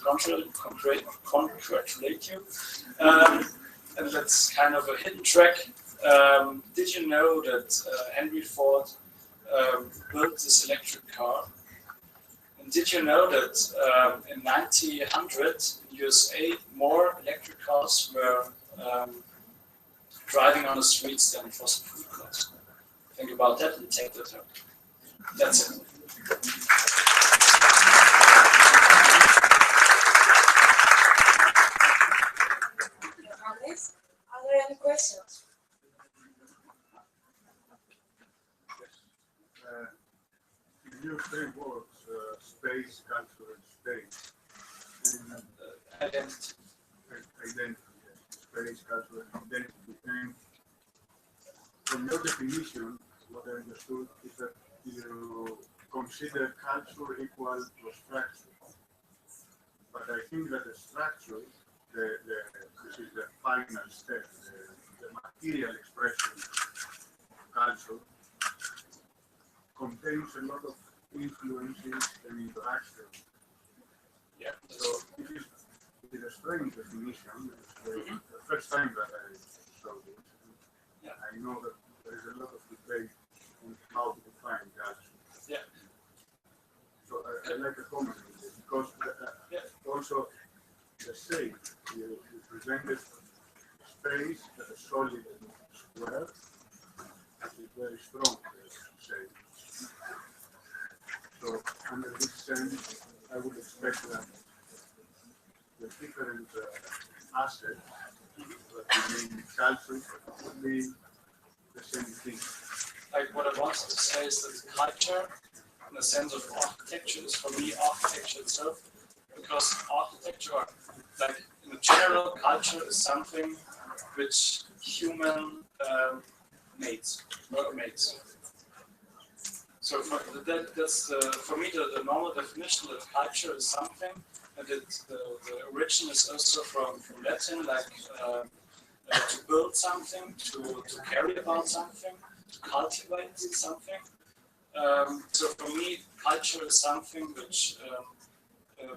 congratulate you. And that's kind of a hidden track. Did you know that Henry Ford built this electric car? And did you know that in 1900 in USA, more electric cars were driving on the streets than fossil fuel cars? Think about that and take that home. That's it. Are there any questions? In your frameworks, space, culture, and state, and identity. Identity, space, culture, and identity. And from your definition, what I understood is that you consider culture equal to structure. But I think that the structure, this is the final step, the material expression of culture, contains a lot of influences and interactions. Yeah. So it is a strange definition. It's the first time that I saw this. Yeah. I know that there is a lot of debate on how to define culture. Yeah. So I like a comment on this because also the shape you presented space as a solid square, that is very strong shape. So under this sense, I I would expect that the different aspects that remain culture would be the same thing. Like what I wanted to say is that culture, in the sense of architecture, is for me architecture itself, because architecture, like in general, culture is something which human mates, work mates. So that's for me the normal definition that culture is something, and the origin is also from Latin, like to build something, to carry about something, to cultivate something. So for me, culture is something which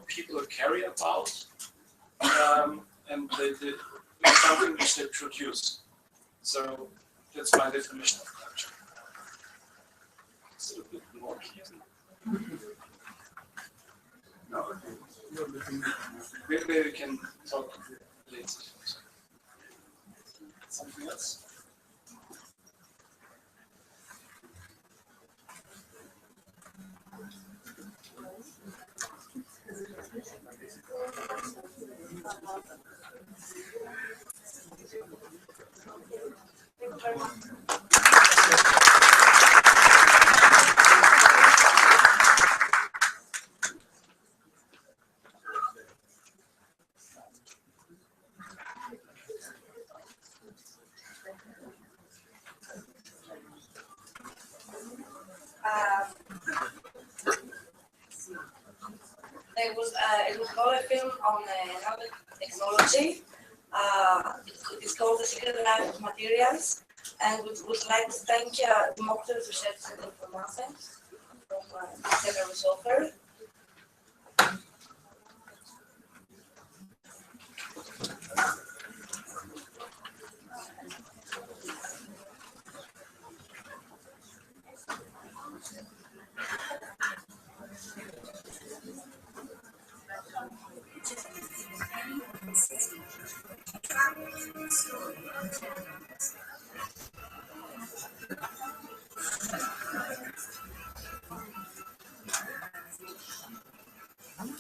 people carry about, and it's something which they produce. So that's my definition of culture. Is it a bit more clear? No, Maybe we can talk later. Something else? It was called a film on nanotechnology. It's called The Secret Life of Materials, and we would like to thank the Mocktail Research Center for Nothing from Several Software.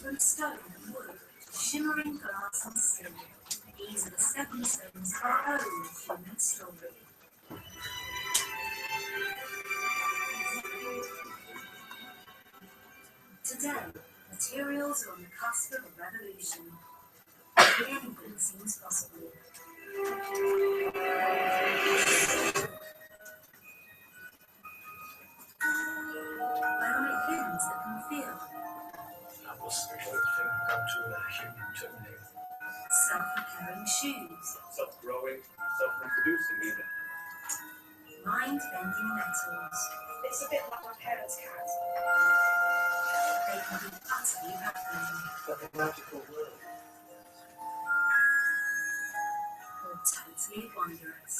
From stone and wood, shimmering glass and steel, these are the stepping stones of our own human story. Today, materials are on the cusp of a revolution. Anything seems possible. Bionic limbs that can feel. Self-repairing shoes. Self-growing, self-reproducing even. Mind-bending metals. It's a bit like my parents' cat. They can be utterly baffling. What a magical world. Or totally wondrous.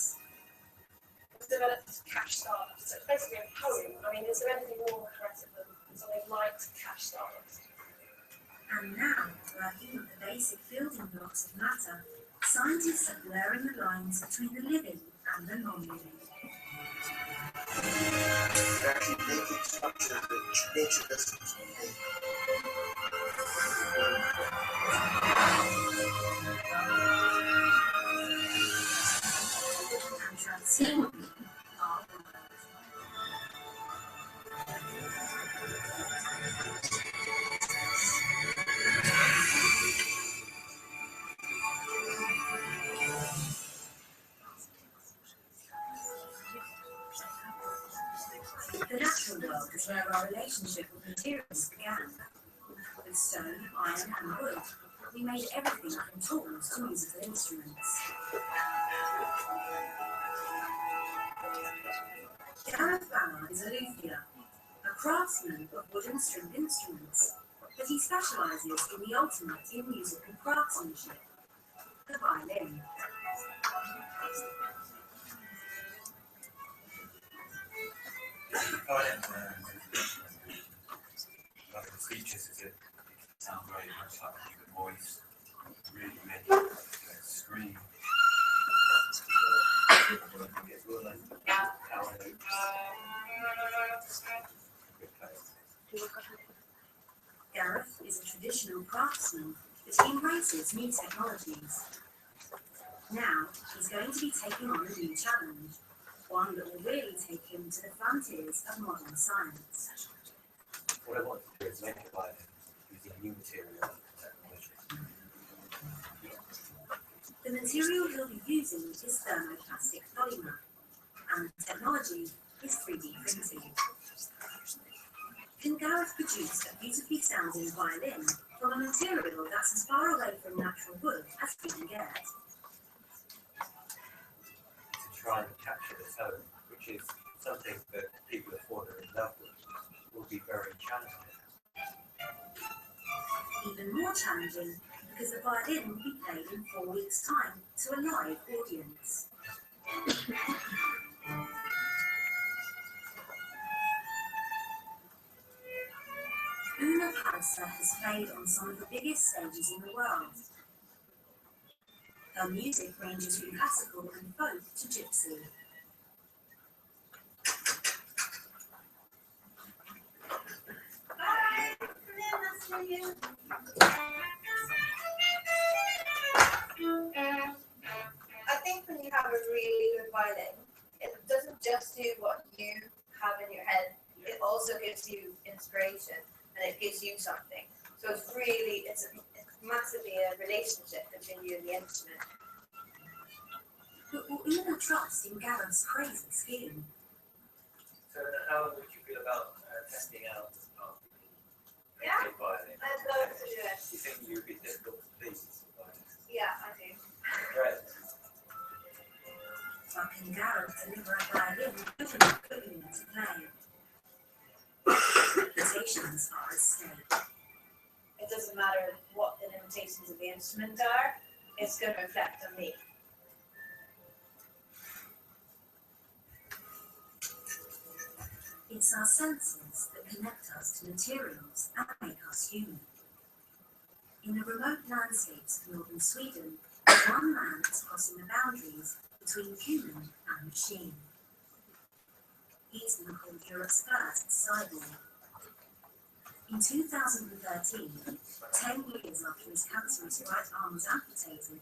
It's developed cash startups. So it's basically a poem. I mean, is there anything more aggressive than something like cash startups? And now, working with the basic building blocks of matter, scientists are blurring the lines between the living and the non-living. They're actually making structures that nature doesn't make. And transforming our world. The natural world is where our relationship with materials began. With stone, iron, and wood, we made everything from tools to musical instruments. Gareth Ballard is a luthier, a craftsman of wooden stringed instruments, but he specialises in the ultimate in musical craftsmanship, the violin. One of the features is it sounds very much like a human voice, really meant to scream. Gareth is a traditional craftsman, but he embraces new technologies. Now, he's going to be taking on a new challenge, one that will really take him to the frontiers of modern science. What I want to do is make a violin using new material and technology. The material he'll be using is thermoplastic polymer, and the technology is 3D printing. Can Gareth produce a beautifully sounding violin from a material that's as far away from natural wood as he can get? To try and capture the tone, which is something that people have fallen in love with, will be very challenging. Even more challenging because the violin will be played in 4 weeks' time to a live audience. Una Palliser has played on some of the biggest stages in the world. Her music ranges from classical and folk to gypsy. I think when you have a really good violin, it doesn't just do what you have in your head, it also gives you inspiration and it gives you something. So it's really, it's massively a relationship between you and the instrument. But will Una trust in Gareth's crazy skill? So how would you feel about testing out Yeah, a violin? I'd love to do it. Do you think you would be difficult to please with violin? Yeah, I do. Great. But can Gareth deliver a violin good enough for Una to play? Limitations are at stake. It doesn't matter what the limitations of the instrument are, it's going to reflect on me. It's our senses that connect us to materials and make us human. In the remote landscapes of northern Sweden, one man is crossing the boundaries between human and machine. He's been called Europe's first cyborg. In 2013, 10 years after his cancerous right arm was amputated,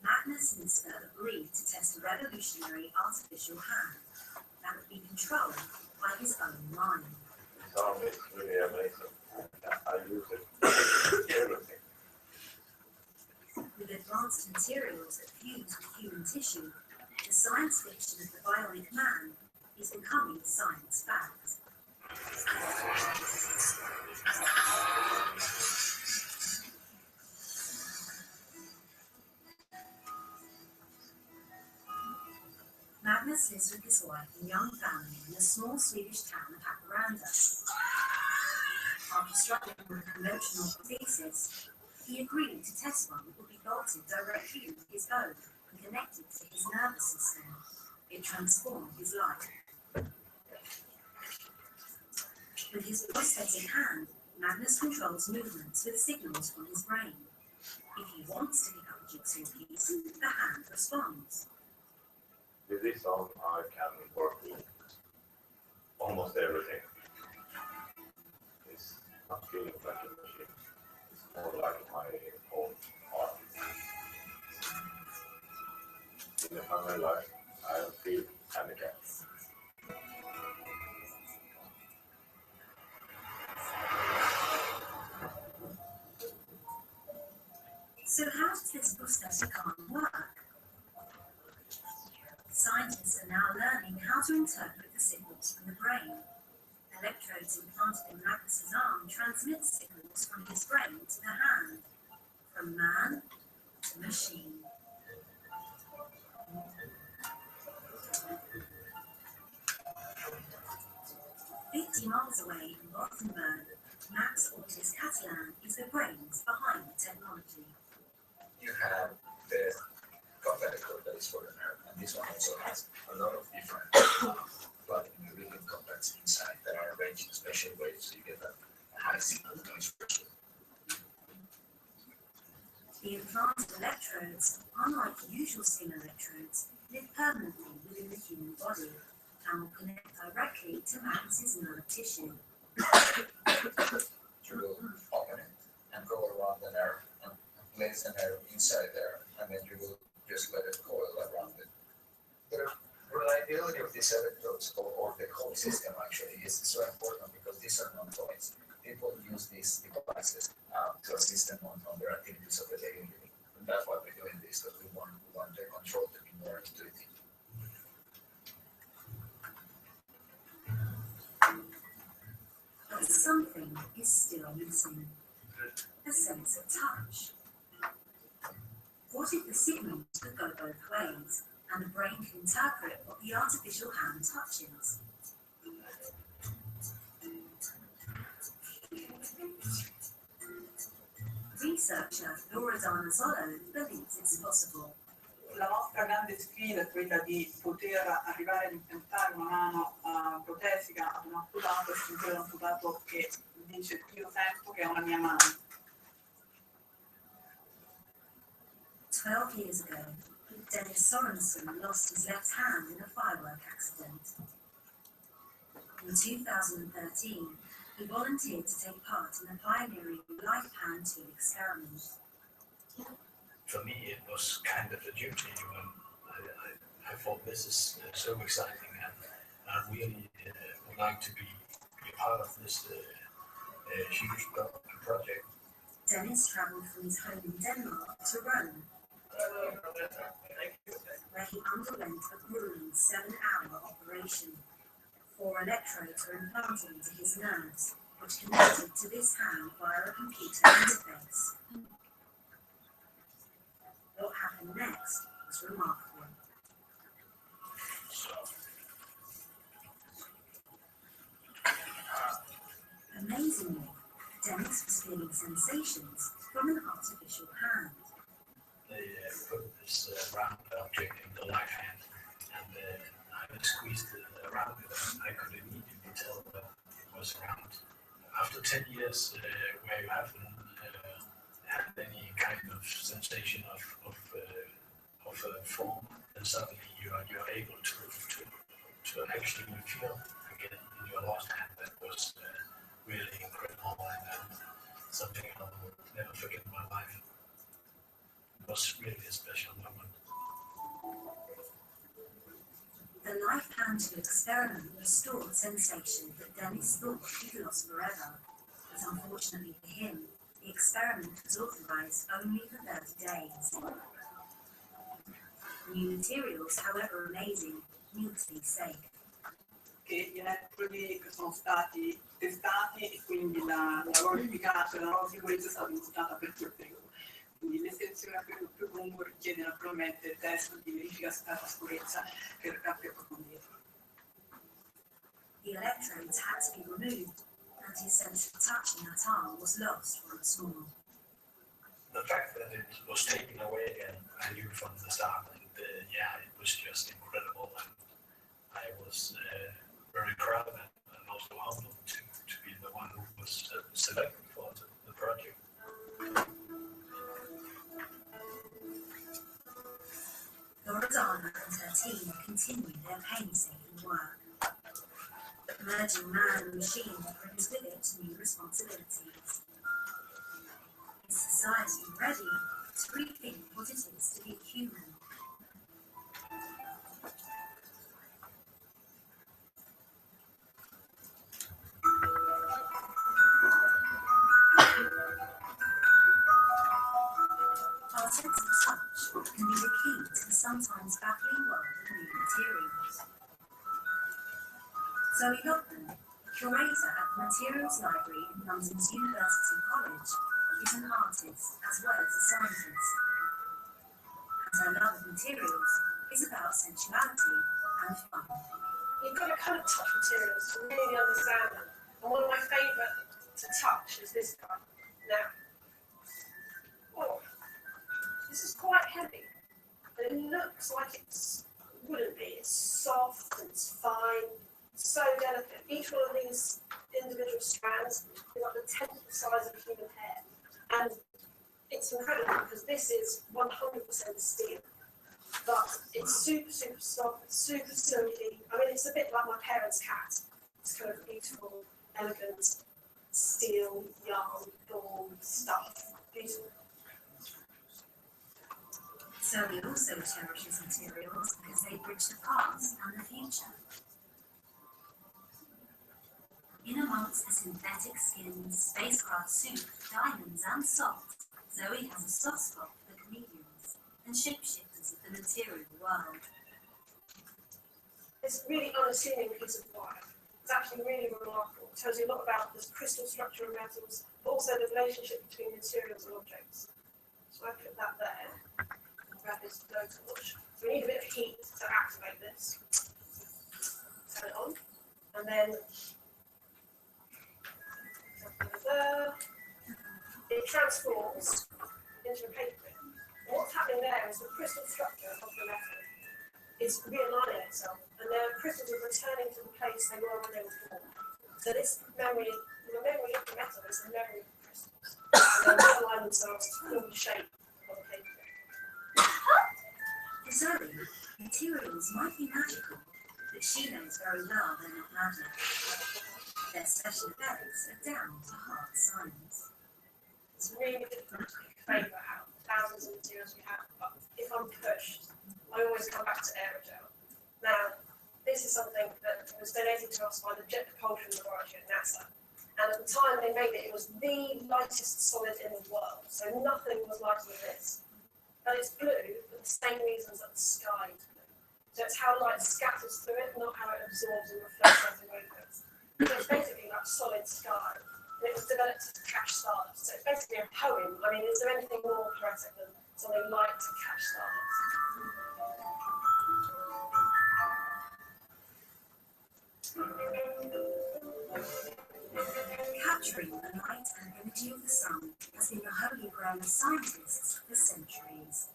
Magnus Nister agreed to test a revolutionary artificial hand that would be controlled by his own mind. This arm is really amazing. I use it for everything. With advanced materials that fuse with human tissue, the science fiction of the bionic man is becoming science fact. Magnus lives with his wife and young family in the small Swedish town of Haparanda. After struggling with a conventional prosthesis, he agreed to test one that would be bolted directly into his bone and connected to his nervous system. It transformed his life. With his prosthetic hand, Magnus controls movements with signals from his brain. If he wants to pick up a jigsaw piece, the hand responds. With this arm, I can work with almost everything. It's not feeling like a machine. It's more like my own art. In the family life, I feel handicapped. So how does this prosthetic arm work? Scientists are now learning how to interpret the signals from the brain. Electrodes implanted in Magnus's arm transmit signals from his brain to the hand, from man to machine. "50 miles away in Gothenburg, Max Ortiz Catalan is the brains behind the technology. You have the complex code that is for the nerve, and this one also has a lot of different plug-in contacts inside that are arranged in special ways so you get a high signal noise ratio. The implanted electrodes, unlike usual skin electrodes, live permanently within the human body and will connect directly to Max's nerve tissue. you will open it and go around the nerve and place the nerve inside there, and then you will just let it coil around it. The reliability of these electrodes or the whole system actually is so important because these are not toys. People use these devices to assist them on their activities of the daily living. And that's why we're doing this, because we want the control to be more intuitive. But something is still missing. A sense of touch. What if the signals could go both ways, and the brain can interpret what the artificial hand touches? Researcher Loredana Zolo believes it's possible. La nostra grande sfida è quella di poter arrivare ad impiantare una mano protesica ad un amputato e sentire l'amputato che dice io sento che è una mia mano. 12 years ago, Dennis Sorensen lost his left hand in a firework accident. In 2013, he volunteered to take part in the pioneering Life Hand Tool experiment. For me, it was kind of a duty. I thought this is so exciting, and I really would like to be a part of this huge project. Dennis travelled from his home in Denmark to Rome, where he underwent a grueling 7-hour operation. 4 electrodes were implanted into his nerves, which connected to this hand via a computer interface. What happened next was remarkable. Amazingly, Dennis was feeling sensations from an artificial hand. They put this round object in the left hand, and I squeezed it around it, and I could immediately tell that it was round. After 10 years, where you haven't had any kind of sensation of form, and suddenly you are able to actually feel again in your lost hand. That was really incredible, and something I will never forget in my life. It was really a special moment. The Life Hand Tool experiment restored sensation that Dennis thought he'd lost forever. But unfortunately for him, the experiment was authorized only for 30 days. New materials, however amazing, need to be safe. Che gli elettrodi sono stati testati e quindi la loro efficacia e la loro sicurezza è stata misurata per quel periodo. Quindi l'estensione a periodo più lungo richiede naturalmente test di verifica di sicurezza per approfondire. The electrodes had to be removed, and his sense of touch in that arm was lost once more. The fact that it was taken away again, I knew from the start, and it was just incredible, and I was very proud and also humbled to be the one who was selected for the project. Loredana and her team continued their painstaking work. Merging man and machine brings with it new responsibilities. Is society ready to rethink what it is to be human? Our sense of touch can be the key to the sometimes baffling world of new materials. Zoe Lockman, curator at the Materials Library in London's University College, is an artist as well as a scientist. And her love of materials is about sensuality and fun. You've got to kind of touch materials to really understand them. And one of my favourite to touch is this guy. Now, this is quite heavy, but it looks like it wouldn't be. It's soft, it's fine, so delicate. Each one of these individual strands is like the 10th size of human hair. And it's incredible because this is 100% steel, but it's super, super soft, super silky. I mean, it's a bit like my parents' cat. It's kind of beautiful, elegant, steel, yarn, gold, stuff. Beautiful. Zoe also cherishes materials because they bridge the past and the future. In amongst the synthetic skins, spacecraft suit, diamonds and salt, Zoe has a soft spot for comedians and shapeshifters of the material world. This really unassuming piece of wire. It's actually really remarkable. It tells you a lot about the crystal structure of metals, but also the relationship between materials and objects. So I put that there. Grab this low torch. So we need a bit of heat to activate this. Turn it on. And then it transforms into a paper clip. And what's happening there is the crystal structure of the metal is realigning itself, and the crystals are returning to the place they were when they were formed. So this memory, the memory of the metal is the memory of the crystals. And they align themselves to form the shape of the paper clip. For Zoe, materials might be magical, but she knows very well they're not magic. Their special effects are down to hard science. It's really difficult to favour out the thousands of materials we have, but if I'm pushed, I always come back to aerogel. Now, this is something that was donated to us by the Jet Propulsion Laboratory at NASA. And at the time they made it, it was the lightest solid in the world. So nothing was lighter than this. But it's blue for the same reasons that the sky is blue. So it's how light scatters through it, not how it absorbs and reflects out away from it. So it's basically like solid sky. And it was developed to catch stars. So it's basically a poem. I mean, is there anything more poetic than something light to catch stars? Capturing the light and energy of the sun has been the holy grail of scientists for centuries.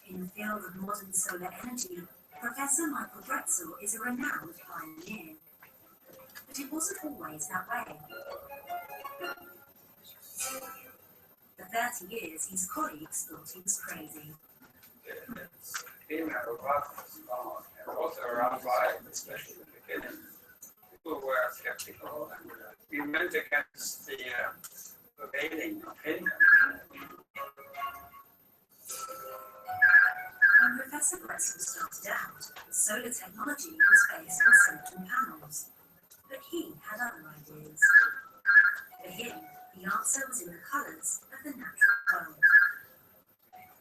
In the field of modern solar energy, Professor Michael Drexel is a renowned pioneer. But it wasn't always that way. For 30 years, his colleagues thought he was crazy. Female robotics and also around life, especially in the beginning. People were skeptical and we went against the prevailing opinion. When Professor Drexel started out, solar technology was based on silicon panels. But he had other ideas. For him, the answer was in the colours of the natural world.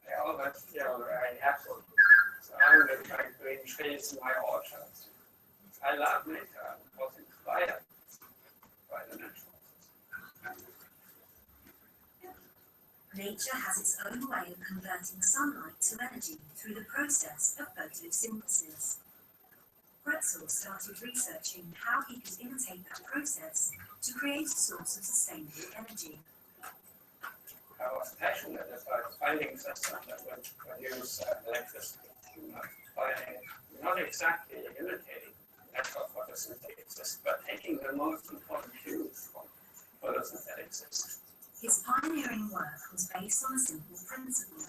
The elements feel very natural. So I'm going to green trees in my orchard. I love nature and was inspired by the natural. Nature has its own way of converting sunlight to energy through the process of photosynthesis. Drexel started researching how he could imitate that process to create a source of sustainable energy. I was passionate about finding systems that would produce electricity, not exactly imitating natural photosynthesis, but taking the most important cues from photosynthesis. His pioneering work was based on a simple principle.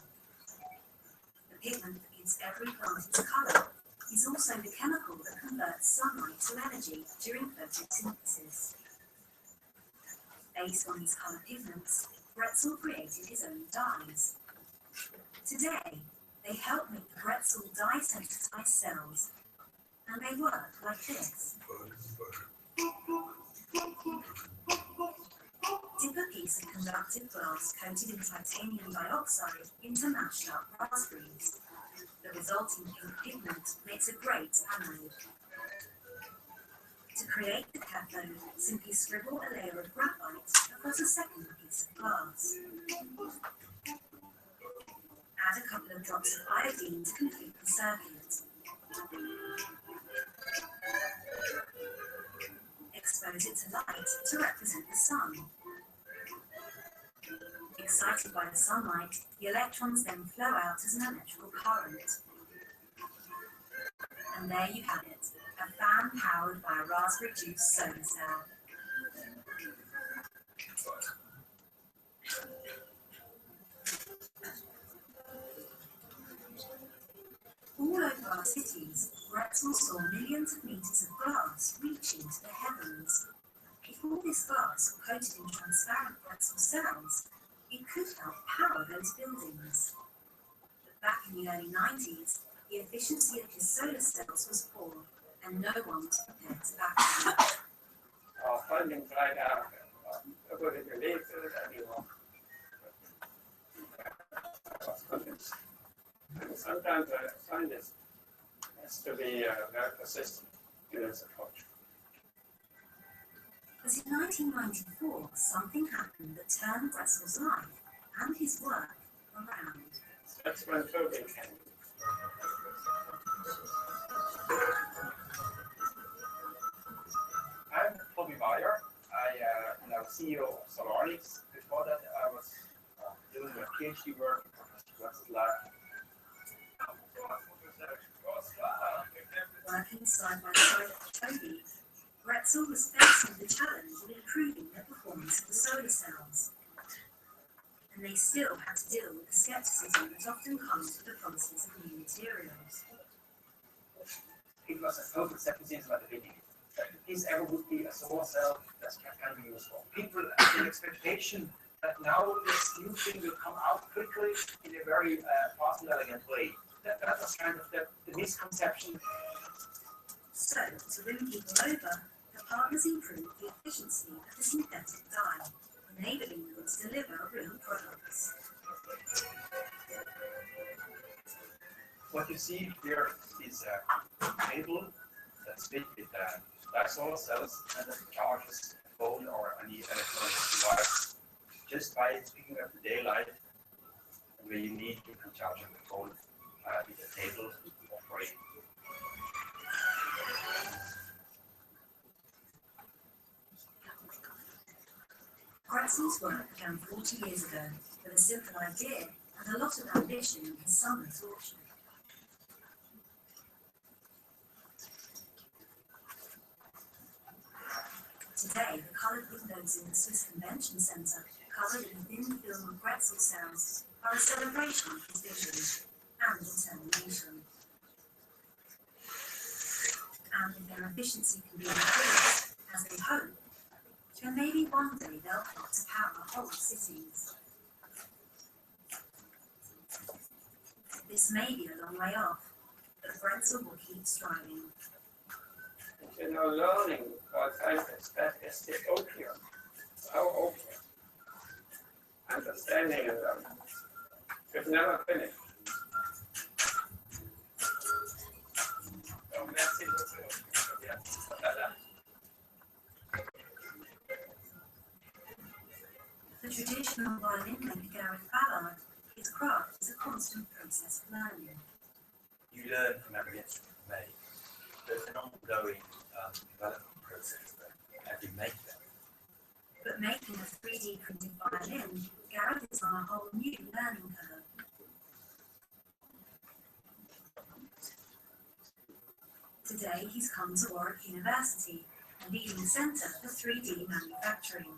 The pigment that gives every plant its colour is also the chemical that converts sunlight to energy during photosynthesis. Based on his colour pigments, Drexel created his own dyes. Today, they help make the Drexel dye-sensitised cells, and they work like this. Dip a piece of conductive glass coated in titanium dioxide into mashed up raspberries. The resulting pink pigment makes a great anode. To create the cathode, simply scribble a layer of graphite across a second piece of glass. Add a couple of drops of iodine to complete the circuit. Expose it to light to represent the sun. Excited by the sunlight, the electrons then flow out as an electrical current. And there you have it, a fan powered by a raspberry juice solar cell. All over our cities, Drexel saw millions of meters of glass reaching to the heavens. If If all this glass were coated in transparent pretzel cells, it could help power those buildings. But back in the early 90s, the efficiency of his solar cells was poor, and no one was prepared to back them. Funding right now, I wouldn't believe it anymore. And sometimes I find it has to be very persistent in its approach. But in 1994, something happened that turned Bretzel's life and his work around. That's when COVID came. I'm Toby Meyer. I'm now CEO of Solarix. Before that, I was doing my PhD work at West Lab. Working side by side with Toby, Bretzel was faced with the challenge of improving the performance of the solar cells. And they still had to deal with the skepticism that often comes with the promises of new materials. It was a total skepticism at the beginning. That this ever would be a solar cell that can be useful. People had an expectation that now this new thing will come out quickly in a very fast and elegant way. That was kind of the misconception. So, to win people over, the partners improved the efficiency of the synthetic dye, enabling them to deliver real products. What you see here is a cable that's fitted with black solar cells and that charges a phone or any electronic device. Just by picking up the daylight, where you need, you can charge on the phone with a cable or free. Bretzel's work began 40 years ago with a simple idea and a lot of ambition in his summer's orchard. Today, the coloured windows in the Swiss Convention Centre, covered in a thin film of Bretzel cells, are a celebration of his vision and determination. And if their efficiency can be improved, as they hope, then maybe one day they'll help to power whole cities. This may be a long way off, but Bretzel will keep striving. Learning what I expect is the opium, our opium. Understanding of them. We've never finished. So that's it. The traditional violin maker Gareth Ballard, his craft is a constant process of learning. You learn from every instrument made. There's an ongoing development process there as you make them. But making a 3D printed violin, Gareth is on a whole new learning curve. Today he's come to Warwick University, a leading centre for 3D manufacturing.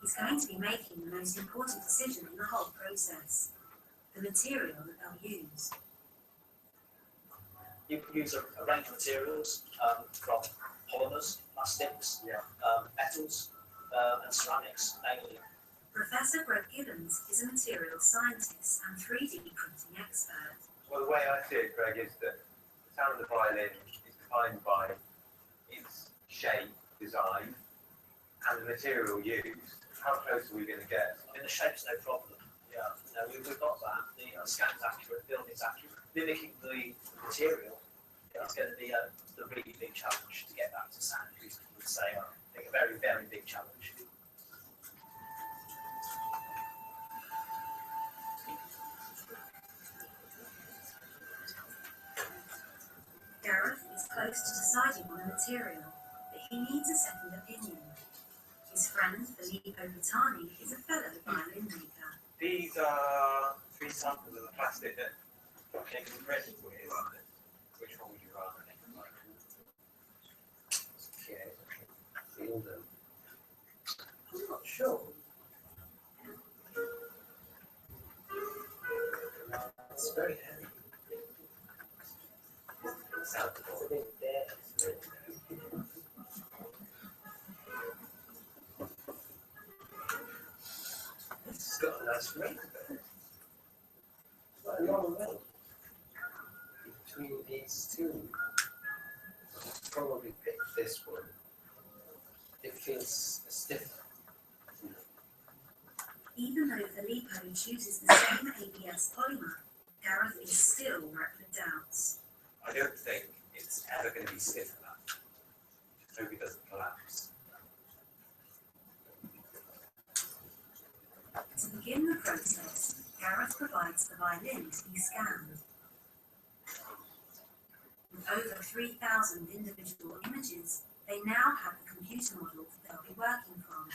He's going to be making the most important decision in the whole process, the material that they'll use. You can use a range of materials from polymers, plastics, metals, and ceramics mainly. Professor Greg Gibbons is a materials scientist and 3D printing expert. Well, the way I see it, Greg, is that the sound of the violin is defined by its shape, design, and the material used. How close are we going to get? I mean, the shape's no problem. Yeah, no, we've got that. The scan's accurate, the building's accurate. Mimicking the material is going to be the really big challenge to get that to sound. I would say, I think a very, very big challenge. Gareth is close to deciding on a material, but he needs a second opinion. His friend Filippo Vitani is a fellow violin maker. These are 3 samples of the plastic that they can print with. Which one would you rather make? Okay, feel them. I'm not sure. It's very heavy. Sounds a bit there. That's great. But a lot of road between these two. Probably pick this one. It feels stiff. Even though Filippo chooses the same ABS polymer, Gareth is still wrapped with doubts. I don't think it's ever going to be stiff enough. I hope it doesn't collapse. To begin the process, Gareth provides the violin to be scanned. With over 3,000 individual images, they now have the computer model that they'll be working from.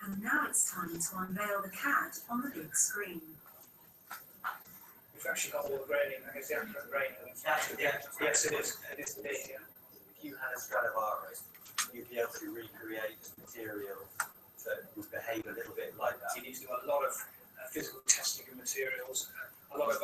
And now it's time to unveil the CAD on the big screen. We've actually got all the grading, I guess the accurate grading. Yes, it is. It is indeed, yeah. If you had a Stradivari, you'd be able to recreate material that would behave a little bit like that. You need to do a lot of physical testing of materials, a lot of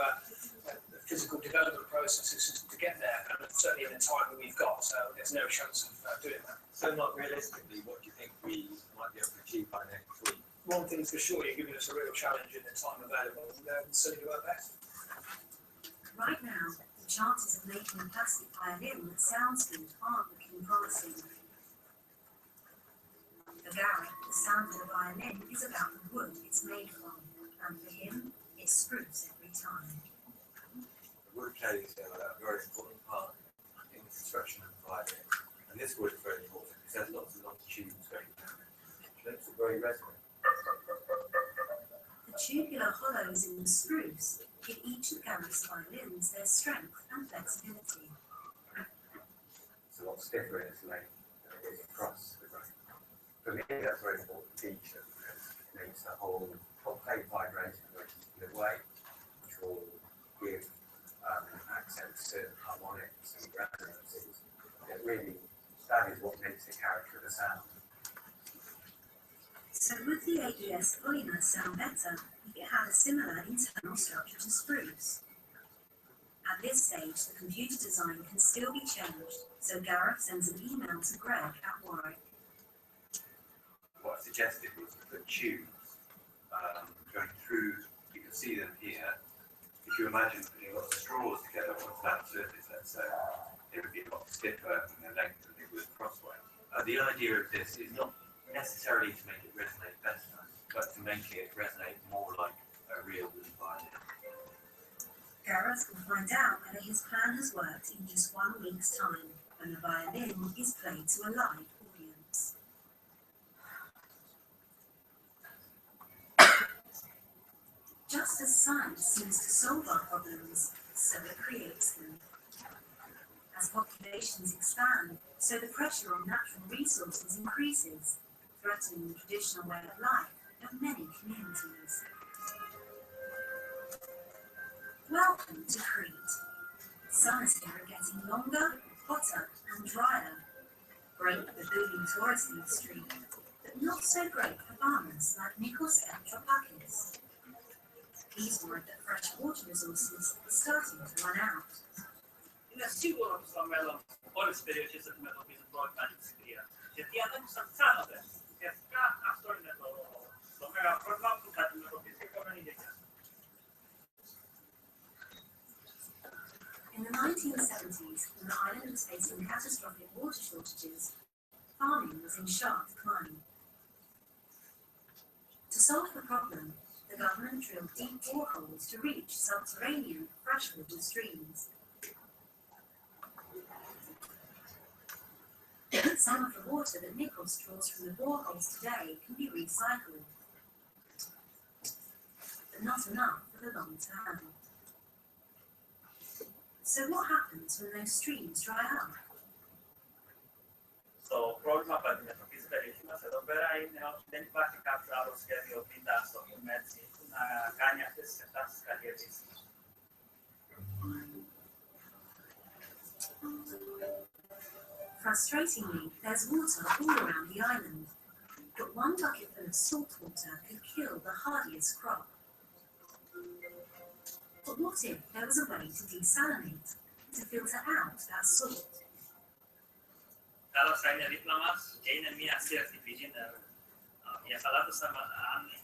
physical development processes to get there, and certainly in the time that we've got, so there's no chance of doing that. So not realistically, what do you think we might be able to achieve by next week? One thing's for sure, you're giving us a real challenge in the time available, and we'll certainly do our best. Right now, the chances of making a plastic violin that sounds good aren't looking promising. For Gareth, the sound of a violin is about the wood it's made from, and for him, it's spruce every time. Wood plays a very important part in the construction of the violin. And this wood is very important because there's lots and lots of tubes going down. It makes it very resonant. The tubular hollows in the spruce give each of Gareth's violins their strength and flexibility. So what's different is like it goes across the grain. For me, that's a very important feature because it makes the whole plate vibration in a way which will give accents to harmonics and resonances. It really, that is what makes the character of the sound. So would the ABS polymer sound better if it had a similar internal structure to spruce? At this stage, the computer design can still be changed, so Gareth sends an email to Greg at Warwick. What I suggested was to put tubes going through, you can see them here. If you imagine putting lots of straws together on a flat surface, let's say, they would be a lot stiffer in their length than they would crosswise. The idea of this is not necessarily to make it resonate better, but to make it resonate more like a real violin. Gareth will find out whether his plan has worked in just 1 week's time, when the violin is played to a live audience. Just as science seems to solve our problems, so it creates them. As populations expand, so the pressure on natural resources increases, threatening the traditional way of life of many communities. Welcome to Crete. Summers here are getting longer, hotter and drier. Great for the booming tourist industry, but not so great for farmers like Nikos Petropakis. He's worried that fresh water resources are starting to run out. Είναι σίγουρο ότι στο μέλλον όλες οι περιοχές αντιμετωπίζουν πρόβλημα ανησυχία. Γιατί αν δεν τους αυξάνονται, και φυσικά αυτό είναι το μεγάλο πρόβλημα που θα αντιμετωπίσει η επόμενη γενιά. In the 1970s, when the island was facing catastrophic water shortages, farming was in sharp decline. To solve the problem, the government drilled deep boreholes to reach subterranean freshwater streams. Some of the water that Nikos draws from the boreholes today can be recycled, but not enough for the long term. So what happens when those streams dry up? Το πρόβλημα που αντιμετωπίζει η περιοχή μας εδώ πέρα είναι ότι δεν υπάρχει κάποιο άλλο σχέδιο πίτα στο έτσι, να κάνει αυτές τις εκτάσεις καλλιέργειας. Frustratingly, there's water all around the island, but one bucketful of salt water could kill the hardiest crop. But what if there was a way to desalinate, to filter out that salt? Τέλος θα είναι δίπλα μας και είναι μια σύρθη πηγή Ja salată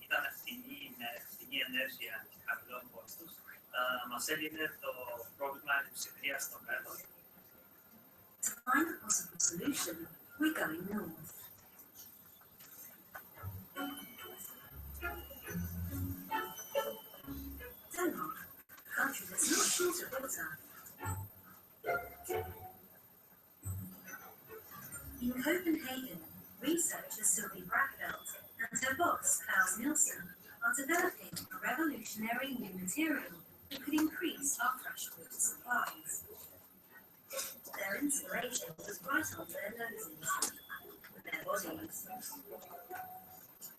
ήταν φθηνή ενέργεια χαμηλών κόστους. Μας έλυνε το πρόβλημα της ψυχίας στο μέλλον. To find a possible solution, we're going north. Denmark, a country that's not short of water. In Copenhagen, researchers Sylvie Brackfeld and her boss Klaus Nielsen are developing a revolutionary new material that could increase our freshwater supplies. Their inspiration was right under their noses, with their bodies.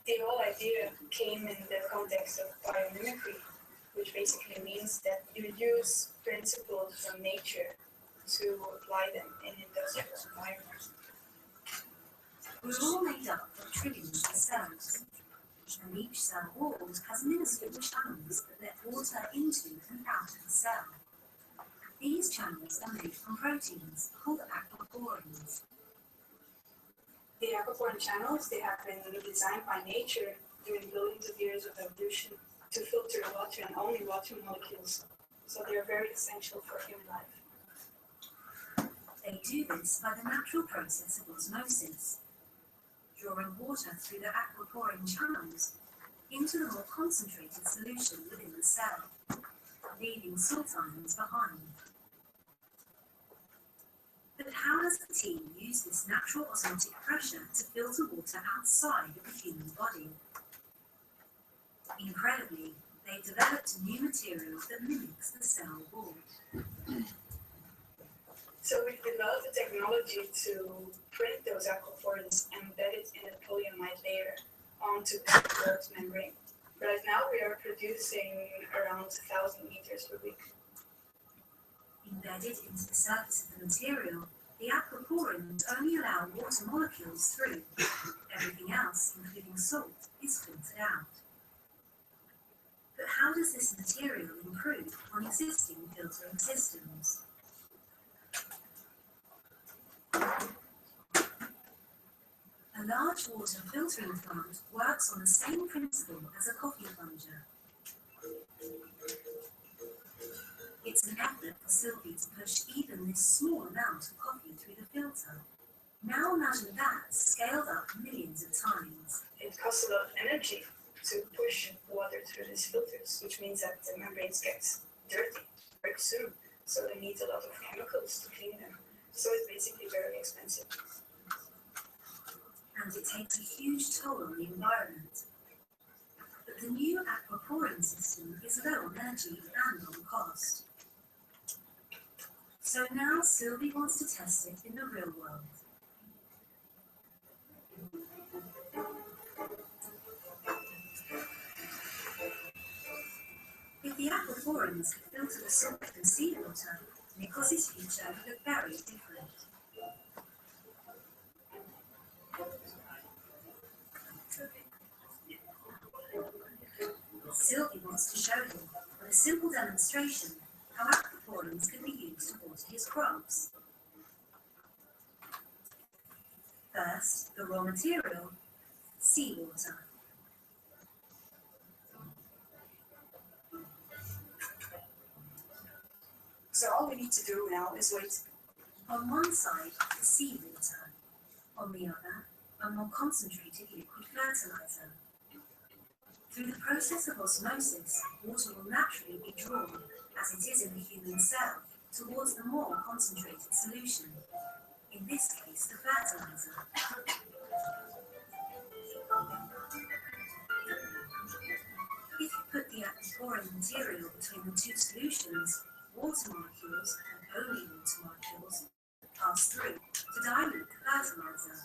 The whole idea came in the context of biomimicry, which basically means that you use principles from nature to apply them in industrial environments. We're all made up of trillions of cells, and each cell wall has minuscule channels that let water into and out of the cell. These channels are made from proteins called aquaporins. The aquaporin channels, they have been designed by nature during billions of years of evolution to filter water and only water molecules, so they're very essential for human life. They do this by the natural process of osmosis, drawing water through the aquaporin channels into the more concentrated solution within the cell, leaving salt ions behind. But how does the team use this natural osmotic pressure to filter water outside of the human body? Incredibly, they developed a new material that mimics the cell wall. So we've developed a technology to print those aquaporins embedded in a polyamide layer onto the cell's membrane. Right now we are producing around 1,000 liters per week. Embedded into the surface of the material, the aquaporins only allow water molecules through. Everything else, including salt, is filtered out. But how does this material improve on existing filtering systems? A large water filtering plant works on the same principle as a coffee plunger. It's an effort for Sylvie to push even this small amount of coffee through the filter. Now imagine that scaled up millions of times. It costs a lot of energy to push water through these filters, which means that the membranes get dirty very soon, so they need a lot of chemicals to clean them. So it's basically very expensive. And it takes a huge toll on the environment. But the new aquaporin system is low on energy and on cost. So now Sylvie wants to test it in the real world. If the aquaporins could filter the salt from seawater, Nikos's future would look very different. Sylvie wants to show him, with a simple demonstration, how aquaporins can be used to water his crops. First, the raw material, seawater. So all we need to do now is wait. On one side, the seawater. On the other, a more concentrated liquid fertilizer. Through the process of osmosis, water will naturally be drawn, as it is in the human cell, towards the more concentrated solution. In this case, the fertilizer. If you put the aquaporin material between the two solutions, water molecules, and only water molecules, pass through to dilute the fertilizer.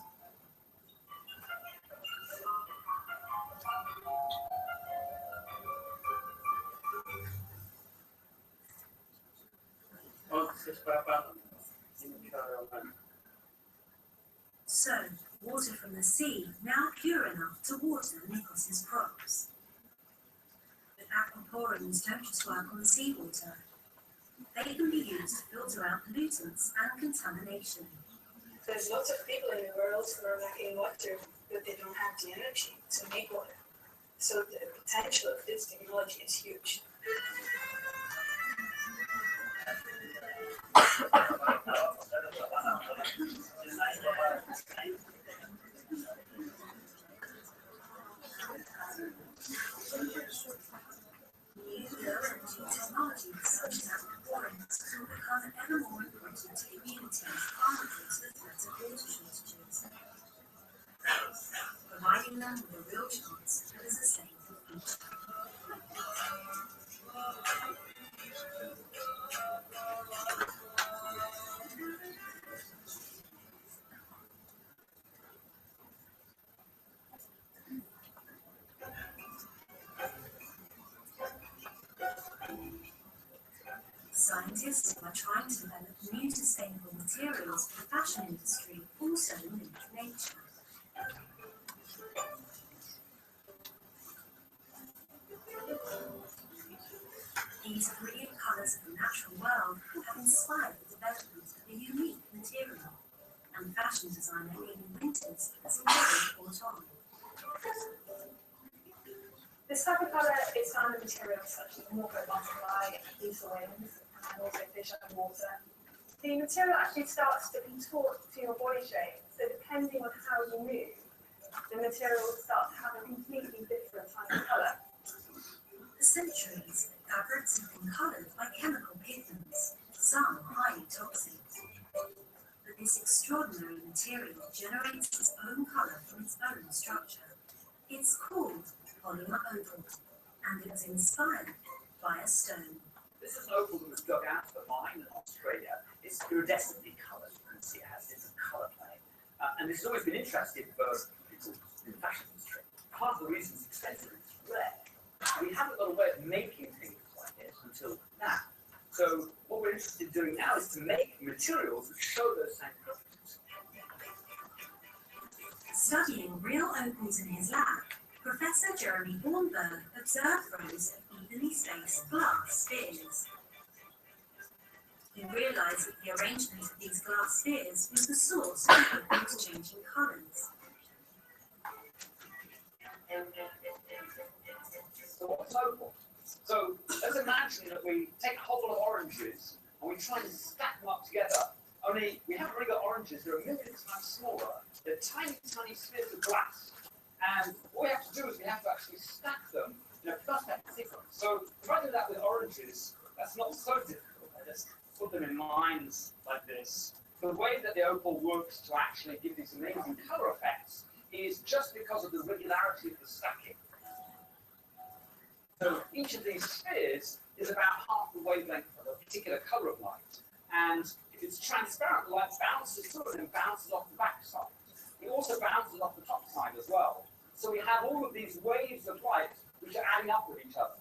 So, water from the sea, now pure enough to water Nikos's crops. But aquaporins don't just work on the seawater. They can be used to filter out pollutants and contamination. There's lots of people in the world who are lacking water, but they don't have the energy to make water. So the potential of this technology is huge. New energy technologies such as aquaponics will become ever more important to communities vulnerable to the threat of water shortages, providing them with a real chance at a sustainable future. Scientists who are trying to develop new sustainable materials for the fashion industry also mimic nature. These brilliant colours of the natural world have inspired the development of a unique material, and fashion designer Amy Winters has already caught on. This type of colour is found in materials such as morpho butterfly, diesel wings, and also fish and water. The material actually starts to contort to your body shape, so depending on how you move, the material will start to have a completely different type of colour. For centuries, fabrics have been coloured by chemical pigments, some highly toxic. But this extraordinary material generates its own colour from its own structure. It's called polymer opal, and it was inspired by a stone. This is an opal that was dug out of the mine in Australia. It's iridescently coloured. You can see it has different colour play. And this has always been interesting for people in the fashion industry. Part of the reason it's expensive is it's rare. We haven't got a way of making things like this until now. So what we're interested in doing now is to make materials that show those same properties. Studying real opals in his lab, Professor Jeremy Hornberg observed rows of evenly spaced glass spheres. He realized that the arrangement of these glass spheres was the source of the opal's changing colors. So what's opal? So let's imagine that we take a whole lot of oranges and we try and stack them up together. Only we haven't really got oranges, they're a million times smaller. They're tiny, tiny spheres of glass. And what we have to do is we have to actually stack them in a perfect sequence. So if I do that with oranges, that's not so difficult. I just put them in lines like this. The way that the opal works to actually give these amazing color effects is just because of the regularity of the stacking. So each of these spheres is about half the wavelength of a particular color of light. And if it's transparent, the light bounces through it and bounces off the back side. It also bounces off the top side as well. So we have all of these waves of light which are adding up with each other.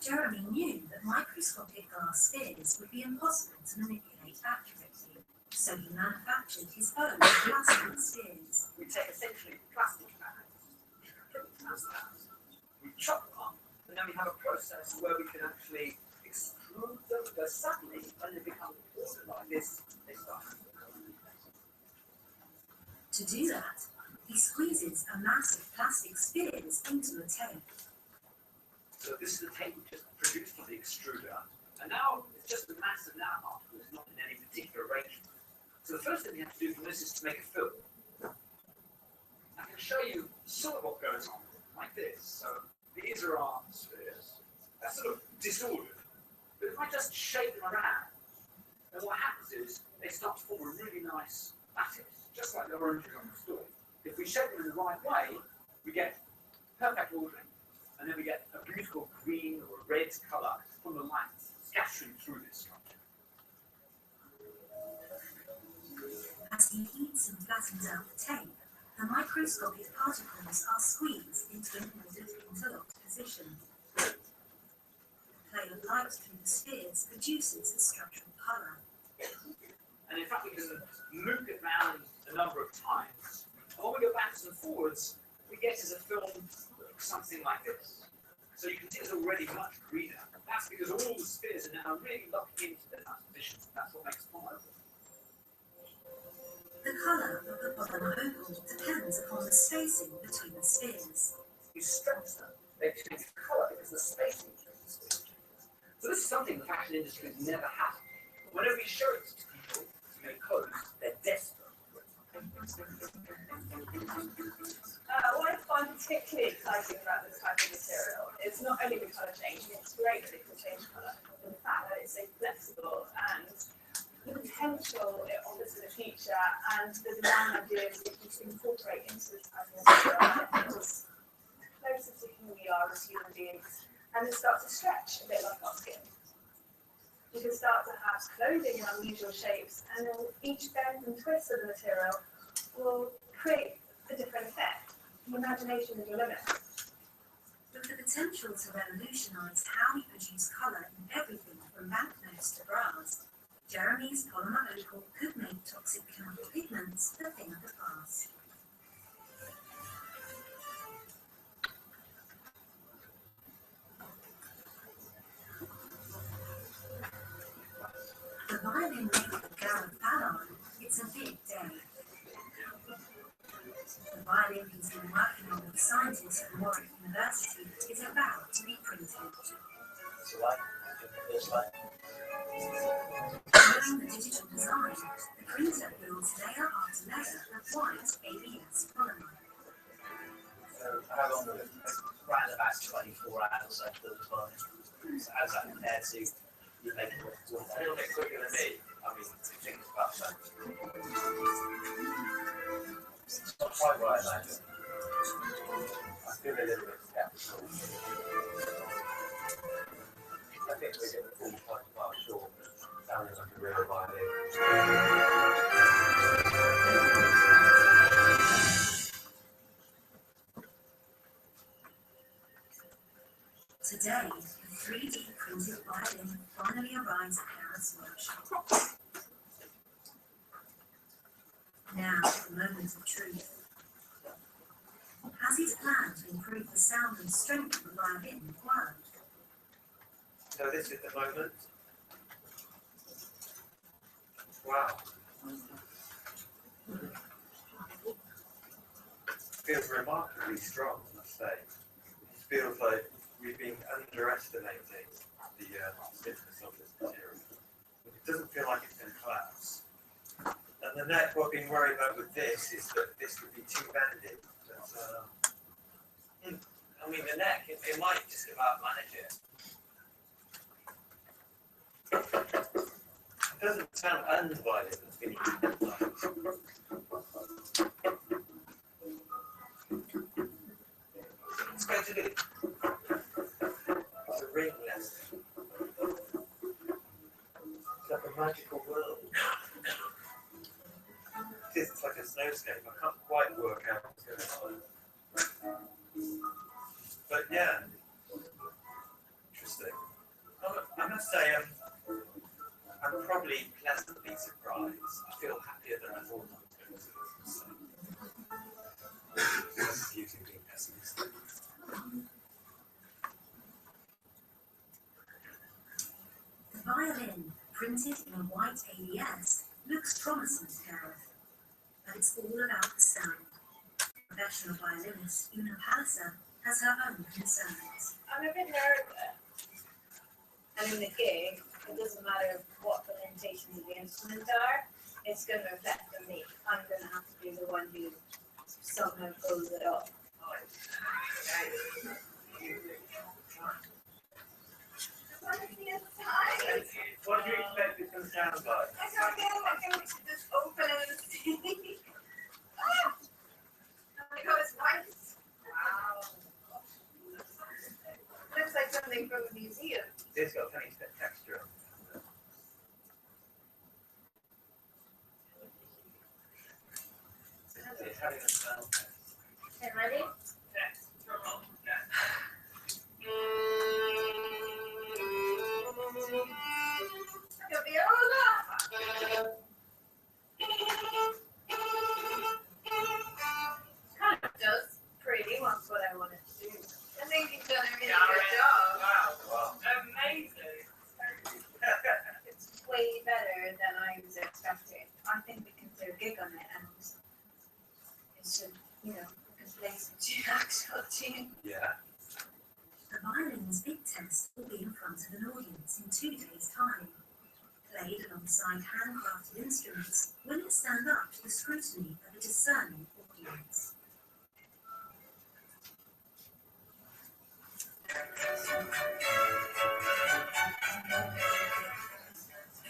Jeremy knew that microscopic glass spheres would be impossible to manipulate accurately, so he manufactured his own plastic spheres. We take essentially plastic bags, we chop them up, and then we have a process where we can actually extrude them, but suddenly when they become like this, they start. To do that, he squeezes a mass of plastic spheres into a tape. So this is the tape we just produced from the extruder, and now it's just a mass of nanoparticles, not in any particular arrangement. So the first thing we have to do from this is to make a film. I can show you sort of what goes on, like this. So these are our spheres. That's sort of disordered. But if I just shake them around, then what happens is they start to form a really nice lattice, just like the oranges on the story. If we shape them in the right way, we get perfect ordering, and then we get a beautiful green or red colour from the light scattering through this structure. As he heats and flattens out the tape, the microscopic particles are squeezed into an ordered interlocked position. The play of light through the spheres produces a structural colour. And in fact, we can loop it round a number of times. And when we go backwards and forwards, we get as a film something like this. So you can see it's already much greener. That's because all the spheres are now really locked into their nice positions. That's what makes it opal. The The colour of the polymer opal depends upon the spacing between the spheres. You stretch them, they change colour because the spacing changes. So this is something the fashion industry has never had. Whenever you show it to people to make clothes, they're desperate. What I find particularly exciting about this type of material is not only the colour change, and it's great that it can change colour, but the fact that it's so flexible and the potential it offers for the future and the design ideas that you can incorporate into this type of material feels closer to who we are as human beings, and it starts to stretch a bit like our skin. You can start to have clothing in unusual shapes, and then each bend and twist of the material will create a different effect. The imagination is your limit. With the potential to revolutionise how we produce colour in everything from banknotes to bras, Jeremy's polymer opal could make toxic chemical pigments a thing of the past. The violin maker Gareth Ballard, it's a big day. The violin he's been working on with scientists at Warwick University is about to be printed. Following the digital design, the printer builds layer after layer of white ABS polymer. So how long will it take? Around about 24 hours after the design. So how's that compared to you making it a little bit quicker than me? I mean, think about that. It's not quite what I imagine. I feel a little bit skeptical. I think we get the full 25 short, sounding like a real violin. Today, the 3D printed violin finally arrives at Gareth's workshop. Now, the moment of truth. Has his plan to improve the sound and strength of the violin worked? So this is the moment. Wow. Feels remarkably strong, I must say. It feels like we've been underestimating the stiffness of this material. It doesn't feel like it's going to collapse. And the neck, what I've been worried about with this is that this could be too bendy. I mean, the neck, it might just about manage it. It doesn't sound unviolent. It's going to do. It's a ring lesson. It's like a magical world. It's like a snowscape. I can't quite work out what's going on. But yeah, interesting. I must say, I'm probably pleasantly surprised. I feel happier than I thought I was going to. That's the beauty of being pessimistic. The violin, printed in a white ABS, looks promising to Gareth, but it's all about the sound. Professional violinist Una Palliser has her own concerns. I'm a bit nervous. And in the gig, it doesn't matter what the limitations of the instrument are, it's going to reflect on me. I'm going to have to be the one who somehow pulls it off. What do you expect it to sound like? I don't know. I think we should just open it and see. Oh my god, it's white. Wow. Looks like something from a museum. It's got funny texture. It's having a smell. Okay, ready? Kind of does pretty much what I wanted to do. I think you've done a really good job. Wow. Amazing. It's way better than I was expecting. I think we can do gig on it, and it's a, you know, a place to actual tune. Yeah. The violin's big test will be in front of an audience in 2 days' time. Played alongside handcrafted instruments, will it stand up to the scrutiny of a discerning audience?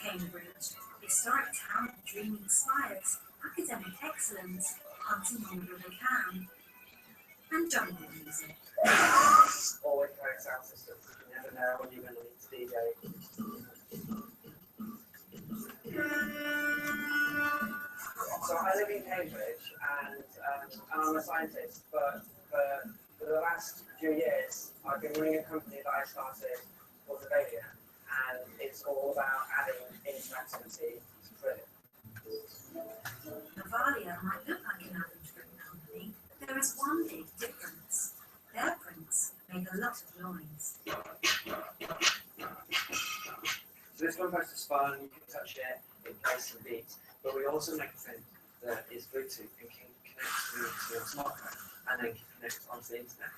Cambridge, historic town of dreaming spires, academic excellence, hunting whenever they can, and jungle music. Always very sound system. You never know when you're going to need to DJ. So I live in Cambridge, and I'm a scientist, but for the last few years, I've been running a company that I started called Diploma, and it's all about adding interactivity to it. Navalia might look like an average written company, but there is one big difference. Their prints make a lot of noise. So this one is fun, you can touch it, it plays some beats, but we also make a print that is Bluetooth and can connect to your smartphone and then can connect onto the internet.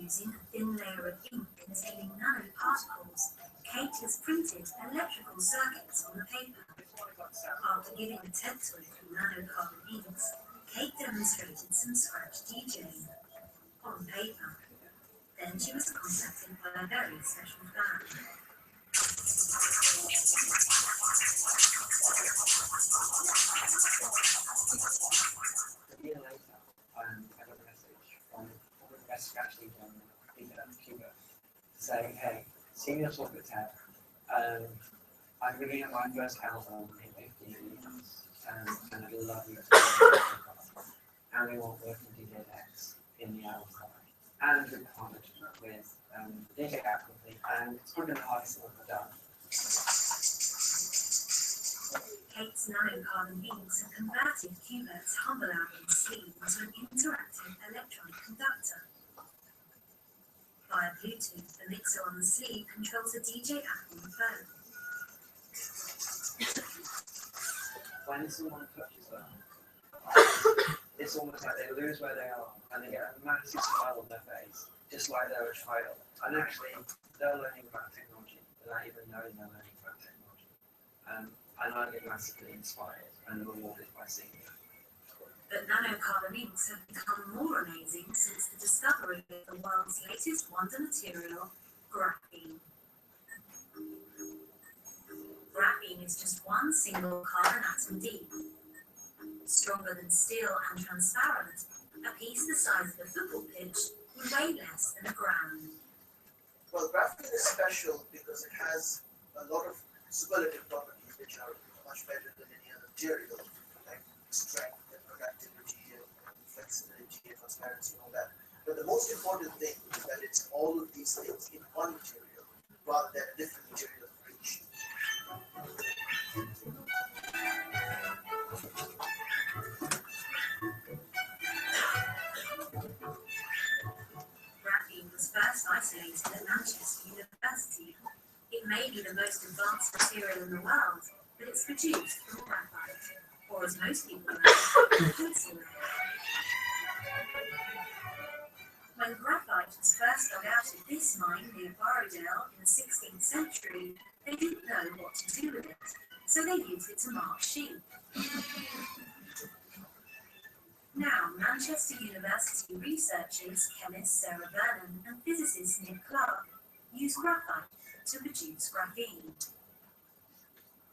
Using a thin layer of ink containing nanoparticles, Kate has printed electrical circuits on the paper. After giving a TED talk on nanocarbon inks, Kate demonstrated some scratch DJing on paper. Then she was contacted by a very special fan. A year later, I got a message from one of the best scratch DJs in Cuba saying, hey, seen your talk at TED. I'm bringing out my first album in 15 years, and I'd love you to be and we want working DJ decks in the album cover. And we've partnered with DJ app company, and it's probably the hardest thing I've done. Kate's nanocarbon inks have converted Cubert's humble album sleeve into an interactive electronic conductor. Via Bluetooth, the mixer on the sleeve controls the DJ app on the phone. When someone touches them, it's almost like they lose where they are and they get a massive smile on their face, just like they're a child. And actually, they're learning about technology without even knowing they're learning about technology. And I get massively inspired and rewarded by seeing it. But nanocarbon inks have become more amazing since the discovery of the world's latest wonder material, graphene. Graphene is just one single carbon atom deep. Stronger than steel and transparent, a piece the size of a football pitch would weigh less than a gram. Well, graphene is special because it has a lot of superlative properties which are much better than any other material, like strength and conductivity and flexibility and transparency and all that. But the most important thing is that it's all of these things in one material rather than different materials for each. Graphene was first isolated at Manchester University. It may be the most advanced material in the world, but it's produced from graphite, or as most people know, pencil lead. When graphite was first dug out of this mine near Borrowdale in the 16th century, they didn't know what to do with it, so they used it to mark sheep. Now, Manchester University researchers, chemist Sarah Vernon and physicist Nick Clark, use graphite to produce graphene.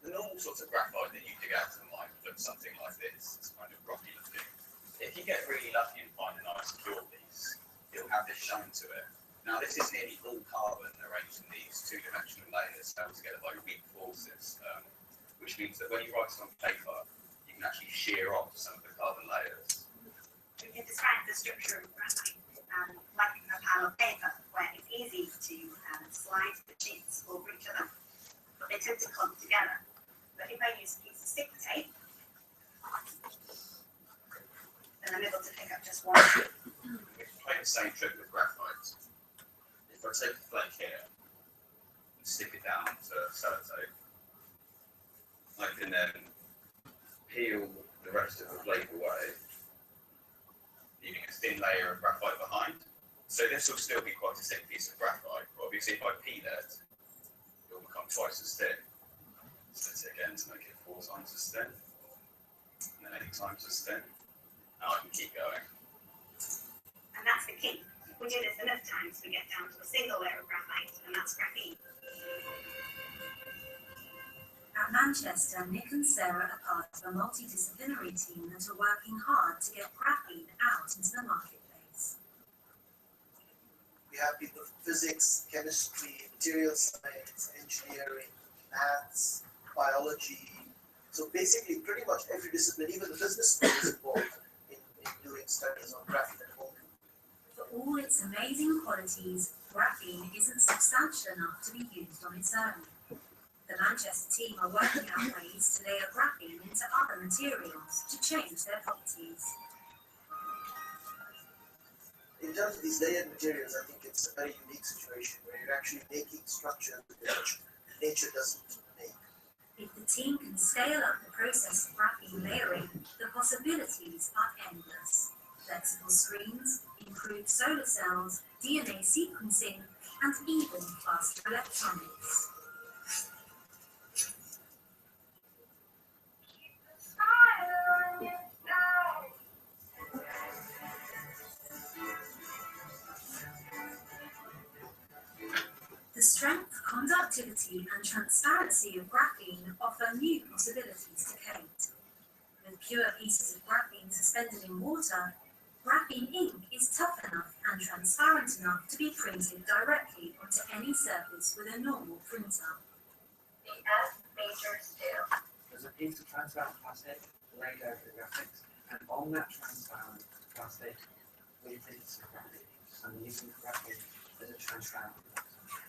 The normal sorts of graphite that you dig out of the mine looks something like this. It's kind of rocky looking. If you get really lucky and find a nice pure piece, it'll have this shine to it. Now, this is nearly all carbon arranged in these two-dimensional layers held together by weak forces, which means that when you write it on paper, you can actually shear off some of the carbon layers. We can describe the structure of graphite like a pile of paper, where it's easy to slide the sheets over each other, but they tend to clump together. But if I use a piece of stick tape, then I'm able to pick up just one. Play the same trick with graphite. If I take a flake here and stick it down to sellotape, I can then peel the rest of the flake away, leaving a thin layer of graphite behind. So this will still be quite a thick piece of graphite, but obviously if I peel it, it will become twice as thin. Split it again to make it 4 times as thin, and then 8 times as thin. Now I can keep going. And that's the key. If we do this enough times, we get down to a single layer of graphite, and that's graphene. At Manchester, Nick and Sarah are part of a multidisciplinary team that are working hard to get graphene out into the marketplace. We have people from physics, chemistry, material science, engineering, maths, biology. So basically pretty much every discipline, even the business school is involved in doing studies on graphene at home. For all its amazing qualities, graphene isn't substantial enough to be used on its own. The Manchester team are working out ways to layer graphene into other materials to change their properties. In terms of these layered materials, I think it's a very unique situation where you're actually making structures which nature doesn't make. If the team can scale up the process of graphene layering, the possibilities are endless. Flexible screens, improved solar cells, DNA sequencing, and even faster electronics. The strength, conductivity, and transparency of graphene offer new possibilities to Kate. With pure pieces of graphene suspended in water, graphene ink is tough enough and transparent enough to be printed directly onto any surface with a normal printer. The F major scale. There's a piece of transparent plastic laid over the graphics, and on that transparent plastic, we did some graphene. And using graphene as a transparent.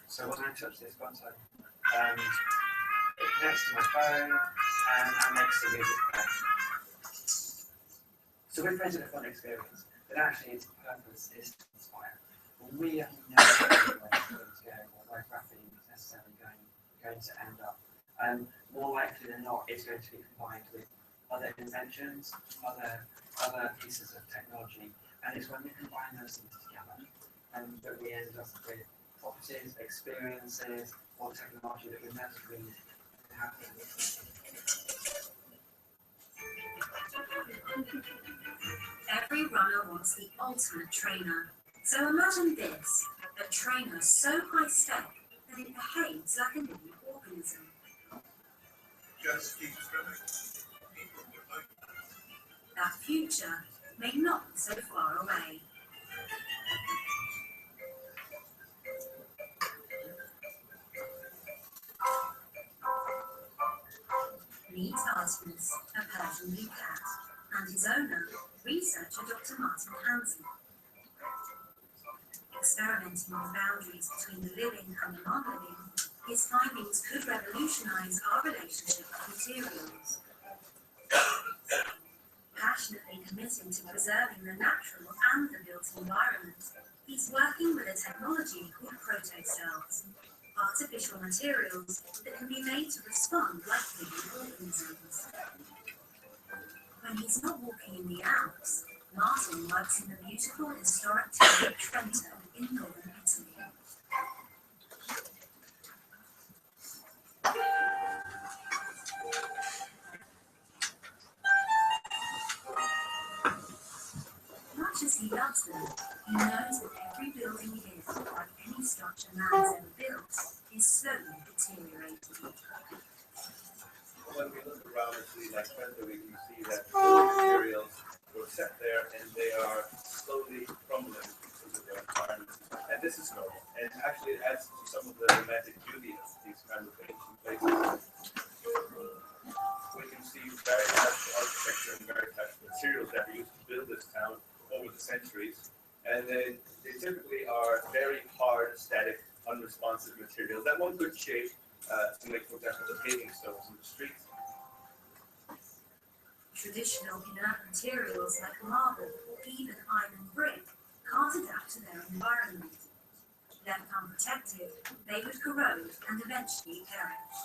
So when I touch this button, it connects to my phone and makes the music play. So we've created a fun experience, but actually its purpose is to inspire. We have no idea where it's going to go or where graphene is necessarily going to end up. More likely than not, it's going to be combined with other inventions, other pieces of technology, and it's when we combine those things together that we end up with properties, experiences, or technology that we never dreamed would happen. Every runner wants the ultimate trainer. So imagine this, a trainer so high-spec that it behaves like a living organism. Just keep swimming. That future may not be so far away. Meet Artemis, a Persian blue cat, and his owner, researcher Dr. Martin Hansen. Experimenting with boundaries between the living and the non-living, his findings could revolutionize our relationship with materials. Passionately committing to preserving the natural and the built environment, he's working with a technology called protocells, artificial materials that can be made to respond like living organisms. When he's not walking in the Alps, Martin works in the beautiful historic town of Trento in northern Italy. Much as he loves them, he knows that every building here, like any structure man has ever built, is slowly deteriorating. When we look around and see like Trento, we can see that the materials were set there and they are slowly crumbling into the environment. And this is normal. And actually it adds to some of the romantic beauty of these kind of ancient places. We can see very attached architecture and very attached materials that we used to build this town over the centuries. And they typically are very hard, static, unresponsive materials that one could shape to make, for example, the paving stones in the streets. Traditional inert materials like marble or even iron brick can't adapt to their environment. Left unprotected, they would corrode and eventually perish.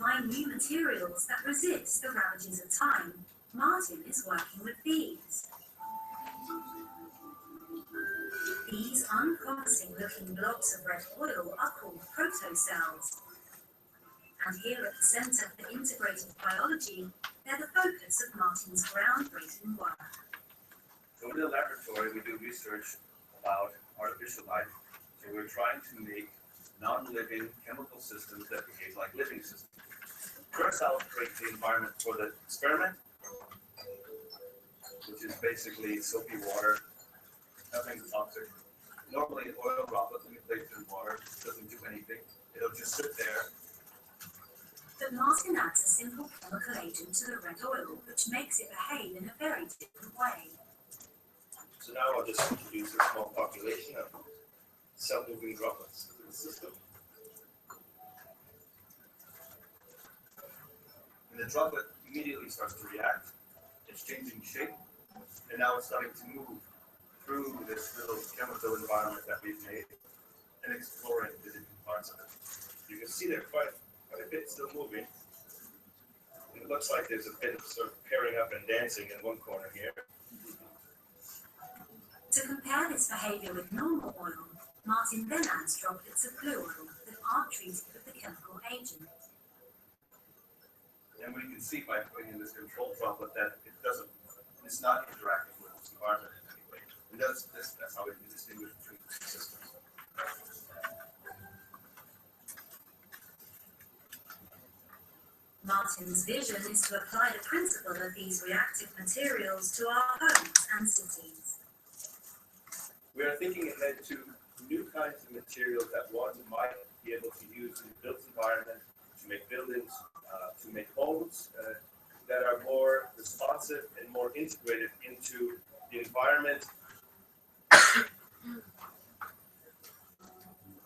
find new materials that resist the ravages of time, Martin is working with these. These unpromising looking blobs of red oil are called protocells. And here at the Centre for Integrated Biology, they're the focus of Martin's groundbreaking work. So in the laboratory, we do research about artificial life. So we're trying to make non-living chemical systems that behave like living systems. First, I'll create the environment for the experiment, which is basically soapy water, nothing toxic. Normally, an oil droplet, when you place it in water, doesn't do anything. It'll just sit there. But Martin adds a simple chemical agent to the red oil, which makes it behave in a very different way. So now I'll just introduce a small population of self-moving droplets to the system. And the droplet immediately starts to react. It's changing shape, and now it's starting to move through this little chemical environment that we've made and exploring the different parts of it. You can see there quite a bit still moving. And it looks like there's a bit of sort of pairing up and dancing in one corner here. To compare this behavior with normal oil, Martin then adds droplets of blue oil that aren't treated with the chemical agent. And we can see by putting in this control droplet that it's not interacting with this environment in any way. And that's how we can distinguish between the two systems. Martin's vision is to apply the principle of these reactive materials to our homes and cities. We are thinking ahead to new kinds of materials that one might be able to use in the built environment to make buildings, to make homes that are more responsive and more integrated into the environment.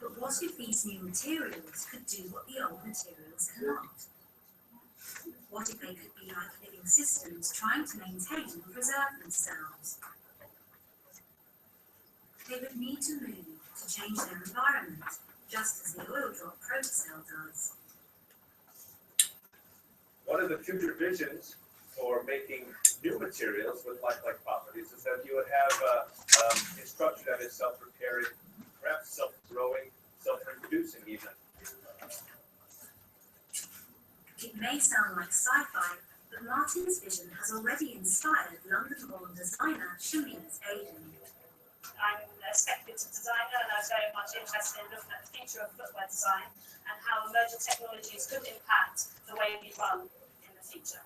But what if these new materials could do what the old materials cannot? What if they could be like living systems trying to maintain and preserve themselves? They would need to move to change their environment, just as the oil drop protocell does. One of the future visions for making new materials with lifelike properties is that you would have a structure that is self-repairing, perhaps self-growing, self-reproducing even. It may sound like sci-fi, but Martin's vision has already inspired London-born designer Shamiz Aiden. I'm a speculative designer and I was very much interested in looking at the future of footwear design and how emerging technologies could impact the way we run in the future.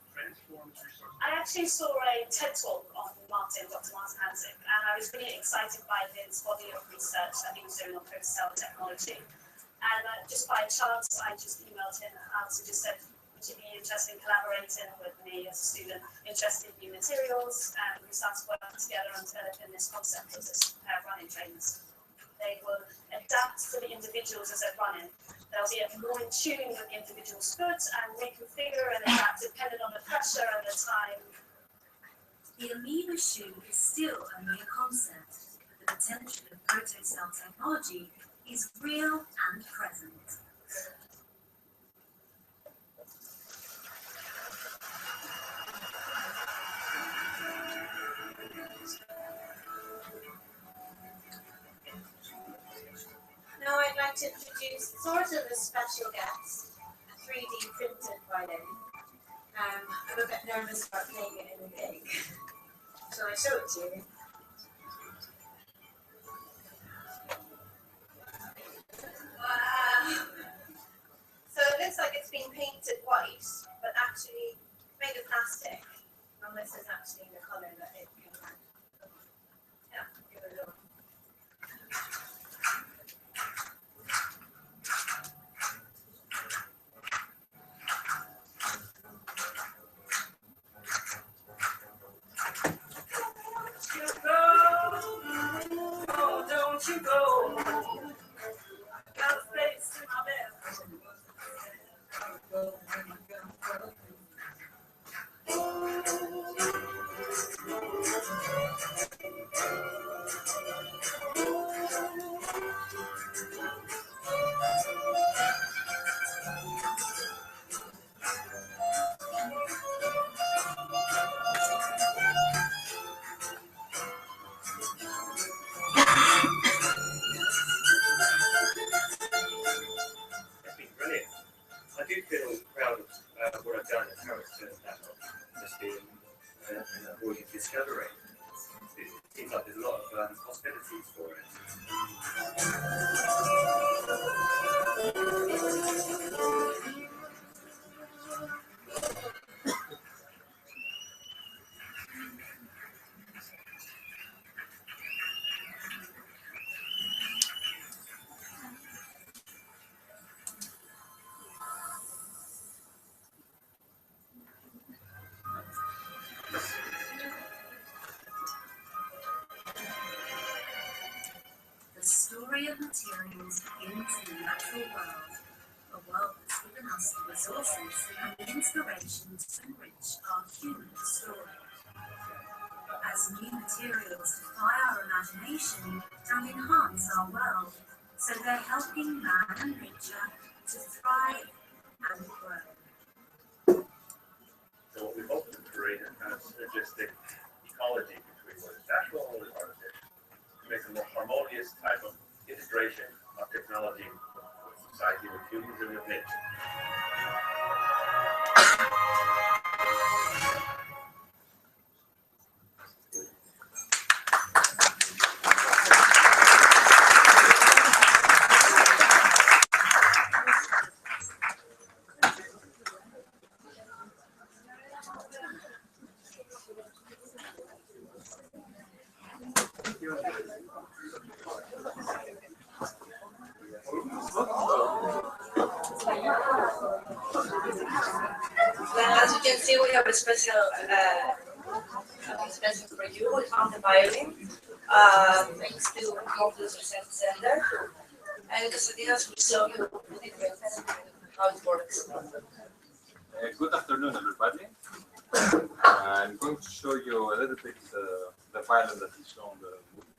I actually saw a TED talk on Dr. Martin Hanzik, and I was really excited by his body of research that he was doing on protocell technology. And just by chance, I just emailed him and just said, would you be interested in collaborating with me as a student, interested in new materials? And we started working together on developing this concept of this pair of running trainers. They will adapt to the individuals as they're running. They'll be more in tune with the individual's foot and reconfigure and adapt depending on the pressure and the time. The amoeba shoe is still only a concept, but the potential of protocell technology is real and present. Now I'd like to introduce sort of a special guest, 3D printed violin. I'm a bit nervous about playing it in the gig. Shall I show it to you? Wow. So it looks like it's been painted white, but actually made of plastic. And this is actually the colour that it came out. Yeah, give it a look. Don't you go, got a face in my bed. accelerate. It seems like there's a lot of possibilities for it. The story of materials begins in the natural world, a world that's given us the resources and the inspiration to enrich our human story. As new materials defy our imagination and enhance our world, so they're helping man and nature to thrive and grow. So what we hope to create a kind of synergistic ecology between what is natural and what is artificial, to make a more harmonious type of integration of technology with society, with humans, and with nature. As you can see, we have a special for you. We found the violin thanks to Complex Research Center. And Casadillas will show you the different how it works. Good afternoon, everybody. I'm going to show you a little bit the violin that is on the movie.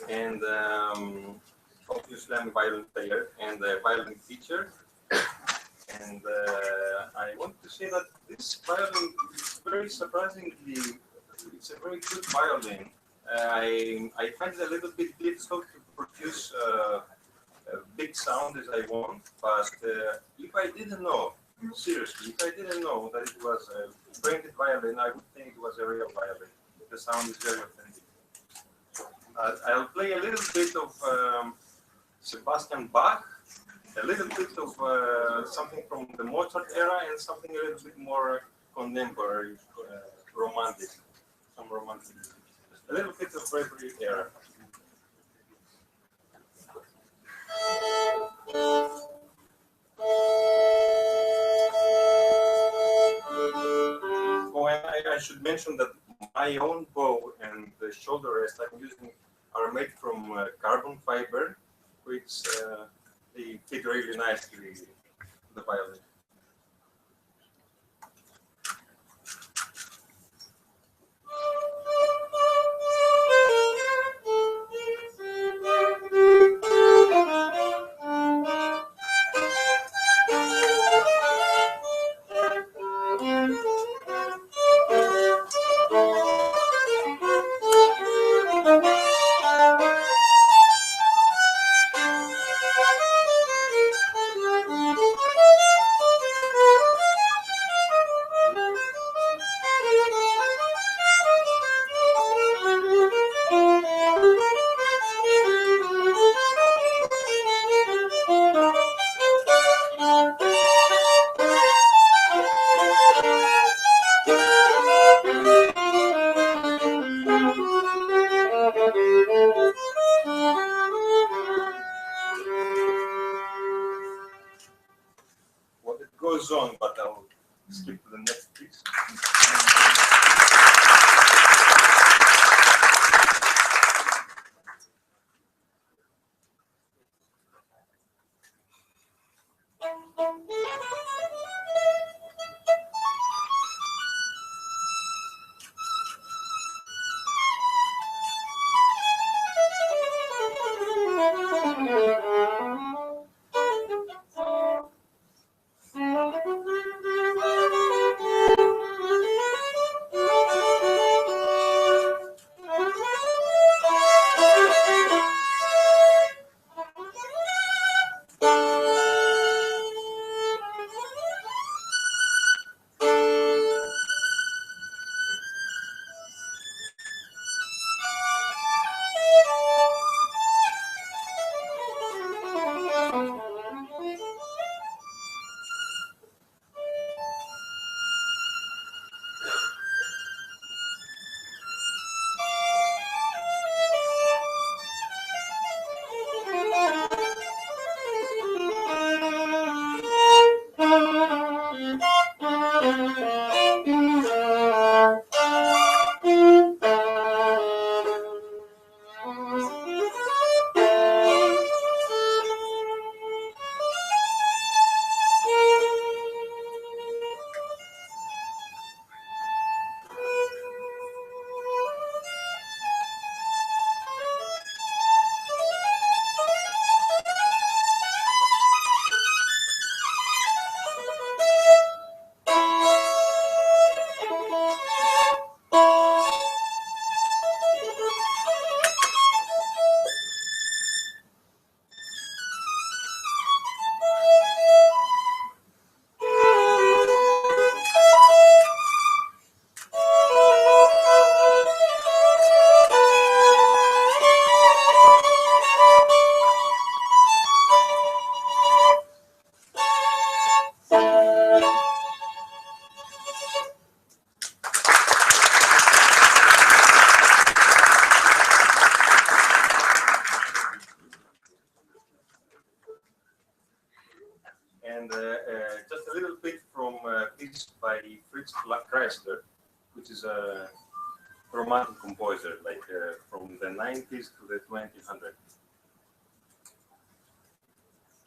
And obviously I'm a violin player and a violin teacher. And I want to say that this violin is very surprisingly, it's a very good violin. I find it a little bit difficult to produce a big sound as I want, but if I didn't know, seriously, if I didn't know that it was a branded violin, I would think it was a real violin. The sound is very authentic. I'll play a little bit of Sebastian Bach, a little bit of something from the Mozart era, and something a little bit more contemporary, romantic, some romantic, a little bit of every era. Oh, and I should mention that my own bow and the shoulder rest I'm using are made from carbon fiber, which they fit really nicely to the violin. Well, it goes on, but I'll skip to the next piece. it's Chrysler, which is a romantic composer, like from the 90s to the 1900s.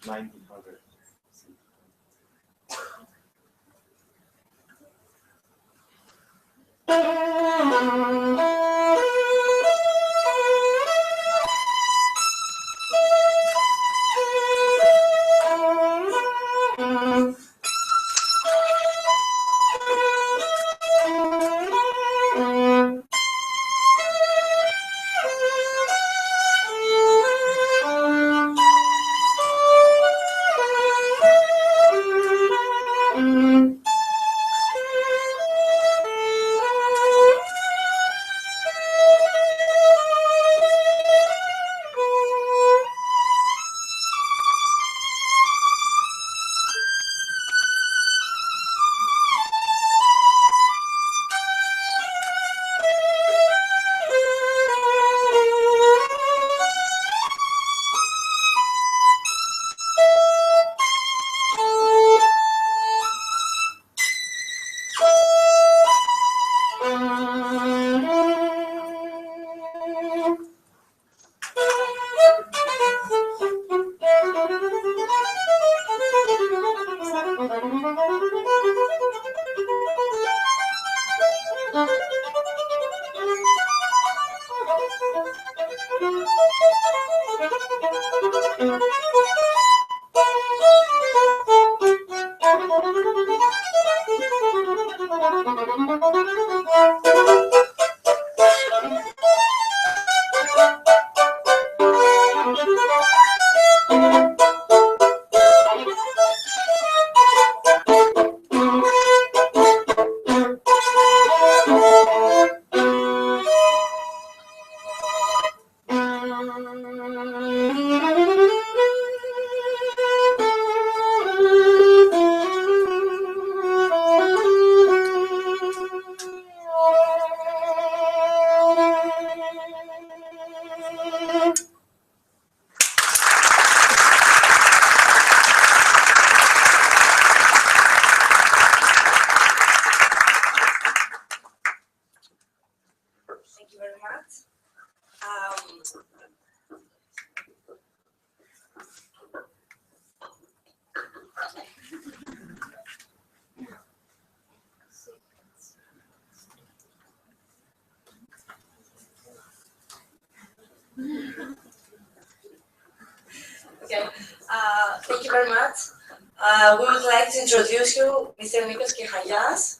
1900. Thank you very much. Okay, thank you very much. We would like to introduce you, Mr. Nikos Kehayas.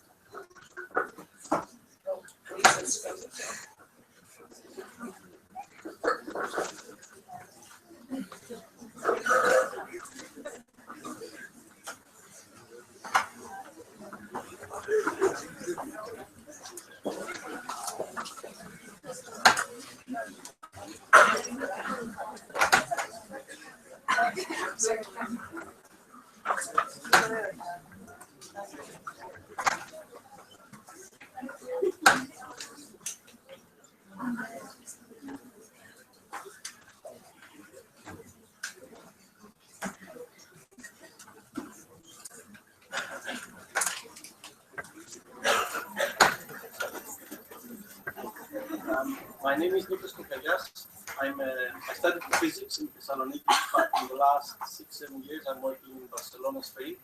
My name is Nikos Kehayas. I studied physics in Thessaloniki, but in the last 6-7 years I'm working in Barcelona, Spain,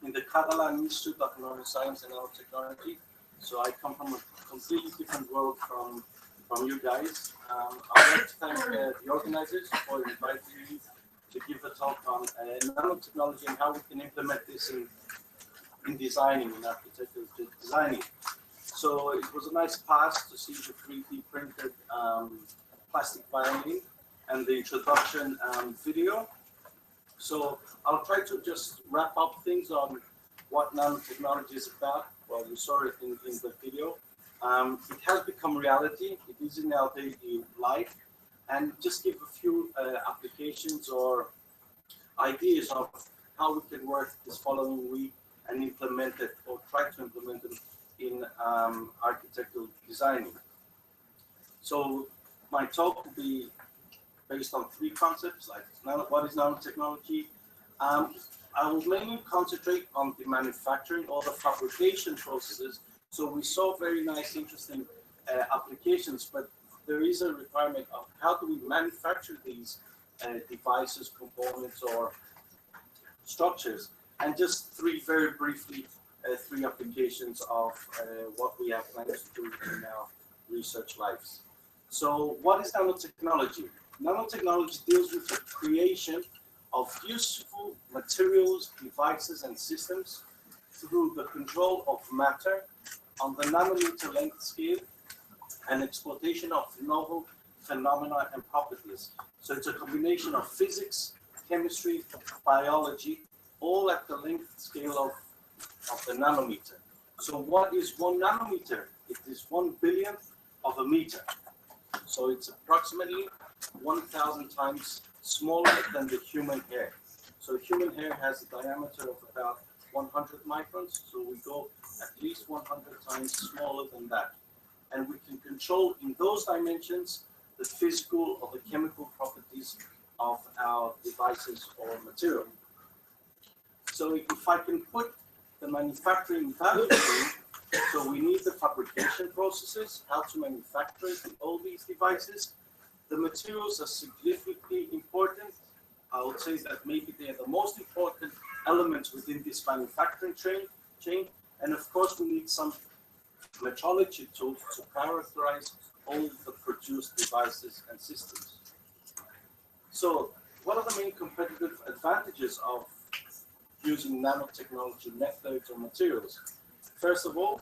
in the Catalan Institute of Neuroscience and Nanotechnology. So I come from a completely different world from you guys. I'd like to thank the organizers for inviting me to give a talk on nanotechnology and how we can implement this in designing, in architectural designing. So it was a nice pass to see the 3D printed plastic violin and the introduction video. So I'll try to just wrap up things on what nanotechnology is about. Well, you saw it in the video. It has become reality. It is in our daily life. And just give a few applications or ideas of how we can work this following week and implement it or try to implement it in architectural designing. So my talk will be based on 3 concepts, like what is nanotechnology, I will mainly concentrate on the manufacturing or the fabrication processes. So we saw very nice, interesting applications, but there is a requirement of how do we manufacture these devices, components, or structures. And just very briefly, three applications of what we have planned to do in our research lives. So what is nanotechnology? Nanotechnology deals with the creation of useful materials, devices, and systems through the control of matter on the nanometer length scale and exploitation of novel phenomena and properties. So it's a combination of physics, chemistry, biology, all at the length scale of the nanometer. So what is 1 nanometer? It is 1 billionth of a meter. So it's approximately 1,000 times smaller than the human hair. So human hair has a diameter of about 100 microns, so we go at least 100 times smaller than that. And we can control in those dimensions the physical or the chemical properties of our devices or material. So if I can put the manufacturing value chain, so we need the fabrication processes, how to manufacture all these devices. The materials are significantly important. I would say that maybe they are the most important elements within this manufacturing chain. And of course, we need some metrology tools to characterize all the produced devices and systems. So what are the main competitive advantages of using nanotechnology methods or materials? First of all,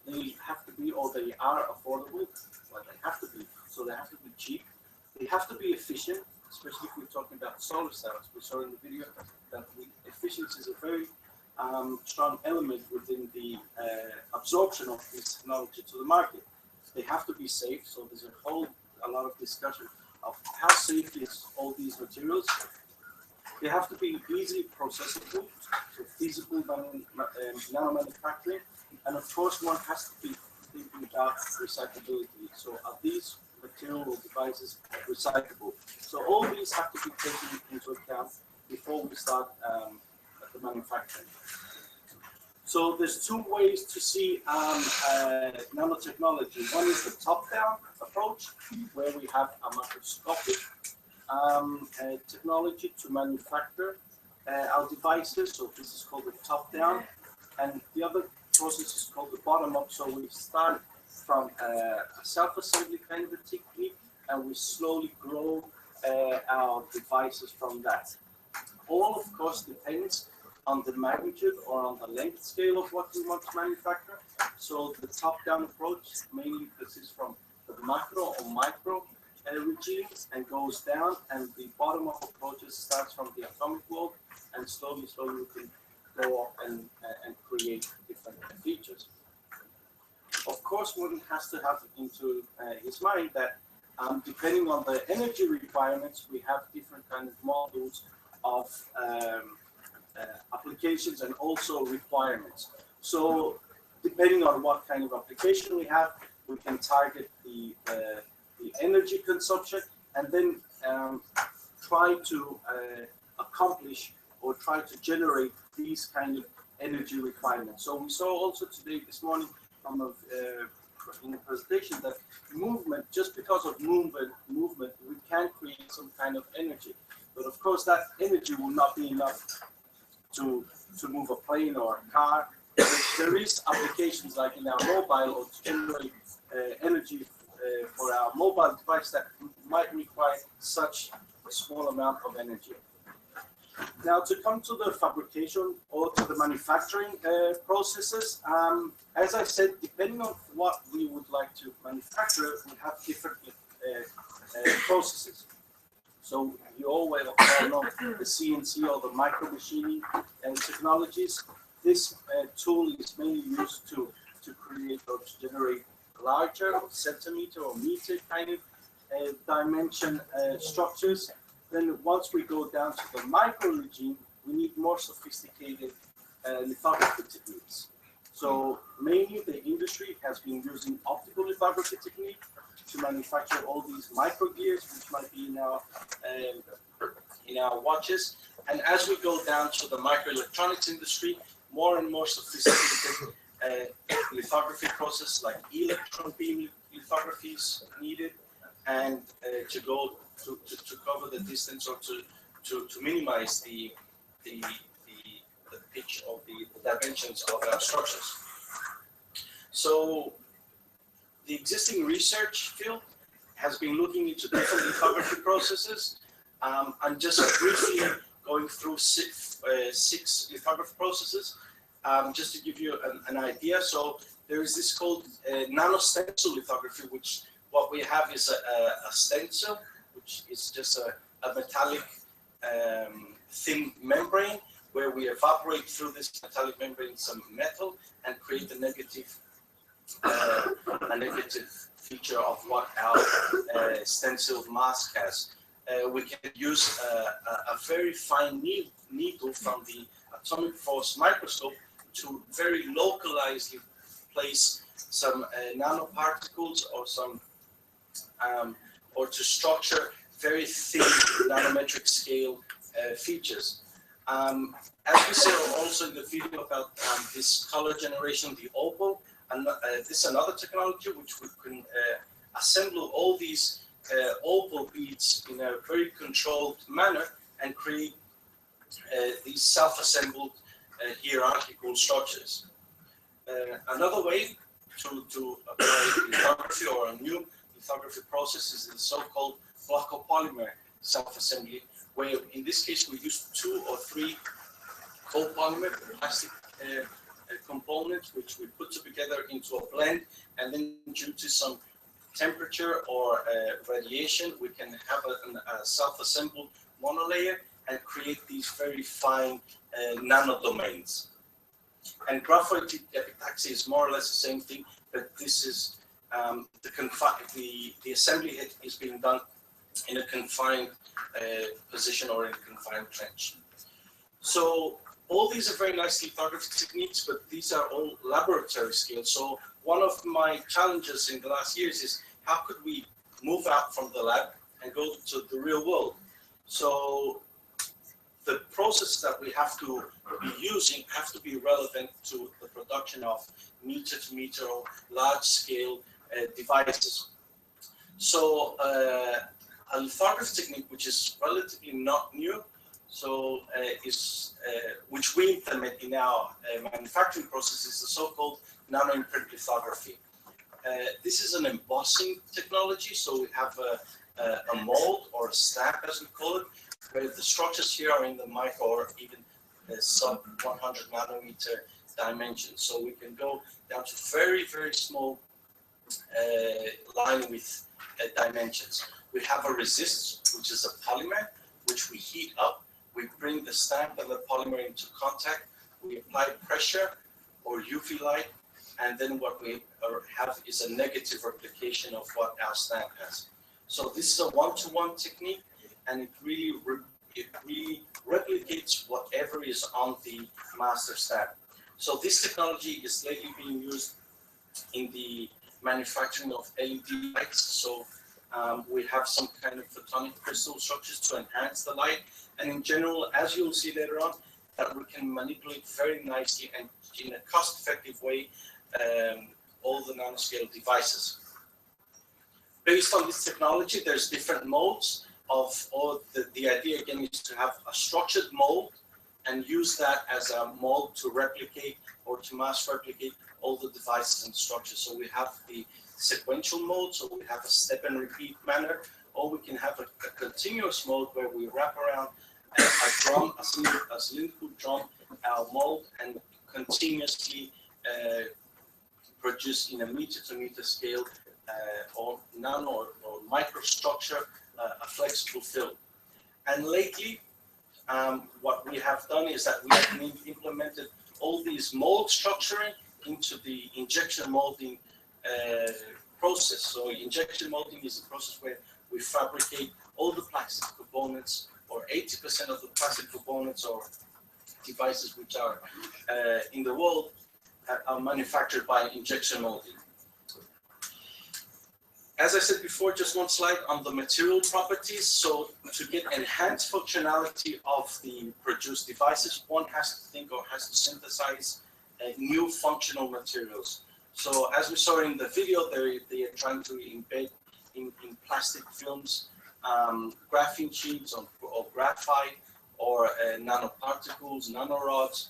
they have to be, or they are affordable, well, they have to be, so they have to be cheap. They have to be efficient, especially if we're talking about solar cells. We saw in the video that efficiency is a very strong element within the absorption of this technology to the market. They have to be safe, so there's a lot of discussion of how safe is all these materials. They have to be easily processable, so feasible nano manufacturing, and of course one has to be thinking about recyclability. So are these material or devices recyclable? So all these have to be taken into account before we start the manufacturing. So there's two ways to see nanotechnology. One is the top-down approach, where we have a microscopic technology to manufacture our devices. So this is called the top-down, and the other process is called the bottom-up. So we start from a self-assembly kind of a technique, and we slowly grow our devices from that. All, of course, depends on the magnitude or on the length scale of what we want to manufacture. So the top-down approach mainly consists from the macro or micro regime and goes down, and the bottom-up approach starts from the atomic world, and slowly we can go up and create different features. Of course, one has to have into his mind that depending on the energy requirements, we have different kind of models of applications and also requirements. So depending on what kind of application we have, we can target the energy consumption and then try to accomplish or try to generate these kind of energy requirements. So we saw also today, this morning, from in the presentation, that movement, just because of movement, we can create some kind of energy. But of course, that energy will not be enough to move a plane or a car. There is applications like in our mobile or to generate energy for our mobile device that might require such a small amount of energy. Now, to come to the fabrication or to the manufacturing processes, as I said, depending on what we would like to manufacture, we have different processes. So you all know the CNC or the micro machining technologies. This tool is mainly used to create or to generate larger centimeter or meter kind of dimension structures. Then once we go down to the micro regime, we need more sophisticated lithography techniques. So mainly the industry has been using optical lithography technique to manufacture all these micro gears, which might be in our watches. And as we go down to the microelectronics industry, more and more sophisticated lithography process like electron beam lithography is needed, and to go to cover the distance or to minimize the pitch of the dimensions of our structures. So the existing research field has been looking into different lithography processes. I'm just briefly going through six lithography processes, just to give you an idea. So there is this called nano-stencil lithography, which what we have is a stencil, which is just a metallic thin membrane, where we evaporate through this metallic membrane some metal and create a negative feature of what our stencil mask has. We can use a very fine needle from the atomic force microscope to very localizedly place some nanoparticles or some or to structure very thin nanometric scale features. As we saw also in the video about this color generation, the opal, and this is another technology which we can assemble all these opal beads in a very controlled manner and create these self-assembled hierarchical structures. Another way to apply lithography or a new lithography process is the so-called glycopolymer self-assembly, where in this case we use 2 or 3 copolymer plastic components which we put together into a blend, and then due to some temperature or radiation we can have a self-assembled monolayer and create these very fine nanodomains. And graphite epitaxy is more or less the same thing, but this is the assembly head is being done in a confined position or in a confined trench. So all these are very nice lithography techniques, but these are all laboratory scale. So one of my challenges in the last years is how could we move out from the lab and go to the real world? So the process that we have to be using have to be relevant to the production of meter-to-meter or large-scale devices. So a lithography technique which is relatively not new, so which we implement in our manufacturing process is the so-called nano-imprint lithography. This is an embossing technology, so we have a mold or a stamp, as we call it, where the structures here are in the micro or even the sub 100 nanometer dimensions. So we can go down to very, very small line with dimensions. We have a resist, which is a polymer, which we heat up. We bring the stamp and the polymer into contact. We apply pressure or UV light, and then what we have is a negative replication of what our stamp has. So this is a one-to-one technique, and it really replicates whatever is on the master stamp. So this technology is lately being used in the manufacturing of LED lights. So we have some kind of photonic crystal structures to enhance the light. And in general, as you'll see later on, that we can manipulate very nicely and in a cost-effective way all the nanoscale devices. Based on this technology, there's different modes of, or the idea again is to have a structured mold and use that as a mold to replicate or to mass replicate all the devices and structures. So we have the sequential mode, so we have a step and repeat manner, or we can have a continuous mode where we wrap around a drum, a cylindrical drum, our mold, and continuously produce in a meter-to-meter scale or nano or microstructure a flexible film. And lately, what we have done is that we have implemented all these mold structuring into the injection molding process. So injection molding is a process where we fabricate all the plastic components, or 80% of the plastic components or devices which are in the world are manufactured by injection molding. As I said before, just one slide on the material properties. So to get enhanced functionality of the produced devices, one has to think or has to synthesize new functional materials. So as we saw in the video, they are trying to embed in plastic films, graphene sheets or graphite or nanoparticles, nanorods.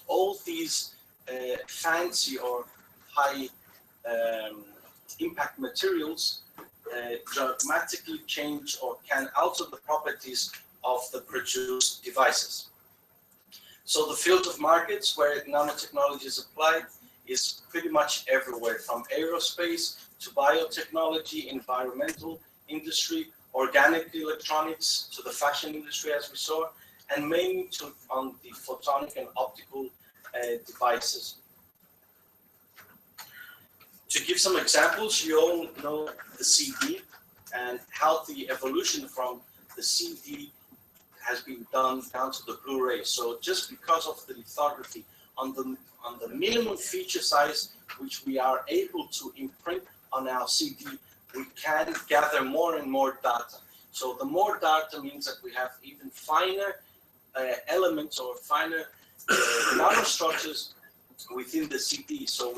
All these fancy or high impact materials dramatically change or can alter the properties of the produced devices. So the field of markets where nanotechnology is applied is pretty much everywhere, from aerospace to biotechnology, environmental industry, organic electronics to the fashion industry, as we saw, and mainly on the photonic and optical devices. To give some examples, you all know the CD and how the evolution from the CD has been done down to the Blu-ray. So just because of the lithography on the minimum feature size which we are able to imprint on our CD, we can gather more and more data. So the more data means that we have even finer elements or finer nanostructures within the CD. So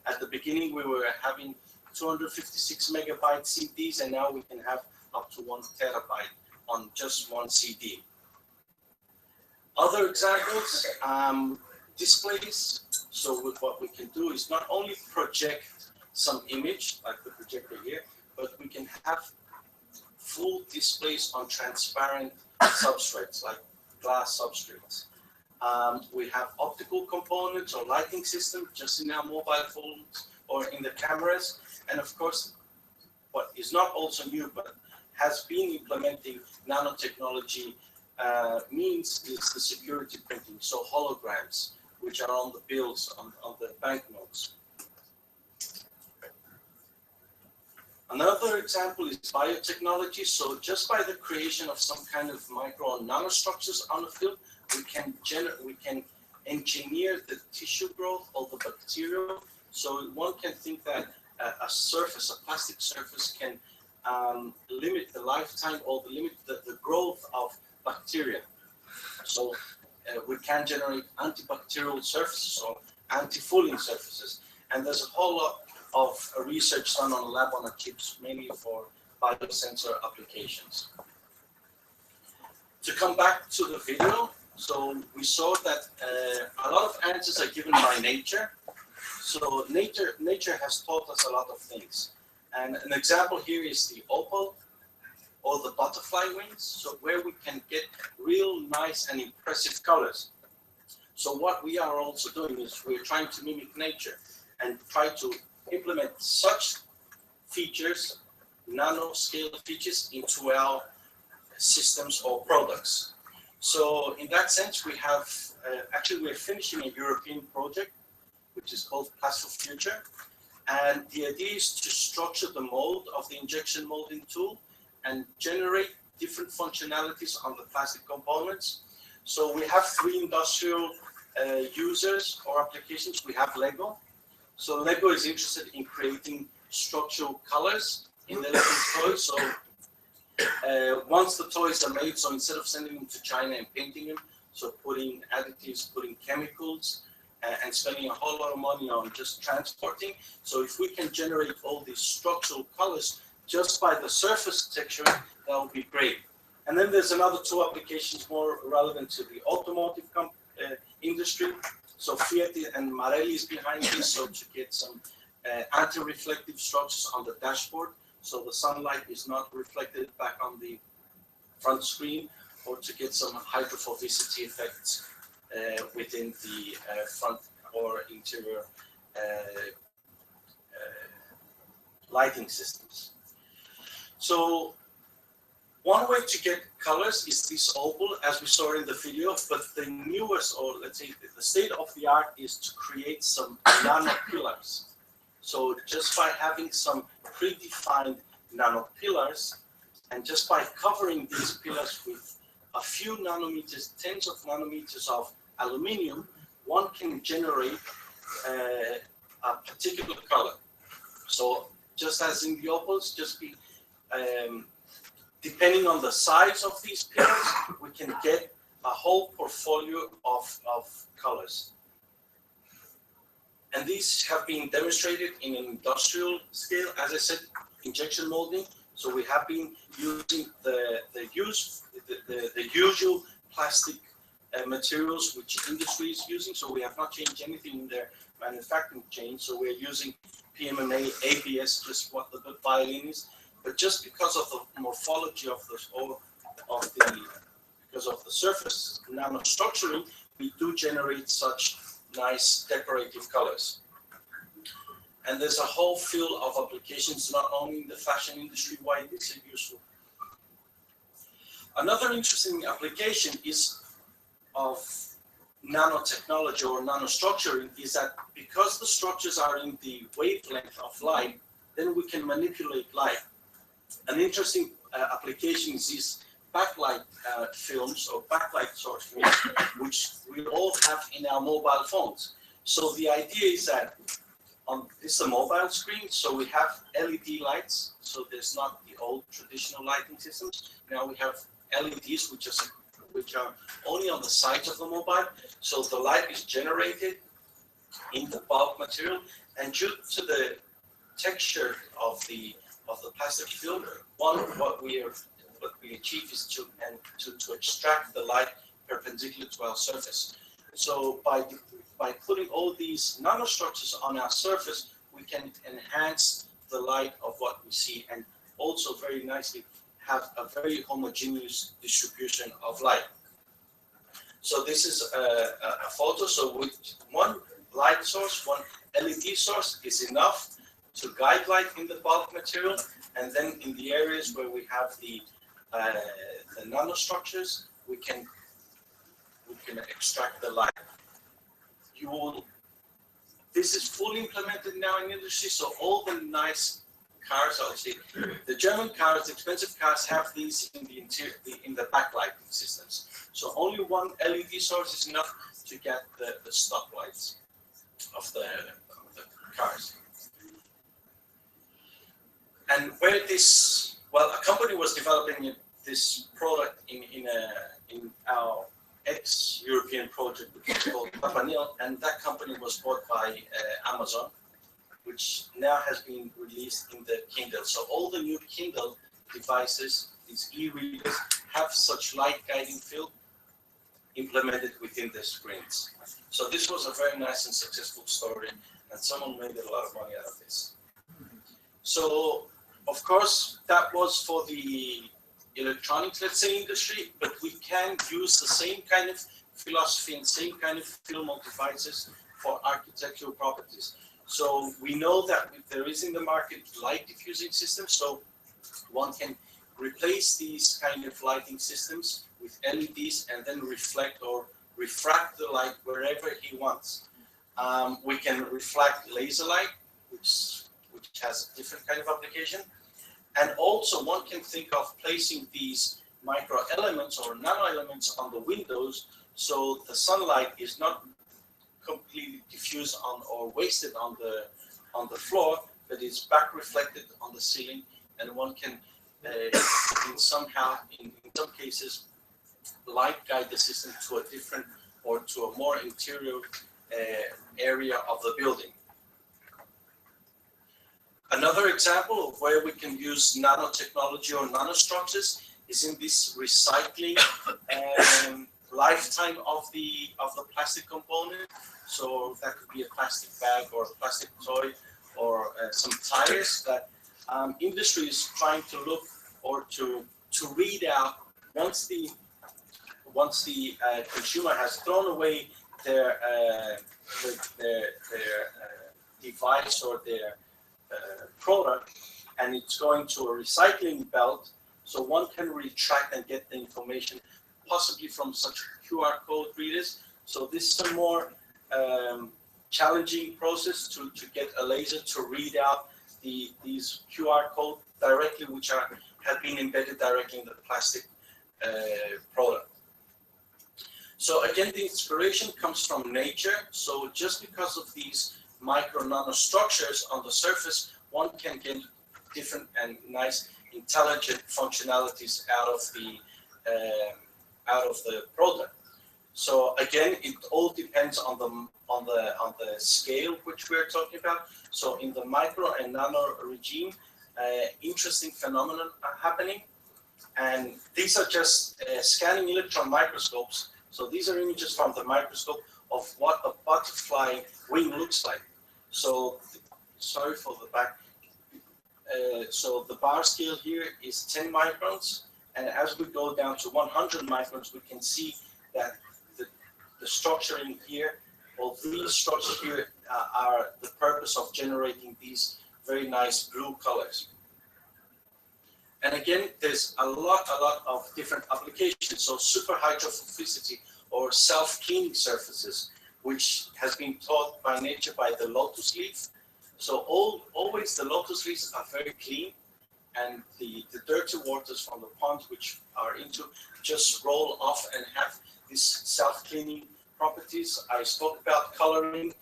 at the beginning, we were having 256 megabyte CDs, and now we can have up to 1 terabyte on just one CD. Other examples, displays. So what we can do is not only project some image, like the projector here, but we can have full displays on transparent substrates, like glass substrates. We have optical components or lighting systems just in our mobile phones or in the cameras. And of course, what is not also new, but has been implementing nanotechnology means is the security printing. So holograms, which are on the bills, on the banknotes. Another example is biotechnology. So just by the creation of some kind of micro or nanostructures on the film, we can engineer the tissue growth of the bacteria. So one can think that a plastic surface can limit the lifetime or limit the growth of bacteria. So we can generate antibacterial surfaces or anti-fouling surfaces. And there's a whole lot of research done on lab-on-a-chips, mainly for biosensor applications. To come back to the video, so we saw that a lot of answers are given by nature. So nature has taught us a lot of things. And an example here is the opal or the butterfly wings, so where we can get real nice and impressive colors. So what we are also doing is we're trying to mimic nature and try to implement such features, nano-scale features, into our systems or products. So in that sense, we have, actually we're finishing a European project, which is called Plastic Future. And the idea is to structure the mold of the injection molding tool and generate different functionalities on the plastic components. So we have 3 industrial users or applications. We have Lego. So Lego is interested in creating structural colors in the Lego toys. So once the toys are made, so instead of sending them to China and painting them, so putting additives, putting chemicals, and spending a whole lot of money on just transporting. So if we can generate all these structural colors just by the surface texture, that would be great. And then there's another 2 applications more relevant to the automotive industry. So Fiat and Marelli is behind this, so to get some anti-reflective structures on the dashboard, so the sunlight is not reflected back on the front screen, or to get some hydrophobicity effects within the front or interior lighting systems. So one way to get colors is this opal, as we saw in the video, but the newest, or let's say the state of the art, is to create some nano pillars. So just by having some predefined nano pillars, and just by covering these pillars with a few nanometers, tens of nanometers of aluminium, one can generate a particular color. So just as in the opals, just be depending on the size of these pillars, we can get a whole portfolio of colors. And these have been demonstrated in an industrial scale, as I said, injection molding. So we have been using the usual plastic materials which industry is using. So we have not changed anything in their manufacturing chain. So we're using PMMA, ABS, just what the violin is. But just because of the morphology of because of the surface nanostructuring, we do generate such nice decorative colors. And there's a whole field of applications, not only in the fashion industry, why this is useful. Another interesting application is of nanotechnology or nanostructuring is that because the structures are in the wavelength of light, then we can manipulate light. An interesting application is these backlight films or backlight source films, which we all have in our mobile phones. So the idea is that this is a mobile screen, so we have LED lights, so there's not the old traditional lighting systems. Now we have LEDs, which are only on the sides of the mobile, so the light is generated in the bulk material, and due to the texture of the plastic film, what we achieve is to extract the light perpendicular to our surface. So by putting all these nanostructures on our surface, we can enhance the light of what we see, and also very nicely have a very homogeneous distribution of light. So this is a photo. So with one light source, one LED source is enough to guide light in the bulk material, and then in the areas where we have the nanostructures, we can extract the light. This is fully implemented now in industry, so all the nice cars, I would say, the German cars, the expensive cars have these in the interior, in the backlighting systems. So only one LED source is enough to get the stock lights of the cars. And where this, well, a company was developing this product in our ex-European project, which is called Papanil, and that company was bought by Amazon, which now has been released in the Kindle. So all the new Kindle devices, these e-readers, have such light guiding field implemented within the screens. So this was a very nice and successful story, and someone made a lot of money out of this. So, of course, that was for the electronics, let's say, industry, but we can use the same kind of philosophy and same kind of film devices for architectural properties. So we know that there is in the market light diffusing systems, so one can replace these kind of lighting systems with LEDs and then reflect or refract the light wherever he wants. We can reflect laser light, which has a different kind of application. And also one can think of placing these micro elements or nano elements on the windows, so the sunlight is not completely diffused on or wasted on the floor, but it's back reflected on the ceiling, and one can in some cases light guide the system to a different or to a more interior area of the building. Another example of where we can use nanotechnology or nanostructures is in this recycling lifetime of the plastic component. So that could be a plastic bag or a plastic toy or some tires that industry is trying to look or to read out once the consumer has thrown away their device or their product, and it's going to a recycling belt, so one can retract and get the information possibly from such QR code readers. So this is a more challenging process to get a laser to read out these QR code directly, which have been embedded directly in the plastic product. So again, the inspiration comes from nature. So just because of these micro nanostructures on the surface, one can get different and nice intelligent functionalities out of the product. So again, it all depends on the scale which we're talking about. So in the micro and nano regime, interesting phenomena are happening, and these are just scanning electron microscopes. So these are images from the microscope of what a butterfly wing looks like. So sorry for the back. So the bar scale here is 10 microns, and as we go down to 100 microns, we can see that the structuring here, or these structures here, are the purpose of generating these very nice blue colors. And again, there's a lot of different applications. So super hydrophobicity or self-cleaning surfaces, which has been taught by nature by the lotus leaf. So always the lotus leaves are very clean, and the dirty waters from the ponds which are into just roll off and have these self-cleaning properties. I spoke about coloring.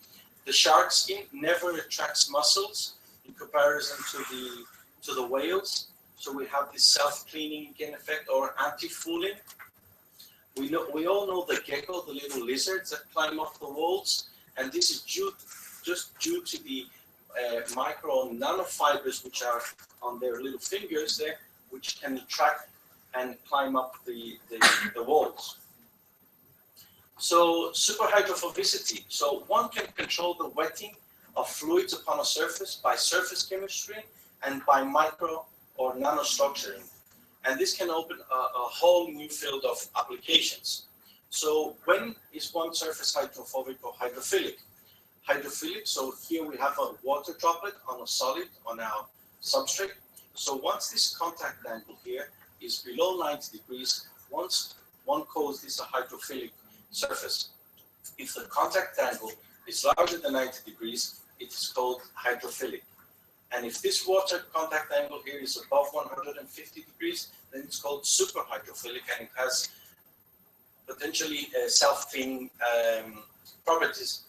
The shark skin never attracts mussels in comparison to the whales. So we have this self-cleaning again effect, or anti-fouling. We all know the gecko, the little lizards that climb off the walls, and this is just due to the micro nanofibers which are on their little fingers there, which can attract and climb up the walls. So superhydrophobicity. So one can control the wetting of fluids upon a surface by surface chemistry and by micro or nanostructuring. And this can open a whole new field of applications. So when is one surface hydrophobic or hydrophilic? Hydrophilic, so here we have a water droplet on a solid on our substrate. So once this contact angle here is below 90 degrees, once one calls this a hydrophilic surface. If the contact angle is larger than 90 degrees, it is called hydrophilic. And if this water contact angle here is above 150 degrees, then it's called superhydrophilic, and it has potentially self-cleaning properties.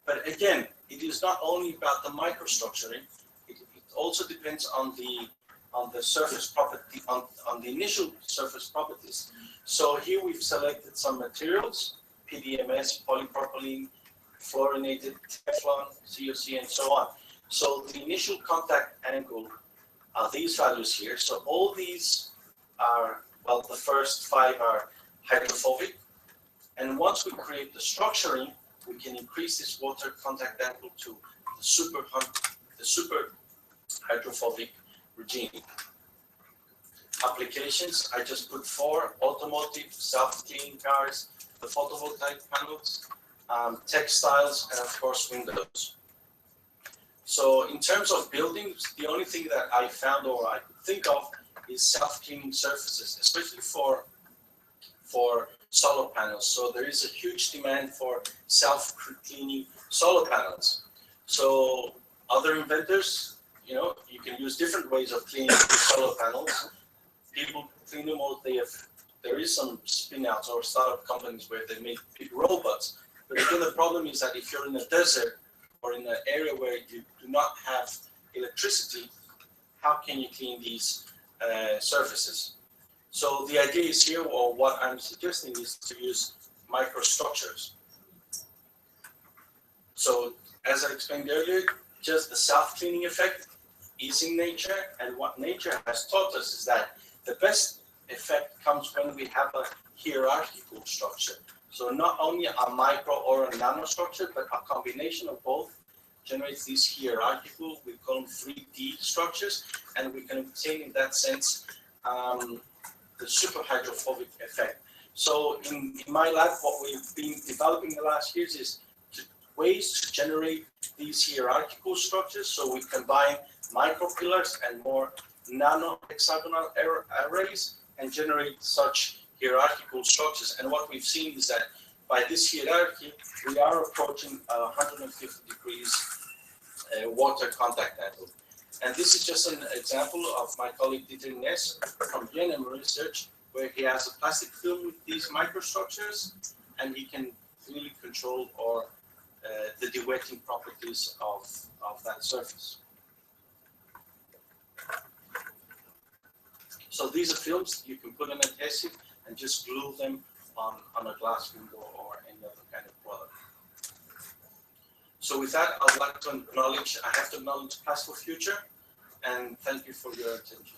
But again, it is not only about the microstructuring, it also depends on the surface property, on the initial surface properties. So here we've selected some materials, PDMS, polypropylene, fluorinated Teflon, COC, and so on. So the initial contact angle are these values here. So all these are, well, the first 5 are hydrophobic. And once we create the structuring, we can increase this water contact angle to the super hydrophobic regime. Applications, I just put 4: automotive, self-cleaning cars, the photovoltaic panels, textiles, and of course windows. So in terms of buildings, the only thing that I found or I could think of is self-cleaning surfaces, especially for solar panels. So there is a huge demand for self-cleaning solar panels. So other inventors, you can use different ways of cleaning solar panels. People clean them, or there is some spin-outs or startup companies where they make big robots. But again, the problem is that if you're in a desert or in an area where you do not have electricity, how can you clean these surfaces? So the idea is here, or what I'm suggesting, is to use microstructures. So as I explained earlier, just the self-cleaning effect is in nature, and what nature has taught us is that the best effect comes when we have a hierarchical structure. So not only a micro or a nanostructure, but a combination of both generates these hierarchical, we call them 3D structures, and we can obtain in that sense the superhydrophobic effect. So in my lab, what we've been developing the last years is ways to generate these hierarchical structures. So we combine micropillars and more nano hexagonal arrays and generate such hierarchical structures. And what we've seen is that by this hierarchy, we are approaching 150 degrees water contact angle. And this is just an example of my colleague Dieter Ness from GNM Research, where he has a plastic film with these microstructures, and he can really control the dewetting properties of that surface. So these are films you can put an adhesive and just glue them on a glass window or any other kind of product. So with that, I'd like to acknowledge, I have to acknowledge Past for Future, and thank you for your attention.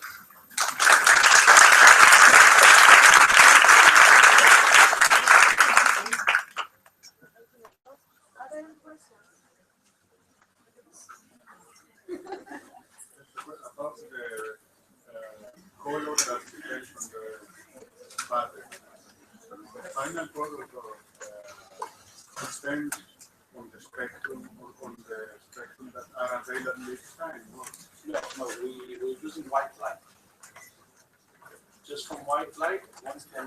About the color classification, the pattern. The final product of depends on the spectrum that are available each time. No, we're using white light. Just from white light, one can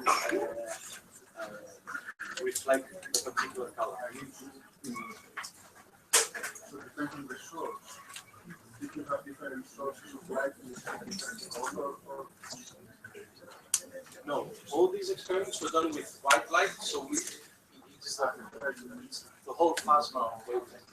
reflect the particular color. So it depends on the source. If you have different sources of light, you have different color or... No, all these experiments were done with white light, so we use the whole plasma of wavelength.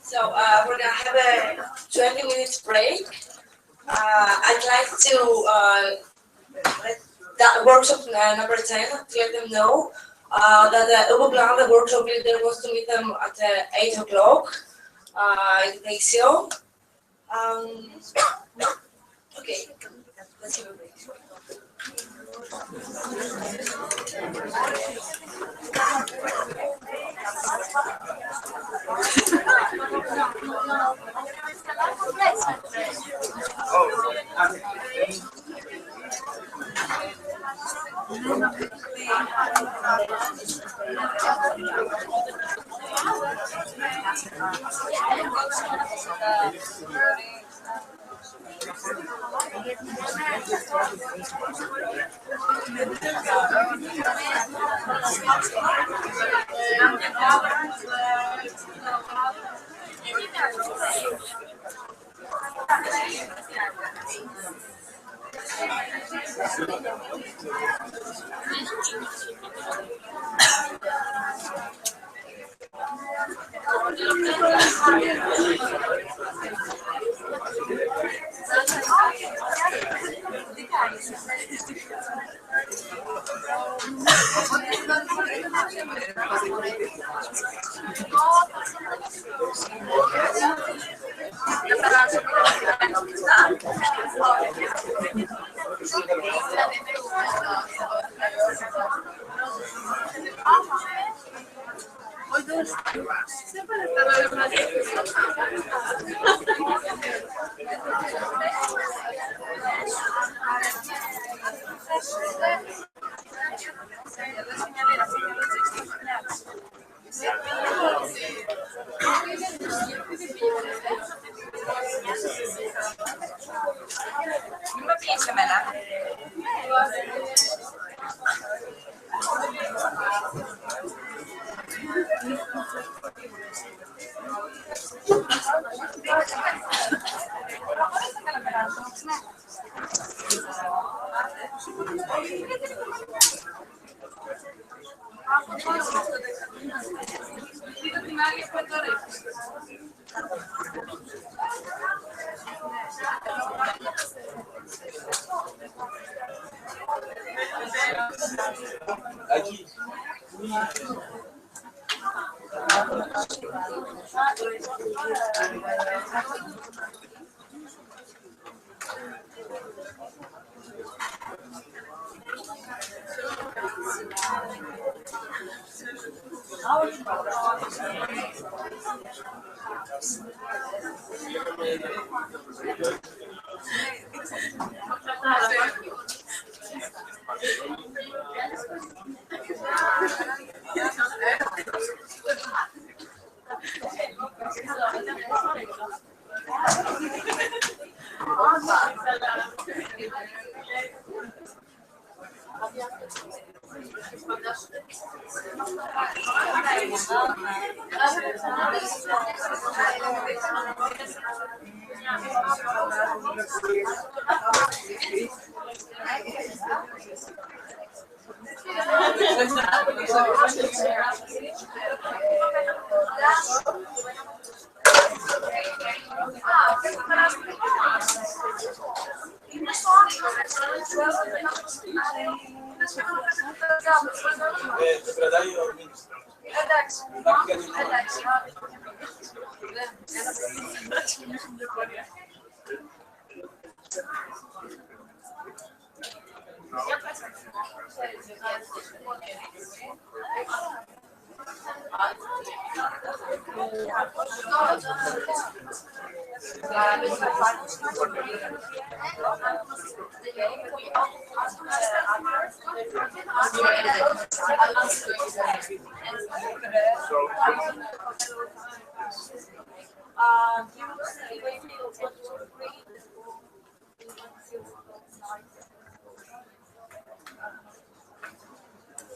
So we're gonna have a 20 minutes break. I'd like to let that workshop number 10 to let them know that the Ecoweek, the workshop leader, wants to meet them at 8 o'clock in the show. Okay, let's have a break.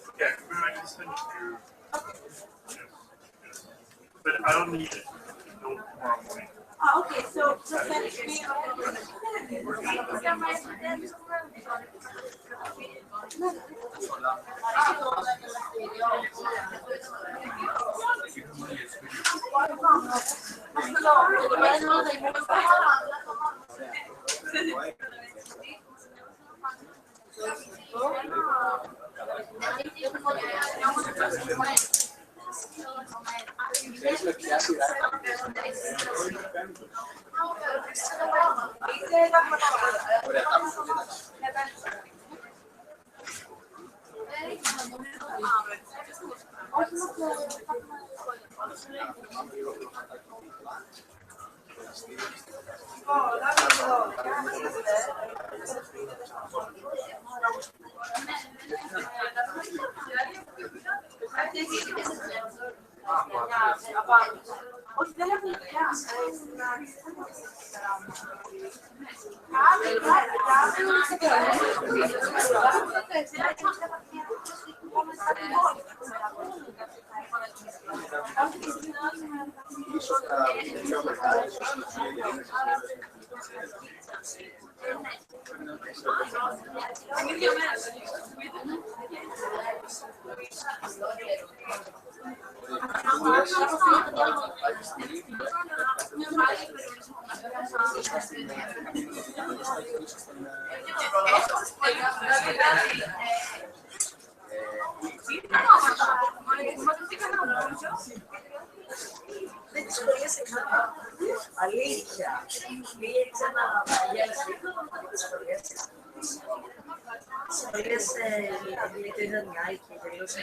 Yeah, I just send it to you. Yes, yes. But I don't need it until tomorrow morning. Oh, okay, so just send it to me. Αλήθεια. Πήγε να μαγιάσει τις σχολές γυναικείο Νιάη και τελείωσε.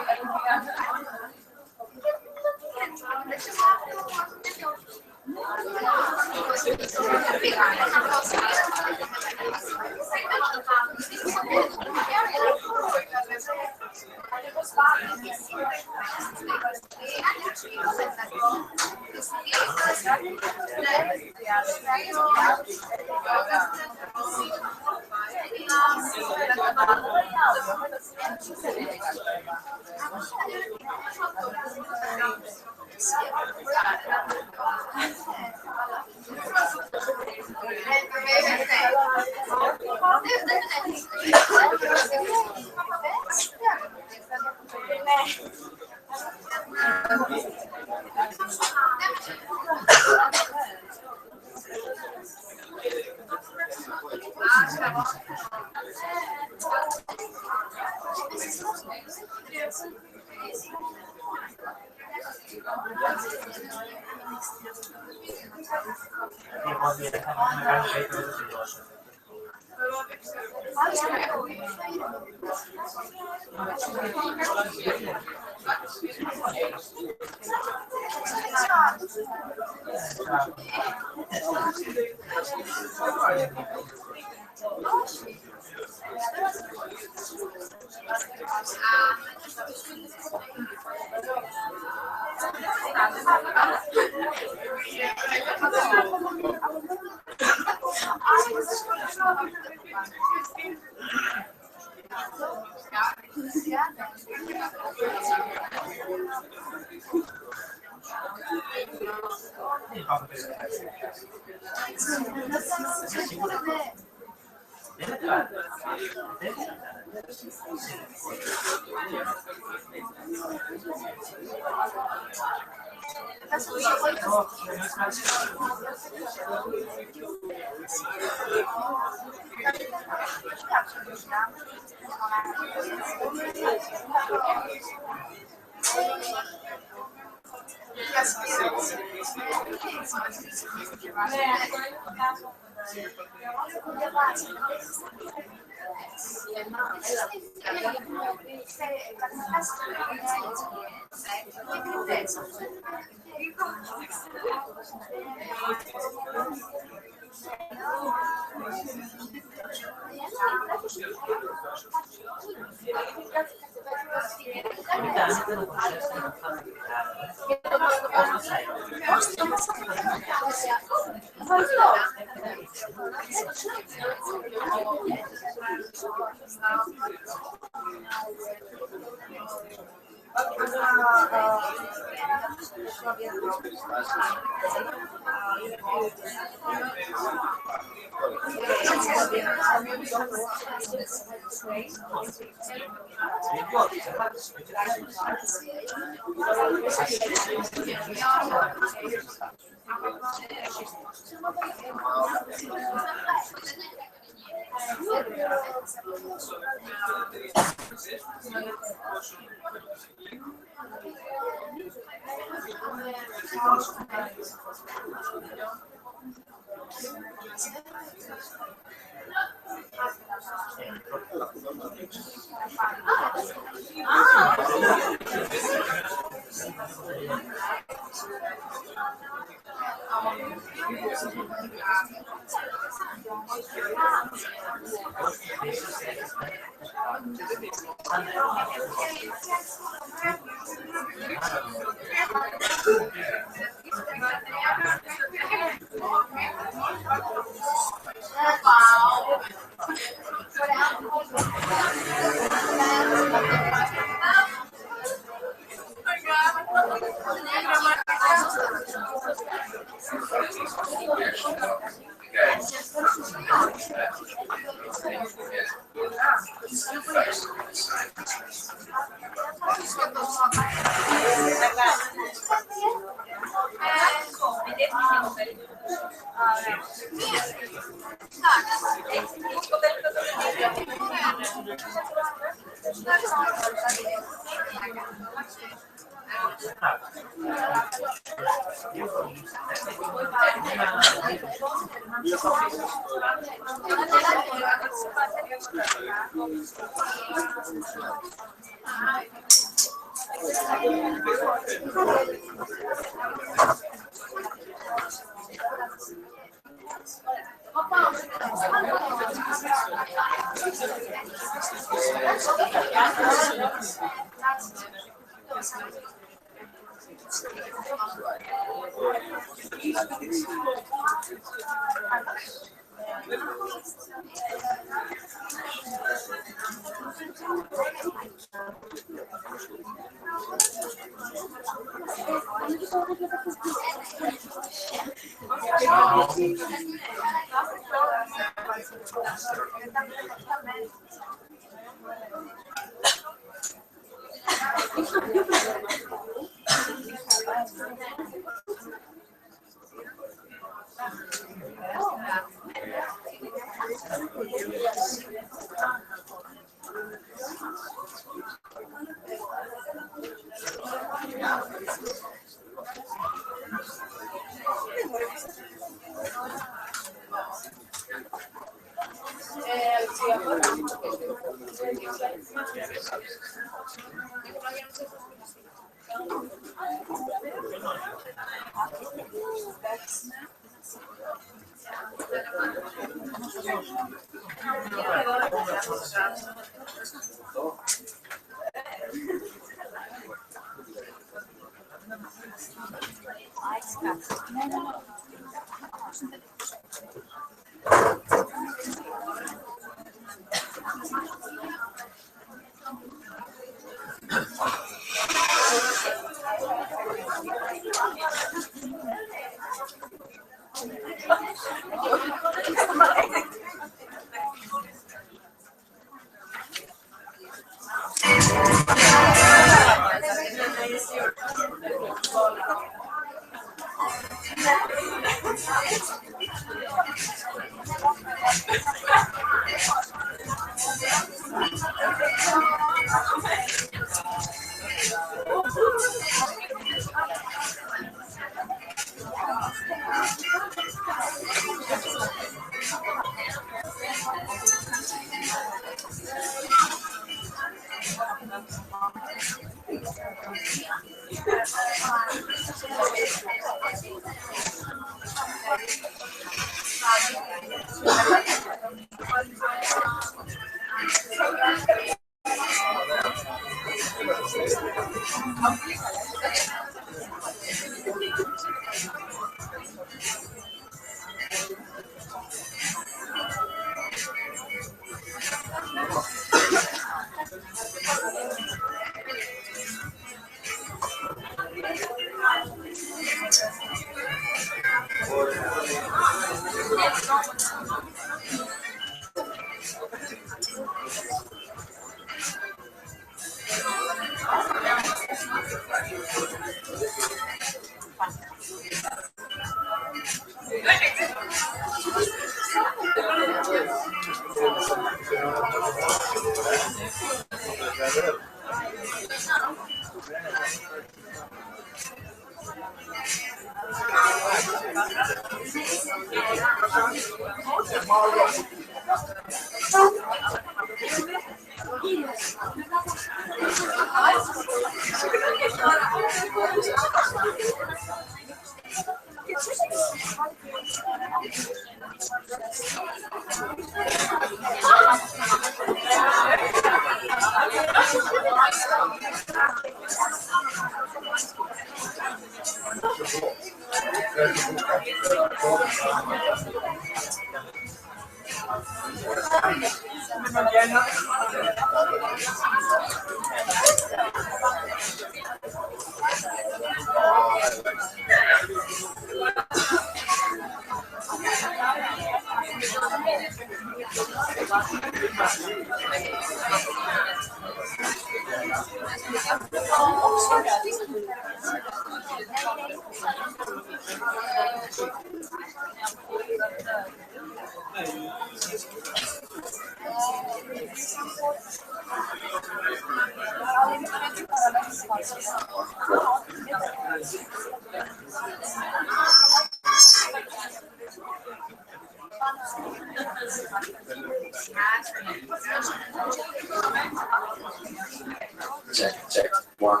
Check. One.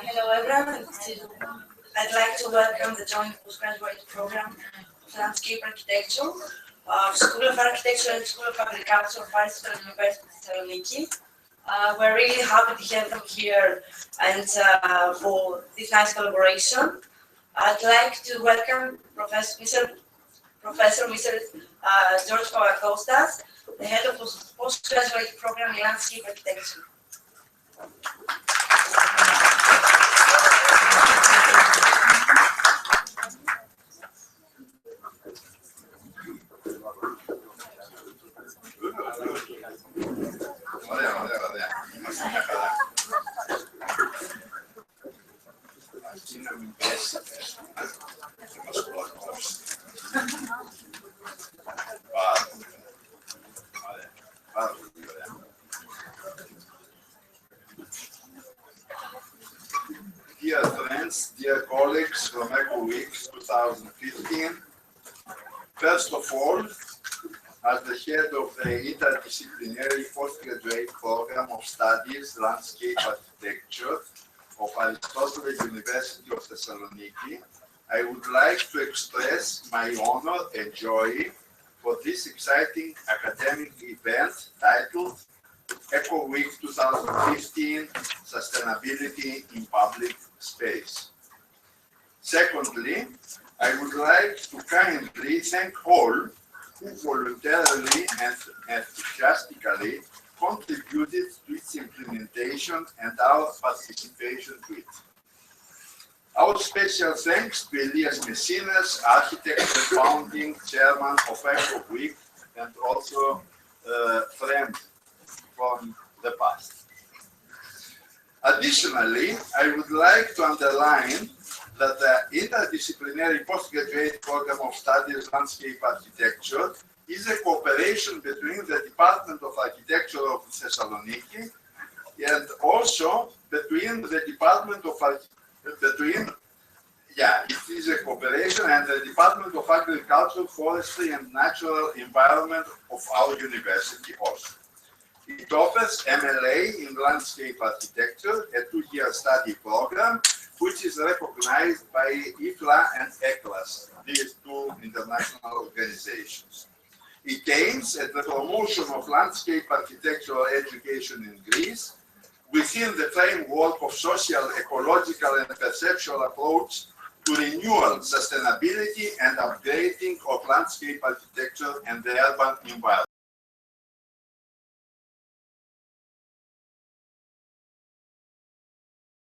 Hello everyone. I'd like to welcome the joint postgraduate program of Landscape Architecture of School of Architecture and School of Agriculture of Artificial University of Thessaloniki. We're really happy to have them here and for this nice collaboration. I'd like to welcome Professor George Pavakostas, the head of postgraduate program in Landscape Architecture. dear friends, dear colleagues from Ecoweek 2015. First of all, as the head of the interdisciplinary postgraduate program of studies landscape architecture of Aristotle University of Thessaloniki, I would like to express my honor and joy for this exciting academic event titled Ecoweek 2015 Sustainability in Public Space. Secondly, I would like to kindly thank all who voluntarily and enthusiastically contributed to its implementation and our participation to it. Our special thanks to Elias Messinas, architect and founding chairman of Ecoweek, and also friend from the past. Additionally, I would like to underline that the interdisciplinary postgraduate program of studies landscape architecture is a cooperation between the Department of Architecture of Thessaloniki and also between the Department of it is a cooperation and the Department of Agriculture, Forestry and Natural Environment of our university also. It offers MLA in Landscape Architecture, a 2-year study program, which is recognized by IFLA and ECLAS, these two international organizations. It aims at the promotion of landscape architectural education in Greece within the framework of social, ecological, and perceptual approach to renewal, sustainability, and upgrading of landscape architecture and the urban environment.